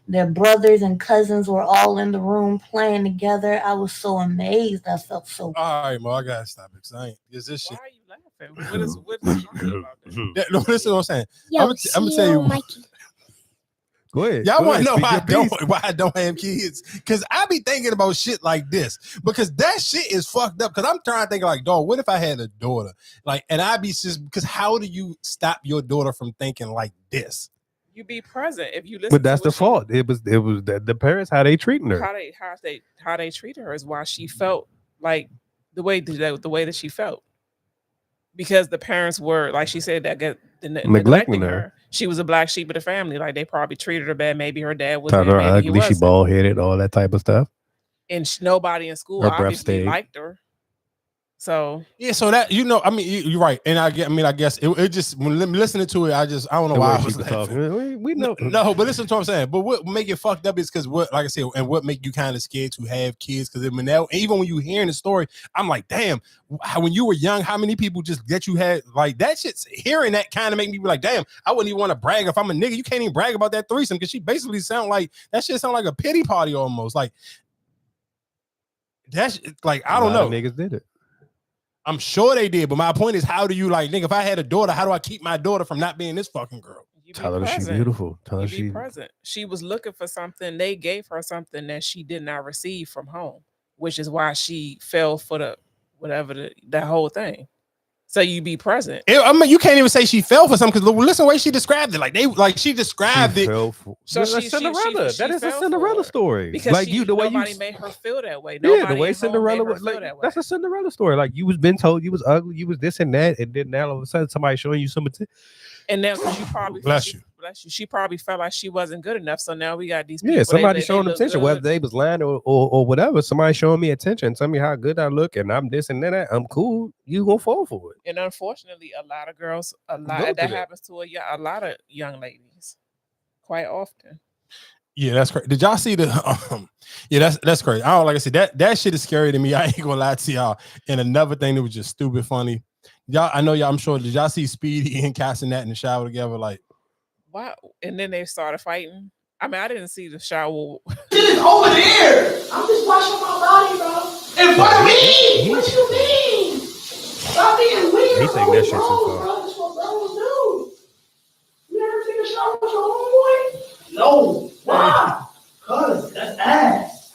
Their brothers and cousins were all in the room playing together. I was so amazed. I felt so. All right, Mo, I gotta stop it. I ain't. Is this shit? Why are you laughing? What is funny about this? No, listen to what I'm saying. Yo, I'm gonna tell you. Mikey. Go ahead. Y'all want to know Speak why I don't have kids? Because I be thinking about shit like this. Because that shit is fucked up. Because I'm trying to think like, dog, what if I had a daughter? Like, and I be just because how do you stop your daughter from thinking like this? You be present if you listen. But that's the fault. It was the parents, how they treating her. How they treated her is why she felt like the way that she felt. Because the parents were, like she said, that neglecting her. She was a black sheep of the family. Like, they probably treated her bad. Maybe her dad was Thought her maybe ugly, she bald headed, all that type of stuff. And nobody in school Her breath obviously stayed. liked her. So yeah, so that I mean, you're right, and I guess it just when listening to it, I don't know why I was laughing. We know, no, but listen to what I'm saying. But what make it fucked up is because what, like I said, and what make you kind of scared to have kids? Because even when you hearing the story, I'm like, damn, when you were young, how many people just that you had like that shit's hearing that kind of make me be like, damn, I wouldn't even want to brag if I'm a nigga. You can't even brag about that threesome because she basically sound like that shit sound like a pity party almost. Like that's like I don't know. Niggas did it. I'm sure they did, but my point is, how do you like, nigga? If I had a daughter, how do I keep my daughter from not being this fucking girl? Tell her she's beautiful. Tell her she's present. She was looking for something. They gave her something that she did not receive from home, which is why she fell for that whole thing. So you be present. I mean, you can't even say she fell for something because listen the way she described it. She described it. So Cinderella. That is a Cinderella story. Because like nobody made her feel that way. Yeah, the way Cinderella was that's a Cinderella story. Like you was been told you was ugly, you was this and that, and then now all of a sudden somebody showing you some attention. And now she probably bless you. She probably felt like she wasn't good enough. So now we got these people. Yeah, somebody showing attention, whether they was lying or whatever. Somebody showing me attention, tell me how good I look, and I'm this and that. I'm cool. You gonna fall for it. And unfortunately, a lot of girls, that happens to a lot of young ladies, quite often. Yeah, that's crazy. Did y'all see the? Yeah, that's crazy. I don't like I said that shit is scary to me. I ain't gonna lie to y'all. And another thing that was just stupid funny. Y'all, I know y'all. I'm sure. Did y'all see Speedy and Cassinet in the shower together? Like, wow. And then they started fighting. I mean, I didn't see the shower. Shit is over there. I'm just washing my body, bro. In front of me? What you mean? Stop being weird. He think that shit too bro. far. That's what bros do. You ever take a shower with your homeboy? No. Why? Cause that's ass.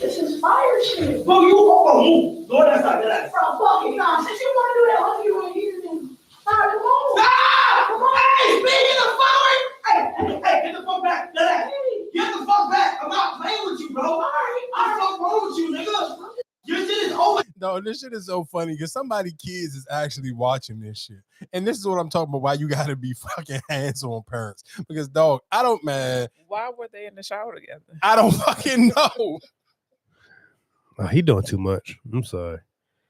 This is fire shit. Bro, you move. No, that's not that. Bro, fuck it. Nah, since you want to do that, what do you want to use them? All right, come on. Ah! Come on. Hey, speed in the forward. Hey, get the fuck back. Get the fuck back. I'm not playing with you, bro. All right. I'm so wrong with you, nigga. Your shit is over. no, this shit is so funny because somebody kids is actually watching this shit. And this is what I'm talking about, why you gotta be fucking hands-on parents. Because dog, why were they in the shower together? I don't fucking know. Oh, he doing too much. I'm sorry.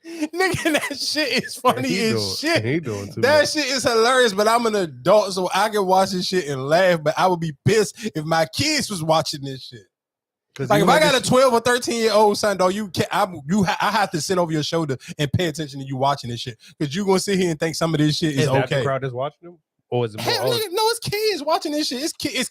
Nigga, that shit is funny as shit. He doing too that much. shit is hilarious, but I'm an adult, so I can watch this shit and laugh. But I would be pissed if my kids was watching this shit. Like if I got a 12 or 13-year-old son, dog, I have to sit over your shoulder and pay attention to you watching this shit because you gonna sit here and think some of this shit is that okay. the crowd that's watching them, or is it more? Hell, nigga, no, it's kids watching this shit. It's kids.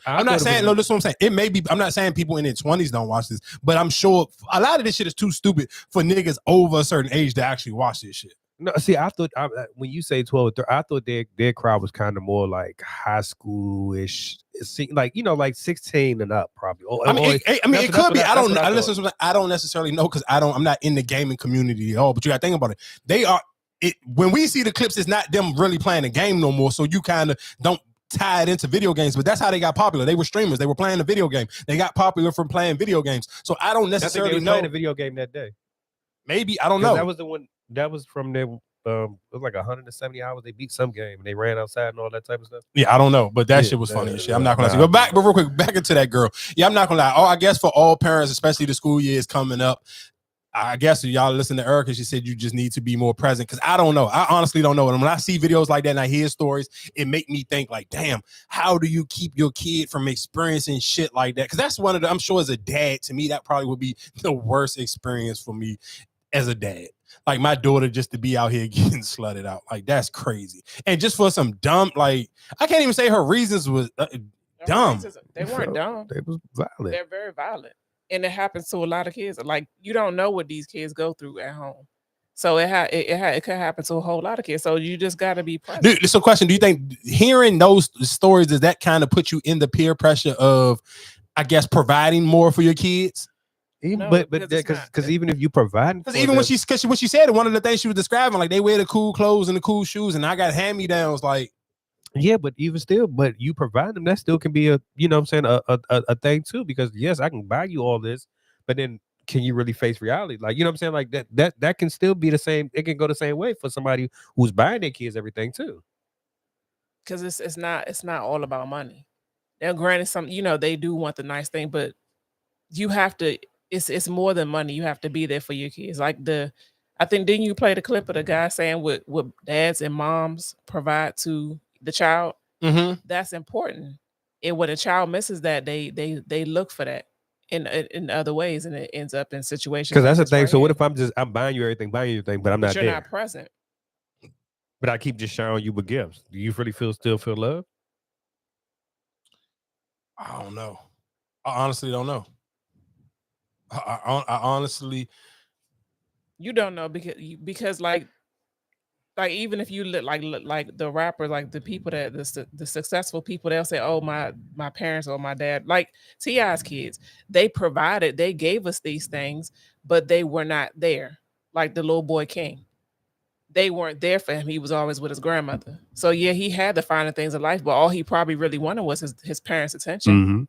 I'm not thought saying. No, this is what I'm saying. It may be. I'm not saying people in their 20s don't watch this, but I'm sure a lot of this shit is too stupid for niggas over a certain age to actually watch this shit. No, see, I thought when you say 12 or 13, I thought their crowd was kind of more like high school-ish. It seemed like, like 16 and up, probably. It could be. I don't necessarily know because I'm not in the gaming community at all. But you got to think about it. They are. When we see the clips, it's not them really playing the game no more. So you kind of don't tie it into video games. But that's how they got popular. They were streamers. They were playing a video game. They got popular from playing video games. So I don't necessarily know. Playing a video game that day. Maybe I don't know. That was the one. That was from their. It was like 170 hours. They beat some game and they ran outside and all that type of stuff. Yeah, I don't know, but that shit was funny as shit. I'm not gonna say. But real quick, back into that girl. Yeah, I'm not gonna lie. I guess for all parents, especially the school year is coming up. I guess y'all listen to Erica. She said you just need to be more present because I don't know. I honestly don't know. And when I see videos like that and I hear stories, it make me think like, damn, how do you keep your kid from experiencing shit like that? Because that's one of the. I'm sure as a dad, to me, that probably would be the worst experience for me as a dad. Like my daughter just to be out here getting slutted out. Like that's crazy. And just for some dumb, like I can't even say her reasons was dumb. They weren't dumb. They was violent. They're very violent. And it happens to a lot of kids. Like you don't know what these kids go through at home. So it could happen to a whole lot of kids. So you just got to be present. Dude, so question, do you think hearing those stories, does that kind of put you in the peer pressure of, I guess, providing more for your kids? Even, no, but because even if you provide, because even when she said it, one of the things she was describing, like they wear the cool clothes and the cool shoes, and I got hand-me-downs, like yeah, but even still, but you provide them, that still can be a, you know what I'm saying, a thing too, because yes, I can buy you all this, but then can you really face reality? Like, you know what I'm saying? Like that can still be the same, it can go the same way for somebody who's buying their kids everything too. Because it's not all about money. Now, granted, some, they do want the nice thing, but you have to. It's more than money. You have to be there for your kids. Like I think, didn't you play the clip of the guy saying what dads and moms provide to the child? Mm-hmm. That's important. And when a child misses that, they look for that in other ways, and it ends up in situations. Because that's the thing. So what if I'm buying you everything, but I'm not you're there? Not present. But I keep just showering you with gifts. Do you really still feel love? I don't know. I honestly don't know. I honestly, you don't know because like even if you look like the rappers, like the people that the successful people, they'll say, oh, my parents or my dad, like T.I.'s kids, they provided, they gave us these things, but they were not there. Like the little boy King, they weren't there for him. He was always with his grandmother. So yeah, he had the finer things in life, but all he probably really wanted was his parents' attention. Mm-hmm.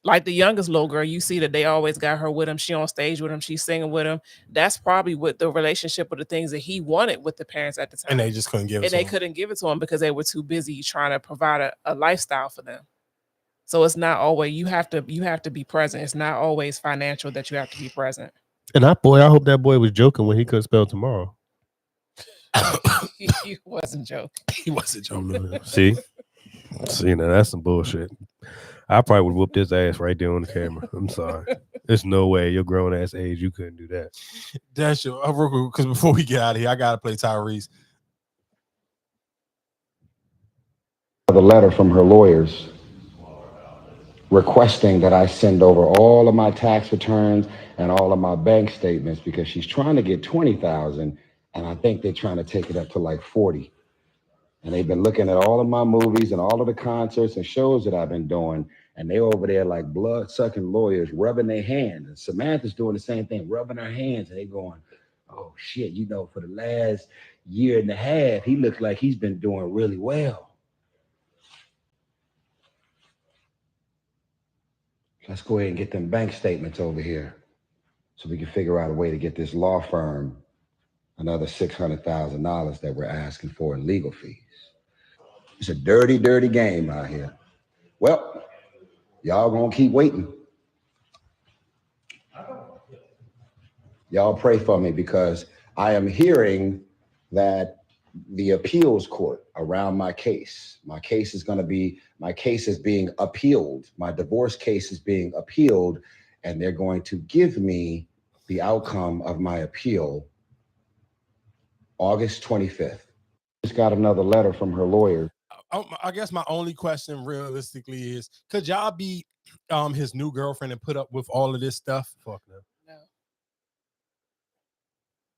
Like the youngest little girl, you see that they always got her with him. She on stage with him. She's singing with him. That's probably what the relationship with the things that he wanted with the parents at the time. And they just couldn't give it to him. Couldn't give it to him because they were too busy trying to provide a lifestyle for them. So it's not always, you have to be present. It's not always financial that you have to be present. And I hope that boy was joking when he couldn't spell tomorrow. He wasn't joking. He wasn't joking. See, now that's some bullshit. I probably would whoop his ass right there on the camera. I'm sorry. There's no way your grown ass age you couldn't do that. That's your because before we get out of here, I gotta play Tyrese. The letter from her lawyers requesting that I send over all of my tax returns and all of my bank statements because she's trying to get 20,000, and I think they're trying to take it up to like 40. And they've been looking at all of my movies and all of the concerts and shows that I've been doing. And they over there like blood-sucking lawyers rubbing their hands. And Samantha's doing the same thing, rubbing her hands. And they going, oh, shit, for the last year and a half, he looks like he's been doing really well. Let's go ahead and get them bank statements over here so we can figure out a way to get this law firm another $600,000 that we're asking for in legal fees. It's a dirty, dirty game out here. Well, y'all gonna keep waiting. Y'all pray for me because I am hearing that the appeals court around my case is being appealed. My divorce case is being appealed, and they're going to give me the outcome of my appeal August 25th. Just got another letter from her lawyer. I guess my only question realistically is, could y'all be his new girlfriend and put up with all of this stuff? Fuck no. No.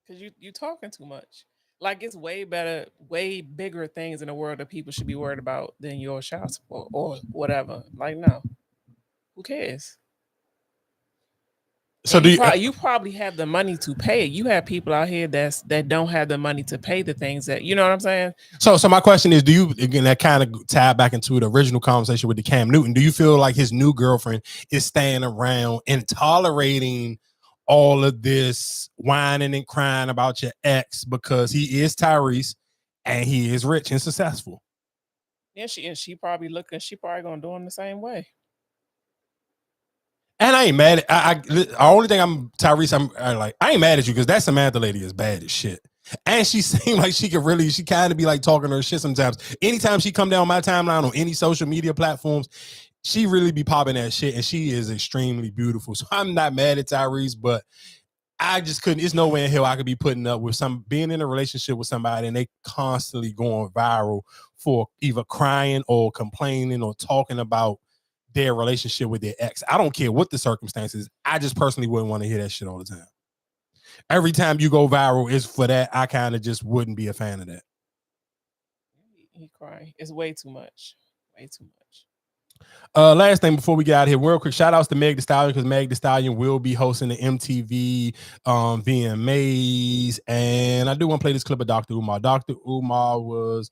Because you talking too much. Like it's way better, way bigger things in the world that people should be worried about than your child support or whatever. Like, no, who cares? So And do you probably have the money to pay it. You have people out here that don't have the money to pay the things that, you know what I'm saying? So my question is, do you, again, that kind of tie back into the original conversation with the Cam Newton, do you feel like his new girlfriend is staying around and tolerating all of this whining and crying about your ex because he is Tyrese and he is rich and successful? Yeah, she probably gonna do him the same way. And I ain't mad at the only thing I ain't mad at you because that Samantha lady is bad as shit. And she seemed like she kind of be like talking her shit sometimes. Anytime she come down my timeline on any social media platforms, she really be popping that shit, and she is extremely beautiful. So I'm not mad at Tyrese, but I just couldn't. It's no way in hell I could be putting up with being in a relationship with somebody and they constantly going viral for either crying or complaining or talking about their relationship with their ex. I don't care what the circumstances. I just personally wouldn't want to hear that shit all the time. Every time you go viral is for that. I kind of just wouldn't be a fan of that. He crying. It's way too much. Way too much. Last thing before we get out of here, real quick, shout outs to Meg Thee Stallion, because Meg Thee Stallion will be hosting the MTV VMAs. And I do want to play this clip of Dr. Umar. Dr. Umar was,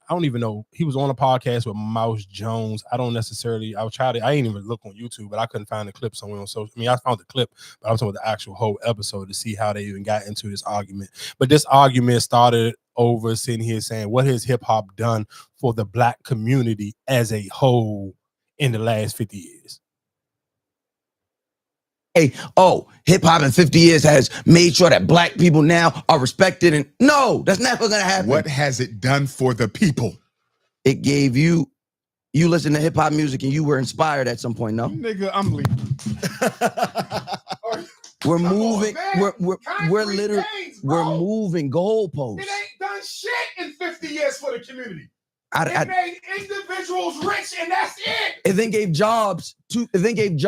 I don't even know, he was on a podcast with Mouse Jones. I ain't even look on YouTube, but I couldn't find the clip somewhere on social. I mean, I found the clip, but I'm talking about the actual whole episode to see how they even got into this argument. But this argument started over sitting here saying, what has hip hop done for the Black community as a whole in the last 50 years? Hey, hip hop in 50 years has made sure that Black people now are respected, and no, that's never gonna happen. What has it done for the people? It gave you listen to hip hop music and you were inspired at some point, no? Nigga, I'm leaving. We're moving, we're literally, we're moving goalposts. It ain't done shit in 50 years for the community. It made individuals rich, and that's it. It then gave jobs to. They gave a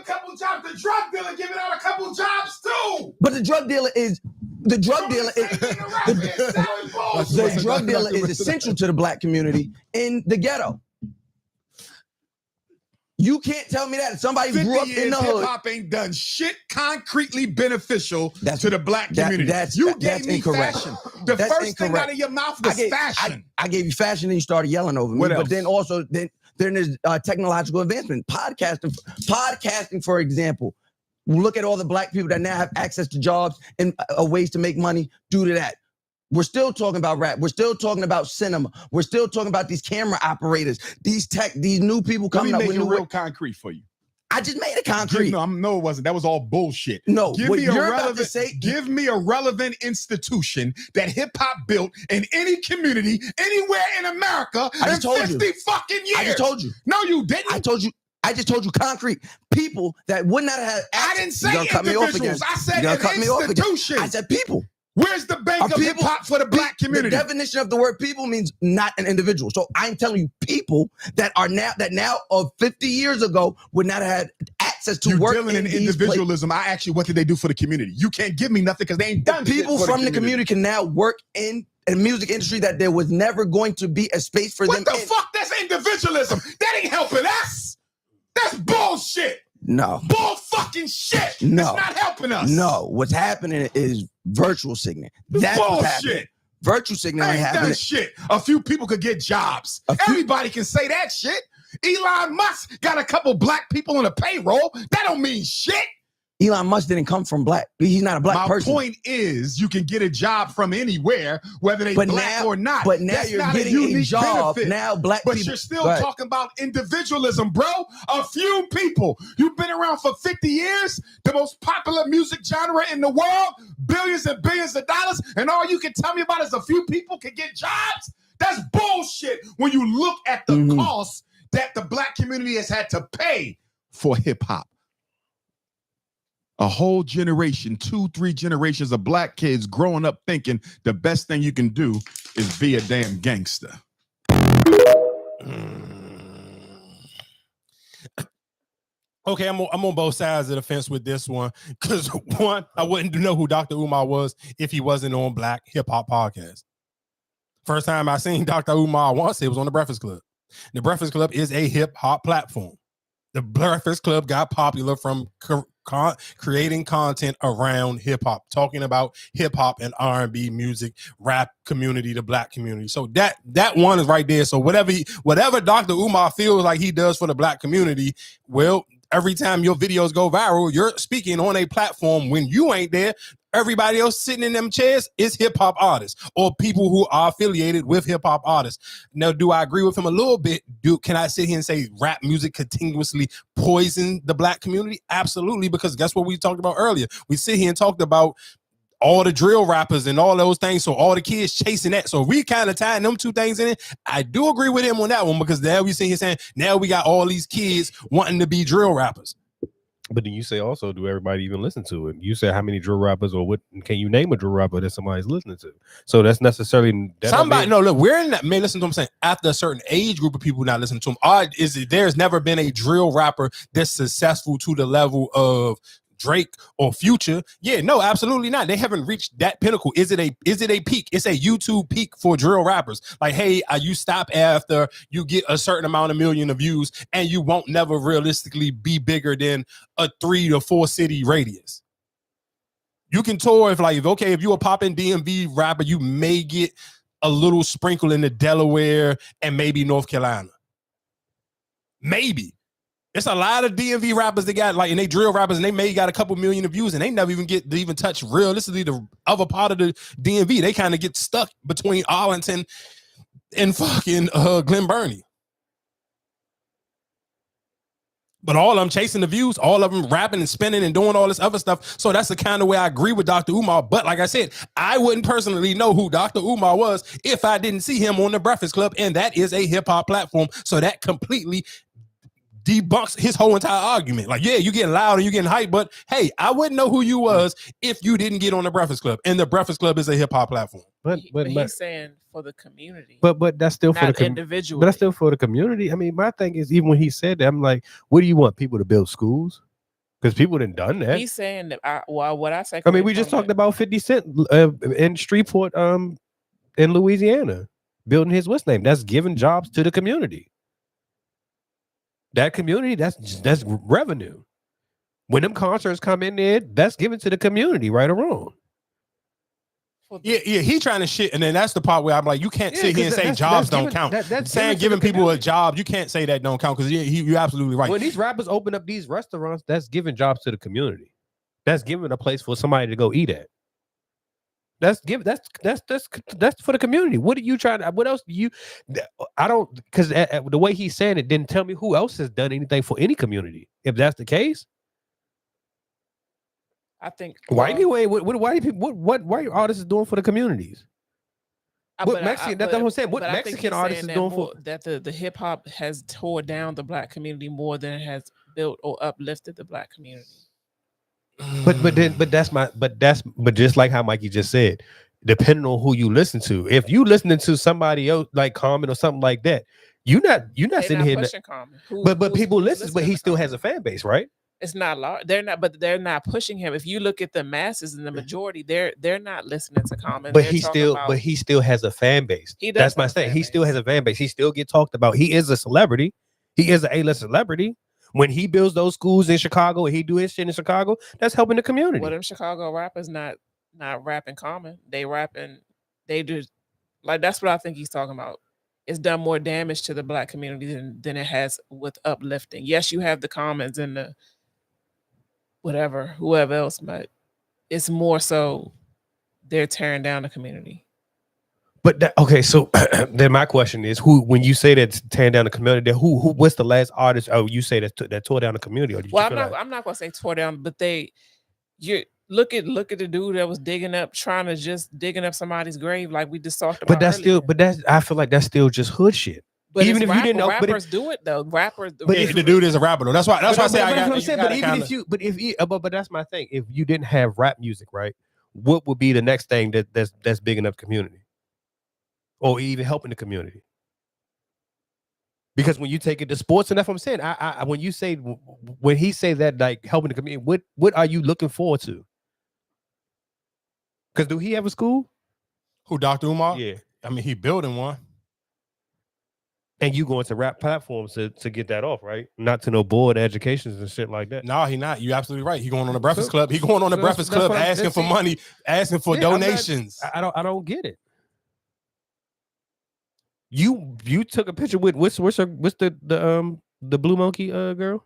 couple jobs. The drug dealer giving out a couple jobs too. But the drug dealer is essential to the Black community in the ghetto. You can't tell me that somebody grew up in the hood. Hip hop ain't done shit concretely beneficial to the Black community. You gave me incorrect. fashion. The first thing out of your mouth was fashion. I gave you fashion and you started yelling over me. What else? But then also then there's technological advancement. Podcasting, for example. Look at all the Black people that now have access to jobs and ways to make money due to that. We're still talking about rap. We're still talking about cinema. We're still talking about these camera operators, these new people coming up with new real concrete for you. I just made it concrete. No, it wasn't. That was all bullshit. No, give me a relevant institution that hip hop built in any community, anywhere in America in 50 fucking years. I just told you. No, you didn't. I just told you concrete people that would not have access. I didn't say individuals. I said an institution. I said people. Where's the bank of hip hop for the Black community? The definition of the word people means not an individual. So I'm telling you, people that are now of 50 years ago would not have had access to work dealing in individualism. I ask you, what did they do for the community? You can't give me nothing because they ain't done shit people for from the community can now work in a music industry that there was never going to be a space for them. What the fuck? That's individualism. That ain't helping us. That's bullshit. No. Bull fucking shit. No. It's not helping us. No. What's happening is virtual signaling. That's what's happening. Virtual signaling ain't happening. Shit. A few people could get jobs. Everybody can say that shit. Elon Musk got a couple Black people on the payroll. That don't mean shit. Elon Musk didn't come from Black. He's not a Black person. My point is, you can get a job from anywhere, whether they Black or not. But now That's you're not getting a job. benefit. Now Black but people. But you're still talking about individualism, bro. A few people. You've been around for 50 years, the most popular music genre in the world, billions and billions of dollars, and all you can tell me about is a few people can get jobs? That's bullshit when you look at the cost that the Black community has had to pay for hip-hop. A whole generation, 2-3 generations of Black kids growing up thinking the best thing you can do is be a damn gangster. Okay, I'm on both sides of the fence with this one. Because one, I wouldn't know who Dr. Umar was if he wasn't on Black Hip Hop Podcast. First time I seen Dr. Umar once, it was on the Breakfast Club. The Breakfast Club is a hip hop platform. The Breakfast Club got popular from creating content around hip hop, talking about hip hop and R&B music, rap community, the Black community. So that one is right there. So whatever Dr. Umar feels like he does for the Black community, well, every time your videos go viral, you're speaking on a platform when you ain't there. Everybody else sitting in them chairs is hip hop artists or people who are affiliated with hip hop artists. Now, do I agree with him a little bit? Can I sit here and say rap music continuously poison the Black community? Absolutely, because guess what we talked about earlier? We sit here and talked about all the drill rappers and all those things. So all the kids chasing that. So we kind of tying them two things in it. I do agree with him on that one because now we sit here saying now we got all these kids wanting to be drill rappers. But then you say also, do everybody even listen to it? You say how many drill rappers or what? Can you name a drill rapper that somebody's listening to? So that's necessarily somebody. No, look, we're in that. Man, listen to what I'm saying. After a certain age group of people not listening to them, there's never been a drill rapper that's successful to the level of Drake or Future. Yeah, no, absolutely not. They haven't reached that pinnacle. Is it a peak? It's a YouTube peak for drill rappers. Like, hey, you stop after you get a certain amount of million of views, and you won't never realistically be bigger than a 3 to 4 city radius. You can tour if you're a popping DMV rapper, you may get a little sprinkle into Delaware and maybe North Carolina. Maybe. It's a lot of DMV rappers that got and they drill rappers and they may got a couple million of views and they never even get to even touch realistically the other part of the DMV. They kind of get stuck between Arlington and fucking Glen Burnie. But all of them chasing the views, all of them rapping and spinning and doing all this other stuff. So that's the kind of way I agree with Dr. Umar. But like I said, I wouldn't personally know who Dr. Umar was if I didn't see him on the Breakfast Club. And that is a hip hop platform. So that completely debunks his whole entire argument. Like, yeah, you getting loud and you getting hyped, but hey, I wouldn't know who you was if you didn't get on the Breakfast Club. And the Breakfast Club is a hip hop platform. But he's saying for the community. But that's still for the individual. But that's still for the community. I mean, my thing is, even when he said that, I'm like, what do you want people to build schools? Because people didn't done that. He's saying that. What I say. I mean, we just talked about 50 Cent in Shreveport, in Louisiana, building his what's name. That's giving jobs to the community. That community, that's revenue. When them concerts come in there, that's given to the community, right or wrong. Yeah, he trying to shit, and then that's the part where I'm like, you can't sit here and say jobs don't count. That's saying giving people a job, you can't say that don't count because you're absolutely right. When these rappers open up these restaurants, that's giving jobs to the community. That's giving a place for somebody to go eat at. That's for the community. What are you trying to? What else do you? I don't, because the way he's saying it didn't tell me who else has done anything for any community. If that's the case, I think white artists is doing for the communities. What Mexican? That's what I'm saying. What Mexican artists is doing for that? The hip hop has tore down the Black community more than it has built or uplifted the Black community. But just like how Mikey just said, depending on who you listen to, if you listening to somebody else like Common or something like that, you're not sitting here. But people listen, but he still has a fan base, right? It's not large. They're not pushing him. If you look at the masses and the majority, they're not listening to Common. But he still has a fan base. That's my thing. He still has a fan base. He still get talked about. He is a celebrity. He is an A-list celebrity. When he builds those schools in Chicago and he do his shit in Chicago, that's helping the community. Well, them Chicago rappers not rapping Common. They rapping. They do that's what I think he's talking about. It's done more damage to the Black community than it has with uplifting. Yes, you have the Commons and the whoever else, but it's more so they're tearing down the community. But so then my question is, who, when you say that tearing down the community, who what's the last artist? Oh, you say that tore down the community? Or I'm not gonna say tore down, but you look at the dude that was digging up somebody's grave, like we just talked about. But I feel like that's still just hood shit. But even if you didn't know, rappers do it though. Rappers, but if the dude is a rapper though, that's why I say I got. But that's my thing. If you didn't have rap music, right, what would be the next thing that's big enough community? Or even helping the community. Because when you take it to sports, and that's what I'm saying. I when you say when he say that like helping the community, what are you looking forward to? Because do he have a school? Who, Dr. Umar? Yeah. I mean, he building one. And you going to rap platforms to get that off, right? Not to no board educations and shit like that. No, he not. You absolutely right. He going on the Breakfast Club. He going on the Breakfast Club asking for money, asking for donations. I don't get it. You took a picture with what's the Blue Monkey girl?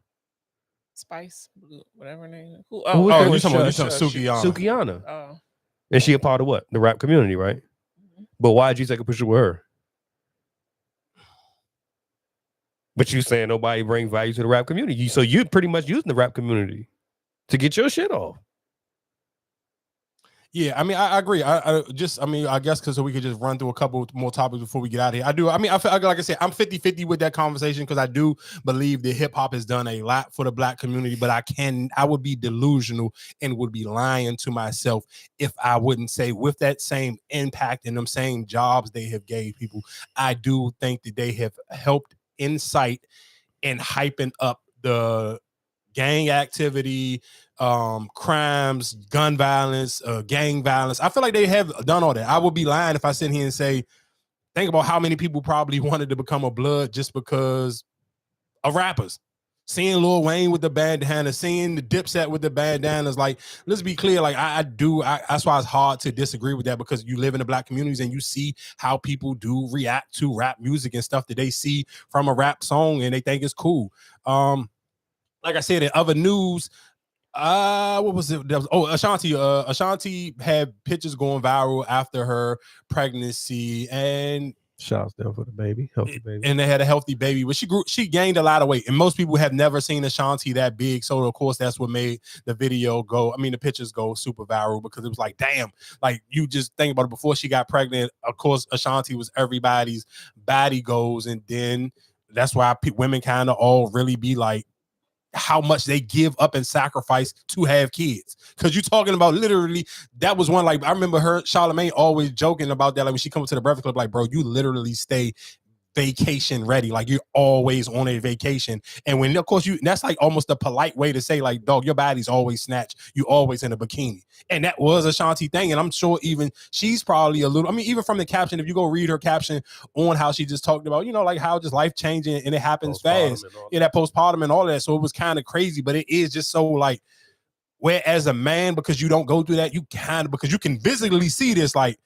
Spice, whatever her name is. Who? Oh, you're talking about Sukiyana. Sukiyana. Oh. And she a part of what? The rap community, right? But why did you take a picture with her? But you saying nobody bring value to the rap community. So you're pretty much using the rap community to get your shit off. Yeah, I mean, I agree. I guess because we could just run through a couple more topics before we get out of here. I feel like I said, I'm 50-50 with that conversation because I do believe that hip hop has done a lot for the black community, but I would be delusional and would be lying to myself if I wouldn't say with that same impact and them same jobs they have gave people, I do think that they have helped incite and hyping up the gang activity, crimes, gun violence, gang violence. I feel like they have done all that. I would be lying if I sit here and say, think about how many people probably wanted to become a blood just because of rappers. Seeing Lil Wayne with the bandana, seeing the Dipset with the bandanas, like, let's be clear, like that's why it's hard to disagree with that because you live in the black communities and you see how people do react to rap music and stuff that they see from a rap song and they think it's cool. Like I said, in other news, what was it? Ashanti. Ashanti had pictures going viral after her pregnancy, and shouts down for the baby, healthy baby, and they had a healthy baby. But she gained a lot of weight, and most people have never seen Ashanti that big. So of course, that's what made the video the pictures go super viral because it was like, damn, like you just think about it. Before she got pregnant, of course, Ashanti was everybody's body goals, and then that's why women kind of all really be like, how much they give up and sacrifice to have kids. Because you're talking about literally, that was one, like, I remember her, Charlamagne, always joking about that. Like, when she comes to the Breakfast Club, like, bro, you literally stay vacation ready. Like, you're always on a vacation. And when, of course, that's like almost a polite way to say, like, dog, your body's always snatched. You always in a bikini. And that was Ashanti thing. And I'm sure even she's probably a little, I mean, even from the caption, if you go read her caption on how she just talked about, like how just life changing and it happens fast. Yeah, that postpartum and all that. So it was kind of crazy, but it is just so like, where as a man, because you don't go through that, because you can visibly see this, like,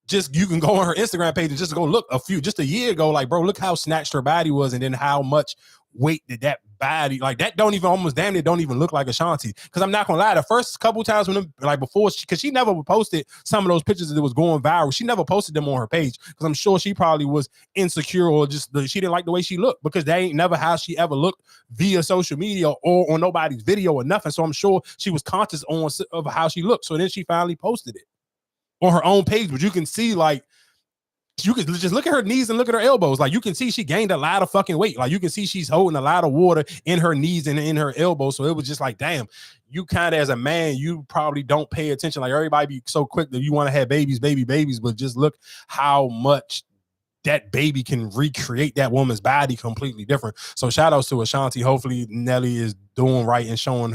you can go on her Instagram page and just go look just a year ago, like, bro, look how snatched her body was, and then how much weight did that body, like, that don't even almost damn near don't even look like Ashanti. Because I'm not gonna lie, the first couple times when before, because she never posted some of those pictures that was going viral, she never posted them on her page because I'm sure she probably was insecure or just she didn't like the way she looked because they ain't never how she ever looked via social media or on nobody's video or nothing. So I'm sure she was conscious of how she looked. So then she finally posted it on her own page, but you can see, like, you can just look at her knees and look at her elbows. Like, you can see she gained a lot of fucking weight. Like, you can see she's holding a lot of water in her knees and in her elbows. So it was just like, damn, you kind of, as a man, you probably don't pay attention. Like, everybody be so quick that you want to have babies, but just look how much that baby can recreate that woman's body completely different. So shout outs to Ashanti. Hopefully Nelly is doing right and showing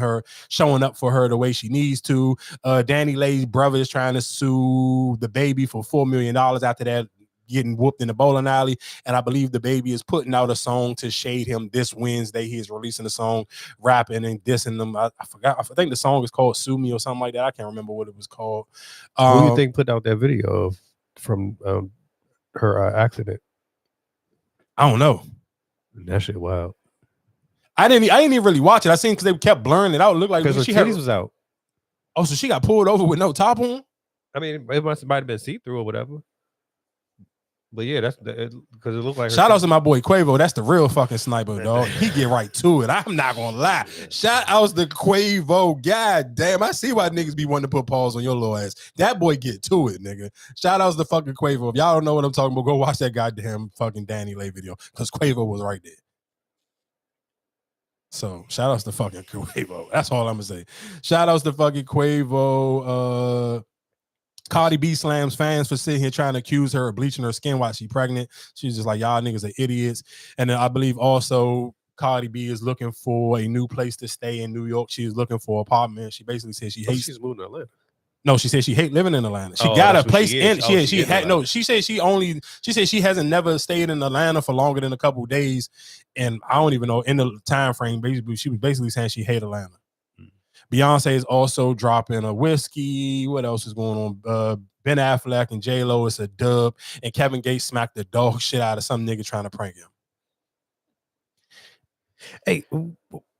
up for her the way she needs to. Daylyt's brother is trying to sue the baby for $4 million after that getting whooped in the bowling alley. And I believe the baby is putting out a song to shade him this Wednesday. He is releasing a song, rapping and dissing them. I forgot. I think the song is called Sue Me or something like that. I can't remember what it was called. Who do you think put out that video from her accident? I don't know. That shit wild. I didn't even really watch it. I seen because they kept blurring it out. It looked like because her titties was out. Oh, so she got pulled over with no top on? I mean, it might have been see-through or whatever. But yeah, that's because it looked like. Shout outs to my boy Quavo. That's the real fucking sniper, dog. He get right to it. I'm not gonna lie. Shout outs to Quavo. God damn, I see why niggas be wanting to put pause on your little ass. That boy get to it, nigga. Shout outs to fucking Quavo. If y'all don't know what I'm talking about, go watch that goddamn fucking Daylyt video because Quavo was right there. So shout outs to fucking Quavo. That's all I'm gonna say. Shout outs to fucking Quavo. Cardi B slams fans for sitting here trying to accuse her of bleaching her skin while she's pregnant. She's just like, y'all niggas are idiots. And then I believe also Cardi B is looking for a new place to stay in New York. She's looking for an apartment. She basically said she hates. She's moving to Atlanta. No, she said she hate living in Atlanta. She got a place in. She had no. She said she hasn't never stayed in Atlanta for longer than a couple of days, and I don't even know in the time frame. Basically, she was basically saying she hate Atlanta. Beyonce is also dropping a whiskey. What else is going on? Ben Affleck and J-Lo is a dub, and Kevin Gates smacked the dog shit out of some nigga trying to prank him. Hey,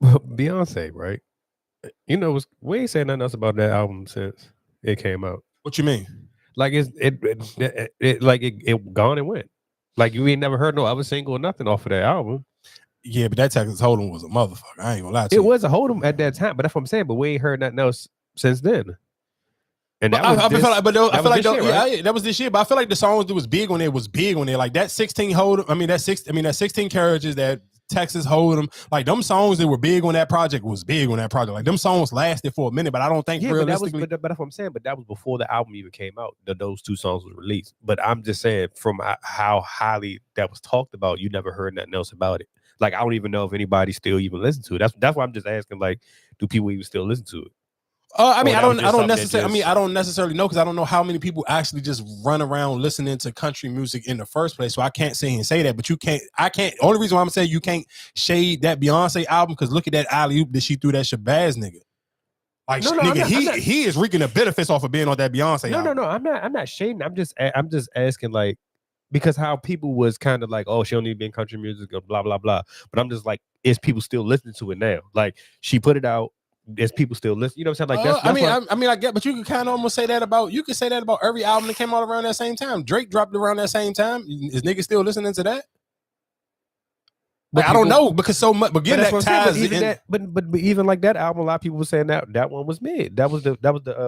Beyonce, right? You know, we ain't saying nothing else about that album since it came out. What you mean? Like it gone and went. Like you ain't never heard no other single or nothing off of that album. Yeah, but that Texas Hold'em was a motherfucker. I ain't gonna lie to you. It was a Hold'em at that time, but that's what I'm saying. But we ain't heard nothing else since then. And that I feel like that was this year. But I feel like the songs that was big on it was big on it. Like that 16 Hold'em. that 16 carriages, that Texas Hold'em. Like them songs that were big on that project was big on that project. Like them songs lasted for a minute, but I don't think realistically. But that's what I'm saying. But that was before the album even came out. Those two songs was released. But I'm just saying, from how highly that was talked about, you never heard nothing else about it. Like I don't even know if anybody still even listen to it. That's why I'm just asking. Like, do people even still listen to it? I don't necessarily know, because I don't know how many people actually just run around listening to country music in the first place. So I can't sit here and say that. But I can't. Only reason why I'm saying you can't shade that Beyonce album, because look at that alley-oop that she threw that Shabazz nigga. Like he is reaping the benefits off of being on that Beyonce album. No, I'm not shading. I'm just asking, like, because how people was kind of like, oh, she don't need to be in country music or blah blah blah. But I'm just like, is people still listening to it now? Like she put it out. There's people still listen. You know what I'm saying? Like I get, but you can kind of almost say that about every album that came out around that same time. Drake dropped around that same time. Is niggas still listening to that? But I don't know, because so much. But again, that ties in. But even like that album, a lot of people were saying that one was mid. That was the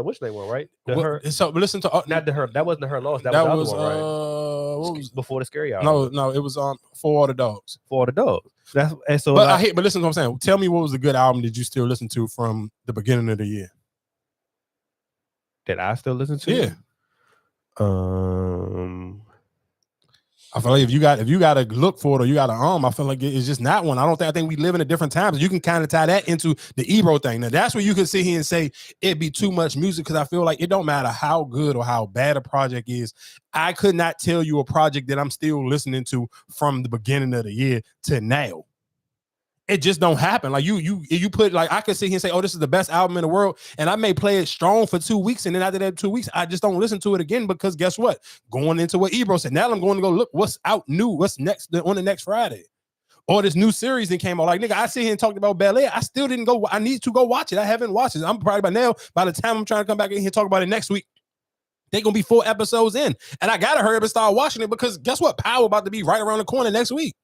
which they one, right? So listen to not the her. That wasn't her loss. That was the other one, right? What was before the Scary album? No, it was For All the Dogs. For All the Dogs. That's and so. But but listen to what I'm saying. Tell me, what was a good album that you still listen to from the beginning of the year? That I still listen to? Yeah. I feel like if you got to look for it, or you got to I feel like it's just not one. I think we live in a different times. You can kind of tie that into the Ebro thing. Now that's where you can sit here and say it'd be too much music, because I feel like it don't matter how good or how bad a project is. I could not tell you a project that I'm still listening to from the beginning of the year to now. It just don't happen. Like you put, like, I could sit here and say, oh, this is the best album in the world, and I may play it strong for 2 weeks, and then after that 2 weeks, I just don't listen to it again, because guess what? Going into what Ebro said, now I'm going to go look what's out new, what's next on the next Friday, or this new series that came out. Like, nigga, I sit here and talked about Bel Air. I still didn't go. I need to go watch it. I haven't watched it. I'm probably by the time I'm trying to come back in here and talk about it next week, they're gonna be 4 episodes in, and I gotta hurry up and start watching it, because guess what? Power about to be right around the corner next week.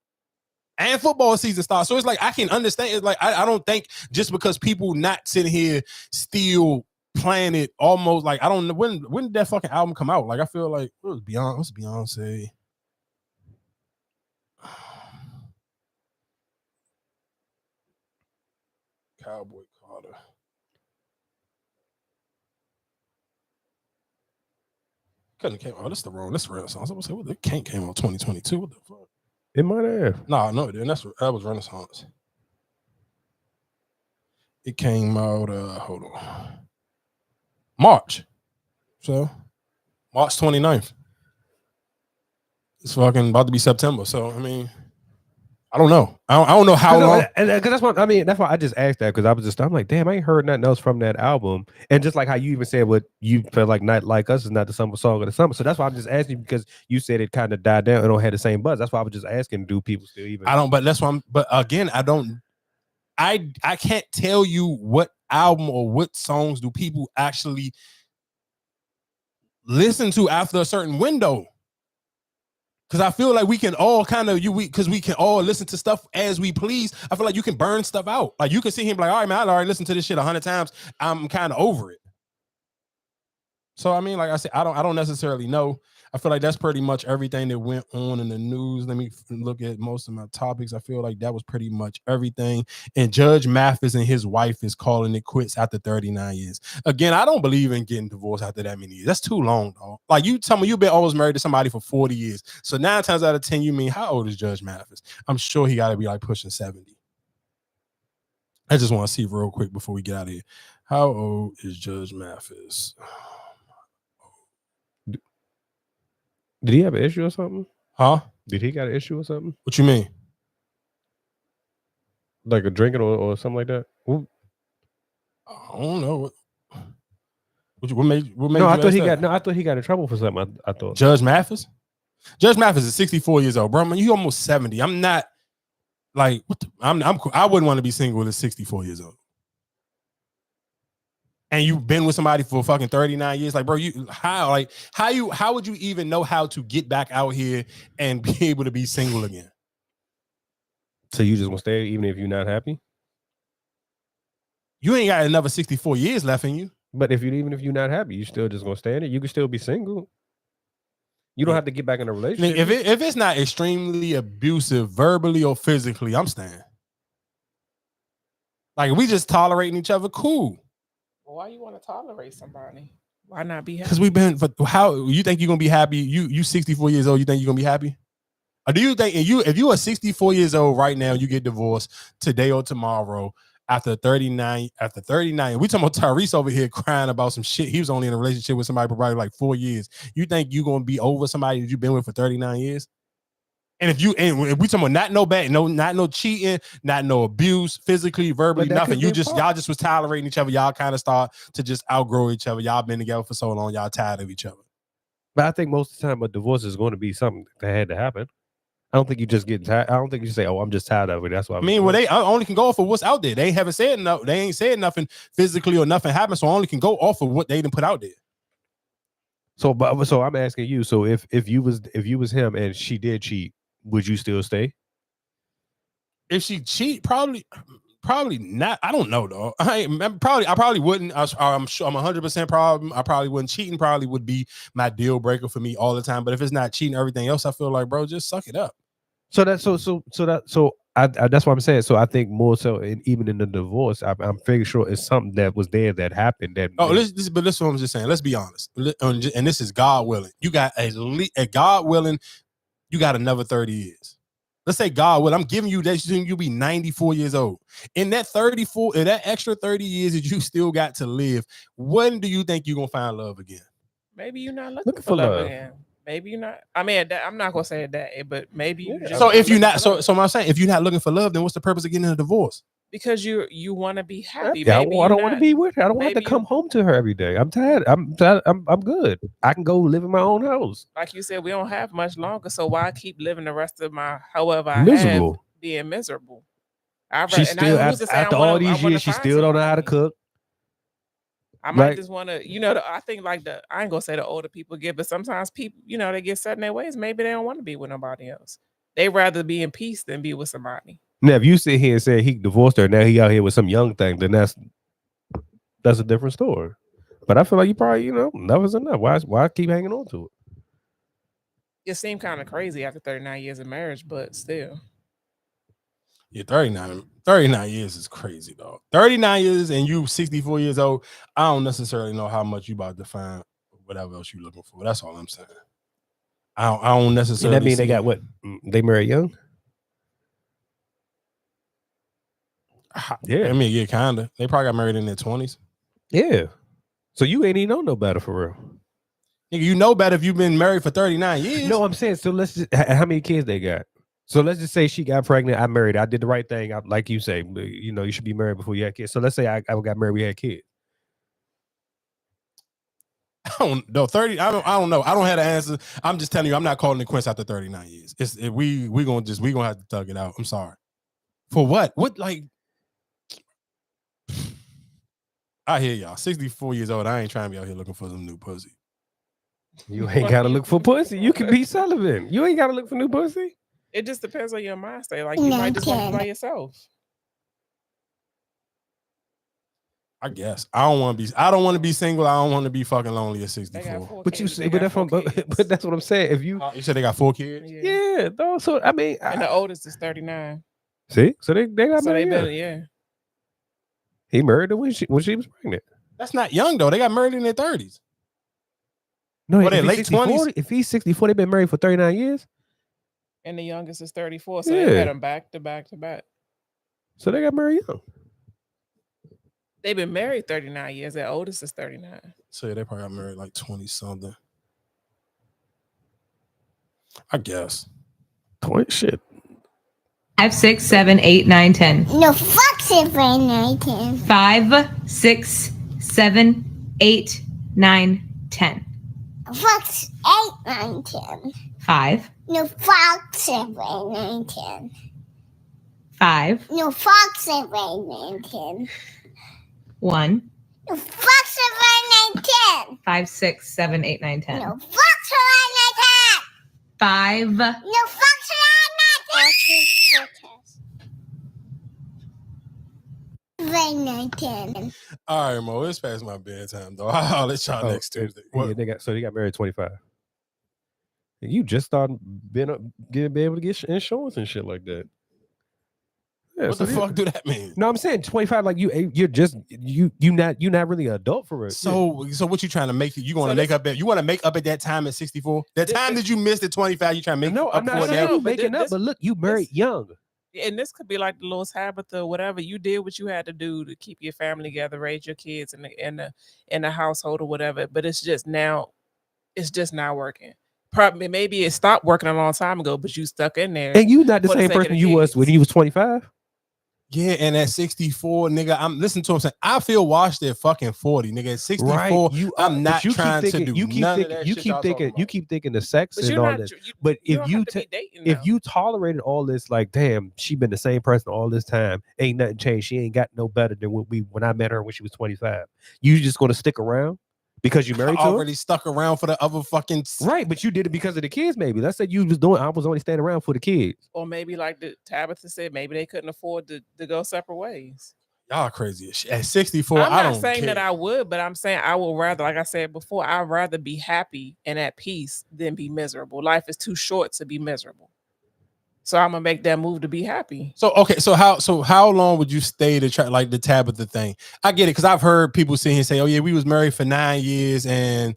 And football season starts. So it's like, I can understand. It's like, I don't think just because people not sitting here still playing it almost like, I don't know, when did that fucking album come out? Like, I feel like, what's Beyonce? Cowboy Carter. Couldn't came. Oh, this is Renaissance. I was saying, it came out 2022. What the fuck? It might have. No, it didn't. That was Renaissance. It came out, hold on, March. So March 29th. It's fucking about to be September. So I mean, I don't know. I don't know how long. Because that's what I mean. That's why I just asked that, because I'm like, damn, I ain't heard nothing else from that album. And just like how you even said what you felt like Not Like Us is not the summer song of the summer. So that's why I'm just asking, because you said it kind of died down and don't have the same buzz. That's why I was just asking, do people still even? I don't. But that's why but again, I don't. I can't tell you what album or what songs do people actually listen to after a certain window. Because I feel like we can all kind of, because we can all listen to stuff as we please. I feel like you can burn stuff out. Like, you can see him like, all right, man, I already listened to this shit 100 times. I'm kind of over it. So, I mean, like I said, I don't necessarily know. I feel like that's pretty much everything that went on in the news. Let me look at most of my topics. I feel like that was pretty much everything. And Judge Mathis and his wife is calling it quits after 39 years. Again, I don't believe in getting divorced after that many years. That's too long, dog. Like you tell me you've been always married to somebody for 40 years. So 9 times out of 10, you mean how old is Judge Mathis? I'm sure he got to be like pushing 70. I just want to see real quick before we get out of here. How old is Judge Mathis? Did he have an issue or something? Huh? Did he got an issue or something? What you mean? Like a drinking or something like that? Ooh. I don't know. What made no, you I thought ask he that? got no. I thought he got in trouble for something. I thought Judge Mathis. Judge Mathis is 64 years old, bro. Man, you almost 70. I'm not like what I wouldn't want to be single at 64 years old. And you've been with somebody for fucking 39 years. Like, bro, how would you even know how to get back out here and be able to be single again? So you just gonna stay even if you're not happy? You ain't got another 64 years left in you. But even if you're not happy, you still just gonna stay in it. You can still be single. You don't have to get back in a relationship. If it's not extremely abusive, verbally or physically, I'm staying. Like, we just tolerating each other, cool. Well, why you want to tolerate somebody? Why not be happy? Because we've been. But how you think you're gonna be happy? You 64 years old. You think you're gonna be happy? Or do you think if you are 64 years old right now, you get divorced today or tomorrow after 39? After 39, we talking about Tyrese over here crying about some shit. He was only in a relationship with somebody for probably like 4 years. You think you're gonna be over somebody that you've been with for 39 years? And if we talking about not no bad, not no cheating, not no abuse, physically, verbally, nothing. Y'all just was tolerating each other. Y'all kind of start to just outgrow each other. Y'all been together for so long. Y'all tired of each other. But I think most of the time a divorce is going to be something that had to happen. I don't think you just get tired. I don't think you say, "Oh, I'm just tired of it." That's why. They only can go off of what's out there. They haven't said no. They ain't said nothing physically or nothing happened. So I only can go off of what they didn't put out there. So I'm asking you. So if you was him and she did cheat, would you still stay? If she cheat, probably not. I don't know though. I probably wouldn't. I'm sure I'm 100% problem. I probably wouldn't. Cheating probably would be my deal breaker for me all the time. But if it's not cheating, everything else, I feel like, bro, just suck it up. So that's what I'm saying. So I think more so, even in the divorce, I'm fairly sure it's something that was there that happened. But this is what I'm just saying. Let's be honest. And this is God willing. You got a God willing. You got another 30 years. Let's say God willing. I'm giving you that you'll be 94 years old. In that extra 30 years that you still got to live, when do you think you're gonna find love again? Maybe you're not looking for love again. Maybe you're not. I mean, I'm not gonna say that, but maybe you. Just so if you're not, so I'm saying, if you're not looking for love, then what's the purpose of getting a divorce? Because you want to be happy. Yeah, I don't want to be with her. I don't want to come home to her every day. I'm tired. I'm good. I can go live in my own house. Like you said, we don't have much longer, so why keep living the rest of my miserable? Being miserable. She still after all these years, she still don't know how to cook. I might just want to, I think I ain't gonna say the older people get, but sometimes people, they get set in their ways. Maybe they don't want to be with nobody else. They rather be in peace than be with somebody. Now, if you sit here and say he divorced her, now he out here with some young thing, then that's a different story. But I feel like you probably, enough is enough. Why keep hanging on to it? It seemed kind of crazy after 39 years of marriage, but still. Yeah, 39 years is crazy, dog. 39 years and you 64 years old, I don't necessarily know how much you about to find whatever else you looking for. That's all I'm saying. I don't necessarily. That mean they got what? They married young? Yeah, I mean, yeah, kinda. They probably got married in their 20s. Yeah. So you ain't even know no better for real. Nigga, you know better if you've been married for 39 years. No, I'm saying, so let's just, how many kids they got? So let's just say she got pregnant. I married her. I did the right thing. Like you say, you should be married before you had kids. So let's say I got married. We had kids. I don't know. 30. I don't know. I don't have the answer. I'm just telling you. I'm not calling it quits after 39 years. We gonna have to thug it out. I'm sorry. For what? What like? I hear y'all. 64 years old. I ain't trying to be out here looking for some new pussy. You ain't gotta look for pussy. You can be celibate. You ain't gotta look for new pussy. It just depends on your mind state. Like you might just want to by yourself. I guess I don't want to be single. I don't want to be fucking lonely at 64. But you say, but that's what I'm saying. If you said they got 4 kids, yeah, though. So I mean, And the oldest is 39. see, so they got So they married. better, young. yeah. He married her when she was pregnant. that's not young though. They got married in their 30s. No, What, if they late he's 64, 20s? if he's 64, they've been married for 39 years. And the youngest is 34. So Yeah. they had them back to back to back. So they got married young. They've been married 39 years. Their oldest is 39. So yeah, they probably got married like 20 something. I guess. 20 shit. 5, 6, 7, 8, 9, 10. No, fuck 7, 9, 10. 5, 6, 7, 8, 9, 10. Fuck 8, 9, 10. 5, No, fuck 7, 9, 10. 5, No, fuck 7, 9, 10. 1, No, fuck 7, 9, 10. 5, 6, 7, 8, 9, 10. No, fuck 7, 9, 10. 5, No, fuck 7, 9, 10. All right, Mo, it's past my bedtime though. I'll let y'all next Tuesday. Yeah, they got married at 25. You just started be able to get insurance and shit like that. Yeah, What the fuck do that mean? No, I'm saying 25. Like you're not really an adult for it. So what you trying to make? You want to make up at? You want to make up at that time at 64? That time that you missed at 25, you trying to make? No, I'm not saying you making up. But look, you married young. And this could be like the little Tabitha, whatever. You did what you had to do to keep your family together, raise your kids in the household or whatever. But it's just now, it's just not working. Probably maybe it stopped working a long time ago, but you stuck in there. And you not the same person you was when you was 25. Yeah, and at 64, nigga, I'm listening to him saying I feel washed at fucking 40, nigga. At 64, Right. I'm not you trying keep to thinking, do none of that you shit keep y'all thinking, talking you keep thinking the sex But and you're all not- that. you- But you if don't you have to be dating if now. you tolerated all this, like, damn, she been the same person all this time, ain't nothing changed. She ain't got no better than when I met her when she was 25. You just gonna stick around because you married to her? already stuck around for the other fucking Right, but you did it because of the kids. Maybe let's say you was doing. I was only staying around for the kids. Or maybe like the Tabitha said, maybe they couldn't afford to go separate ways. Y'all crazy as shit. At 64, I'm I not don't saying care. that I would, but I'm saying I would rather, like I said before, I'd rather be happy and at peace than be miserable. Life is too short to be miserable. So I'm gonna make that move to be happy. So okay, so how long would you stay to try like the Tabitha thing? I get it because I've heard people sit here and say, "Oh yeah, we was married for 9 years and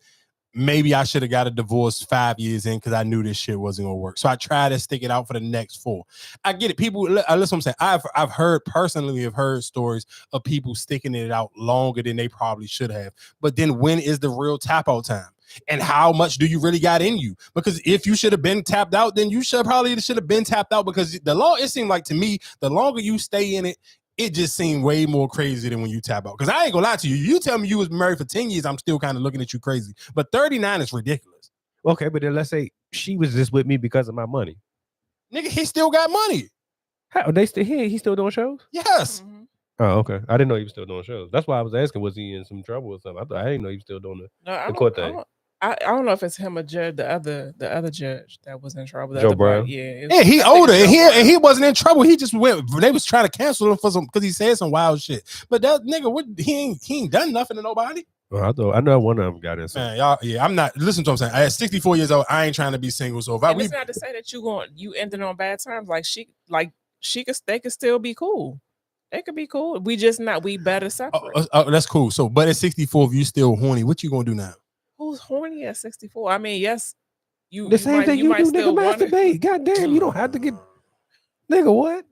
maybe I should have got a divorce 5 years in because I knew this shit wasn't gonna work. So I tried to stick it out for the next 4." I get it. People, listen, what I'm saying. I've heard personally, have heard stories of people sticking it out longer than they probably should have. But then when is the real tap out time? And how much do you really got in you? Because if you should have been tapped out, then you should have been tapped out. Because it seemed like to me, the longer you stay in it, it just seemed way more crazy than when you tap out. Because I ain't gonna lie to you. You tell me you was married for 10 years, I'm still kind of looking at you crazy. But 39 is ridiculous. Okay, but then let's say she was just with me because of my money. Nigga, he still got money. How they still here? He still doing shows? Yes. Oh, okay. I didn't know he was still doing shows. That's why I was asking, was he in some trouble or something? I didn't know he was still doing the court thing. I don't know if it's him or judge, the other judge that was in trouble. Joe Brown? Yeah, he older and he wasn't in trouble. He just went. They was trying to cancel him for some because he said some wild shit. But that nigga, he ain't done nothing to nobody. Well, I know one of them got in. Man, y'all, yeah, I'm not. Listen to what I'm saying. At 64 years old, I ain't trying to be single. So if And it's not to say that you ended on bad terms. They could still be cool. They could be cool. We just not. We better separate. That's cool. So, but at 64, if you still horny, what you gonna do now? Who's horny at 64? I mean, yes, The same thing you do, nigga, masturbate. Goddamn, you don't have to get, nigga, what?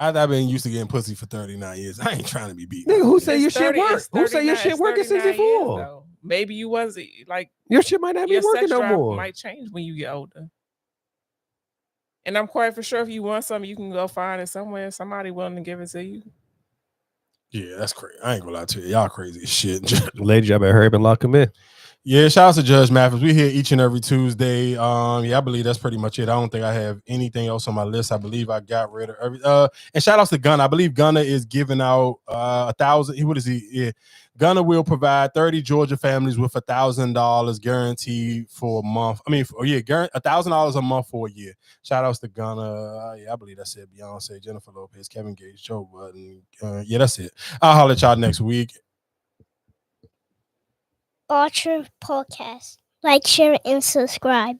I've been used to getting pussy for 39 years. I ain't trying to be beat. Nigga, who say your It's shit 30 work? it's Who say your 39 shit work at it's 39 years, 64? though. Maybe you was like Your shit might not be your working sex no drive more. might change when you get older. And I'm quite for sure if you want something, you can go find it somewhere. Somebody willing to give it to you. Yeah, that's crazy. I ain't gonna lie to you. Y'all crazy as shit. Ladies, y'all better hurry up and lock him in. Yeah, shout out to Judge Mathis. We here each and every Tuesday. Yeah, I believe that's pretty much it. I don't think I have anything else on my list. I believe I got rid of every and shout outs to Gunna. I believe Gunna is giving out 1,000. What is he? Yeah. Gunna will provide 30 Georgia families with $1,000 guaranteed for a month. I mean, $1,000 a month for a year. Shout outs to Gunna. Yeah, I believe that's it. Beyoncé, Jennifer Lopez, Kevin Gates, Joe Budden. Yeah, that's it. I'll holler at y'all next week. Archer Podcast. Like, share, and subscribe.